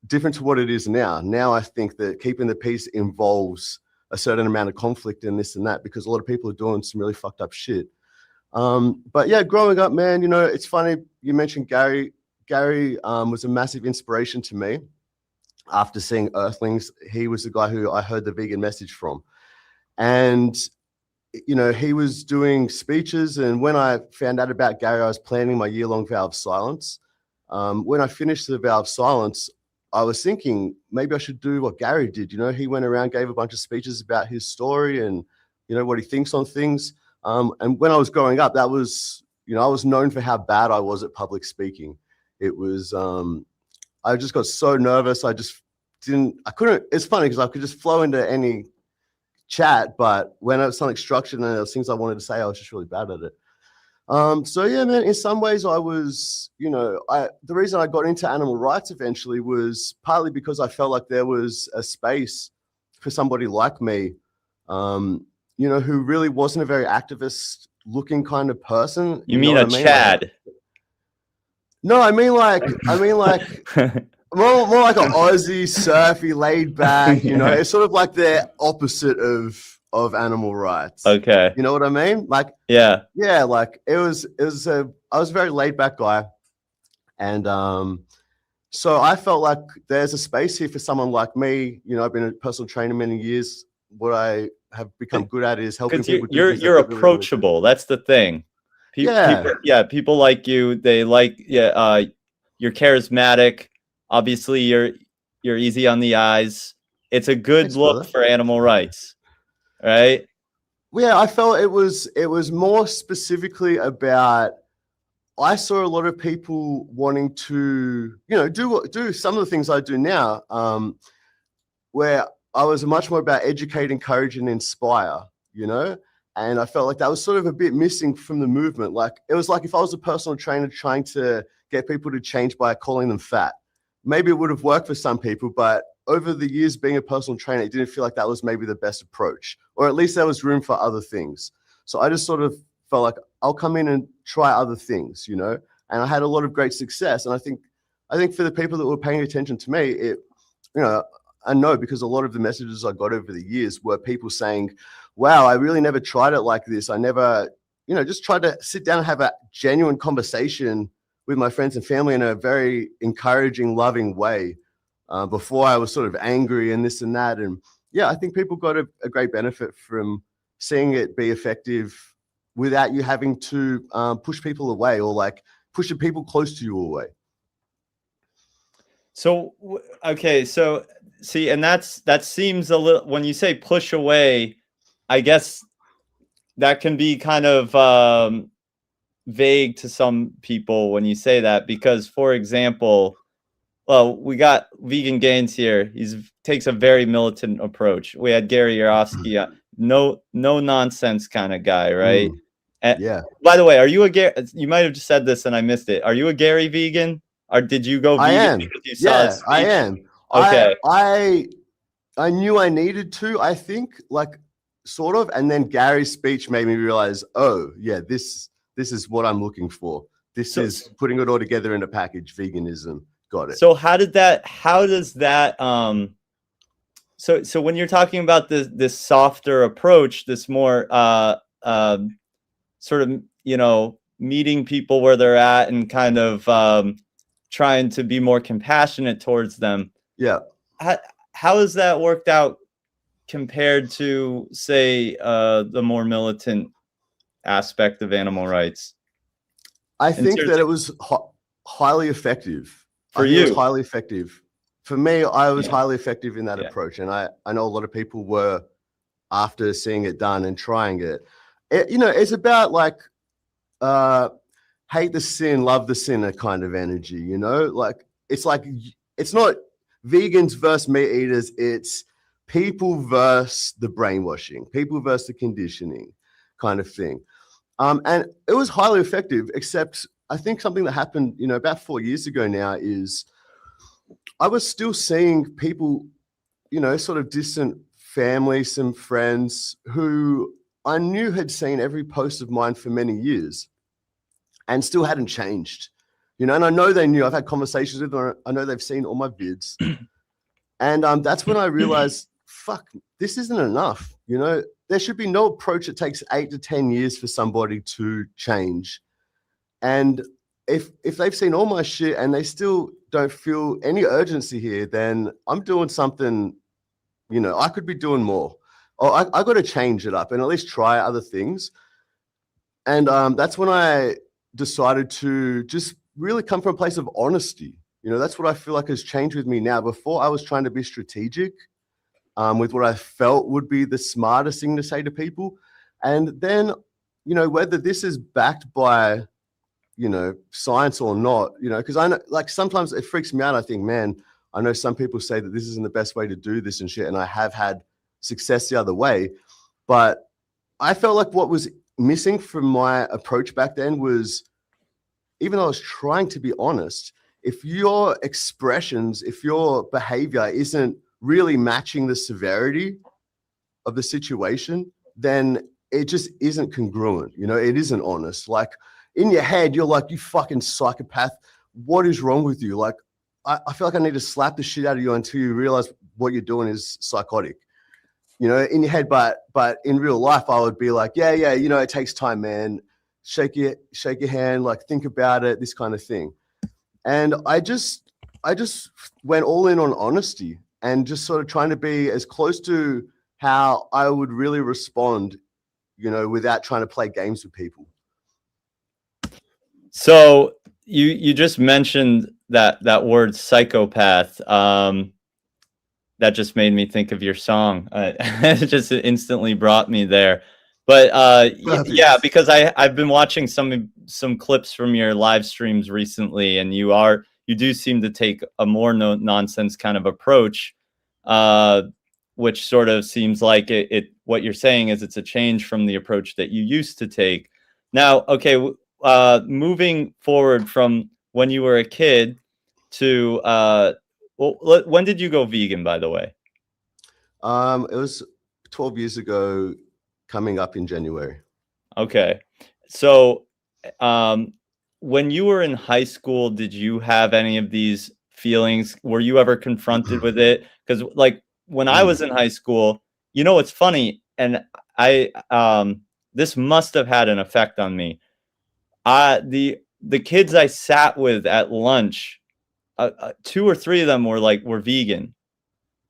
Speaker 19: different to what it is now. Now I think that keeping the peace involves a certain amount of conflict and this and that, because a lot of people are doing some really fucked up shit. But yeah, growing up, man, you know, it's funny you mentioned Gary. Gary was a massive inspiration to me. After seeing Earthlings, he was the guy who I heard the vegan message from. And, you know, he was doing speeches. And when I found out about Gary, I was planning my year-long vow of silence. When I finished the vow of silence, I was thinking maybe I should do what Gary did. You know, he went around, gave a bunch of speeches about his story and, you know, what he thinks on things. And when I was growing up, that was, you know, I was known for how bad I was at public speaking. It was, I just got so nervous. I couldn't, it's funny because I could just flow into any chat, but when it was something structured and there was things I wanted to say, I was just really bad at it. So yeah, man, in some ways I was, you know, the reason I got into animal rights eventually was partly because I felt like there was a space for somebody like me, you know, who really wasn't a very activist looking kind of person.
Speaker 4: You mean a Chad?
Speaker 19: Like, no, I mean like more like an Aussie, surfy, laid back, you know, it's sort of like the opposite of animal rights.
Speaker 4: Okay.
Speaker 19: You know what I mean? Like,
Speaker 4: yeah,
Speaker 19: like I was a very laid back guy. And so I felt like there's a space here for someone like me. You know, I've been a personal trainer many years. What I have become good at is helping people.
Speaker 4: You're approachable. That's the thing. People like you. They like, you're charismatic. Obviously, you're easy on the eyes. it's a good
Speaker 19: Thanks,
Speaker 4: look
Speaker 19: brother.
Speaker 4: for animal rights, right?
Speaker 19: Yeah, I felt it was more specifically about. I saw a lot of people wanting to, do some of the things I do now, where I was much more about educate, encourage, and inspire, and I felt like that was sort of a bit missing from the movement. Like it was like if I was a personal trainer trying to get people to change by calling them fat, maybe it would have worked for some people, but over the years being a personal trainer, it didn't feel like that was maybe the best approach, or at least there was room for other things. So I just sort of felt like I'll come in and try other things, and I had a lot of great success. And I think for the people that were paying attention to me, I know because a lot of the messages I got over the years were people saying, wow, I really never tried it like this. I never, just tried to sit down and have a genuine conversation with my friends and family in a very encouraging, loving way. Before I was sort of angry and this and that. And yeah, I think people got a great benefit from seeing it be effective without you having to push people away or like pushing people close to you away.
Speaker 4: So, okay. So see, and that seems a little, when you say push away, I guess that can be kind of vague to some people when you say that, because for example, well, we got Vegan Gains here. He takes a very militant approach. We had Gary Yourofsky, no nonsense kind of guy, right?
Speaker 19: Yeah.
Speaker 4: By the way, are you a Gary? You might have just said this and I missed it. Are you a Gary vegan, or did you go vegan?
Speaker 19: I am.
Speaker 4: Because you saw his
Speaker 19: I
Speaker 4: speech?
Speaker 19: am.
Speaker 4: Okay.
Speaker 19: I knew I needed to, I think, like sort of, and then Gary's speech made me realize, oh yeah, this is what I'm looking for. This is putting it all together in a package, veganism. Got it.
Speaker 4: So how does that so when you're talking about this softer approach, this more sort of, meeting people where they're at and kind of trying to be more compassionate towards them.
Speaker 19: Yeah.
Speaker 4: How has that worked out compared to, say, the more militant aspect of animal rights?
Speaker 19: I think that it was highly effective.
Speaker 4: For
Speaker 19: It
Speaker 4: you?
Speaker 19: was highly effective. For me, I was highly effective in that approach. And I know a lot of people were after seeing it done and trying it. It's about like hate the sin, love the sinner kind of energy, like it's not vegans versus meat eaters. It's people versus the brainwashing, people versus the conditioning kind of thing. And it was highly effective, except I think something that happened, about 4 years ago now is I was still seeing people, sort of distant family, some friends who I knew had seen every post of mine for many years and still hadn't changed, and I know they knew. I've had conversations with them. I know they've seen all my vids. And that's when I realized, fuck, this isn't enough. There should be no approach that takes 8 to 10 years for somebody to change. And if they've seen all my shit and they still don't feel any urgency here, then I'm doing something, I could be doing more. Or I got to change it up and at least try other things. And that's when I decided to just really come from a place of honesty. That's what I feel like has changed with me now. Before, I was trying to be strategic with what I felt would be the smartest thing to say to people. And then, whether this is backed by, science or not, because I know, like, sometimes it freaks me out. I think, man, I know some people say that this isn't the best way to do this and shit. And I have had success the other way. But I felt like what was missing from my approach back then was, even though I was trying to be honest, if your expressions, if your behavior isn't really matching the severity of the situation, then it just isn't congruent. It isn't honest. Like in your head, you're like, you fucking psychopath. What is wrong with you? Like, I feel like I need to slap the shit out of you until you realize what you're doing is psychotic. In your head, but in real life, I would be like, yeah, it takes time, man. Shake your hand, like think about it, this kind of thing. And I just went all in on honesty and just sort of trying to be as close to how I would really respond, without trying to play games with people.
Speaker 4: So you just mentioned that word psychopath. that just made me think of your song. It just instantly brought me there. But yeah, because I've been watching some clips from your live streams recently, and you do seem to take a more no nonsense kind of approach, which sort of seems like what you're saying is it's a change from the approach that you used to take. Now, okay, moving forward from when you were a kid to well, when did you go vegan, by the way?
Speaker 19: It was 12 years ago, coming up in January.
Speaker 4: Okay. So, when you were in high school, did you have any of these feelings? Were you ever confronted with it? Because, like, when I was in high school, you know, it's funny, and this must have had an effect on me. The kids I sat with at lunch, 2 or 3 of them were vegan,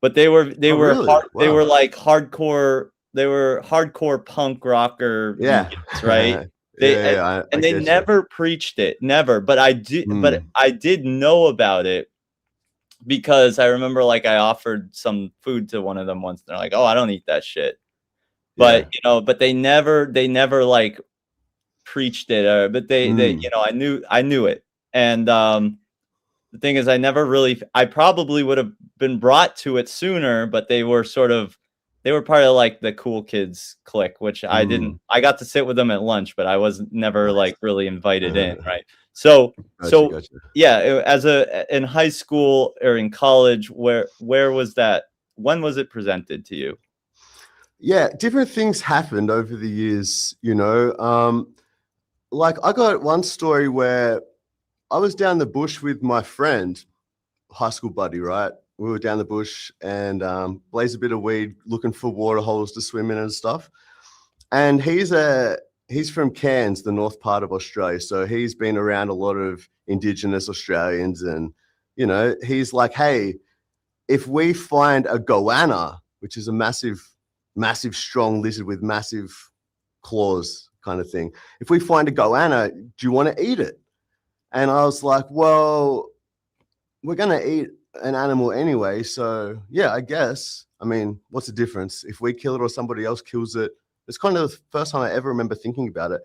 Speaker 4: but they were
Speaker 19: really?
Speaker 4: they were
Speaker 19: Wow.
Speaker 4: like hardcore. They were hardcore punk rocker
Speaker 19: Yeah.
Speaker 4: vegans, right?
Speaker 19: I
Speaker 4: They
Speaker 19: get you.
Speaker 4: never preached it, never. But I did know about it because I remember, like, I offered some food to one of them once. And they're like, "Oh, I don't eat that shit." But
Speaker 19: Yeah.
Speaker 4: you know, but they never like preached it, but they you know, I knew it. And the thing is, I probably would have been brought to it sooner, but they were part of like the cool kids clique, which I didn't. I got to sit with them at lunch, but I was never like really invited in, right? So
Speaker 19: Gotcha.
Speaker 4: yeah, in high school or in college, where was that? When was it presented to you?
Speaker 19: Yeah, different things happened over the years, you know. Like I got one story where I was down the bush with my friend, high school buddy, right? We were down the bush and blazed a bit of weed, looking for water holes to swim in and stuff. And he's from Cairns, the north part of Australia. So he's been around a lot of Indigenous Australians, and you know, he's like, "Hey, if we find a goanna, which is a massive, strong lizard with massive claws, kind of thing. If we find a goanna, do you want to eat it?" And I was like, "Well, we're gonna eat an animal anyway, so yeah, I guess. I mean, what's the difference if we kill it or somebody else kills it?" It's kind of the first time I ever remember thinking about it.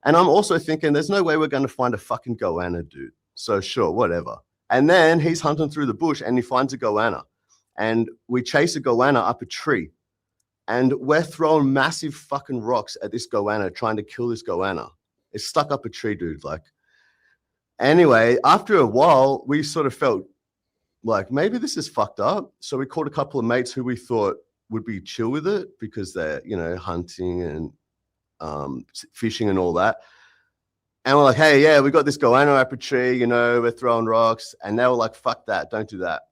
Speaker 19: And I'm also thinking, there's no way we're going to find a fucking goanna, dude. So sure, whatever. And then he's hunting through the bush and he finds a goanna. And we chase a goanna up a tree. And we're throwing massive fucking rocks at this goanna, trying to kill this goanna. It's stuck up a tree, dude. Like, anyway, after a while, we sort of felt like maybe this is fucked up. So we called a couple of mates who we thought would be chill with it because they're, you know, hunting and fishing and all that. And we're like, "Hey, yeah, we got this goanna up a tree, you know, we're throwing rocks." And they were like, "Fuck that, don't do that.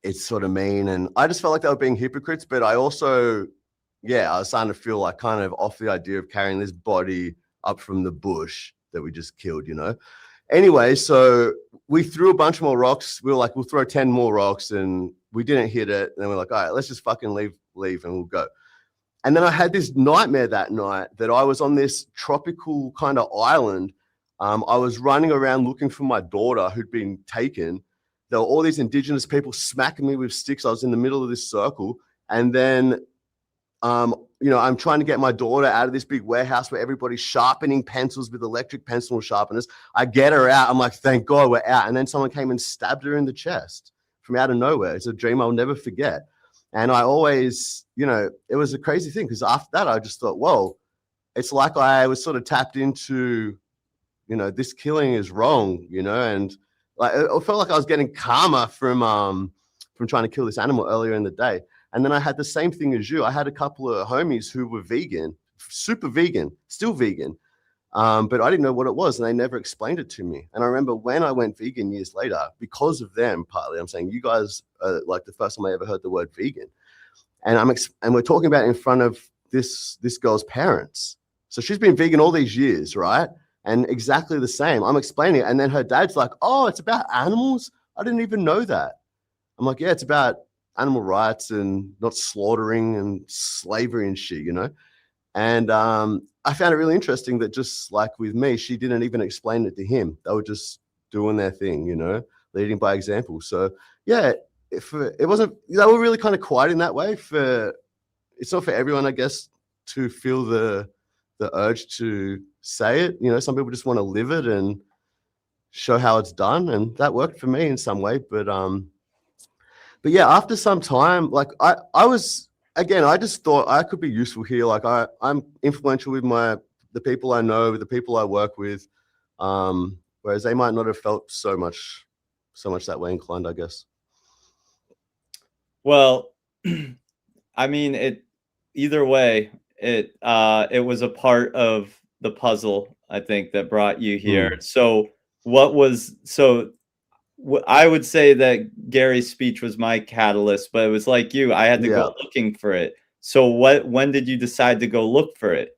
Speaker 19: It's sort of mean." And I just felt like they were being hypocrites, but I also, yeah, I was starting to feel like kind of off the idea of carrying this body up from the bush that we just killed, you know? Anyway, so we threw a bunch more rocks. We were like, we'll throw 10 more rocks, and we didn't hit it. And then we're like, all right, let's just fucking leave and we'll go. And then I had this nightmare that night that I was on this tropical kind of island. I was running around looking for my daughter who'd been taken. There were all these Indigenous people smacking me with sticks. I was in the middle of this circle. And then, you know, I'm trying to get my daughter out of this big warehouse where everybody's sharpening pencils with electric pencil sharpeners. I get her out. I'm like, thank God we're out. And then someone came and stabbed her in the chest from out of nowhere. It's a dream I'll never forget. And I always, you know, it was a crazy thing because after that, I just thought, whoa, it's like I was sort of tapped into, you know, this killing is wrong, you know, and like it felt like I was getting karma from trying to kill this animal earlier in the day. And then I had the same thing as you. I had a couple of homies who were vegan, super vegan, still vegan, but I didn't know what it was, and they never explained it to me. And I remember when I went vegan years later, because of them, partly, I'm saying you guys are like the first time I ever heard the word vegan, and and we're talking about it in front of this girl's parents. So she's been vegan all these years, right? And exactly the same. I'm explaining it, and then her dad's like, "Oh, it's about animals? I didn't even know that." I'm like, "Yeah, it's about animal rights and not slaughtering and slavery and shit, you know?" And I found it really interesting that just like with me, she didn't even explain it to him. They were just doing their thing, you know, leading by example. So yeah, it wasn't, they were really kind of quiet in that way. It's not for everyone, I guess, to feel the urge to say it. You know, some people just want to live it and show how it's done, and that worked for me in some way. But yeah, after some time, like I was, again, I just thought I could be useful here. Like I'm influential with the people I know, with the people I work with, whereas they might not have felt so much that way inclined, I guess.
Speaker 4: Well, I mean, either way, it was a part of the puzzle, I think, that brought you here. So I would say that Gary's speech was my catalyst, but it was like you, I had to go looking for it. So when did you decide to go look for it?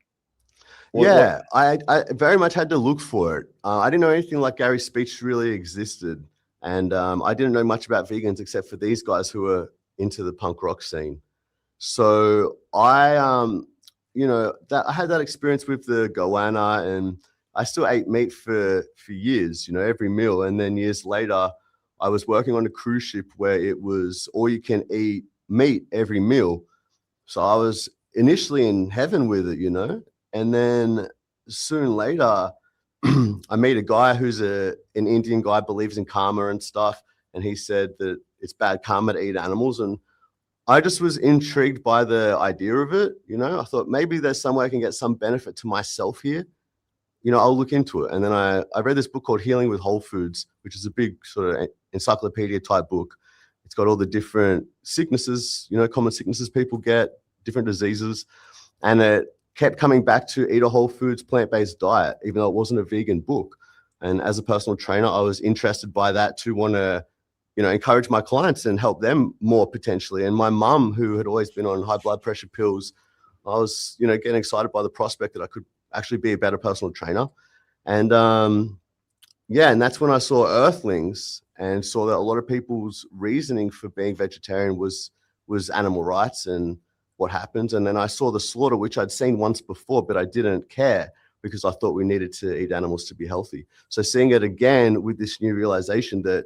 Speaker 19: I very much had to look for it. I didn't know anything like Gary's speech really existed. And I didn't know much about vegans except for these guys who were into the punk rock scene. So I had that experience with the goanna, and I still ate meat for years, every meal. And then years later, I was working on a cruise ship where it was all you can eat meat every meal. So I was initially in heaven with it, and then soon later, I meet a guy who's an Indian guy, believes in karma and stuff. And he said that it's bad karma to eat animals. And I just was intrigued by the idea of it. I thought maybe there's some way I can get some benefit to myself here. I'll look into it. And then I read this book called Healing with Whole Foods, which is a big sort of encyclopedia type book. It's got all the different sicknesses, common sicknesses people get, different diseases. And it kept coming back to eat a whole foods, plant-based diet, even though it wasn't a vegan book. And as a personal trainer, I was interested by that to want to, encourage my clients and help them more potentially. And my mum, who had always been on high blood pressure pills, I was, getting excited by the prospect that I could actually be a better personal trainer. And and that's when I saw Earthlings and saw that a lot of people's reasoning for being vegetarian was animal rights and what happens. And then I saw the slaughter, which I'd seen once before, but I didn't care because I thought we needed to eat animals to be healthy. So seeing it again with this new realization that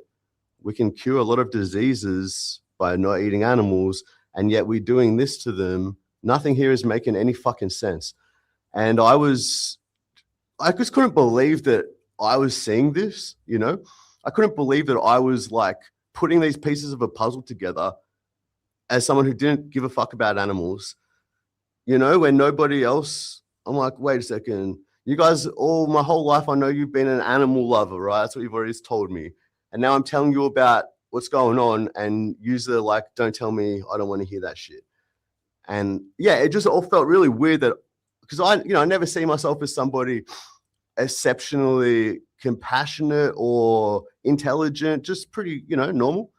Speaker 19: we can cure a lot of diseases by not eating animals, and yet we're doing this to them. Nothing here is making any fucking sense. And I just couldn't believe that I was seeing this, I couldn't believe that I was like putting these pieces of a puzzle together as someone who didn't give a fuck about animals, when nobody else, I'm like, wait a second, you guys, my whole life, I know you've been an animal lover, right? That's what you've always told me. And now I'm telling you about what's going on, and you're like, don't tell me, I don't want to hear that shit. And yeah, it just all felt really weird that, because I never see myself as somebody exceptionally compassionate or intelligent, just pretty, normal.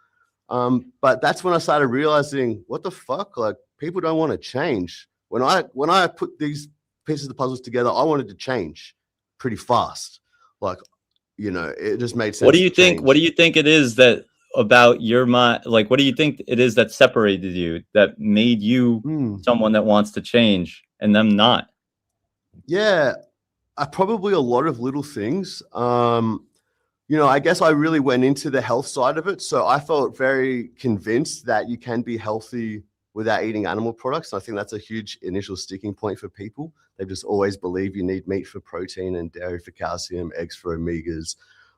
Speaker 19: But that's when I started realizing, what the fuck? Like, people don't want to change. When I put these pieces of the puzzles together, I wanted to change pretty fast. Like, it just made sense.
Speaker 4: What do you think it is that about your mind? Like, what do you think it is that separated you, that made you someone that wants to change and them not?
Speaker 19: Yeah, probably a lot of little things. I guess I really went into the health side of it. So I felt very convinced that you can be healthy without eating animal products. And I think that's a huge initial sticking point for people. They just always believe you need meat for protein and dairy for calcium, eggs for omegas,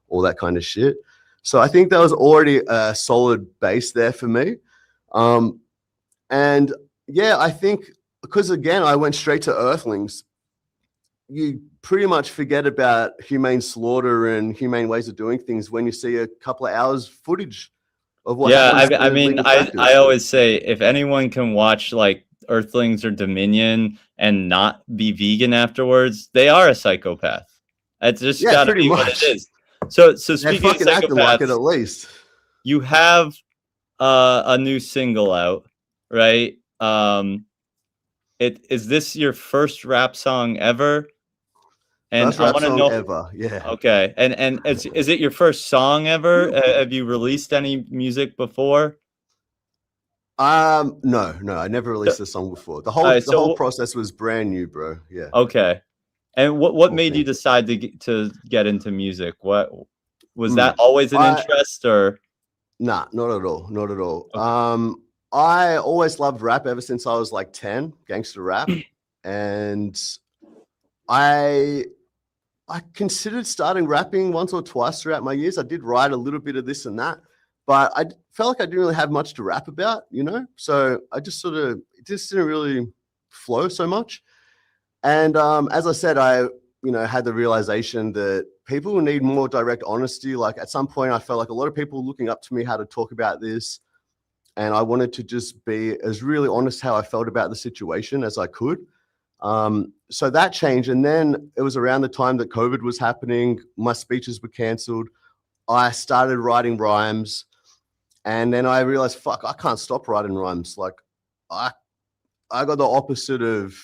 Speaker 19: all that kind of shit. So I think that was already a solid base there for me. And yeah, I think because, again, I went straight to Earthlings, you pretty much forget about humane slaughter and humane ways of doing things when you see a couple of hours footage of what happens.
Speaker 4: I mean, I always say, if anyone can watch like Earthlings or Dominion and not be vegan afterwards, they are a psychopath. It's just gotta be what it is. So speaking of psychopaths, like it, at
Speaker 19: least
Speaker 4: you have a new single out, right? Is this your first rap song ever? And
Speaker 19: first rap song ever, yeah.
Speaker 4: Okay, and is it your first song ever? Have you released any music before?
Speaker 19: No, I never released a song before. The whole process was brand new, bro. Yeah.
Speaker 4: Okay. And what made you decide to get into music? What was that always an interest, or?
Speaker 19: Nah, not at all. Not at all. I always loved rap ever since I was like 10, gangster rap. And I considered starting rapping once or twice throughout my years. I did write a little bit of this and that, but I felt like I didn't really have much to rap about, you know? So I just sort of, it just didn't really flow so much. And as I said, I, had the realization that people need more direct honesty. Like at some point, I felt like a lot of people were looking up to me how to talk about this. And I wanted to just be as really honest how I felt about the situation as I could. So that changed. And then it was around the time that COVID was happening. My speeches were canceled. I started writing rhymes. And then I realized, fuck, I can't stop writing rhymes. Like I got the opposite of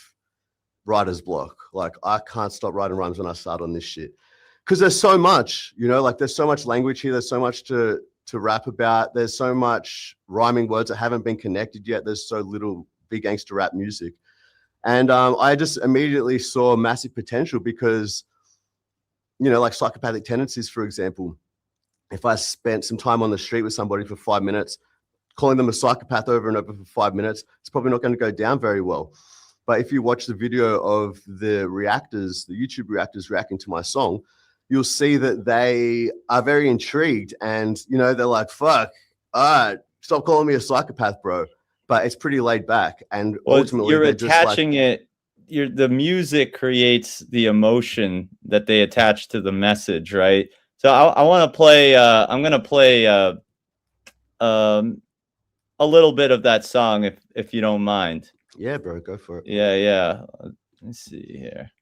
Speaker 19: writer's block. Like I can't stop writing rhymes when I start on this shit. Because there's so much, like there's so much language here. There's so much to rap about. There's so much rhyming words that haven't been connected yet. There's so little big gangster rap music. And I just immediately saw massive potential because, like psychopathic tendencies, for example, if I spent some time on the street with somebody for 5 minutes, calling them a psychopath over and over for 5 minutes, it's probably not going to go down very well. But if you watch the video of the reactors, the YouTube reactors reacting to my song, you'll see that they are very intrigued and, they're like, fuck, all right, stop calling me a psychopath, bro. But it's pretty laid back. And ultimately,
Speaker 4: you're attaching it. The music creates the emotion that they attach to the message, right? So I want to play. I'm going to play a little bit of that song, if you don't mind.
Speaker 19: Yeah, bro, go for it.
Speaker 4: Yeah. Let's see here.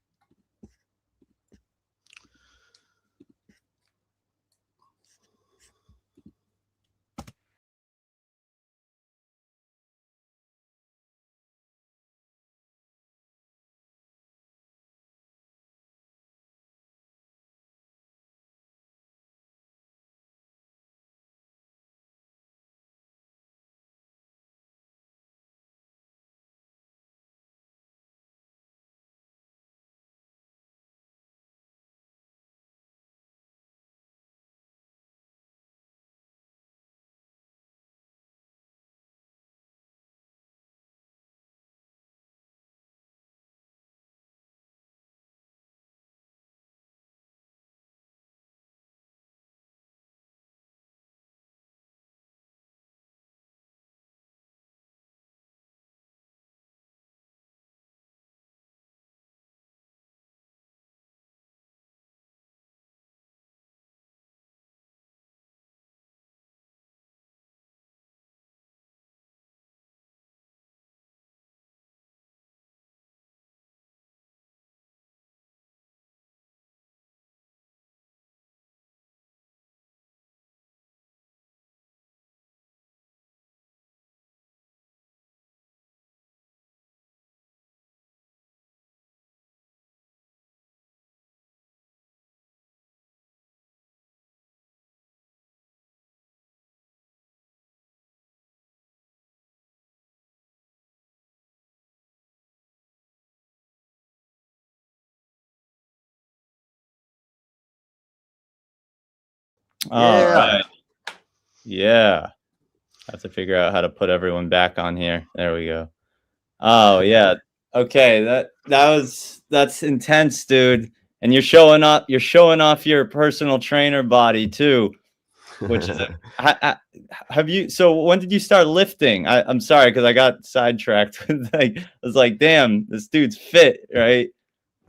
Speaker 4: All right. Yeah. I have to figure out how to put everyone back on here. There we go. Oh yeah. Okay. That's intense, dude. And you're showing off your personal trainer body too, which is have you? So when did you start lifting? I'm sorry because I got sidetracked. I was like, damn, this dude's fit, right?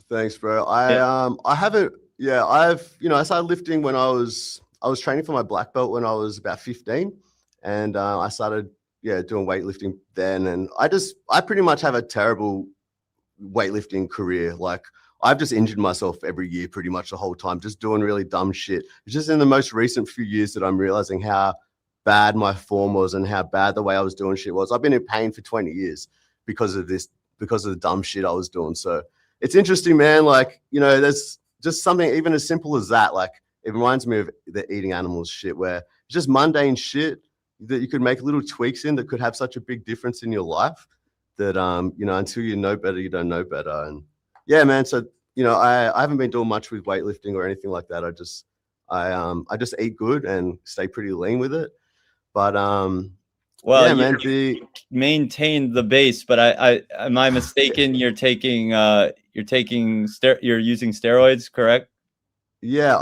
Speaker 19: Thanks, bro. I haven't. Yeah, I started lifting when I was training for my black belt when I was about 15, and I started doing weightlifting then. And I pretty much have a terrible weightlifting career. Like I've just injured myself every year pretty much the whole time, just doing really dumb shit. It's just in the most recent few years that I'm realizing how bad my form was and how bad the way I was doing shit was. I've been in pain for 20 years because of the dumb shit I was doing. So it's interesting, man. Like, there's just something even as simple as that. Like it reminds me of the eating animals shit where it's just mundane shit that you could make little tweaks in that could have such a big difference in your life that, until you know better, you don't know better. And yeah, man. So, I haven't been doing much with weightlifting or anything like that. I just eat good and stay pretty lean with it. But
Speaker 4: Well,
Speaker 19: yeah,
Speaker 4: you
Speaker 19: man,
Speaker 4: maintained the base, but I am I mistaken? You're using steroids, correct?
Speaker 19: yeah,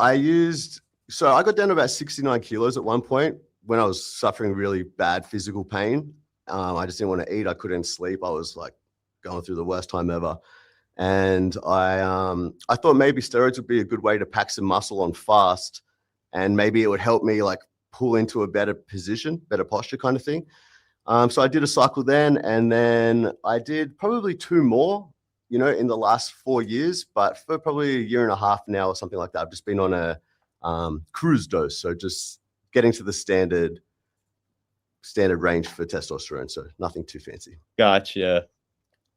Speaker 19: so I got down to about 69 kilos at one point when I was suffering really bad physical pain. I just didn't want to eat. I couldn't sleep. I was like going through the worst time ever. And I thought maybe steroids would be a good way to pack some muscle on fast, and maybe it would help me like pull into a better position, better posture kind of thing. So I did a cycle then, and then I did probably 2 more, in the last 4 years, but for probably a year and a half now or something like that, I've just been on a cruise dose. So just getting to the standard range for testosterone. So nothing too fancy.
Speaker 4: Gotcha.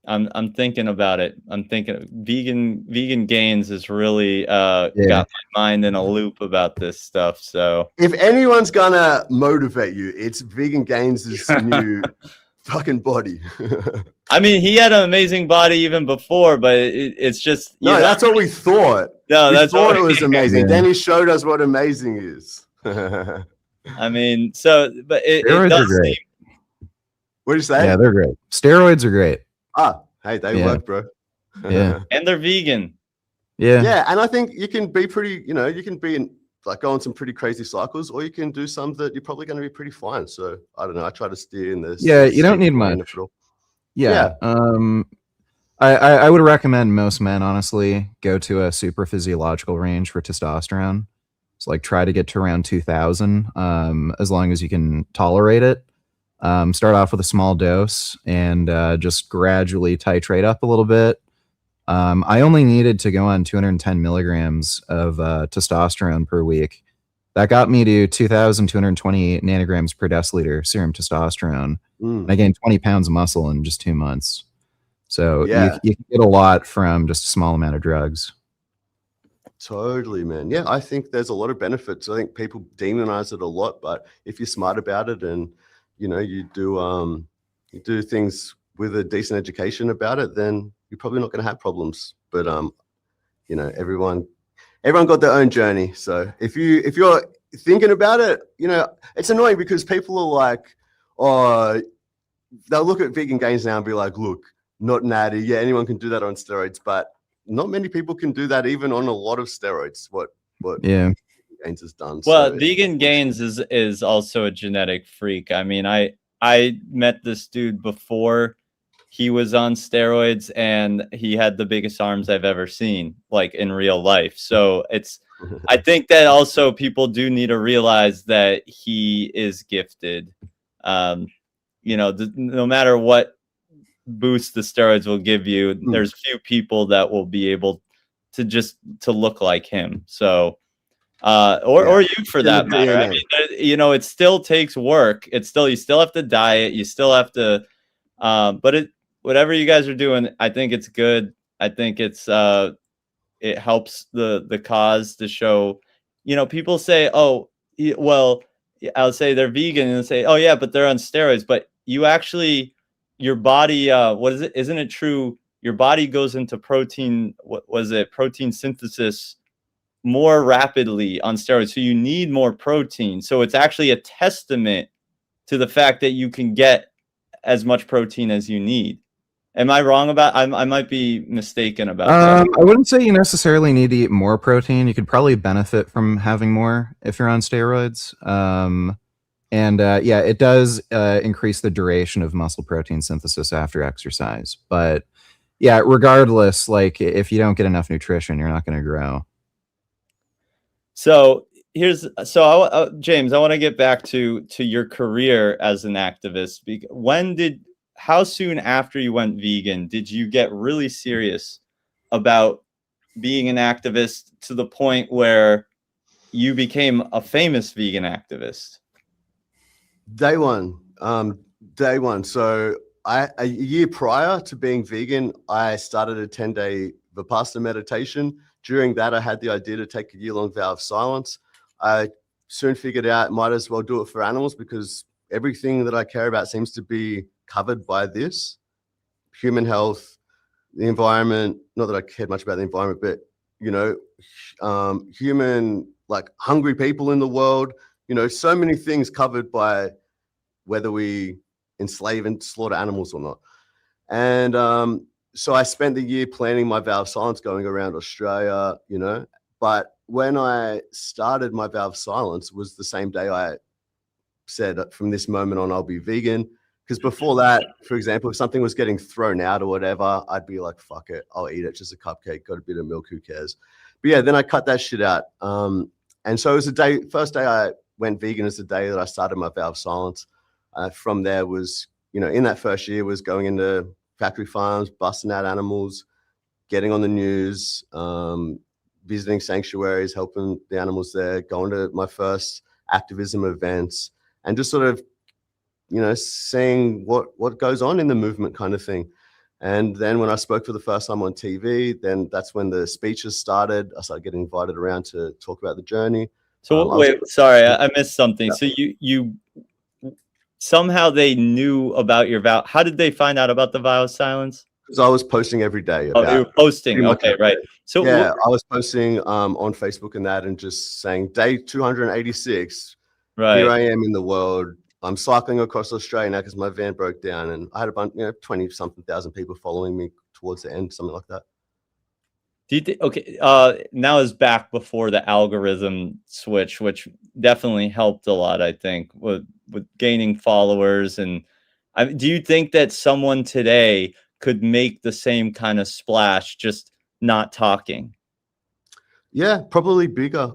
Speaker 4: I'm thinking about it. I'm thinking vegan gains has really got my mind in a loop about this stuff. So
Speaker 19: If anyone's gonna motivate you, it's Vegan Gains' new fucking body.
Speaker 4: I mean, he had an amazing body even before, but it's just
Speaker 19: that's what we thought.
Speaker 4: No,
Speaker 19: we
Speaker 4: that's
Speaker 19: thought
Speaker 4: what
Speaker 19: it was amazing.
Speaker 4: Yeah.
Speaker 19: Then he showed us what amazing is.
Speaker 4: I mean, but it
Speaker 5: Steroids
Speaker 4: does
Speaker 5: are great.
Speaker 19: What do you say?
Speaker 5: Yeah, they're great. Steroids are great.
Speaker 19: Hey, they
Speaker 5: Yeah.
Speaker 19: work, bro.
Speaker 5: Yeah.
Speaker 4: And they're vegan.
Speaker 5: Yeah.
Speaker 19: Yeah, and I think you can be pretty, you can be go on some pretty crazy cycles, or you can do some that you're probably going to be pretty fine. So I don't know. I try to steer in this.
Speaker 5: Yeah, you don't need much. Yeah. I would recommend most men, honestly, go to a super physiological range for testosterone. So like try to get to around 2000, as long as you can tolerate it. Start off with a small dose and just gradually titrate up a little bit. I only needed to go on 210 milligrams of testosterone per week. That got me to 2,228 nanograms per deciliter serum testosterone. And I gained 20 pounds of muscle in just 2 months. So
Speaker 19: Yeah.
Speaker 5: you can get a lot from just a small amount of drugs.
Speaker 19: Totally, man. Yeah, I think there's a lot of benefits. I think people demonize it a lot, but if you're smart about it and you do things with a decent education about it, then you're probably not going to have problems. But everyone got their own journey. So if you're thinking about it, it's annoying because people are like, oh, they'll look at Vegan Gains now and be like, look, not natty. Yeah, anyone can do that on steroids, but not many people can do that even on a lot of steroids. What
Speaker 5: Yeah.
Speaker 19: Gains has done.
Speaker 4: Well,
Speaker 19: So
Speaker 4: Vegan Gains is also a genetic freak. I mean, I met this dude before he was on steroids, and he had the biggest arms I've ever seen, like in real life. So I think that also people do need to realize that he is gifted. No matter what boost the steroids will give you, there's few people that will be able to look like him. So or you for that matter. I mean, it still takes work. You still have to diet. You still have to, but whatever you guys are doing, I think it's good. I think it helps the cause to show, people say, oh, well, I'll say they're vegan and say, oh yeah, but they're on steroids. But you actually, your body, what is it? Isn't it true? Your body goes into protein. What was it? Protein synthesis more rapidly on steroids. So you need more protein. So it's actually a testament to the fact that you can get as much protein as you need. Am I wrong about? I might be mistaken about that.
Speaker 5: I wouldn't say you necessarily need to eat more protein. You could probably benefit from having more if you're on steroids. It does increase the duration of muscle protein synthesis after exercise. But yeah, regardless, like if you don't get enough nutrition, you're not going to grow.
Speaker 4: So James, I want to get back to your career as an activist. How soon after you went vegan did you get really serious about being an activist to the point where you became a famous vegan activist?
Speaker 19: Day one. So a year prior to being vegan, I started a 10-day Vipassana meditation. During that, I had the idea to take a year-long vow of silence. I soon figured out might as well do it for animals because everything that I care about seems to be covered by this. Human health, the environment, not that I cared much about the environment, but, human, like hungry people in the world, so many things covered by whether we enslave and slaughter animals or not. And so I spent the year planning my vow of silence, going around Australia, you know. But when I started my vow of silence was the same day I said, from this moment on, I'll be vegan. Because before that, for example, if something was getting thrown out or whatever, I'd be like, fuck it, I'll eat it. Just a cupcake, got a bit of milk, who cares? But yeah, then I cut that shit out. And so it was first day I went vegan is the day that I started my vow of silence. From there was, you know, in that first year was going into factory farms, busting out animals, getting on the news, visiting sanctuaries, helping the animals there, going to my first activism events, and just sort of, you know, seeing what goes on in the movement kind of thing. And then when I spoke for the first time on TV, then that's when the speeches started. I started getting invited around to talk about the journey.
Speaker 4: So wait, sorry, I missed something. Yeah. So you somehow they knew about your vow. How did they find out about the vow of silence?
Speaker 19: Because I was posting every day.
Speaker 4: Oh, you were posting. Okay, right. So
Speaker 19: yeah, I was posting on Facebook and that, and just saying day 286.
Speaker 4: Right.
Speaker 19: Here I am in the world. I'm cycling across Australia now because my van broke down, and I had a bunch, 20-something thousand people following me towards the end, something like that.
Speaker 4: Do you think? Okay, now is back before the algorithm switch, which definitely helped a lot. I think with gaining followers, and do you think that someone today could make the same kind of splash, just not talking?
Speaker 19: Yeah, probably bigger.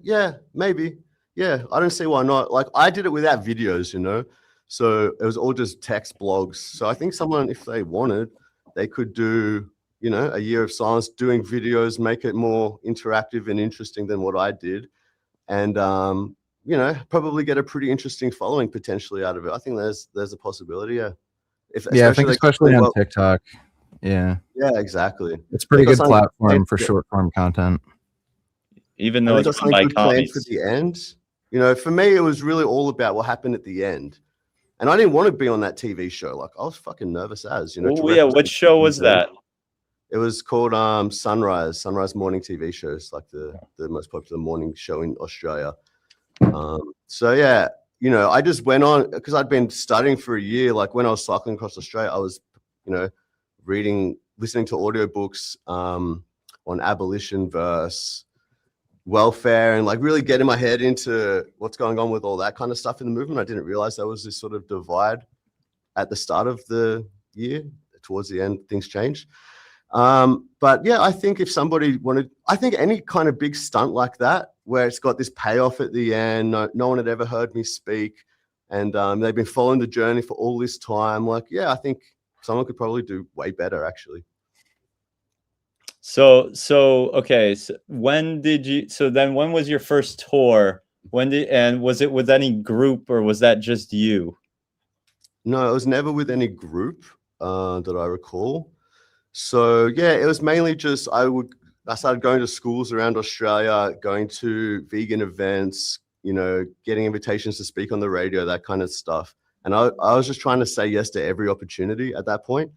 Speaker 19: Yeah, maybe. Yeah, I don't see why not. Like, I did it without videos, you know, so it was all just text blogs. So I think someone, if they wanted, they could do, you know, a year of silence, doing videos, make it more interactive and interesting than what I did, and you know, probably get a pretty interesting following potentially out of it. I think there's a possibility. Yeah.
Speaker 5: I think especially on TikTok. Yeah.
Speaker 19: Yeah, exactly.
Speaker 5: It's a pretty good platform for short form content.
Speaker 4: Even though it's run by commies.
Speaker 19: For the end, you know, for me, it was really all about what happened at the end. And I didn't want to be on that TV show. Like, I was fucking nervous as, you know.
Speaker 4: Oh, yeah. What show was that?
Speaker 19: It was called Sunrise morning TV shows, like the most popular morning show in Australia. So yeah, you know, I just went on because I'd been studying for a year. Like when I was cycling across Australia, I was, you know, listening to audiobooks on abolition versus welfare, and like really getting my head into what's going on with all that kind of stuff in the movement. I didn't realize there was this sort of divide at the start of the year. Towards the end, things changed. But yeah, I think if somebody wanted, I think any kind of big stunt like that, where it's got this payoff at the end, no one had ever heard me speak, and they've been following the journey for all this time. Like, yeah, I think someone could probably do way better, actually.
Speaker 4: So okay. So when was your first tour? And was it with any group, or was that just you?
Speaker 19: No, it was never with any group that I recall. So yeah, it was mainly just I started going to schools around Australia, going to vegan events, you know, getting invitations to speak on the radio, that kind of stuff. And I was just trying to say yes to every opportunity at that point.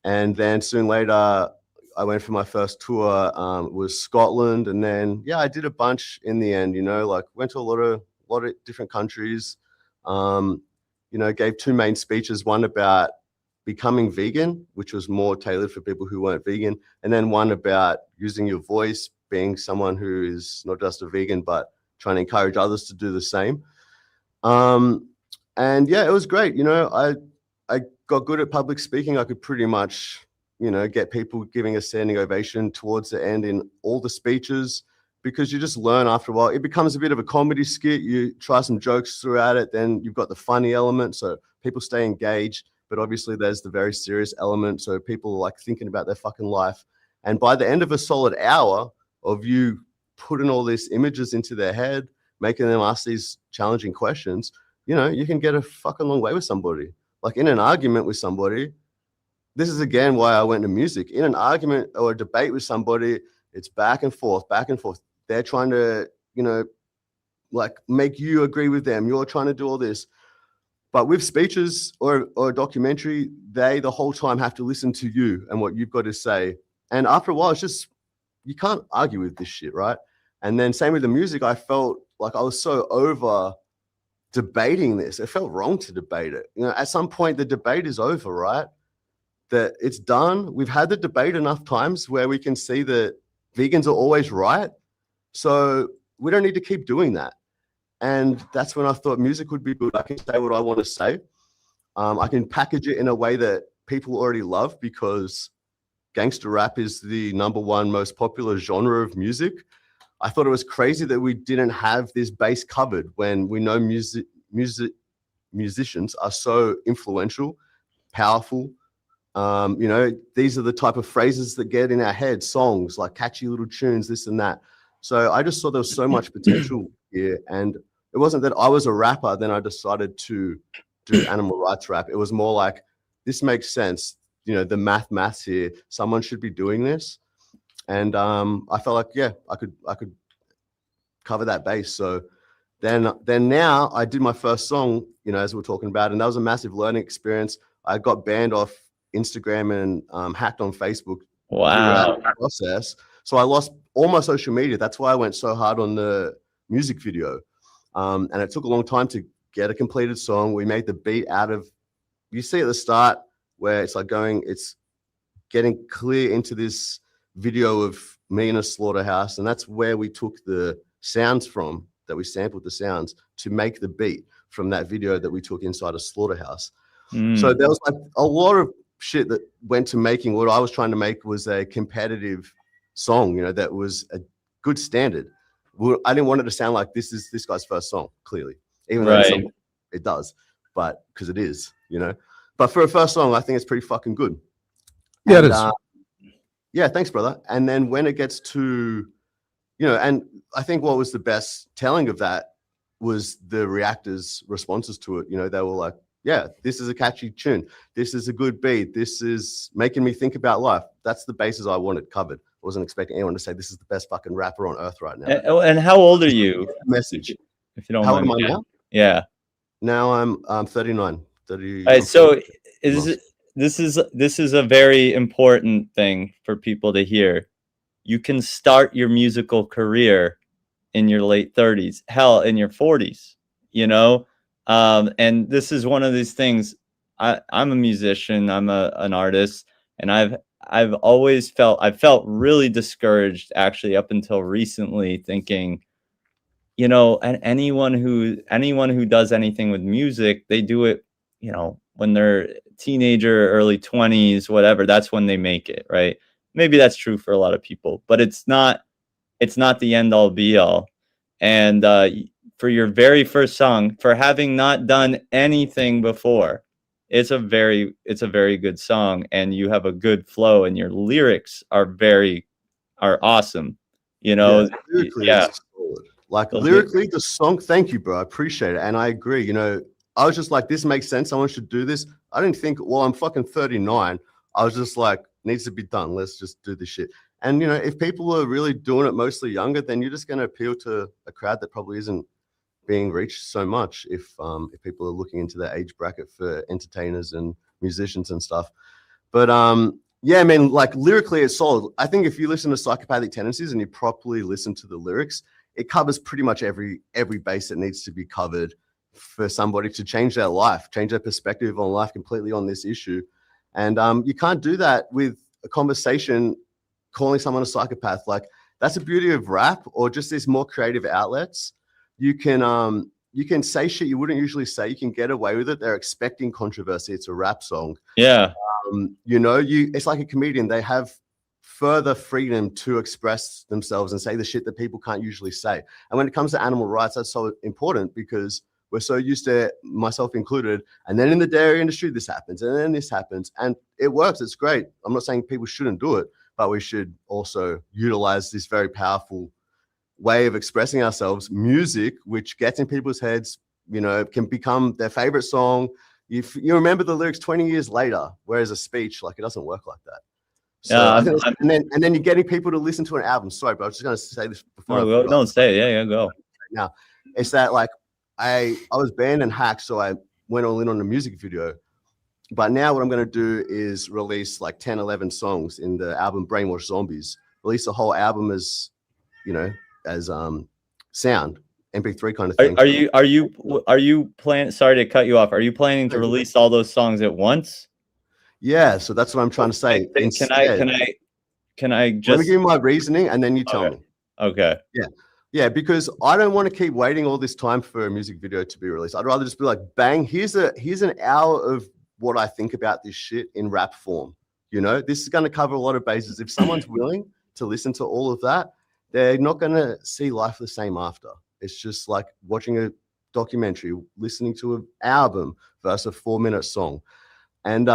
Speaker 19: And then soon later, I went for my first tour, was Scotland. And then, yeah, I did a bunch in the end, you know, like went to a lot of different countries, you know, gave two main speeches, one about becoming vegan, which was more tailored for people who weren't vegan, and then one about using your voice, being someone who is not just a vegan, but trying to encourage others to do the same. And yeah, it was great. You know, I got good at public speaking. I could pretty much, you know, get people giving a standing ovation towards the end in all the speeches, because you just learn after a while. It becomes a bit of a comedy skit. You try some jokes throughout it. Then you've got the funny element, so people stay engaged. But obviously there's the very serious element, so people are like thinking about their fucking life. And by the end of a solid hour of you putting all these images into their head, making them ask these challenging questions, you know, you can get a fucking long way with somebody. Like in an argument with somebody, this is again why I went to music. In an argument or a debate with somebody, it's back and forth, back and forth. They're trying to, you know, like make you agree with them. You're trying to do all this. But with speeches or a documentary, they the whole time have to listen to you and what you've got to say. And after a while, it's just, you can't argue with this shit, right? And then same with the music, I felt like I was so over debating this. It felt wrong to debate it. You know, at some point the debate is over, right? That it's done. We've had the debate enough times where we can see that vegans are always right. So we don't need to keep doing that. And that's when I thought music would be good. I can say what I want to say. I can package it in a way that people already love, because gangster rap is the #1 most popular genre of music. I thought it was crazy that we didn't have this base covered when we know musicians are so influential, powerful. You know, these are the type of phrases that get in our head, songs like catchy little tunes, this and that. So I just saw there was so much potential here. And it wasn't that I was a rapper, then I decided to do animal rights rap. It was more like, this makes sense. You know, the maths here, someone should be doing this. And I felt like, yeah, I could cover that base. So then now I did my first song, you know, as we're talking about, and that was a massive learning experience. I got banned off Instagram and hacked on Facebook throughout the process. So I lost all my social media. That's why I went so hard on the music video. And it took a long time to get a completed song. We made the beat out of, you see at the start where it's like it's getting clear into this video of me in a slaughterhouse. And that's where we took the sounds from, that we sampled the sounds to make the beat from that video that we took inside a slaughterhouse. So there was like a lot of shit that went to making what I was trying to make was a competitive song, you know, that was a good standard. I didn't want it to sound like this is this guy's first song, clearly, even though it does, but because it is, you know. But for a first song, I think it's pretty fucking good.
Speaker 5: Yeah, it is.
Speaker 19: Yeah, thanks, brother. And then when it gets to, you know, and I think what was the best telling of that was the reactors' responses to it. You know, they were like, yeah, this is a catchy tune. This is a good beat. This is making me think about life. That's the bases I wanted covered. I wasn't expecting anyone to say this is the best fucking rapper on earth right now.
Speaker 4: And how old are you?
Speaker 19: Message.
Speaker 4: If you don't
Speaker 19: How
Speaker 4: mind.
Speaker 19: old am I now?
Speaker 4: Yeah.
Speaker 19: Now I'm 39. 30.
Speaker 4: All right, so this is a very important thing for people to hear. You can start your musical career in your late 30s, hell, in your 40s, you know? And this is one of these things. I'm a musician, I'm an artist, and I've always felt really discouraged, actually, up until recently, thinking, you know, and anyone who does anything with music, they do it, you know, when they're teenager, early 20s, whatever, that's when they make it, right? Maybe that's true for a lot of people, but it's not the end all be all. And for your very first song, for having not done anything before, it's a very good song, and you have a good flow, and your lyrics are awesome. You know,
Speaker 19: it's solid. Like lyrically, the song, thank you, bro. I appreciate it. And I agree. You know, I was just like, this makes sense. Someone should do this. I didn't think, well, I'm fucking 39. I was just like, needs to be done. Let's just do this shit. And, you know, if people are really doing it mostly younger, then you're just going to appeal to a crowd that probably isn't being reached so much if people are looking into that age bracket for entertainers and musicians and stuff. But yeah, I mean, like lyrically, it's solid. I think if you listen to Psychopathic Tendencies and you properly listen to the lyrics, it covers pretty much every base that needs to be covered for somebody to change their life, change their perspective on life completely on this issue. And you can't do that with a conversation calling someone a psychopath. Like that's the beauty of rap or just these more creative outlets. You can say shit you wouldn't usually say. You can get away with it. They're expecting controversy. It's a rap song.
Speaker 4: Yeah.
Speaker 19: You know, it's like a comedian. They have further freedom to express themselves and say the shit that people can't usually say. And when it comes to animal rights, that's so important because we're so used to, myself included, and then in the dairy industry, this happens, and then this happens, and it works. It's great. I'm not saying people shouldn't do it, but we should also utilize this very powerful way of expressing ourselves, music, which gets in people's heads, you know, can become their favorite song. If you remember the lyrics 20 years later, whereas a speech, like it doesn't work like that. So I think and then you're getting people to listen to an album. Sorry, but I was just going to say this before.
Speaker 4: No, say it. Yeah, go.
Speaker 19: Now, it's that like I was banned and hacked, so I went all in on the music video. But now what I'm going to do is release like 10, 11 songs in the album Brainwash Zombies. Release the whole album as, you know, as sound, MP3 kind of
Speaker 4: Are,
Speaker 19: thing.
Speaker 4: are you planning? Sorry to cut you off. Are you planning to release all those songs at once?
Speaker 19: Yeah, so that's what I'm trying to say.
Speaker 4: Can I just
Speaker 19: let me give you my reasoning and then you tell me.
Speaker 4: Okay.
Speaker 19: Yeah, because I don't want to keep waiting all this time for a music video to be released. I'd rather just be like, bang, here's an hour of what I think about this shit in rap form. You know, this is going to cover a lot of bases. If someone's willing to listen to all of that, they're not going to see life the same after. It's just like watching a documentary, listening to an album versus a 4-minute song. And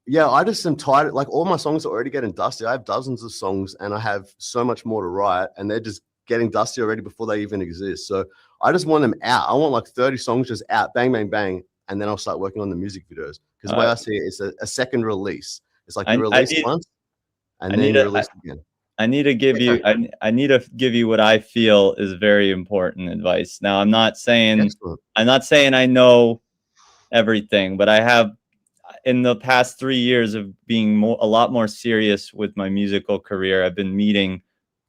Speaker 19: yeah, I just am tired. Like all my songs are already getting dusty. I have dozens of songs and I have so much more to write, and they're just getting dusty already before they even exist. So I just want them out. I want like 30 songs just out, bang, bang, bang. And then I'll start working on the music videos. Because the way I see it, it's a second release. It's like you release once and then you release again.
Speaker 4: I need to give you I need to give you what I feel is very important advice. Now I'm not saying I know everything, but I have in the past 3 years of being a lot more serious with my musical career. I've been meeting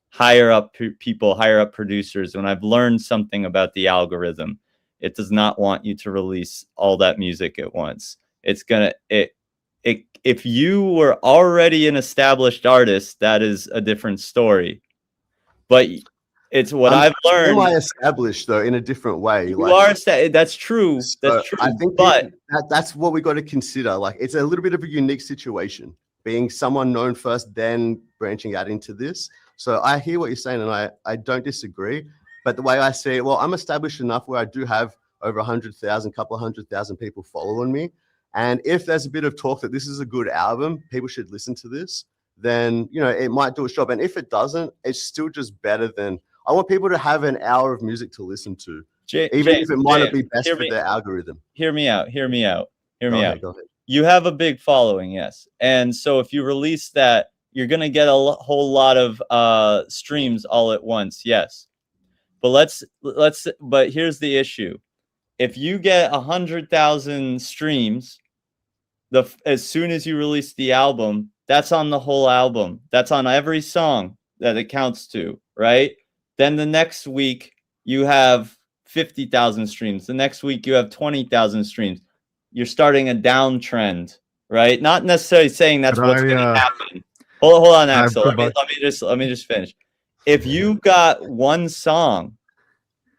Speaker 4: higher up people, higher up producers, when I've learned something about the algorithm. It does not want you to release all that music at once. It's gonna if you were already an established artist, that is a different story. But it's what I've learned.
Speaker 19: Semi-established though in a different way.
Speaker 4: You are that's true. That's true.
Speaker 19: I think
Speaker 4: but
Speaker 19: that's what we got to consider. Like it's a little bit of a unique situation, being someone known first, then branching out into this. So I hear what you're saying, and I don't disagree. But the way I see it, well, I'm established enough where I do have over 100,000, couple of 100,000 people following me. And if there's a bit of talk that this is a good album, people should listen to this, then, you know, it might do its job. And if it doesn't, it's still just better than, I want people to have an hour of music to listen to, even if it might not be best for their algorithm.
Speaker 4: Hear me out.
Speaker 19: Go ahead.
Speaker 4: You have a big following, yes. And so if you release that, you're going to get a whole lot of streams all at once, yes. But but here's the issue. If you get 100,000 streams, as soon as you release the album, that's on the whole album. That's on every song that it counts to, right? Then the next week you have 50,000 streams. The next week you have 20,000 streams. You're starting a downtrend, right? Not necessarily saying that's what's going to happen. Hold on, Axel. Let me just finish. If you got one song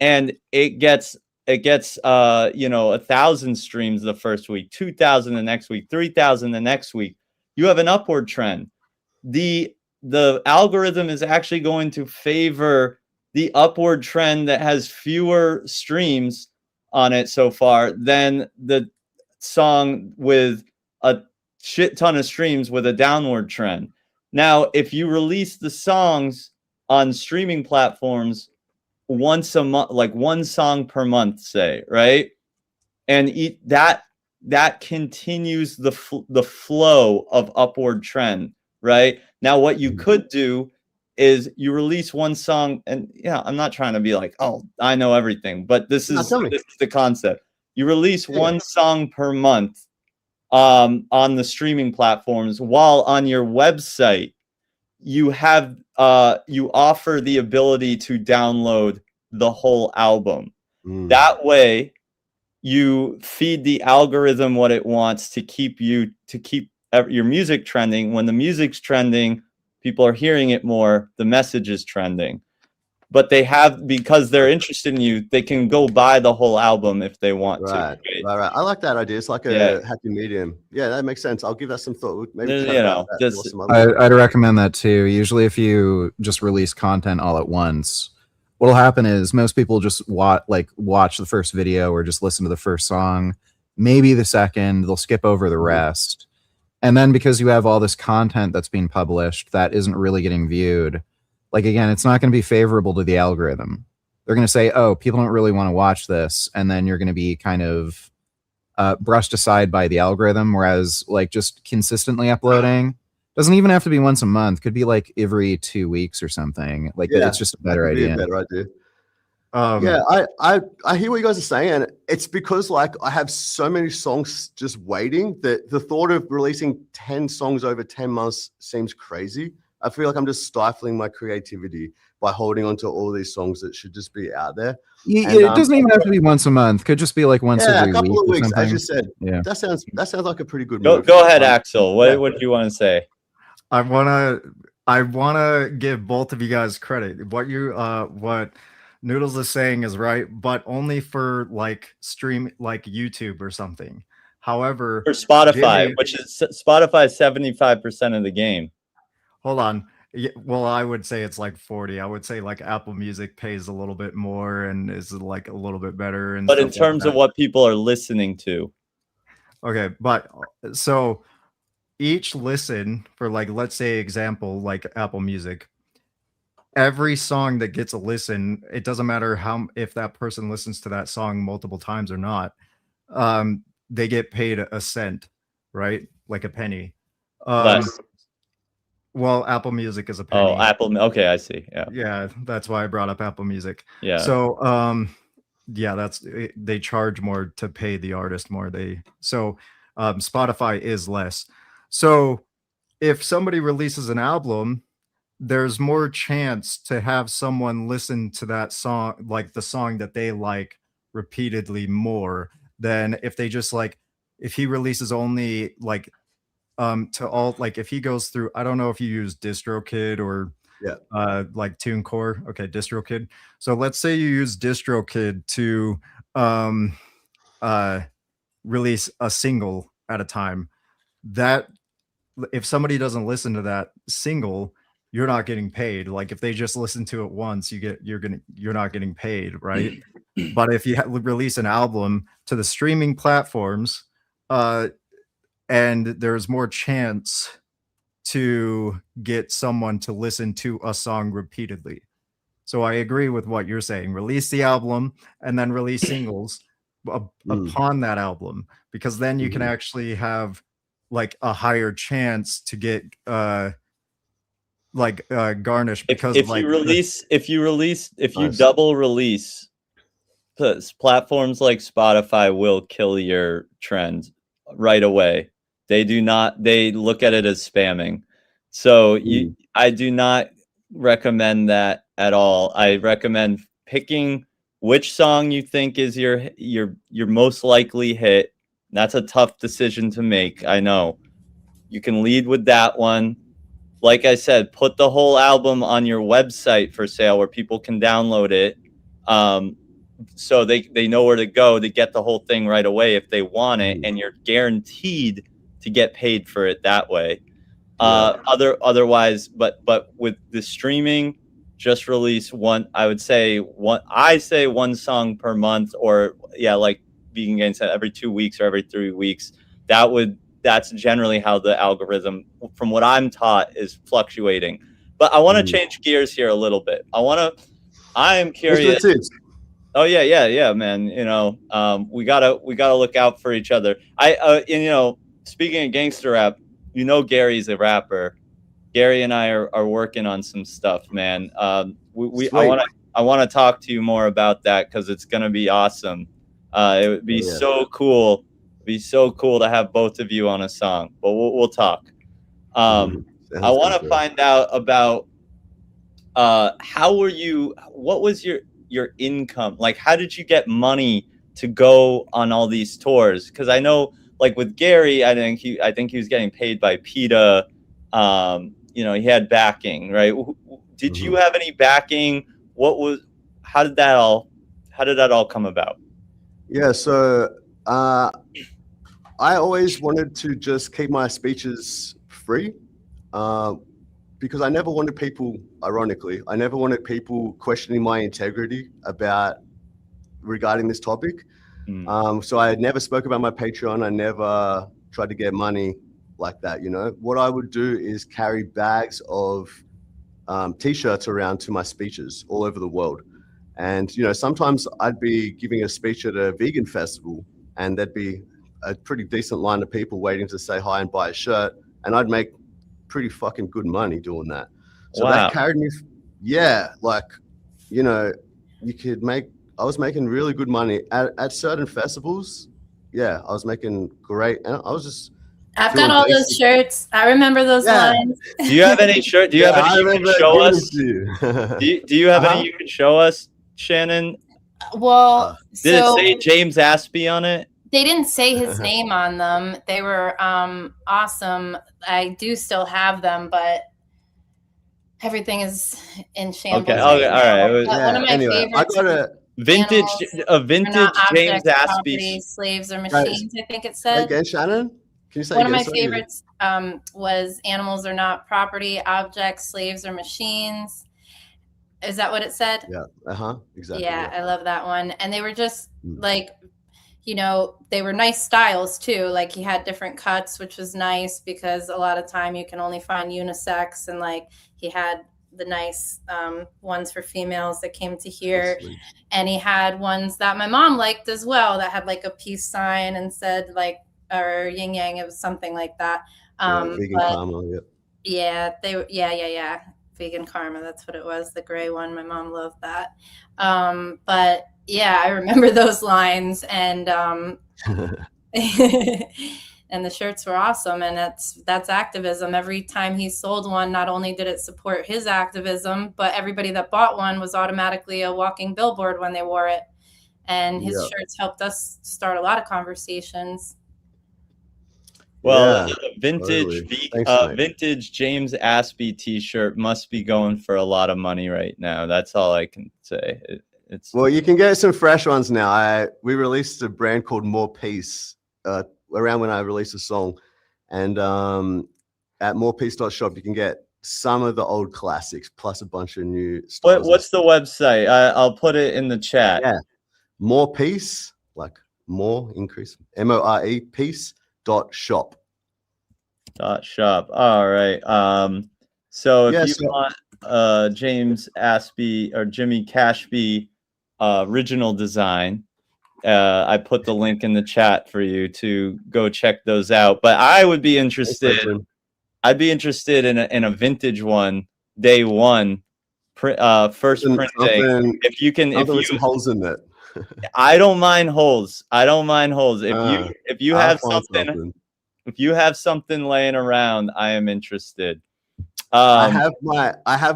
Speaker 4: and it gets 1,000 streams the first week, 2,000 the next week, 3,000 the next week, you have an upward trend. The algorithm is actually going to favor the upward trend that has fewer streams on it so far than the song with a shit ton of streams with a downward trend. Now, if you release the songs on streaming platforms once a month, like one song per month, say, right? And that continues the flow of upward trend, right? Now, what you could do is you release one song, and yeah, I'm not trying to be like, oh, I know everything, but this is the concept. You release one song per month on the streaming platforms, while on your website you have you offer the ability to download the whole album. That way you feed the algorithm what it wants to keep your music trending. When the music's trending, people are hearing it more, the message is trending. But they have, because they're interested in you, they can go buy the whole album if they want to.
Speaker 19: Right. I like that idea. It's like a happy medium. Yeah, that makes sense. I'll give that some thought. Maybe
Speaker 5: I'd recommend that too. Usually if you just release content all at once, what'll happen is most people just watch the first video or just listen to the first song, maybe the second, they'll skip over the rest. And then because you have all this content that's being published that isn't really getting viewed, like, again, it's not going to be favorable to the algorithm. They're going to say, oh, people don't really want to watch this. And then you're going to be kind of brushed aside by the algorithm. Whereas like just consistently uploading doesn't even have to be once a month. Could be like every 2 weeks or something. Like it's just a better idea.
Speaker 19: Yeah, I hear what you guys are saying. And it's because like I have so many songs just waiting that the thought of releasing 10 songs over 10 months seems crazy. I feel like I'm just stifling my creativity by holding on to all these songs that should just be out there.
Speaker 5: Yeah,
Speaker 19: And,
Speaker 5: it doesn't even have to be once a month. Could just be like once
Speaker 19: yeah,
Speaker 5: every
Speaker 19: a couple
Speaker 5: week
Speaker 19: of
Speaker 5: or
Speaker 19: weeks, as
Speaker 5: something.
Speaker 19: you said.
Speaker 5: Yeah.
Speaker 19: That sounds like a pretty good
Speaker 4: Go
Speaker 19: move.
Speaker 4: ahead, Axel. What do you want to say?
Speaker 14: I wanna give both of you guys credit. What Noodles is saying is right, but only for like stream like YouTube or something. However,
Speaker 4: For Spotify,
Speaker 14: Jimmy,
Speaker 4: which is Spotify is 75% of the game.
Speaker 14: hold on. Yeah, well, I would say it's like 40. I would say like Apple Music pays a little bit more and is like a little bit better. And
Speaker 4: But in
Speaker 14: stuff like
Speaker 4: terms
Speaker 14: that.
Speaker 4: of what people are listening to,
Speaker 14: Okay, but so each listen for like, let's say example, like Apple Music, every song that gets a listen, it doesn't matter if that person listens to that song multiple times or not, they get paid a cent, right? Like a penny.
Speaker 4: less.
Speaker 14: Well, Apple Music is a penny.
Speaker 4: Oh, Apple. Okay, I see. Yeah.
Speaker 14: Yeah, that's why I brought up Apple Music.
Speaker 4: Yeah.
Speaker 14: So, yeah, they charge more to pay the artist more. Spotify is less. So, if somebody releases an album, there's more chance to have someone listen to that song, like the song that they like, repeatedly more than if they just like, if he releases only like to all, like if he goes through, I don't know if you use DistroKid or like TuneCore. Okay, DistroKid. So let's say you use DistroKid to release a single at a time. That if somebody doesn't listen to that single, you're not getting paid. Like if they just listen to it once, you're not getting paid, right? But if you release an album to the streaming platforms, and there's more chance to get someone to listen to a song repeatedly. So I agree with what you're saying. Release the album and then release singles upon that album, because then you can actually have like a higher chance to get garnished, because
Speaker 4: if
Speaker 14: like
Speaker 4: you double release, platforms like Spotify will kill your trend right away. They look at it as spamming. So I do not recommend that at all. I recommend picking which song you think is your most likely hit. That's a tough decision to make. I know. You can lead with that one. Like I said, put the whole album on your website for sale where people can download it. So they know where to go to get the whole thing right away if they want it, and you're guaranteed to get paid for it that way. Otherwise, but with the streaming, just release one. I say one song per month, or like Vegan Gang said, every 2 weeks or every 3 weeks. That's generally how the algorithm, from what I'm taught, is fluctuating. But I want to change gears here a little bit. I am curious. Oh yeah, man. We gotta look out for each other. Speaking of gangster rap, Gary's a rapper. Gary and I are working on some stuff, man. I want to talk to you more about that because it's gonna be awesome. It would be so cool. It'd be so cool to have both of you on a song. But we'll talk. I want to find out about what was your income? Like, how did you get money to go on all these tours? Because I know, like with Gary, I think he was getting paid by PETA. He had backing, right? Did you have any backing? How did that all come about?
Speaker 19: Yeah, so I always wanted to just keep my speeches free, because I never wanted people, ironically, questioning my integrity regarding this topic. So I never spoke about my Patreon. I never tried to get money like that. What I would do is carry bags of t-shirts around to my speeches all over the world. And, sometimes I'd be giving a speech at a vegan festival, and there'd be a pretty decent line of people waiting to say hi and buy a shirt. And I'd make pretty fucking good money doing that. So that carried me. Yeah. I was making really good money at certain festivals. Yeah. I was making great. And I was just
Speaker 12: I've got all those shirts. I remember those lines.
Speaker 4: Do you have any shirt? Do you have any you can show us? Do you have any you can show us, Shannon?
Speaker 12: Well,
Speaker 4: Did it
Speaker 12: so
Speaker 4: say James Aspie on it?
Speaker 12: they didn't say his name on them. They were awesome. I do still have them, but everything is in shambles.
Speaker 4: Okay,
Speaker 12: right
Speaker 4: all
Speaker 12: now.
Speaker 4: right.
Speaker 12: But one of my favorites.
Speaker 4: Vintage, a
Speaker 12: are
Speaker 4: vintage
Speaker 12: not
Speaker 4: James
Speaker 12: objects,
Speaker 4: Aspie.
Speaker 12: property, slaves, or machines. I think it said.
Speaker 19: Again, Shannon? Can you say
Speaker 12: One of
Speaker 19: again?
Speaker 12: my
Speaker 19: Sorry.
Speaker 12: favorites was animals are not property, objects, slaves, or machines. Is that what it said?
Speaker 19: Yeah. Exactly.
Speaker 12: Yeah, I love that one. And they were just like, you know, they were nice styles too. Like he had different cuts, which was nice because a lot of time you can only find unisex, and like he had the nice ones for females that came to here. And he had ones that my mom liked as well that had like a peace sign and said like, or yin yang, it was something like that.
Speaker 19: Vegan karma, yep.
Speaker 12: Yeah, yeah. Vegan karma, that's what it was, the gray one. My mom loved that. But yeah, I remember those lines, and and the shirts were awesome, and that's activism. Every time he sold one, not only did it support his activism, but everybody that bought one was automatically a walking billboard when they wore it. And his shirts helped us start a lot of conversations.
Speaker 4: Well, vintage James Aspie T-shirt must be going for a lot of money right now. That's all I can say. It's
Speaker 19: Well, you can get some fresh ones now. We released a brand called More Peace around when I released a song, and at morepeace.shop you can get some of the old classics plus a bunch of new styles.
Speaker 4: What's the website? I'll put it in the chat.
Speaker 19: Yeah, More Peace, like more increase, MORE peace.shop.
Speaker 4: .shop. All right. So if you want James Aspie or Jimmy Cashby original design, I put the link in the chat for you to go check those out. But I would be interested. I'd be interested in a vintage one, day one, first printing. If you can, if you
Speaker 19: some holes in it.
Speaker 4: I don't mind holes. I don't mind holes. If you have something. If you have something laying around, I am interested.
Speaker 19: I have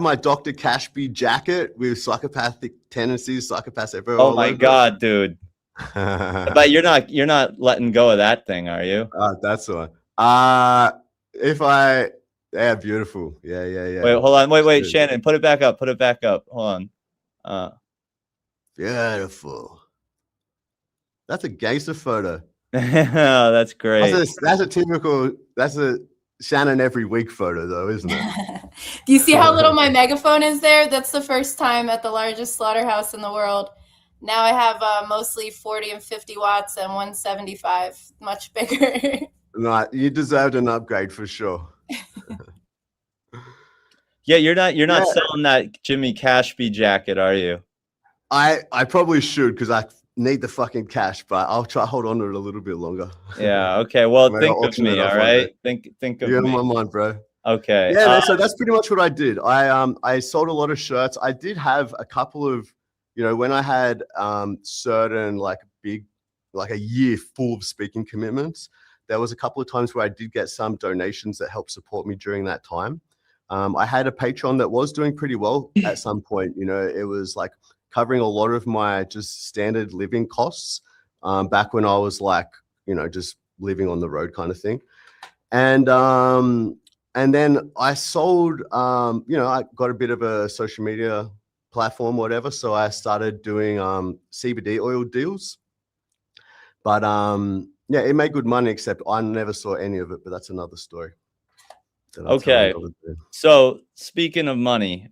Speaker 19: my Dr. Cashby jacket with psychopathic tendencies, psychopaths everywhere.
Speaker 4: Oh my god, dude! But you're not letting go of that thing, are you?
Speaker 19: That's the one. Yeah, beautiful. Yeah.
Speaker 4: Wait, hold on. Wait, Shannon, put it back up. Hold on.
Speaker 19: Beautiful. That's a gangster photo.
Speaker 4: That's great.
Speaker 19: That's a Shannon every week photo though, isn't it?
Speaker 12: Do you see how little my megaphone is there? That's the first time at the largest slaughterhouse in the world. Now I have mostly 40 and 50 watts and 175, much bigger.
Speaker 19: No, you deserved an upgrade for sure.
Speaker 4: Yeah, you're not selling that Jimmy Cashby jacket, are you?
Speaker 19: I probably should, because I need the fucking cash, but I'll try hold on to it a little bit longer.
Speaker 4: Yeah. Okay. Well, think of me. All right. Think of me.
Speaker 19: You're in my mind, bro.
Speaker 4: Okay.
Speaker 19: Yeah. So that's pretty much what I did. I sold a lot of shirts. I did have a couple of, when I had certain like a year full of speaking commitments, there was a couple of times where I did get some donations that helped support me during that time. I had a Patreon that was doing pretty well at some point. It was like covering a lot of my just standard living costs back when I was like, just living on the road kind of thing. And then I sold, I got a bit of a social media platform, whatever. So I started doing CBD oil deals. But yeah, it made good money, except I never saw any of it, but that's another story.
Speaker 4: Okay. So speaking of money,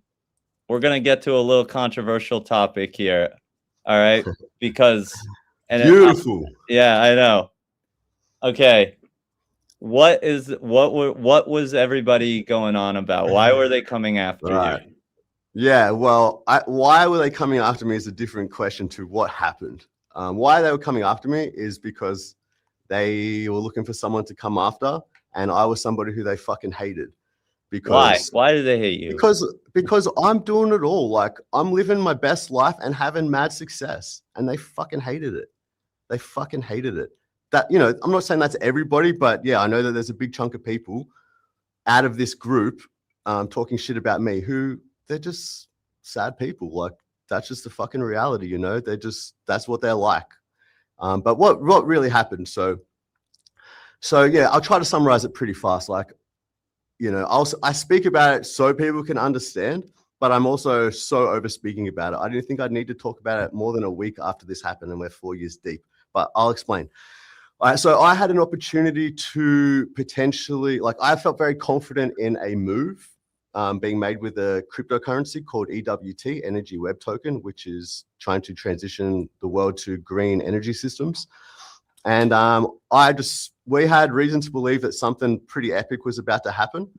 Speaker 4: we're going to get to a little controversial topic here. All right. Because
Speaker 19: beautiful.
Speaker 4: Yeah, I know. Okay. What was everybody going on about? Why were they coming after you?
Speaker 19: Yeah, well, why were they coming after me is a different question to what happened. Why they were coming after me is because they were looking for someone to come after, and I was somebody who they fucking hated. Because
Speaker 4: why did they hate you?
Speaker 19: Because I'm doing it all. Like, I'm living my best life and having mad success, and they fucking hated it. that, you know, I'm not saying that's everybody, but yeah, I know that there's a big chunk of people out of this group talking shit about me who they're just sad people. Like, that's just the fucking reality, you know. That's what they're like. But what really happened? So yeah, I'll try to summarize it pretty fast. Like, you know, I speak about it so people can understand, but I'm also so over speaking about it. I didn't think I'd need to talk about it more than a week after this happened, and we're 4 years deep. But I'll explain. All right, so I had an opportunity to potentially, like, I felt very confident in a move being made with a cryptocurrency called EWT, Energy Web Token, which is trying to transition the world to green energy systems. And we had reason to believe that something pretty epic was about to happen.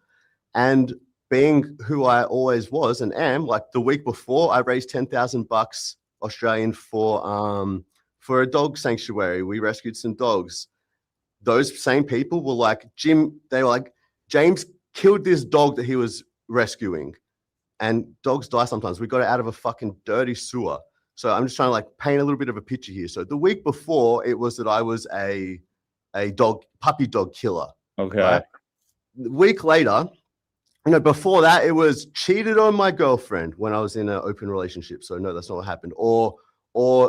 Speaker 19: And being who I always was and am, like the week before, I raised $10,000 Australian for a dog sanctuary. We rescued some dogs. Those same people were like, James killed this dog that he was rescuing. And dogs die sometimes. We got it out of a fucking dirty sewer. So I'm just trying to like paint a little bit of a picture here. So the week before, it was that I was a puppy dog killer.
Speaker 4: Okay.
Speaker 19: Right? The week later, you know, before that, it was cheated on my girlfriend when I was in an open relationship. So no, that's not what happened. Or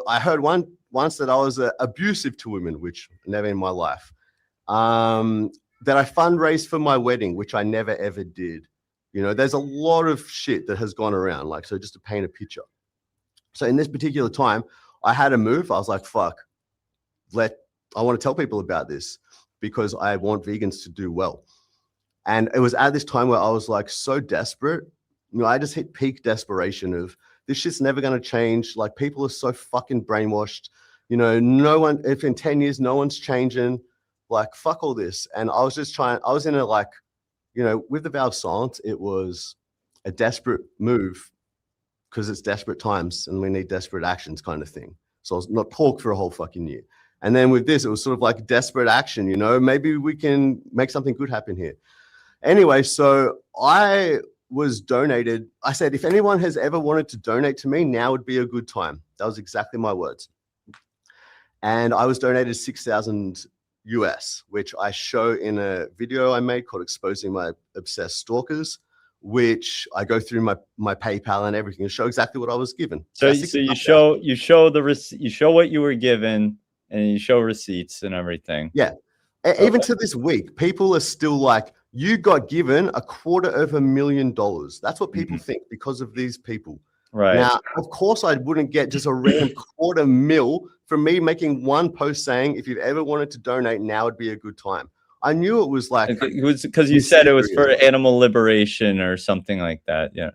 Speaker 19: I heard once that I was abusive to women, which never in my life. That I fundraised for my wedding, which I never ever did. You know, there's a lot of shit that has gone around. Like, so just to paint a picture. So in this particular time, I had a move. I was like, fuck, I want to tell people about this because I want vegans to do well. And it was at this time where I was like so desperate. You know, I just hit peak desperation of this shit's never going to change. Like, people are so fucking brainwashed. You know, if in 10 years, no one's changing, like, fuck all this. And I was just I was in a, like, you know, with the vow of silence, it was a desperate move because it's desperate times and we need desperate actions kind of thing. So I was not talk for a whole fucking year. And then with this, it was sort of like desperate action, you know, maybe we can make something good happen here. Anyway, so I was donated. I said, if anyone has ever wanted to donate to me, now would be a good time. That was exactly my words. And I was donated 6,000 US, which I show in a video I made called Exposing My Obsessed Stalkers, which I go through my PayPal and everything and show exactly what I was given.
Speaker 4: So you show what you were given and you show receipts and everything.
Speaker 19: Yeah. Even to this week, people are still like, you got given $250,000. That's what people think because of these people.
Speaker 4: Right.
Speaker 19: Now, of course, I wouldn't get just a random $250,000 from me making one post saying, if you've ever wanted to donate, now would be a good time. I knew it was like,
Speaker 4: it was because you said it was for animal liberation or something like that. Yeah.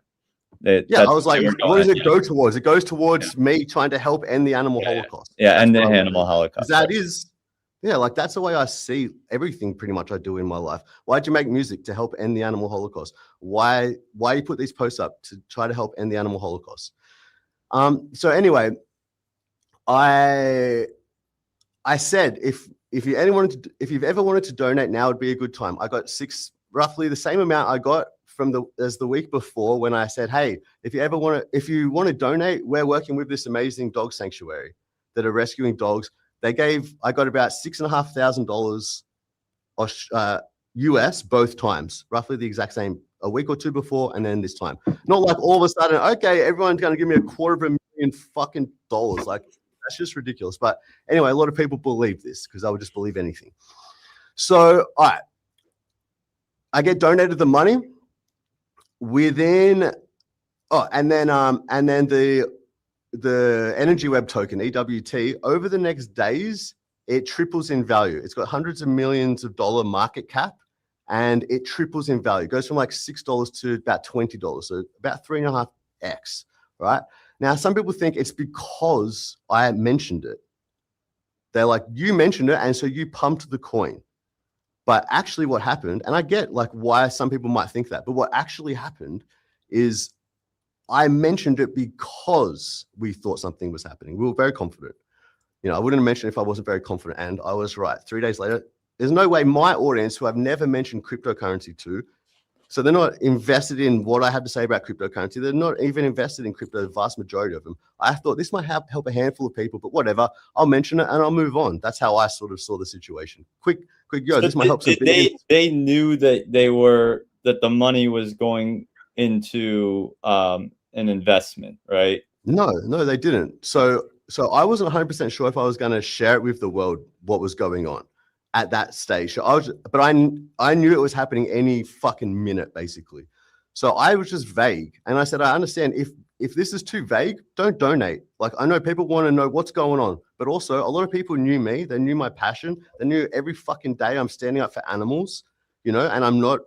Speaker 19: I was like, what does it go towards? It goes towards me trying to help end the animal holocaust.
Speaker 4: Yeah, and the animal holocaust.
Speaker 19: That is, yeah, like that's the way I see everything pretty much I do in my life. Why'd you make music? To help end the animal holocaust. Why you put these posts up? To try to help end the animal holocaust. So anyway, I said if you've ever wanted to donate, now would be a good time. I got roughly the same amount I got as the week before when I said, hey, if you want to donate, we're working with this amazing dog sanctuary that are rescuing dogs. I got about $6,500 US both times, roughly the exact same, a week or two before and then this time. Not like all of a sudden, okay, everyone's going to give me $250,000 fucking dollars. Like, that's just ridiculous. But anyway, a lot of people believe this because I would just believe anything. So, all right, I get donated the money within, and then the Energy Web Token, EWT, over the next days, it triples in value. It's got hundreds of millions of dollar market cap and it triples in value. It goes from like $6 to about $20. So about 3.5x, right? Now, some people think it's because I mentioned it. They're like, you mentioned it, and so you pumped the coin. But actually what happened, and I get like why some people might think that, but what actually happened is I mentioned it because we thought something was happening. We were very confident. You know, I wouldn't have mentioned it if I wasn't very confident, and I was right. 3 days later, there's no way my audience, who I've never mentioned cryptocurrency to, So they're not invested in what I had to say about cryptocurrency. They're not even invested in crypto, the vast majority of them. I thought this might help a handful of people, but whatever. I'll mention it and I'll move on. That's how I sort of saw the situation. Quick,
Speaker 4: So
Speaker 19: this might help some people.
Speaker 4: they knew that that the money was going into an investment, right?
Speaker 19: No, they didn't. So I wasn't 100% sure if I was going to share it with the world what was going on at that stage. But I knew it was happening any fucking minute, basically. So I was just vague, and I said, I understand if this is too vague, don't donate. Like, I know people want to know what's going on, but also a lot of people knew me. They knew my passion. They knew every fucking day I'm standing up for animals, you know, and I'm not.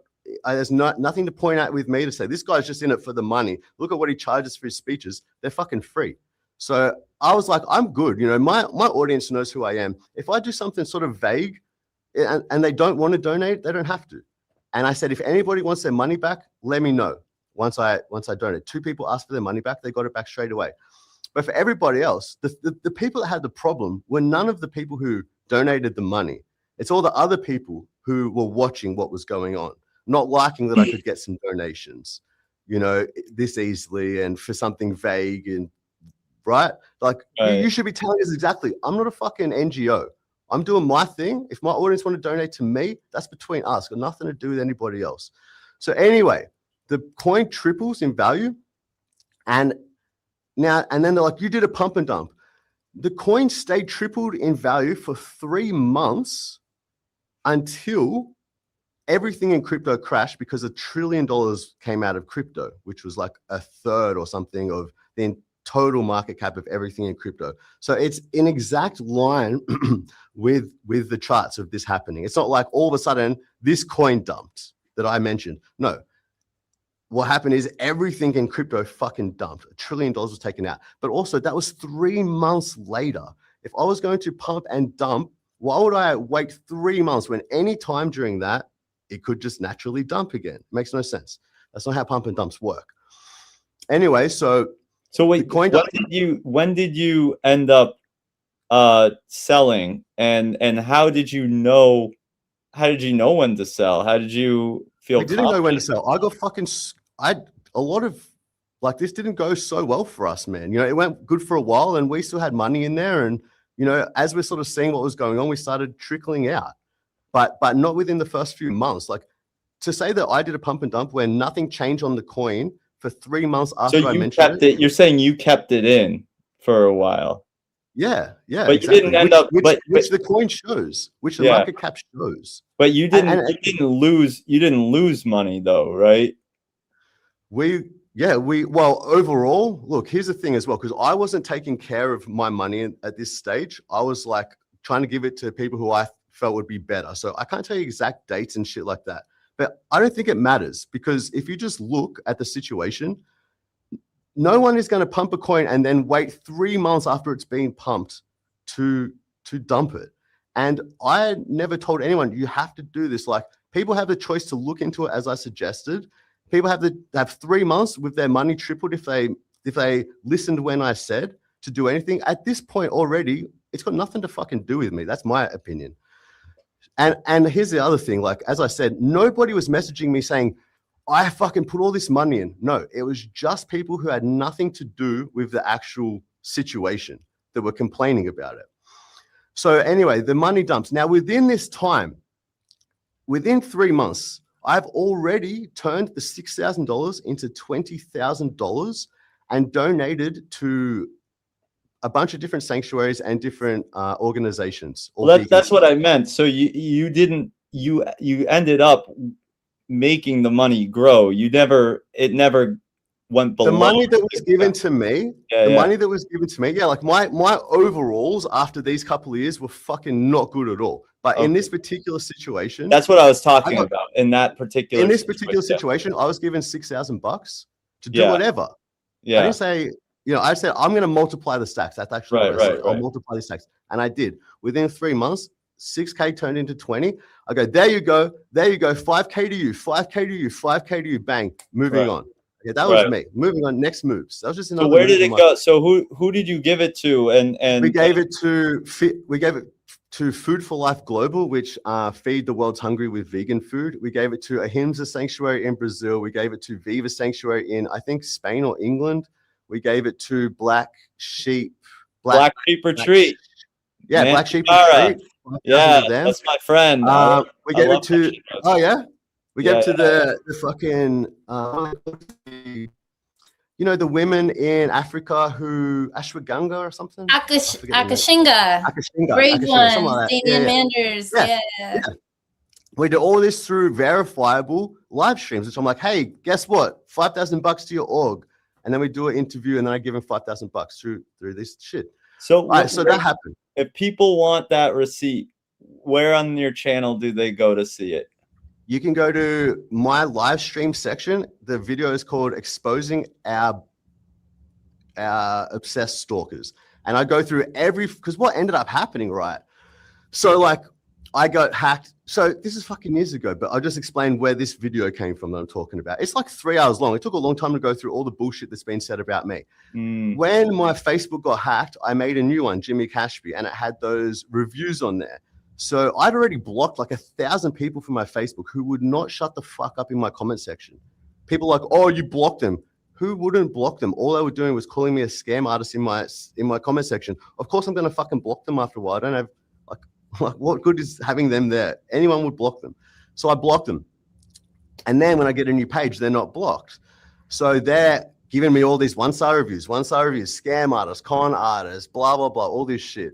Speaker 19: There's nothing to point out with me to say this guy's just in it for the money. Look at what he charges for his speeches. They're fucking free. So I was like, I'm good. You know, my audience knows who I am. If I do something sort of vague and they don't want to donate, they don't have to. And I said, if anybody wants their money back, let me know. Once I donate, 2 people asked for their money back. They got it back straight away. But for everybody else, the people that had the problem were none of the people who donated the money. It's all the other people who were watching what was going on, not liking that I could get some donations, you know, this easily and for something vague and right. Like you should be telling us exactly. I'm not a fucking NGO. I'm doing my thing. If my audience want to donate to me, that's between us. Got nothing to do with anybody else. So anyway, the coin triples in value. And then they're like, you did a pump and dump. The coin stayed tripled in value for 3 months until everything in crypto crashed because $1 trillion came out of crypto, which was like a third or something of the total market cap of everything in crypto. So it's in exact line with the charts of this happening. It's not like all of a sudden this coin dumped that I mentioned. No. What happened is everything in crypto fucking dumped. $1 trillion was taken out. But also that was 3 months later. If I was going to pump and dump, why would I wait 3 months when any time during that, it could just naturally dump again? It makes no sense. That's not how pump and dumps work. Anyway, so
Speaker 4: wait, when did you end up selling, and how did you know when to sell? How did you feel?
Speaker 19: I didn't know when to sell. I got fucking. A lot of like this didn't go so well for us, man. You know, it went good for a while, and we still had money in there, and you know, as we're sort of seeing what was going on, we started trickling out, but not within the first few months. Like to say that I did a pump and dump where nothing changed on the coin for 3 months after I mentioned it.
Speaker 4: You're saying you kept it in for a while.
Speaker 19: Yeah,
Speaker 4: but
Speaker 19: exactly.
Speaker 4: You didn't end up,
Speaker 19: which the coin shows, which the market cap shows.
Speaker 4: But you didn't lose money though, right?
Speaker 19: Well, overall, look, here's the thing as well, because I wasn't taking care of my money at this stage. I was like trying to give it to people who I felt would be better. So I can't tell you exact dates and shit like that. But I don't think it matters, because if you just look at the situation, no one is going to pump a coin and then wait 3 months after it's being pumped to dump it. And I never told anyone you have to do this. Like, people have the choice to look into it, as I suggested. People have 3 months with their money tripled if they listened when I said to do anything. At this point already, it's got nothing to fucking do with me. That's my opinion. And here's the other thing. Like, as I said, nobody was messaging me saying, I fucking put all this money in. No, it was just people who had nothing to do with the actual situation that were complaining about it. So anyway, the money dumps. Now, within this time, within 3 months, I've already turned the $6,000 into $20,000 and donated to a bunch of different sanctuaries and different organizations.
Speaker 4: Well, that's what I meant. So you ended up making the money grow. It never went below.
Speaker 19: The money that was given to me, money that was given to me, like my overalls after these couple of years were fucking not good at all. But in this particular situation,
Speaker 4: that's what I was talking about. In this
Speaker 19: particular situation, I was given $6,000 to do whatever. I didn't say, I said I'm going to multiply the stacks. That's actually what I said. I'll multiply the stacks, and I did. Within 3 months, 6K turned into 20. I go, there you go, 5K to you, 5K to you, 5K to you, bang, moving on. Okay, that was me. Moving on, next moves. That was just another.
Speaker 4: So where did it go? So who did you give it to? And
Speaker 19: we gave it to to Food for Life Global, which feed the world's hungry with vegan food. We gave it to Ahimsa Sanctuary in Brazil. We gave it to Viva Sanctuary in, I think, Spain or England. We gave it to Black Sheep
Speaker 4: Retreat.
Speaker 19: Yeah,
Speaker 4: Man,
Speaker 19: Black Sheep
Speaker 4: Tara.
Speaker 19: Retreat. 5,000
Speaker 4: Yeah,
Speaker 19: of them.
Speaker 4: that's my friend.
Speaker 19: We
Speaker 4: I
Speaker 19: gave
Speaker 4: love
Speaker 19: it to, oh yeah? We gave
Speaker 4: Yeah,
Speaker 19: it to the fucking, you know, the women in Africa who, Ashwagandha or something?
Speaker 12: Akashinga.
Speaker 19: Akashinga,
Speaker 12: Brave
Speaker 19: Akashinga, something
Speaker 12: Ones.
Speaker 19: like that.
Speaker 12: Damian
Speaker 19: Yeah, yeah.
Speaker 12: Manders.
Speaker 19: Yeah,
Speaker 12: Yeah.
Speaker 19: We did all this through verifiable live streams, which I'm like, hey, guess what? $5,000 to your org. And then we do an interview and then I give him $5,000 through this shit.
Speaker 4: So,
Speaker 19: So that happened.
Speaker 4: If people want that receipt, where on your channel do they go to see it?
Speaker 19: You can go to my live stream section. The video is called Exposing Our Obsessed Stalkers. And I go through because what ended up happening, right? So like I got hacked. So this is fucking years ago, but I'll just explain where this video came from that I'm talking about. It's like 3 hours long. It took a long time to go through all the bullshit that's been said about me. When my Facebook got hacked, I made a new one, Jimmy Cashby, and it had those reviews on there. So I'd already blocked like 1,000 people from my Facebook who would not shut the fuck up in my comment section. People like, oh, you blocked them. Who wouldn't block them? All they were doing was calling me a scam artist in my comment section. Of course, I'm going to fucking block them after a while. I don't have like what good is having them there? Anyone would block them. So I blocked them. And then when I get a new page, they're not blocked. So they're giving me all these one-star reviews, scam artists, con artists, blah, blah, blah, all this shit.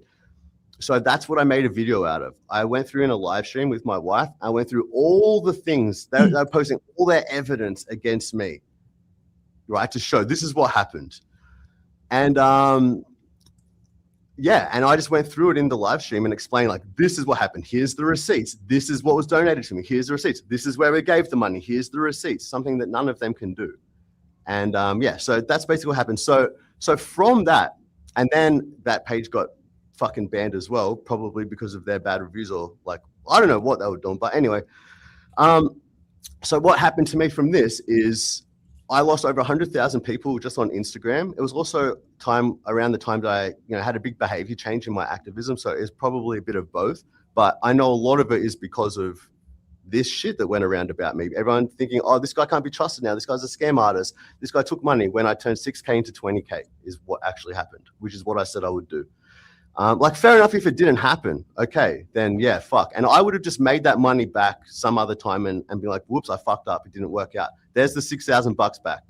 Speaker 19: So that's what I made a video out of. I went through in a live stream with my wife. I went through all the things. They're posting all their evidence against me, right, to show this is what happened. And yeah, and I just went through it in the live stream and explained, like, this is what happened. Here's the receipts. This is what was donated to me. Here's the receipts. This is where we gave the money. Here's the receipts, something that none of them can do. And yeah, so that's basically what happened. So from that, and then that page got fucking banned as well, probably because of their bad reviews or like, I don't know what they were doing. But anyway, so what happened to me from this is I lost over 100,000 people just on Instagram. It was also around the time that I had a big behavior change in my activism. So it's probably a bit of both. But I know a lot of it is because of this shit that went around about me. Everyone thinking, oh, this guy can't be trusted now. This guy's a scam artist. This guy took money. When I turned 6K into 20K is what actually happened, which is what I said I would do. Like, fair enough if it didn't happen. Okay, then yeah, fuck. And I would have just made that money back some other time and be like, whoops, I fucked up. It didn't work out. There's the $6,000 back,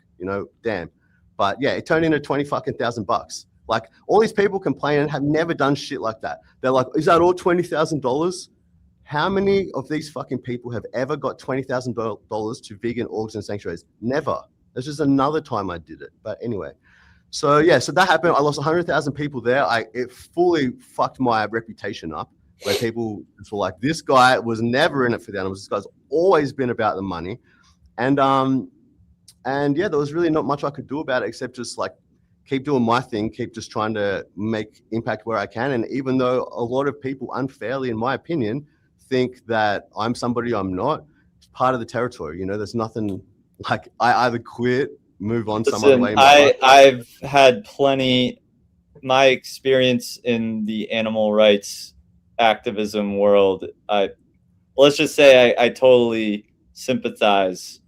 Speaker 19: damn. But yeah, it turned into $20,000. Like, all these people complain and have never done shit like that. They're like, is that all $20,000? How many of these fucking people have ever got $20,000 to vegan orgs and sanctuaries? Never. There's just another time I did it. But anyway. So yeah, so that happened. I lost 100,000 people there. It fully fucked my reputation up, where people were like, this guy was never in it for the animals. This guy's always been about the money. And yeah, there was really not much I could do about it except just like keep doing my thing, keep just trying to make impact where I can. And even though a lot of people unfairly, in my opinion, think that I'm somebody I'm not, it's part of the territory. There's nothing like I either quit, move on some other way.
Speaker 4: I've had plenty. My experience in the animal rights activism world, let's just say I totally sympathize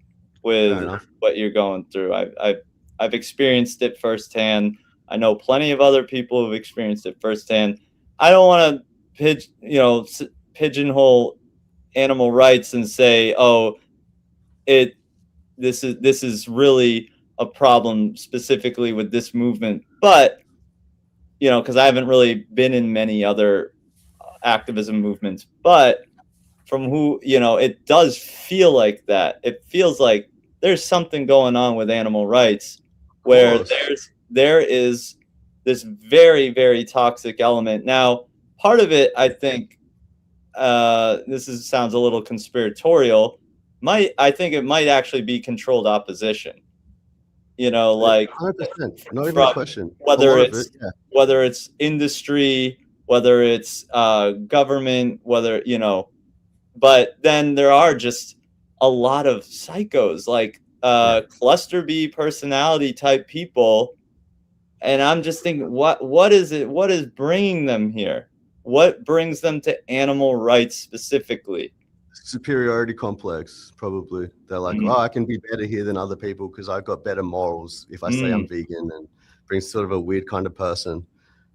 Speaker 4: with what you're going through. I've experienced it firsthand. I know plenty of other people who've experienced it firsthand. I don't want to pigeonhole animal rights and say, oh, this is really a problem specifically with this movement, but because I haven't really been in many other activism movements, but from it does feel like that. It feels like there's something going on with animal rights where there is this very, very toxic element. Now, part of it, I think, sounds a little conspiratorial. I think it might actually be controlled opposition. Like
Speaker 19: 100%, not even a question.
Speaker 4: Whether it's industry, whether it's government, but then there are just a lot of psychos, like cluster B personality type people, and I'm just thinking, what is it? What is bringing them here? what brings them to animal rights specifically?
Speaker 19: Superiority complex, probably. They're like,
Speaker 4: Mm.
Speaker 19: oh, I can be better here than other people because I've got better morals if I say I'm vegan, and brings sort of a weird kind of person.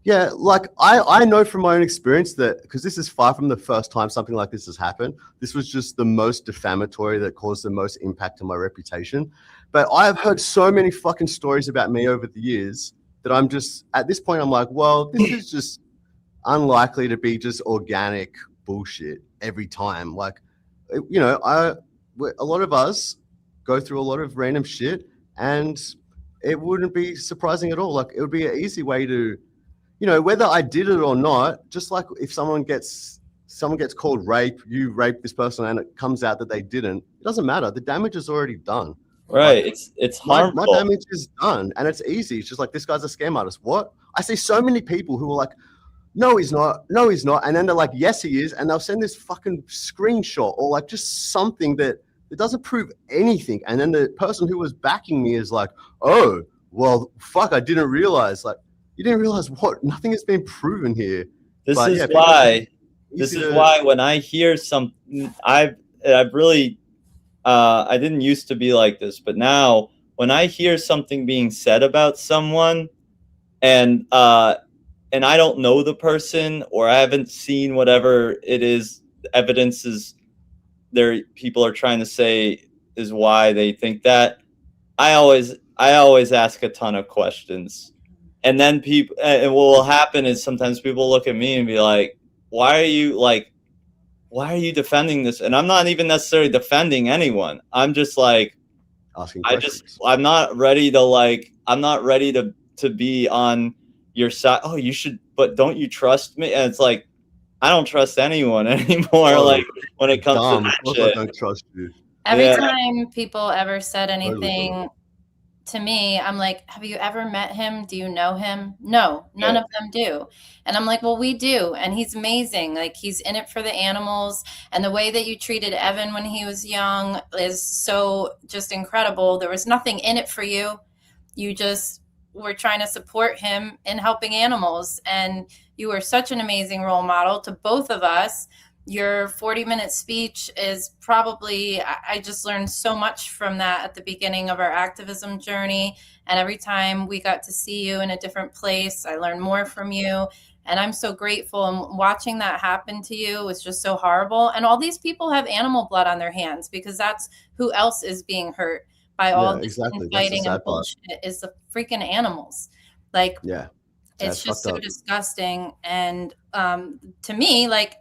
Speaker 19: Yeah, like I know from my own experience that, because this is far from the first time something like this has happened, this was just the most defamatory that caused the most impact on my reputation. But I've heard so many fucking stories about me over the years that I'm just, at this point, I'm like, well, this is just unlikely to be just organic bullshit every time. Like, you know, a lot of us go through a lot of random shit, and it wouldn't be surprising at all. Like, it would be an easy way to, you know, whether I did it or not, just like if someone gets called rape, you rape this person and it comes out that they didn't, it doesn't matter. The damage is already done.
Speaker 4: Right.
Speaker 19: Like,
Speaker 4: It's
Speaker 19: my
Speaker 4: harmful.
Speaker 19: damage is done, and it's easy. It's just like, this guy's a scam artist. What? I see so many people who are like, no, he's not. No, he's not. And then they're like, yes, he is. And they'll send this fucking screenshot or like just something that doesn't prove anything. And then the person who was backing me is like, oh, well, fuck, I didn't realize. Like, you didn't realize what? Nothing has been proven here.
Speaker 4: This
Speaker 19: But
Speaker 4: is
Speaker 19: yeah,
Speaker 4: why.
Speaker 19: easy
Speaker 4: This is
Speaker 19: to-
Speaker 4: why when I hear something, I've really, I didn't used to be like this, but now when I hear something being said about someone, and I don't know the person, or I haven't seen whatever it is, evidence is there, people are trying to say is why they think that, I always ask a ton of questions. And then people, and what will happen is sometimes people look at me and be like, why are you defending this? And I'm not even necessarily defending anyone. I'm just like,
Speaker 19: asking
Speaker 4: I'm not ready to be on your side. Oh, you should, but don't you trust me? And it's like, I don't trust anyone anymore.
Speaker 19: Oh,
Speaker 4: Like, when it comes
Speaker 19: dumb.
Speaker 4: to
Speaker 19: Of
Speaker 4: that
Speaker 19: course
Speaker 4: shit.
Speaker 19: I don't trust you.
Speaker 12: Every
Speaker 4: Yeah.
Speaker 12: time people ever said
Speaker 19: Totally
Speaker 12: anything to me, I'm like, have you ever met him? Do you know him? No, none
Speaker 4: Yeah.
Speaker 12: of them do. And I'm like, well, we do. And he's amazing. Like, he's in it for the animals. And the way that you treated Evan when he was young is so just incredible. There was nothing in it for you. You just were trying to support him in helping animals. And you were such an amazing role model to both of us. Your 40-minute speech is probably, I just learned so much from that at the beginning of our activism journey. And every time we got to see you in a different place, I learned more from you. And I'm so grateful. And watching that happen to you was just so horrible. And all these people have animal blood on their hands, because that's who else is being hurt by all
Speaker 19: Yeah,
Speaker 12: this
Speaker 19: exactly. That's the
Speaker 12: infighting and
Speaker 19: sad part.
Speaker 12: bullshit, is the freaking animals. Like,
Speaker 19: Yeah.
Speaker 12: it's just so
Speaker 19: fucked up.
Speaker 12: disgusting. And to me, like,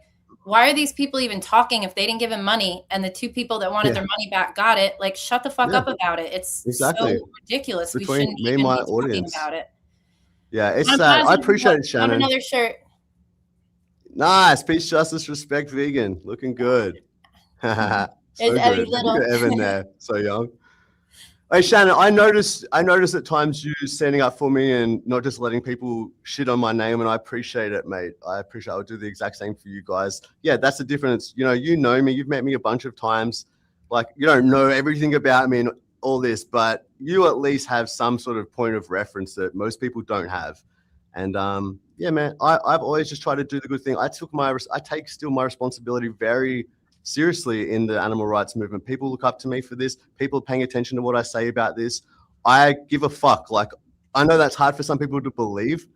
Speaker 12: why are these people even talking if they didn't give him money and the two people that wanted
Speaker 19: Yeah.
Speaker 12: their money back got it? Like, shut the fuck
Speaker 19: Yeah.
Speaker 12: up about it. It's
Speaker 19: Exactly.
Speaker 12: so ridiculous. We
Speaker 19: Between
Speaker 12: shouldn't
Speaker 19: me and
Speaker 12: even
Speaker 19: my
Speaker 12: be talking
Speaker 19: audience.
Speaker 12: about it.
Speaker 19: Yeah, it's
Speaker 12: I'm
Speaker 19: sad. I
Speaker 12: positive
Speaker 19: appreciate it,
Speaker 12: on
Speaker 19: Shannon.
Speaker 12: another shirt.
Speaker 19: Nice. Peace, justice, respect, vegan. Looking good. So
Speaker 12: It's Evie
Speaker 19: good.
Speaker 12: Little.
Speaker 19: Look at Evan there. So young. Hey, Shannon, I noticed at times you standing up for me and not just letting people shit on my name, and I appreciate it, mate. I appreciate it. I'll do the exact same for you guys. Yeah, that's the difference. You know me. You've met me a bunch of times. Like, you don't know everything about me and all this, but you at least have some sort of point of reference that most people don't have. And yeah, man, I've always just tried to do the good thing. I take still my responsibility very seriously in the animal rights movement. People look up to me for this. People are paying attention to what I say about this. I give a fuck. Like, I know that's hard for some people to believe,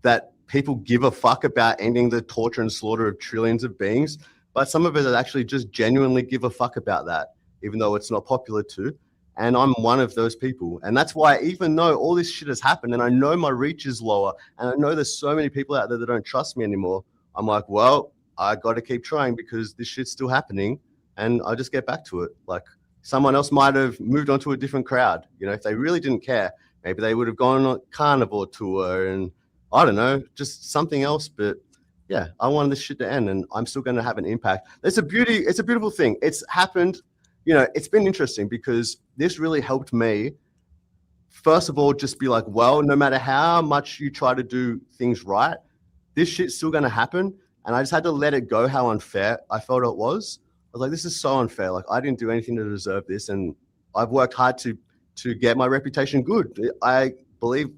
Speaker 19: that people give a fuck about ending the torture and slaughter of trillions of beings, but some of us actually just genuinely give a fuck about that, even though it's not popular to. And I'm one of those people. And that's why, even though all this shit has happened and I know my reach is lower and I know there's so many people out there that don't trust me anymore, I'm like, well, I got to keep trying because this shit's still happening, and I just get back to it. Like, someone else might have moved on to a different crowd. You know, if they really didn't care, maybe they would have gone on a carnivore tour and I don't know, just something else. But yeah, I wanted this shit to end, and I'm still going to have an impact. It's a beautiful thing. It's happened. You know, it's been interesting because this really helped me. First of all, just be like, well, no matter how much you try to do things right, this shit's still going to happen. And I just had to let it go how unfair I felt it was. I was like, this is so unfair. Like, I didn't do anything to deserve this. And I've worked hard to get my reputation good. I believe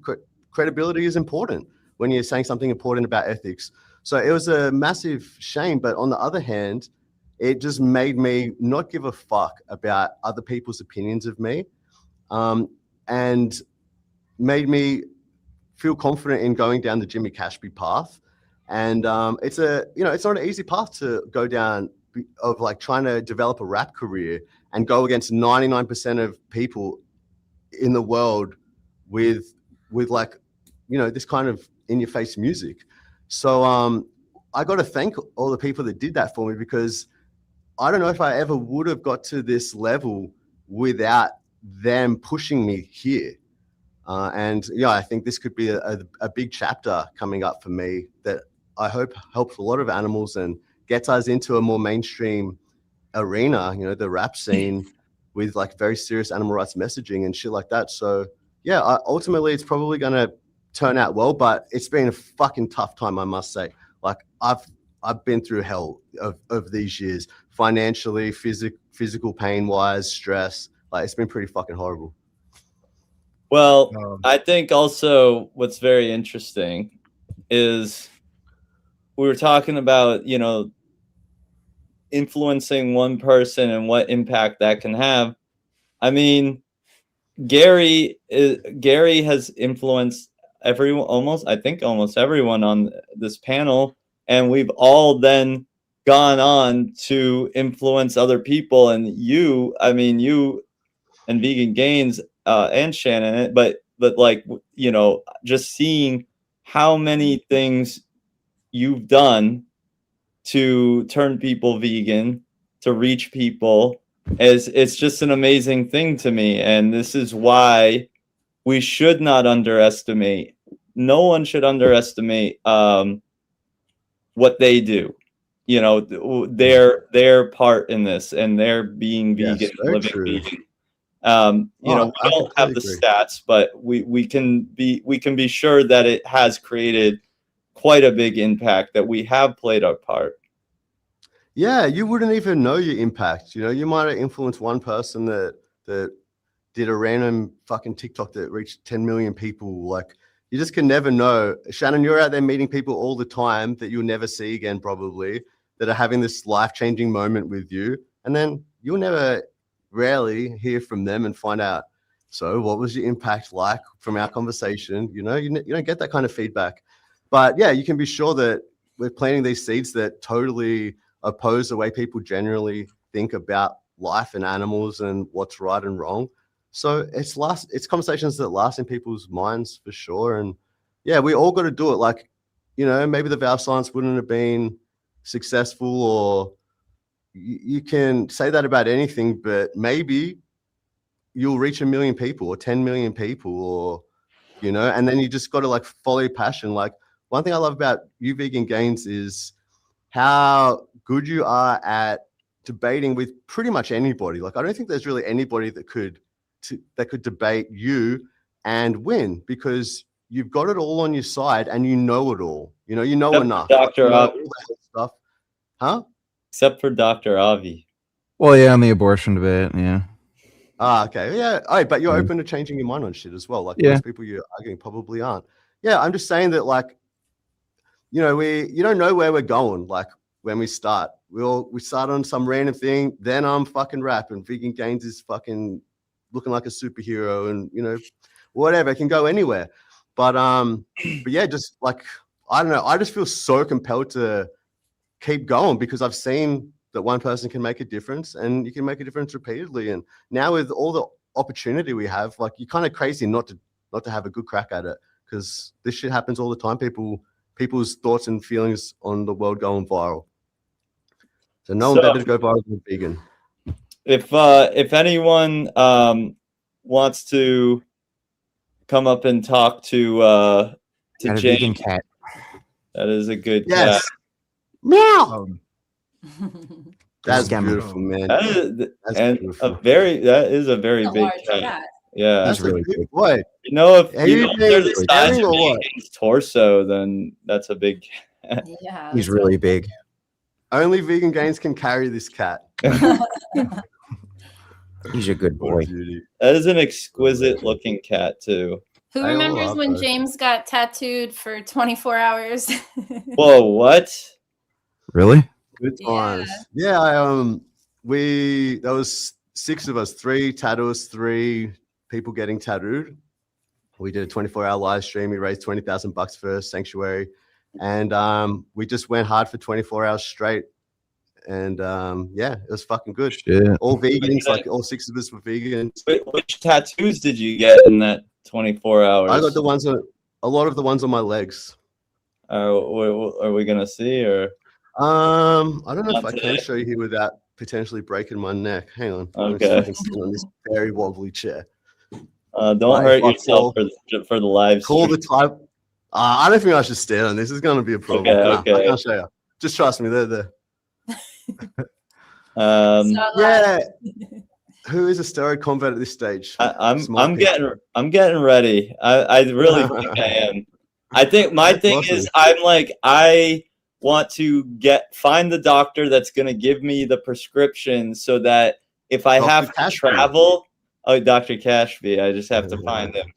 Speaker 19: credibility is important. when you're saying something important about ethics. So it was a massive shame. But on the other hand, it just made me not give a fuck about other people's opinions of me, and made me feel confident in going down the Jimmy Cashby path. And it's not an easy path to go down, of like trying to develop a rap career and go against 99% of people in the world with like, this kind of in your face music. So I got to thank all the people that did that for me, because I don't know if I ever would have got to this level without them pushing me here. And yeah, I think this could be a big chapter coming up for me that I hope helps a lot of animals and gets us into a more mainstream arena, the rap scene, with like very serious animal rights messaging and shit like that. So yeah, ultimately it's probably going to turn out well, but it's been a fucking tough time, I must say. Like I've been through hell of these years, financially, physical pain wise, stress. Like it's been pretty fucking horrible.
Speaker 4: Well, I think also what's very interesting is we were talking about, influencing one person and what impact that can have. I mean, Gary has influenced almost everyone on this panel, and we've all then gone on to influence other people. And you and Vegan Gains and Shannon, but like, just seeing how many things you've done to turn people vegan, to reach people, it's just an amazing thing to me. And this is why we should not underestimate. No one should underestimate what they do. Their part in this, and their being vegan, living vegan. We don't have the stats, but we can be sure that it has created quite a big impact, that we have played our part.
Speaker 19: Yeah, you wouldn't even know your impact. You might have influenced one person that did a random fucking TikTok that reached 10 million people. Like, you just can never know. Shannon, you're out there meeting people all the time that you'll never see again, probably, that are having this life-changing moment with you. And then you'll rarely hear from them and find out, so what was your impact like from our conversation? You don't get that kind of feedback. But yeah, you can be sure that we're planting these seeds that totally oppose the way people generally think about life and animals and what's right and wrong. So it's conversations that last in people's minds for sure. And yeah, we all got to do it. Like, maybe the vow science wouldn't have been successful, or you can say that about anything, but maybe you'll reach 1 million people or 10 million people, or, and then you just got to like follow your passion. Like, one thing I love about you, Vegan Gains, is how good you are at debating with pretty much anybody. Like, I don't think there's really anybody that could debate you and win, because you've got it all on your side and you know it all. You know enough.
Speaker 4: Dr.
Speaker 19: All that stuff. Huh?
Speaker 4: Except for Dr. Avi.
Speaker 5: Well, yeah, on the abortion debate, yeah.
Speaker 19: Okay. Yeah. All right, but you're open to changing your mind on shit as well. Like, most people you're arguing probably aren't. Yeah, I'm just saying that, like, you don't know where we're going. Like, when we start, we start on some random thing, then I'm fucking rap, and Vegan Gains is fucking looking like a superhero, and whatever, it can go anywhere. But yeah, just like, I don't know, I just feel so compelled to keep going, because I've seen that one person can make a difference, and you can make a difference repeatedly. And now with all the opportunity we have, like, you're kind of crazy not to have a good crack at it, because this shit happens all the time. People's thoughts and feelings on the world going viral. So no one better to go viral than vegan.
Speaker 4: If anyone wants to come up and talk to James,
Speaker 5: vegan cat.
Speaker 4: That is a good
Speaker 19: cat. Meow. That's beautiful, man.
Speaker 4: That is a very big cat. Yeah,
Speaker 19: that's really big boy.
Speaker 4: If they're the size of Vegan's torso, then that's a big cat.
Speaker 12: Yeah,
Speaker 5: he's really big.
Speaker 19: Only Vegan Gains can carry this cat.
Speaker 5: He's a good boy.
Speaker 4: That is an exquisite looking cat too.
Speaker 12: Who
Speaker 19: They all
Speaker 12: remembers
Speaker 19: are,
Speaker 12: when
Speaker 19: bro.
Speaker 12: James got tattooed for 24 hours?
Speaker 4: Whoa, what?
Speaker 5: Really?
Speaker 19: Good times. Yeah, there was 6 of us, 3 tattooists, 3 people getting tattooed. We did a 24-hour live stream. We raised $20,000 for Sanctuary, and we just went hard for 24 hours straight. And yeah, it was fucking good.
Speaker 5: Shit.
Speaker 19: All vegans, like all 6 of us were vegans.
Speaker 4: Which tattoos did you get in that 24 hours?
Speaker 19: I got a lot of the ones on my legs.
Speaker 4: Are we gonna see, or?
Speaker 19: I don't know
Speaker 4: Not
Speaker 19: if I
Speaker 4: today.
Speaker 19: can show you here without potentially breaking my neck. Hang on. Let me see if
Speaker 4: Okay.
Speaker 19: I can stand on this very wobbly chair.
Speaker 4: Don't
Speaker 19: Right,
Speaker 4: hurt
Speaker 19: if I
Speaker 4: yourself for the live
Speaker 19: call
Speaker 4: stream.
Speaker 19: the type. I don't think I should stand on this. It's going to be a problem.
Speaker 4: Okay,
Speaker 19: Nah,
Speaker 4: okay.
Speaker 19: I can't show you. Just trust me. They're there.
Speaker 4: Yeah,
Speaker 19: Who is a steroid convert at this stage?
Speaker 4: I'm
Speaker 19: Smart people.
Speaker 4: getting ready. I really think I am. I think my thing is I want to find the doctor that's going to give me the prescription so that if I have to travel, Dr. Cashby, I just have to find him.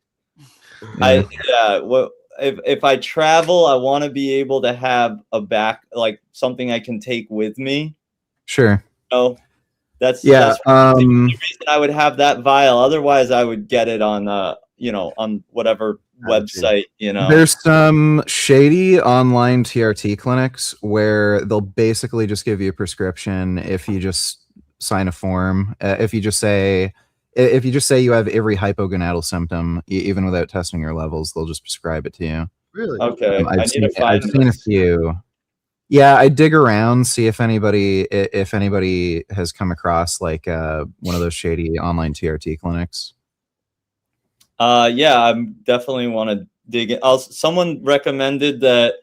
Speaker 4: If I travel, I want to be able to have something I can take with me.
Speaker 5: Sure.
Speaker 4: So that's
Speaker 5: Yeah.
Speaker 4: the reason I would have that vial. Otherwise, I would get it on on whatever website.
Speaker 5: There's some shady online TRT clinics where they'll basically just give you a prescription if you just sign a form. If you just say you have every hypogonadal symptom, even without testing your levels, they'll just prescribe it to you.
Speaker 19: Really?
Speaker 4: Okay.
Speaker 5: I've seen a few. Yeah, I dig around, see if anybody has come across like one of those shady online TRT clinics.
Speaker 4: Yeah, I definitely want to dig in. Someone recommended that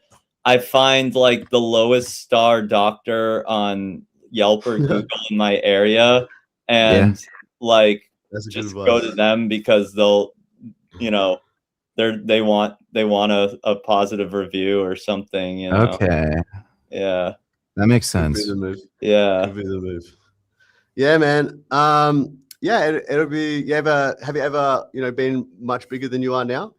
Speaker 4: I find like the lowest star doctor on Yelp or Google in my area, and just go to them because they'll, they want a positive review or something.
Speaker 5: Okay.
Speaker 4: Yeah.
Speaker 5: That makes
Speaker 19: Could be
Speaker 5: sense.
Speaker 19: the move.
Speaker 4: Yeah.
Speaker 19: Could be the move. Yeah, man. Yeah, it'll be. Have you ever been much bigger than you are now?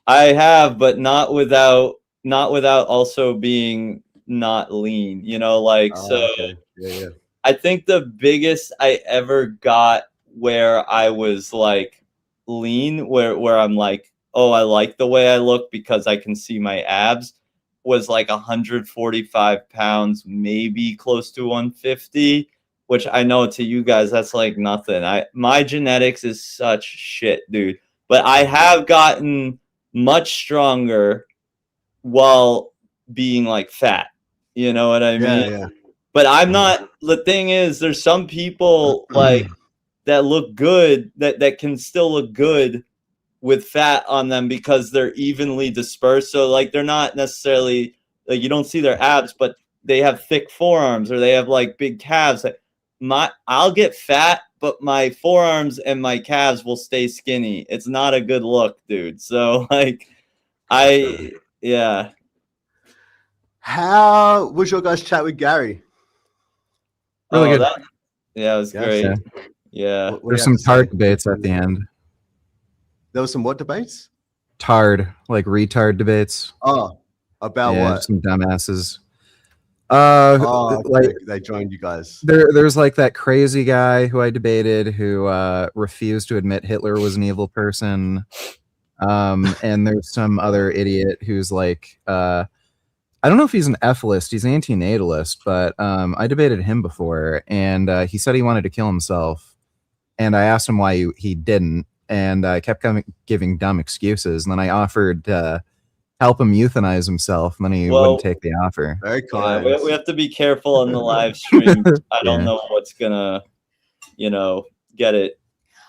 Speaker 4: I have, but not without also being not lean.
Speaker 19: Okay. Yeah.
Speaker 4: I think the biggest I ever got where I was like lean, where I'm like, oh, I like the way I look because I can see my abs, was like 145 pounds, maybe close to 150, which I know to you guys that's like nothing. My genetics is such shit, dude. But I have gotten much stronger while being like fat. You know what I mean?
Speaker 19: Yeah.
Speaker 4: But I'm not. The thing is, there's some people like that look good that can still look good with fat on them because they're evenly dispersed. So like they're not necessarily like you don't see their abs, but they have thick forearms or they have like big calves. I'll get fat, but my forearms and my calves will stay skinny. It's not a good look, dude. So like yeah.
Speaker 19: How was your guys' chat with Gary?
Speaker 5: Really good.
Speaker 4: Yeah, it was great. Yeah.
Speaker 5: There's some tard debates at the end.
Speaker 19: There was some what debates?
Speaker 5: Tard, like retard debates.
Speaker 19: Oh, about
Speaker 5: yeah,
Speaker 19: what?
Speaker 5: some dumbasses.
Speaker 19: Okay. They joined you guys.
Speaker 5: There's like that crazy guy who I debated who refused to admit Hitler was an evil person. And there's some other idiot who's like I don't know if he's an etholist, he's an antinatalist, but I debated him before, and he said he wanted to kill himself, and I asked him why he didn't, and I kept giving dumb excuses, and then I offered to help him euthanize himself, and then he wouldn't take the offer.
Speaker 19: Very kind.
Speaker 4: Yeah, we have to be careful on the live stream. I don't know what's gonna, get it.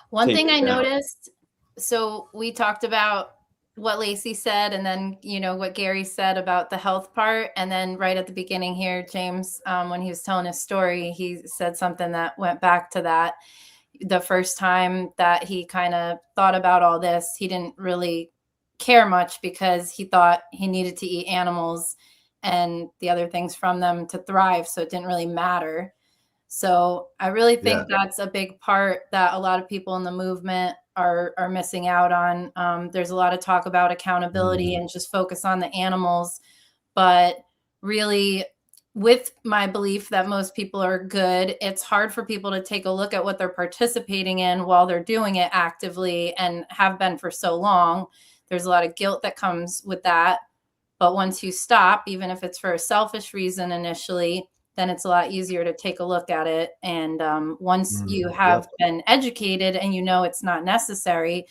Speaker 12: One thing I noticed, so we talked about what Lacey said and then, what Gary said about the health part. And then right at the beginning here, James, when he was telling his story, he said something that went back to that. The first time that he kind of thought about all this, he didn't really care much because he thought he needed to eat animals and the other things from them to thrive. So it didn't really matter. So I really think that's a big part that a lot of people in the movement are missing out on. There's a lot of talk about accountability and just focus on the animals, but really, with my belief that most people are good, it's hard for people to take a look at what they're participating in while they're doing it actively and have been for so long. There's a lot of guilt that comes with that. But once you stop, even if it's for a selfish reason initially, then it's a lot easier to take a look at it. And once you have been educated and you know it's not necessary,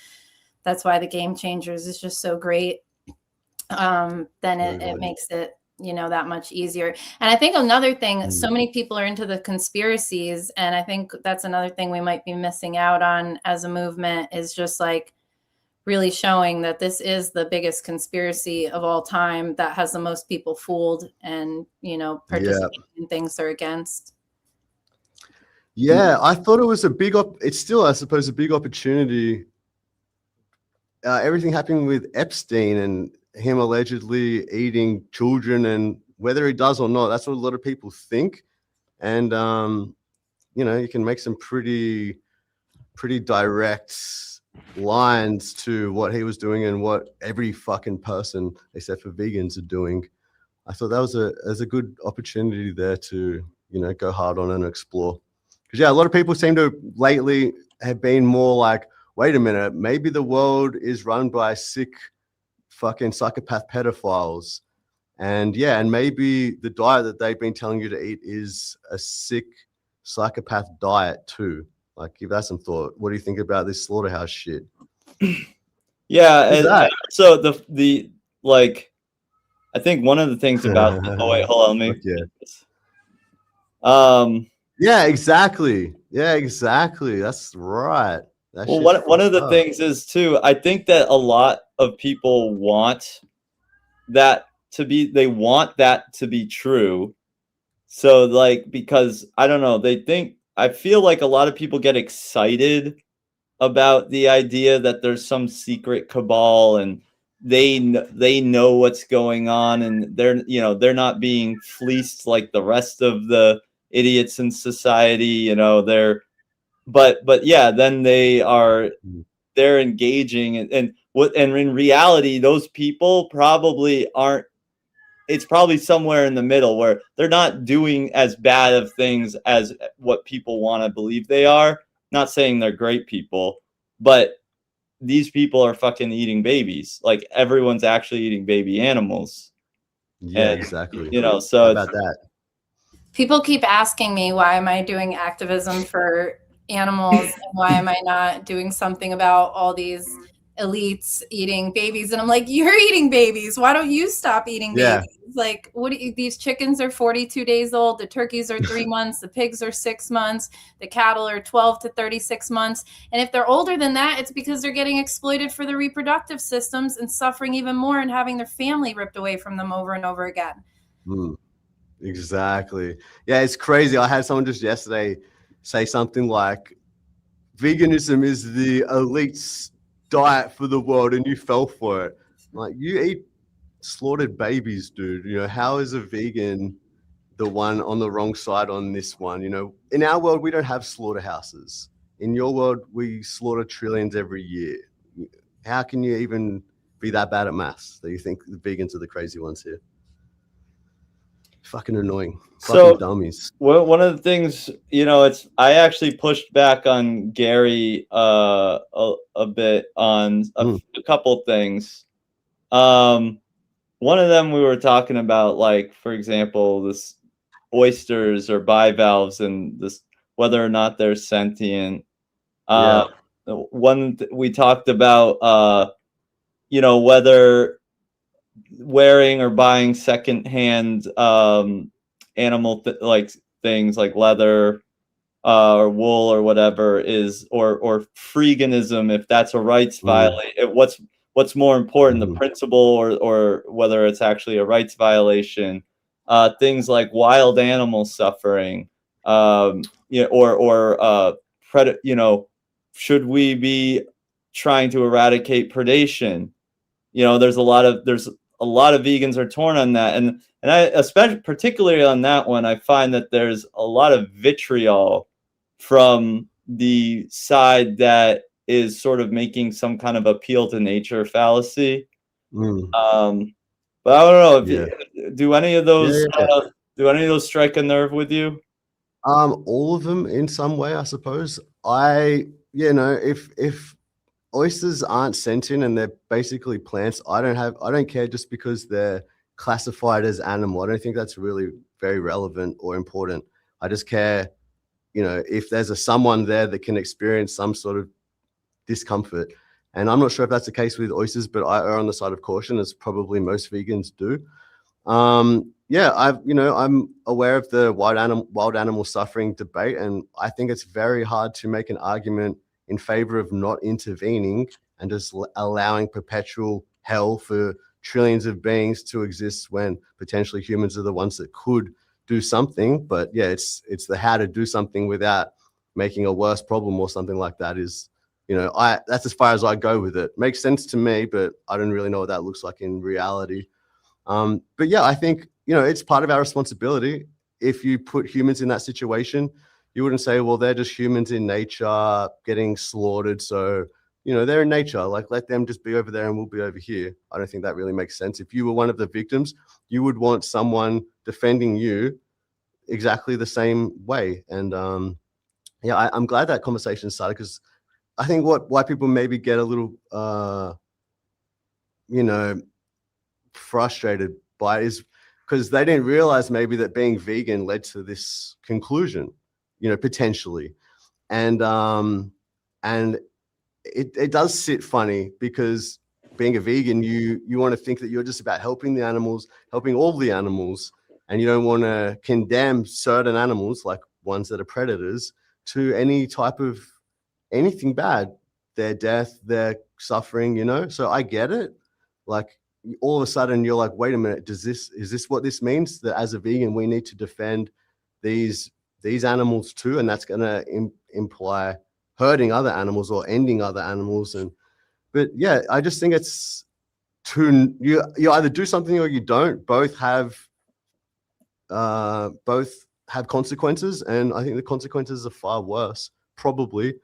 Speaker 12: that's why the Game Changers is just so great. Then it makes it, that much easier. And I think another thing, so many people are into the conspiracies, and I think that's another thing we might be missing out on as a movement, is just like really showing that this is the biggest conspiracy of all time that has the most people fooled and, participating in things they're against.
Speaker 19: Yeah, I thought it was it's still, I suppose, a big opportunity. Everything happening with Epstein and him allegedly eating children, and whether he does or not, that's what a lot of people think. And, you can make some pretty direct lines to what he was doing and what every fucking person, except for vegans, are doing. I thought that was a good opportunity there to, go hard on and explore. Because, a lot of people seem to lately have been more like, wait a minute, maybe the world is run by sick fucking psychopath pedophiles. And maybe the diet that they've been telling you to eat is a sick psychopath diet too. Like, give that some thought. What do you think about this slaughterhouse shit?
Speaker 4: And so the like, I think one of the things about oh wait, hold on, let me.
Speaker 19: Yeah, exactly. That's right.
Speaker 4: Well, one of the things is too, I think that a lot of people want that to be true. So like, because I don't know, I feel like a lot of people get excited about the idea that there's some secret cabal and they know what's going on, and they're not being fleeced like the rest of the idiots in society. But then they're engaging and in reality, those people probably aren't. It's probably somewhere in the middle where they're not doing as bad of things as what people want to believe they are. Not saying they're great people, but these people are fucking eating babies. Like, everyone's actually eating baby animals.
Speaker 19: Yeah, exactly.
Speaker 4: So
Speaker 19: how about that?
Speaker 12: People keep asking me, why am I doing activism for animals? And why am I not doing something about all these elites eating babies? And I'm like, you're eating babies. Why don't you stop eating babies? Like, these chickens are 42 days old. The turkeys are 3 months. The pigs are 6 months. The cattle are 12 to 36 months. And if they're older than that, it's because they're getting exploited for their reproductive systems and suffering even more and having their family ripped away from them over and over again.
Speaker 19: Exactly. Yeah, it's crazy. I had someone just yesterday say something like, veganism is the elite's diet for the world and you fell for it. Like, you eat slaughtered babies, dude. How is a vegan the one on the wrong side on this one? In our world, we don't have slaughterhouses. In your world, we slaughter trillions every year. How can you even be that bad at maths that you think the vegans are the crazy ones here? Fucking annoying. Fucking dummies.
Speaker 4: Well, one of the things, I actually pushed back on Gary a bit on a couple things. One of them we were talking about, like, for example, this oysters or bivalves and this whether or not they're sentient. We talked about whether wearing or buying secondhand animal things like leather or wool or whatever is or freeganism, if that's a rights violation. What's more important, the principle or whether it's actually a rights violation? Things like wild animal suffering, should we be trying to eradicate predation? There's a lot of vegans are torn on that, and I, especially particularly on that one, I find that there's a lot of vitriol from the side that is sort of making some kind of appeal to nature fallacy.
Speaker 19: Mm.
Speaker 4: But I don't know if
Speaker 19: Yeah.
Speaker 4: do any of those do any of those strike a nerve with you?
Speaker 19: All of them in some way, I suppose. If oysters aren't sentient and they're basically plants, I don't care just because they're classified as animal. I don't think that's really very relevant or important. I just care, if there's someone there that can experience some sort of discomfort. And I'm not sure if that's the case with oysters, but I err on the side of caution, as probably most vegans do. I'm aware of the wild animal suffering debate, and I think it's very hard to make an argument in favor of not intervening and just allowing perpetual hell for trillions of beings to exist when potentially humans are the ones that could do something. But yeah, it's the how to do something without making a worse problem or something like that is, that's as far as I go with it. Makes sense to me, but I don't really know what that looks like in reality. But yeah, I think, it's part of our responsibility. If you put humans in that situation, you wouldn't say, well, they're just humans in nature getting slaughtered. So, they're in nature, like let them just be over there and we'll be over here. I don't think that really makes sense. If you were one of the victims, you would want someone defending you exactly the same way. And I'm glad that conversation started, because I think why people maybe get a little, frustrated by it is because they didn't realize maybe that being vegan led to this conclusion, potentially. And it does sit funny, because being a vegan, you want to think that you're just about helping the animals, helping all the animals, and you don't want to condemn certain animals, like ones that are predators, to any type of anything bad, their death, their suffering, So I get it. Like, all of a sudden you're like, wait a minute, is this what this means? That as a vegan, we need to defend these animals too, and that's going to imply hurting other animals or ending other animals. But yeah, I just think it's you either do something or you don't. Both have consequences, and I think the consequences are far worse, probably,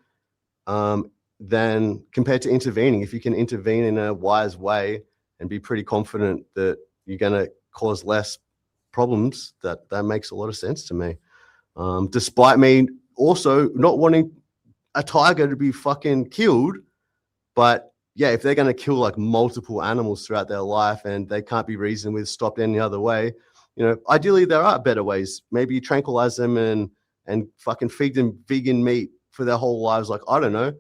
Speaker 19: than compared to intervening. If you can intervene in a wise way and be pretty confident that you're going to cause less problems, that makes a lot of sense to me. Despite me also not wanting a tiger to be fucking killed, but yeah, if they're going to kill like multiple animals throughout their life and they can't be reasoned with, stopped any other way, ideally there are better ways. Maybe you tranquilize them and fucking feed them vegan meat for their whole lives. Like, I don't know,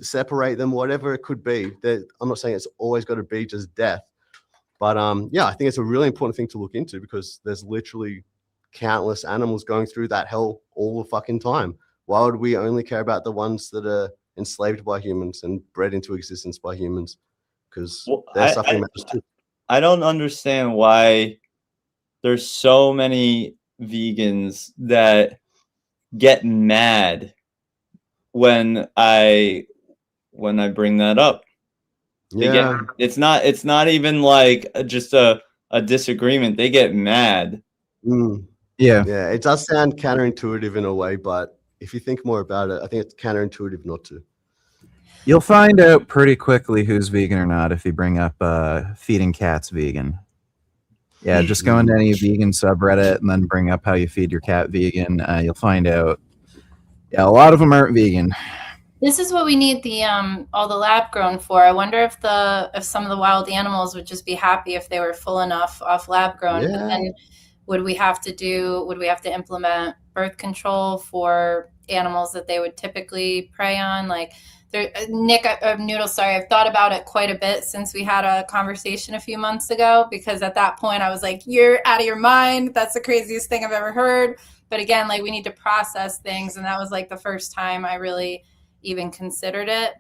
Speaker 19: separate them, whatever it could be. I'm not saying it's always got to be just death, but I think it's a really important thing to look into, because there's literally countless animals going through that hell all the fucking time. Why would we only care about the ones that are enslaved by humans and bred into existence by humans? Because their suffering matters too.
Speaker 4: I don't understand why there's so many vegans that get mad when I bring that up.
Speaker 19: Yeah.
Speaker 4: It's not even like just a disagreement. They get mad.
Speaker 5: Yeah.
Speaker 19: Yeah, it does sound counterintuitive in a way, but if you think more about it, I think it's counterintuitive not to.
Speaker 5: You'll find out pretty quickly who's vegan or not if you bring up feeding cats vegan. Yeah, just go into any vegan subreddit and then bring up how you feed your cat vegan. You'll find out. Yeah, a lot of them aren't vegan.
Speaker 12: This is what we need all the lab grown for. I wonder if some of the wild animals would just be happy if they were full enough off lab grown.
Speaker 19: Yeah.
Speaker 12: But then would we have to implement birth control for animals that they would typically prey on? Like, Nick, Noodle, sorry, I've thought about it quite a bit since we had a conversation a few months ago, because at that point I was like, you're out of your mind. That's the craziest thing I've ever heard. But again, like, we need to process things. And that was like the first time I really even considered it.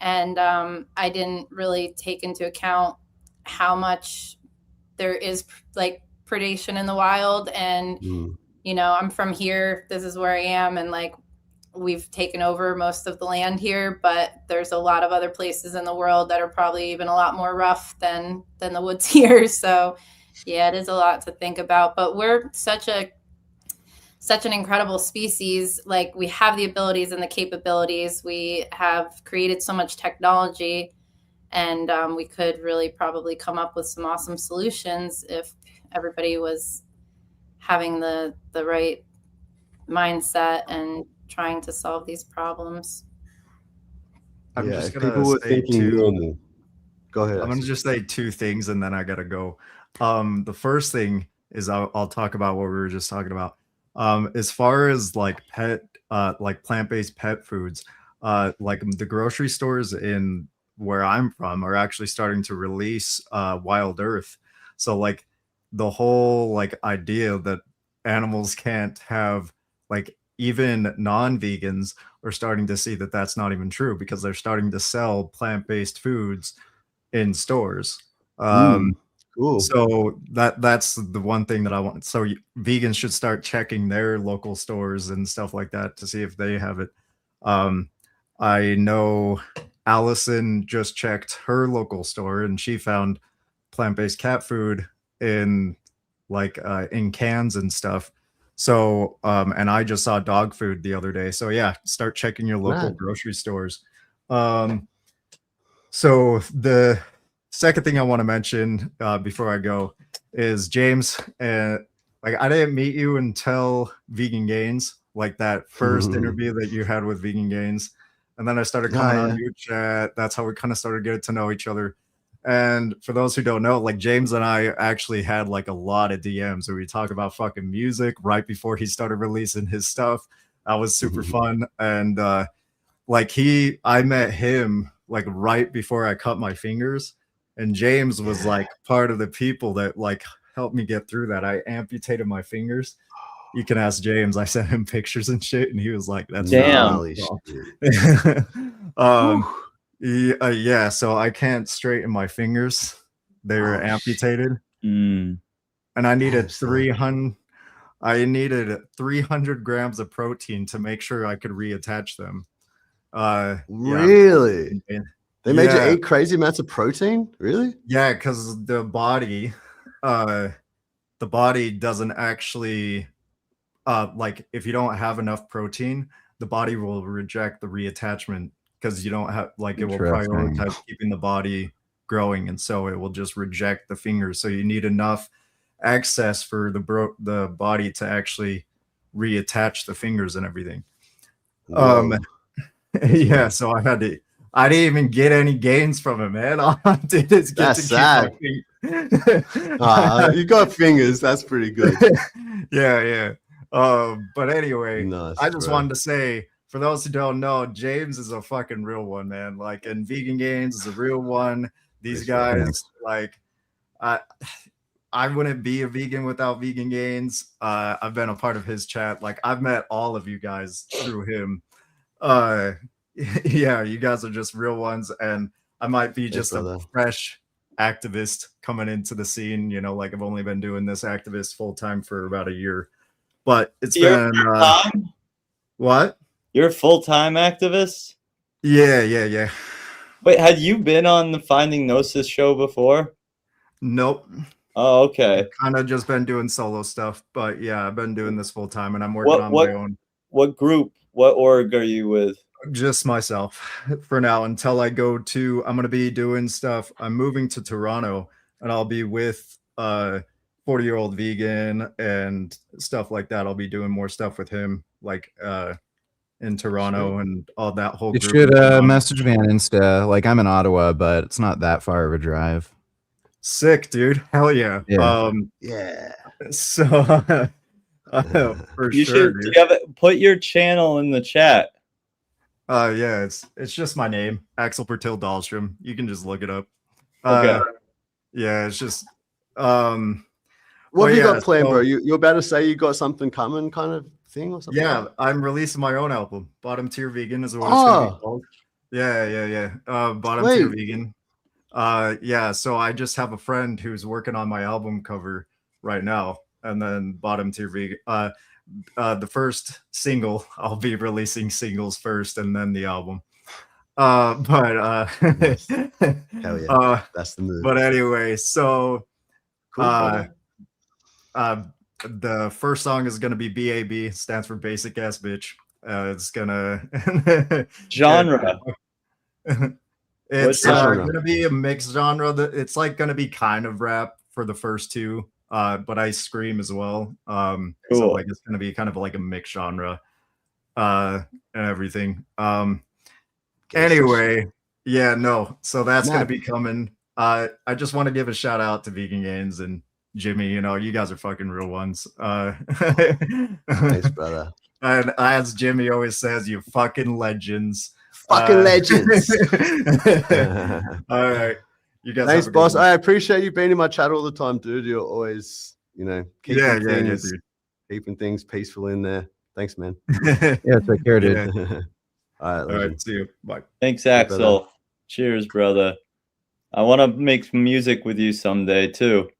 Speaker 12: And I didn't really take into account how much there is like predation in the wild. And, I'm from here. This is where I am. And like, we've taken over most of the land here, but there's a lot of other places in the world that are probably even a lot more rough than the woods here. So yeah, it is a lot to think about, but we're such a such an incredible species. Like, we have the abilities and the capabilities. We have created so much technology, and we could really probably come up with some awesome solutions if everybody was having the right mindset and trying to solve these problems.
Speaker 14: I'm
Speaker 19: Yeah,
Speaker 14: just
Speaker 19: if
Speaker 14: gonna
Speaker 19: people were
Speaker 14: say
Speaker 19: thinking
Speaker 14: two.
Speaker 19: normal. Go ahead.
Speaker 14: I'm gonna
Speaker 19: Axel.
Speaker 14: just say two things and then I gotta go. The first thing is I'll talk about what we were just talking about. As far as like like plant-based pet foods, like the grocery stores in where I'm from are actually starting to release Wild Earth. So like the whole like idea that animals can't have, like, even non-vegans are starting to see that that's not even true because they're starting to sell plant-based foods in stores.
Speaker 19: Cool.
Speaker 14: So that's the one thing that I want. So vegans should start checking their local stores and stuff like that to see if they have it. I know Allison just checked her local store and she found plant-based cat food in like in cans and stuff. So and I just saw dog food the other day. So yeah, start checking your local
Speaker 19: Mad.
Speaker 14: grocery stores. So the second thing I want to mention before I go is James. Like, I didn't meet you until Vegan Gains, like that first interview that you had with Vegan Gains, and then I started coming on your chat. That's how we kind of started getting to know each other. And for those who don't know, like James and I actually had like a lot of DMs where we talk about fucking music right before he started releasing his stuff. That was super fun. And like I met him like right before I cut my fingers, and James was like part of the people that like helped me get through that. I amputated my fingers. You can ask James. I sent him pictures and shit, and he was like, "That's
Speaker 19: Damn.
Speaker 14: yeah." So I can't straighten my fingers; they were amputated, and I needed 300. I needed 300 grams of protein to make sure I could reattach them.
Speaker 19: Really?
Speaker 14: Yeah.
Speaker 19: They made you eat crazy amounts of protein? Really?
Speaker 14: Yeah, because the body doesn't actually like, if you don't have enough protein, the body will reject the reattachment because you don't have, like, it will
Speaker 5: Interesting.
Speaker 14: prioritize keeping the body growing, and so it will just reject the fingers. So you need enough access for the body to actually reattach the fingers and everything.
Speaker 19: Whoa.
Speaker 14: Yeah, so I didn't even get any gains from it, man. All I did is get
Speaker 19: That's
Speaker 14: to keep my
Speaker 19: sad. You got fingers. That's pretty good.
Speaker 14: yeah. But anyway,
Speaker 19: Nice,
Speaker 14: I just
Speaker 19: bro.
Speaker 14: wanted to say, for those who don't know, James is a fucking real one, man. Like, and Vegan Gains is a real one. These guys, like, I wouldn't be a vegan without Vegan Gains. I've been a part of his chat. Like, I've met all of you guys through him. Yeah, you guys are just real ones, and I might be just a fresh activist coming into the scene. You know, like, I've only been doing this activist full time for about a year, but it's been what?
Speaker 4: You're a full-time activist?
Speaker 14: Yeah.
Speaker 4: Wait, had you been on the Finding Gnosis show before?
Speaker 14: Nope.
Speaker 4: Oh, okay.
Speaker 14: Kind of just been doing solo stuff, but yeah, I've been doing this full time, and I'm working on my own.
Speaker 4: What group? What org are you with?
Speaker 14: Just myself for now until I go to. I'm gonna be doing stuff. I'm moving to Toronto, and I'll be with 40-year-old vegan and stuff like that. I'll be doing more stuff with him, like in Toronto and all that whole
Speaker 5: You
Speaker 14: group.
Speaker 5: should message me on Insta. Like, I'm in Ottawa, but it's not that far of a drive.
Speaker 14: Sick, dude. Hell yeah.
Speaker 19: Yeah.
Speaker 14: So for
Speaker 4: You
Speaker 14: sure,
Speaker 4: should
Speaker 14: dude.
Speaker 4: put your channel in the chat.
Speaker 14: Yeah, it's just my name, Axel Pertil Dahlstrom. You can just look it up.
Speaker 4: Okay.
Speaker 14: Yeah, it's just
Speaker 19: what have you got planned, bro? You're about to say you got something coming, kind of thing, or something?
Speaker 14: Yeah, I'm releasing my own album. Bottom Tier Vegan is what it's gonna be called. Yeah. Bottom Tier Vegan. Yeah, so I just have a friend who's working on my album cover right now, and then Bottom Tier Vegan. The first single, I'll be releasing singles first and then the album. Hell
Speaker 19: yeah, that's the move.
Speaker 14: But anyway, so
Speaker 19: cool,
Speaker 14: the first song is gonna be BAB, stands for basic ass bitch. It's gonna
Speaker 4: Genre.
Speaker 14: It's
Speaker 19: genre?
Speaker 14: gonna be a mixed genre. It's like gonna be kind of rap for the first two, but I scream as well. So
Speaker 4: Cool.
Speaker 14: like it's gonna be kind of like a mixed genre, and everything. Anyway, yeah, no. So that's gonna
Speaker 19: Mad.
Speaker 14: be coming. I just want to give a shout out to Vegan Gains and Jimmy. You know, you guys are fucking real ones.
Speaker 19: Thanks, brother.
Speaker 14: And as Jimmy always says, you fucking legends.
Speaker 19: Fucking legends.
Speaker 14: All right. You guys
Speaker 19: Thanks,
Speaker 14: have a good
Speaker 19: boss.
Speaker 14: one.
Speaker 19: I appreciate you being in my chat all the time, dude. You're always, keeping
Speaker 14: Yeah,
Speaker 19: things,
Speaker 14: dude.
Speaker 19: keeping things peaceful in there. Thanks, man.
Speaker 5: Yeah, take care, dude.
Speaker 19: All right,
Speaker 14: All
Speaker 19: legend.
Speaker 14: right, see you. Bye.
Speaker 4: Thanks,
Speaker 19: brother.
Speaker 4: Axel. Cheers, brother. I want to make music with you someday too.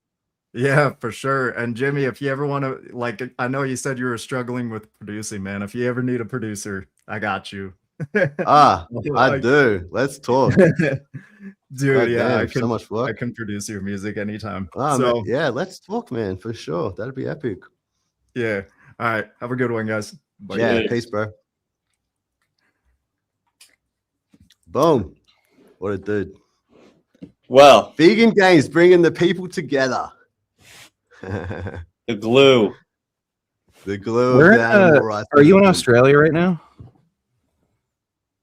Speaker 14: Yeah, for sure. And Jimmy, if you ever want to, like, I know you said you were struggling with producing, man. If you ever need a producer, I got you.
Speaker 19: I do. Let's talk.
Speaker 14: Dude, yeah,
Speaker 19: Goddamn,
Speaker 14: I can
Speaker 19: so much work.
Speaker 14: I can produce your music anytime.
Speaker 19: Ah,
Speaker 14: So
Speaker 19: man, yeah, let's talk, man, for sure. That'd be epic.
Speaker 14: yeah. All right. Have a good one, guys. Bye.
Speaker 19: Yeah, peace, bro. Boom. What a dude.
Speaker 4: Well,
Speaker 19: Vegan Games bringing the people together.
Speaker 4: The glue.
Speaker 19: The glue
Speaker 5: Where,
Speaker 19: of the animal rights.
Speaker 5: are you in
Speaker 19: movement.
Speaker 5: Australia right now?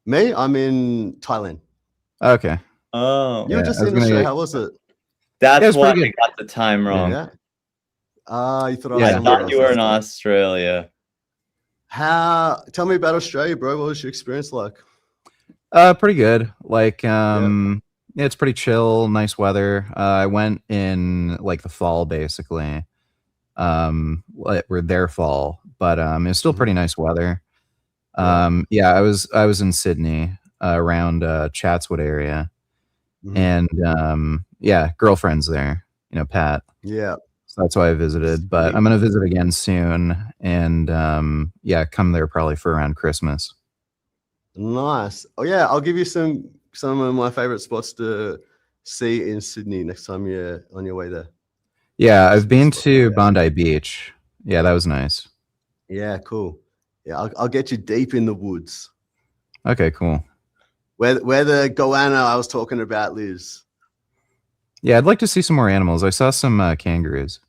Speaker 19: Me? I'm in Thailand.
Speaker 5: Okay.
Speaker 4: Oh,
Speaker 19: You were
Speaker 5: Yeah,
Speaker 19: just
Speaker 5: I was
Speaker 19: in
Speaker 5: gonna
Speaker 19: Australia.
Speaker 5: get-
Speaker 19: How was it?
Speaker 4: that's
Speaker 5: Yeah, it's
Speaker 4: why
Speaker 5: pretty
Speaker 4: I
Speaker 5: good.
Speaker 4: got the time wrong.
Speaker 19: Yeah. You thought I
Speaker 5: Yeah.
Speaker 19: was
Speaker 4: I
Speaker 19: somewhere
Speaker 4: thought
Speaker 19: else.
Speaker 4: you were in
Speaker 19: That's
Speaker 4: Australia.
Speaker 19: Tell me about Australia, bro. What was your experience like?
Speaker 5: Pretty good. Like, yeah, it's pretty chill, nice weather. I went in like the fall, basically. We're their fall, but it was still pretty nice weather. Yeah, I was in Sydney, around Chatswood area, and yeah, girlfriend's there. You know, Pat.
Speaker 19: Yeah.
Speaker 5: So that's why I visited. But I'm gonna visit again soon, and yeah, come there probably for around Christmas.
Speaker 19: Nice. Oh yeah, I'll give you some of my favorite spots to see in Sydney next time you're on your way there.
Speaker 5: Yeah, I've been to Bondi Beach. Yeah, that was nice.
Speaker 19: Yeah, cool. Yeah, I'll get you deep in the woods.
Speaker 5: Okay, cool.
Speaker 19: Where the goanna I was talking about lives.
Speaker 5: Yeah, I'd like to see some more animals. I saw some kangaroos.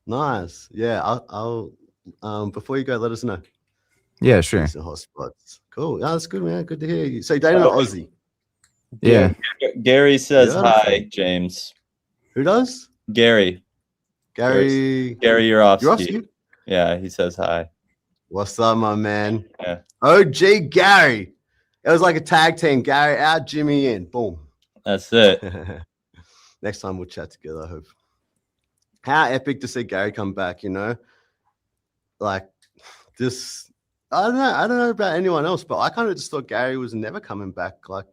Speaker 19: Nice. Yeah, I'll before you go, let us know.
Speaker 5: Yeah, sure.
Speaker 19: Some hot spots. Cool. Oh, that's good, man. Good to hear you. So, Dana, Aussie.
Speaker 5: Yeah.
Speaker 4: Gary says
Speaker 19: Beautiful.
Speaker 4: hi, James.
Speaker 19: Who does?
Speaker 4: Gary.
Speaker 19: Gary
Speaker 4: Yourofsky.
Speaker 19: Yourofsky?
Speaker 4: Yeah, he says hi.
Speaker 19: What's up, my man?
Speaker 4: Yeah.
Speaker 19: OG Gary. It was like a tag team. Gary out, Jimmy in. Boom.
Speaker 4: That's it.
Speaker 19: Next time we'll chat together, I hope. How epic to see Gary come back, Like this. I don't know about anyone else, but I kind of just thought Gary was never coming back, like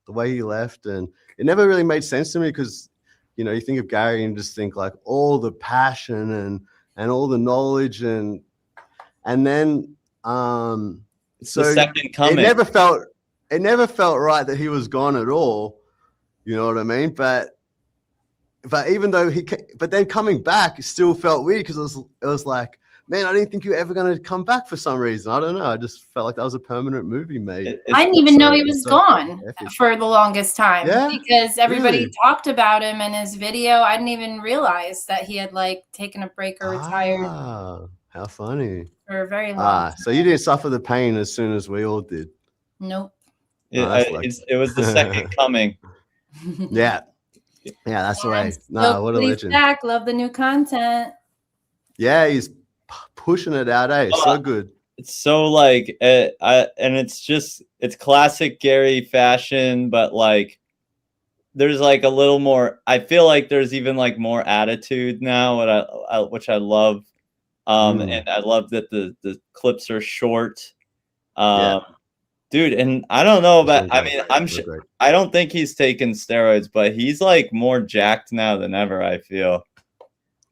Speaker 19: the way he left. And it never really made sense to me because, you think of Gary and just think like all the passion and all the knowledge and then
Speaker 4: It's the second coming.
Speaker 19: It never felt right that he was gone at all. You know what I mean? But even though but then coming back, it still felt weird because it was like, man, I didn't think you were ever going to come back for some reason. I don't know. I just felt like that was a permanent movie made.
Speaker 12: I didn't even know he was gone for the longest time because everybody
Speaker 19: Really?
Speaker 12: talked about him in his video. I didn't even realize that he had taken a break or retired
Speaker 19: Ah, how funny.
Speaker 12: for a very long time.
Speaker 19: So you didn't suffer the pain as soon as we all did.
Speaker 12: Nope.
Speaker 4: It was the second coming.
Speaker 19: Yeah. Yeah, that's the way.
Speaker 12: So
Speaker 19: What a
Speaker 12: please
Speaker 19: legend.
Speaker 12: back. Love the new content.
Speaker 19: Yeah, he's pushing it out, so good.
Speaker 4: It's so and it's classic Gary fashion, but there's a little more. I feel like there's even more attitude now, which I love. And I love that the clips are short. Dude, and I don't know about. I mean, I don't think he's taking steroids, but he's more jacked now than ever. I feel.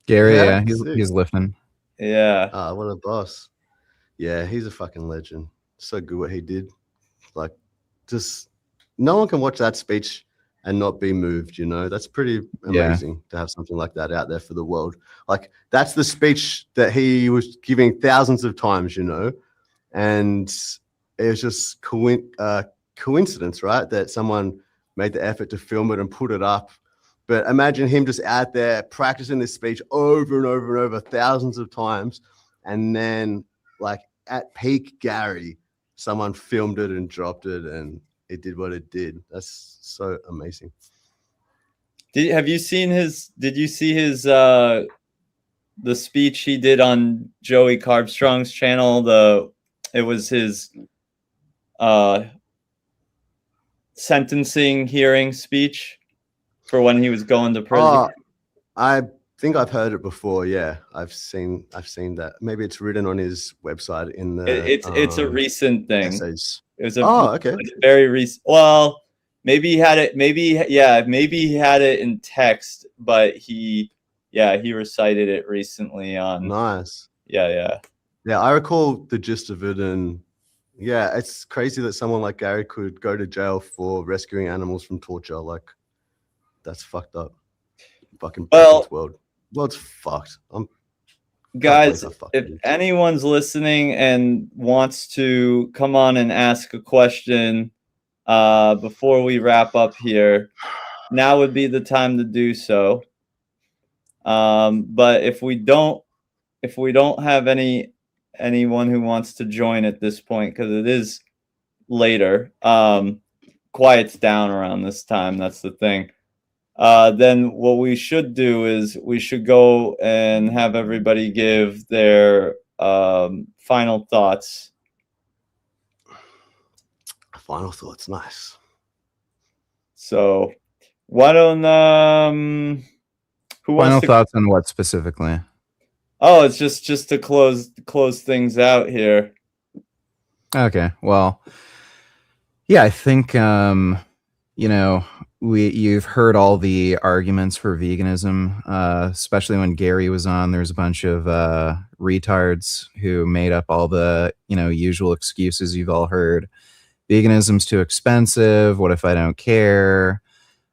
Speaker 5: Gary,
Speaker 19: Yeah,
Speaker 5: yeah,
Speaker 19: sick.
Speaker 5: he's lifting.
Speaker 4: Yeah.
Speaker 19: What a boss. Yeah, he's a fucking legend. So good what he did. Just no one can watch that speech and not be moved. You know, that's pretty
Speaker 5: Yeah.
Speaker 19: amazing to have something like that out there for the world. Like that's the speech that he was giving thousands of times, you know, and it was just coincidence, right? That someone made the effort to film it and put it up. But imagine him just out there practicing this speech over and over and over thousands of times. And then like at peak Gary, someone filmed it and dropped it and it did what it did. That's so amazing.
Speaker 4: Did you see his the speech he did on Joey Carbstrong's channel? It was his sentencing hearing speech for when he was going to prison.
Speaker 19: I think I've heard it before. Yeah, I've seen that. Maybe it's written on his website in the.
Speaker 4: It's a recent thing.
Speaker 19: Essays.
Speaker 4: It was a
Speaker 19: okay.
Speaker 4: it's very recent. Well, maybe he had it. Maybe he had it in text, but he recited it recently on.
Speaker 19: Nice.
Speaker 4: Yeah.
Speaker 19: I recall the gist of it, and yeah, it's crazy that someone like Gary could go to jail for rescuing animals from torture. Like, that's fucked up. Fucking world's fucked.
Speaker 4: Guys, if anyone's listening and wants to come on and ask a question before we wrap up here, now would be the time to do so. But if we don't have anyone who wants to join at this point, because it is later, quiets down around this time. That's the thing. Then what we should do is we should go and have everybody give their final thoughts.
Speaker 19: Final thoughts, nice.
Speaker 4: So why don't who
Speaker 5: Final
Speaker 4: wants to...
Speaker 5: thoughts on what specifically?
Speaker 4: Oh, it's just to close things out here.
Speaker 5: Okay, well, yeah, I think you know, you've heard all the arguments for veganism, especially when Gary was on. There's a bunch of retards who made up all the usual excuses you've all heard. Veganism's too expensive. What if I don't care?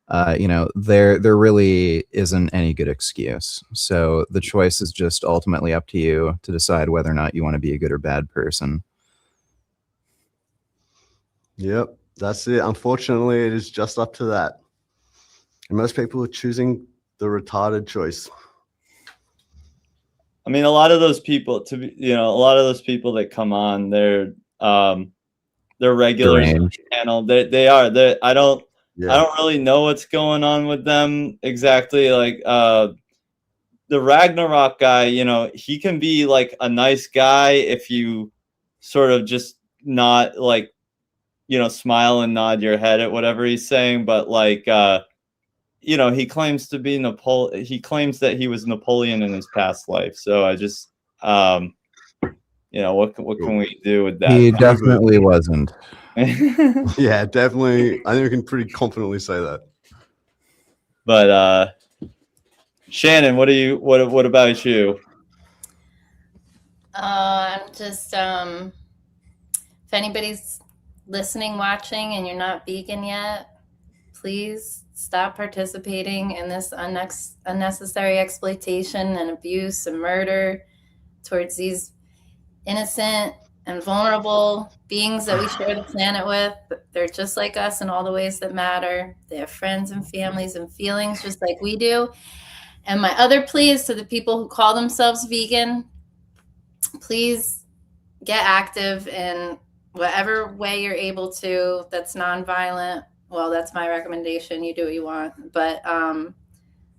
Speaker 5: There really isn't any good excuse. So the choice is just ultimately up to you to decide whether or not you want to be a good or bad person.
Speaker 19: Yep, that's it. Unfortunately, it is just up to that. And most people are choosing the retarded choice.
Speaker 4: I mean, a lot of those people that come on, they're regulars on the channel. They are. I don't really know what's going on with them exactly. Like the Ragnarok guy, he can be like a nice guy if you sort of just not like, smile and nod your head at whatever he's saying. But like, he claims to be Napoleon. He claims that he was Napoleon in his past life. So I just, what can we do with that?
Speaker 5: He definitely wasn't.
Speaker 19: Yeah, definitely. I think we can pretty confidently say that.
Speaker 4: But Shannon, what about you?
Speaker 12: I'm just if anybody's listening, watching, and you're not vegan yet, please stop participating in this unnecessary exploitation and abuse and murder towards these innocent and vulnerable beings that we share the planet with. They're just like us in all the ways that matter. They have friends and families and feelings just like we do. And my other plea is to the people who call themselves vegan, please get active in whatever way you're able to that's nonviolent. Well, that's my recommendation. You do what you want. But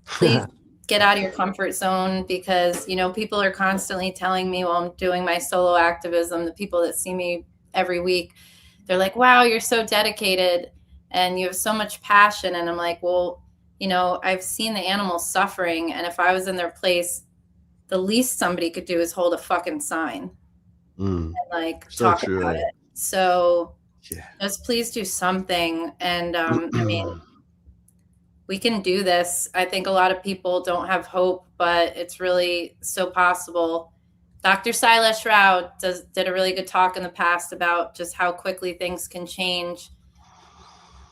Speaker 12: please get out of your comfort zone, because, people are constantly telling me while I'm doing my solo activism, the people that see me every week, they're like, wow, you're so dedicated and you have so much passion. And I'm like, well, I've seen the animals suffering. And if I was in their place, the least somebody could do is hold a fucking sign and talk about it. So just please do something. And I mean, we can do this. I think a lot of people don't have hope, but it's really so possible. Dr. Silas Rao did a really good talk in the past about just how quickly things can change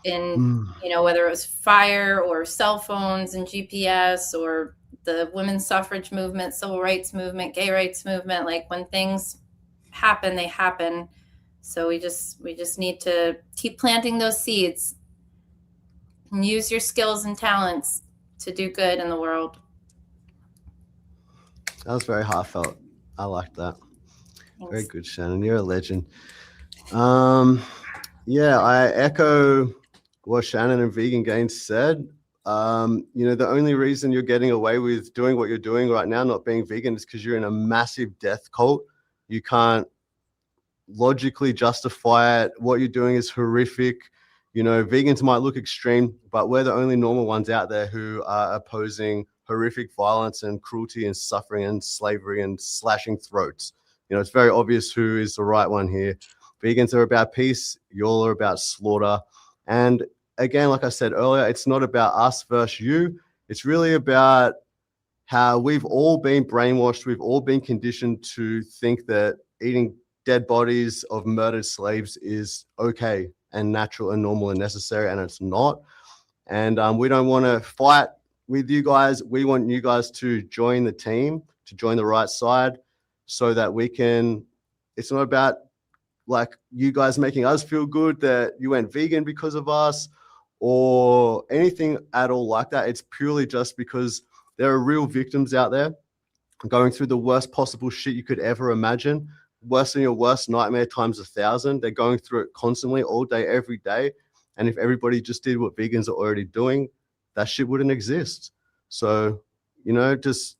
Speaker 12: in, you know, whether it was fire or cell phones and GPS or the women's suffrage movement, civil rights movement, gay rights movement. Like when things happen, they happen. So we just need to keep planting those seeds and use your skills and talents to do good in the world.
Speaker 19: That was very heartfelt. I like that.
Speaker 12: Thanks.
Speaker 19: Very good, Shannon. You're a legend. Yeah, I echo what Shannon and Vegan Gains said. You know, the only reason you're getting away with doing what you're doing right now, not being vegan, is because you're in a massive death cult. You can't logically justify it. What you're doing is horrific. You know, vegans might look extreme, but we're the only normal ones out there who are opposing horrific violence and cruelty and suffering and slavery and slashing throats. You know, it's very obvious who is the right one here. Vegans are about peace. Y'all are about slaughter. And again, like I said earlier, it's not about us versus you. It's really about how we've all been brainwashed. We've all been conditioned to think that eating dead bodies of murdered slaves is okay and natural and normal and necessary, and it's not. And we don't want to fight with you guys. We want you guys to join the team, to join the right side, so that we can, it's not about like you guys making us feel good that you went vegan because of us or anything at all like that. It's purely just because there are real victims out there going through the worst possible shit you could ever imagine, worse than your worst nightmare times 1,000. They're going through it constantly, all day, every day. And if everybody just did what vegans are already doing, that shit wouldn't exist. So, you know, just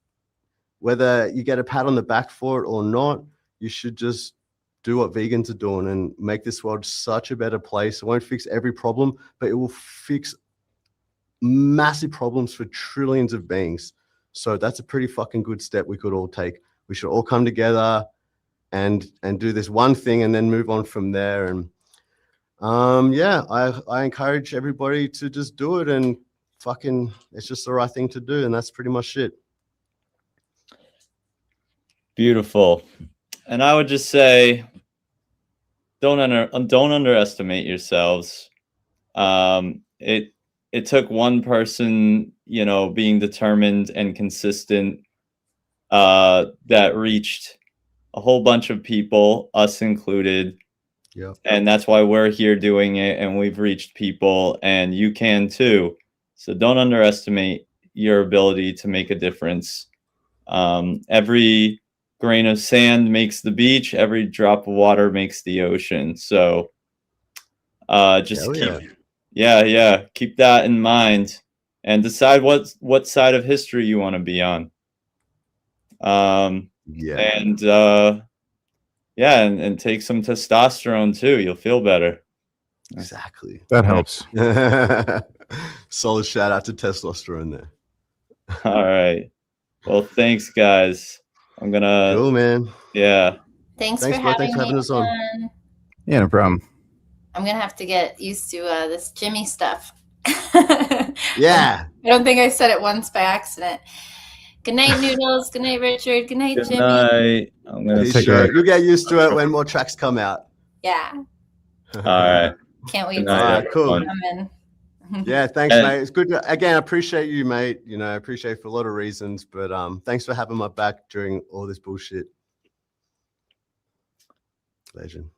Speaker 19: whether you get a pat on the back for it or not, you should just do what vegans are doing and make this world such a better place. It won't fix every problem, but it will fix massive problems for trillions of beings. So that's a pretty fucking good step we could all take. We should all come together and do this one thing and then move on from there. And yeah, I encourage everybody to just do it, and fucking it's just the right thing to do, and that's pretty much it.
Speaker 4: Beautiful. And I would just say, don't underestimate yourselves. It took one person, you know, being determined and consistent, that reached a whole bunch of people, us included.
Speaker 19: Yeah.
Speaker 4: And that's why we're here doing it, and we've reached people, and you can too. So don't underestimate your ability to make a difference. Every grain of sand makes the beach, every drop of water makes the ocean. So just keep that in mind, and decide what side of history you want to be on. And take some testosterone too. You'll feel better.
Speaker 19: Exactly.
Speaker 5: That helps.
Speaker 19: Solid shout out to testosterone there.
Speaker 4: All right. Well, thanks, guys. I'm gonna.
Speaker 19: Cool, man.
Speaker 4: Yeah.
Speaker 12: Thanks
Speaker 19: bro.
Speaker 12: for having
Speaker 19: Thanks for having
Speaker 12: me
Speaker 19: us on.
Speaker 5: Yeah, no problem.
Speaker 12: I'm gonna have to get used to this Jimmy stuff.
Speaker 19: Yeah.
Speaker 12: I don't think I said it once by accident. Good night, Noodles. Good night, Richard. Good night,
Speaker 4: Good
Speaker 12: Jimmy.
Speaker 4: night. I'm gonna
Speaker 19: Peace, sure. You'll get used to it when more tracks come out.
Speaker 12: Yeah.
Speaker 4: All right.
Speaker 12: Can't wait
Speaker 4: Good
Speaker 12: to
Speaker 4: night,
Speaker 19: cool.
Speaker 4: everyone.
Speaker 12: come in.
Speaker 19: Yeah, thanks,
Speaker 4: And-
Speaker 19: mate. It's good to, again, I appreciate you, mate. You know, I appreciate it for a lot of reasons, but thanks for having my back during all this bullshit. Legend.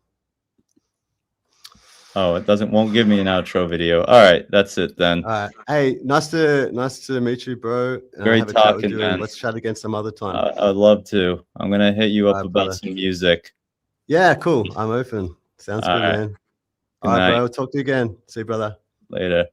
Speaker 4: Oh, it won't give me an outro video. All right, that's it then.
Speaker 19: All right. Hey, nice to meet you, bro.
Speaker 4: Great
Speaker 19: have a chat with
Speaker 4: talking,
Speaker 19: you, and
Speaker 4: man.
Speaker 19: let's chat again some other time.
Speaker 4: I'd love to. I'm gonna hit you up
Speaker 19: All right,
Speaker 4: about
Speaker 19: brother.
Speaker 4: some music.
Speaker 19: Yeah, cool. I'm open. Sounds
Speaker 4: All
Speaker 19: good,
Speaker 4: right.
Speaker 19: man.
Speaker 4: Good
Speaker 19: All right,
Speaker 4: night.
Speaker 19: bro. Talk to you again. See you, brother.
Speaker 4: Later.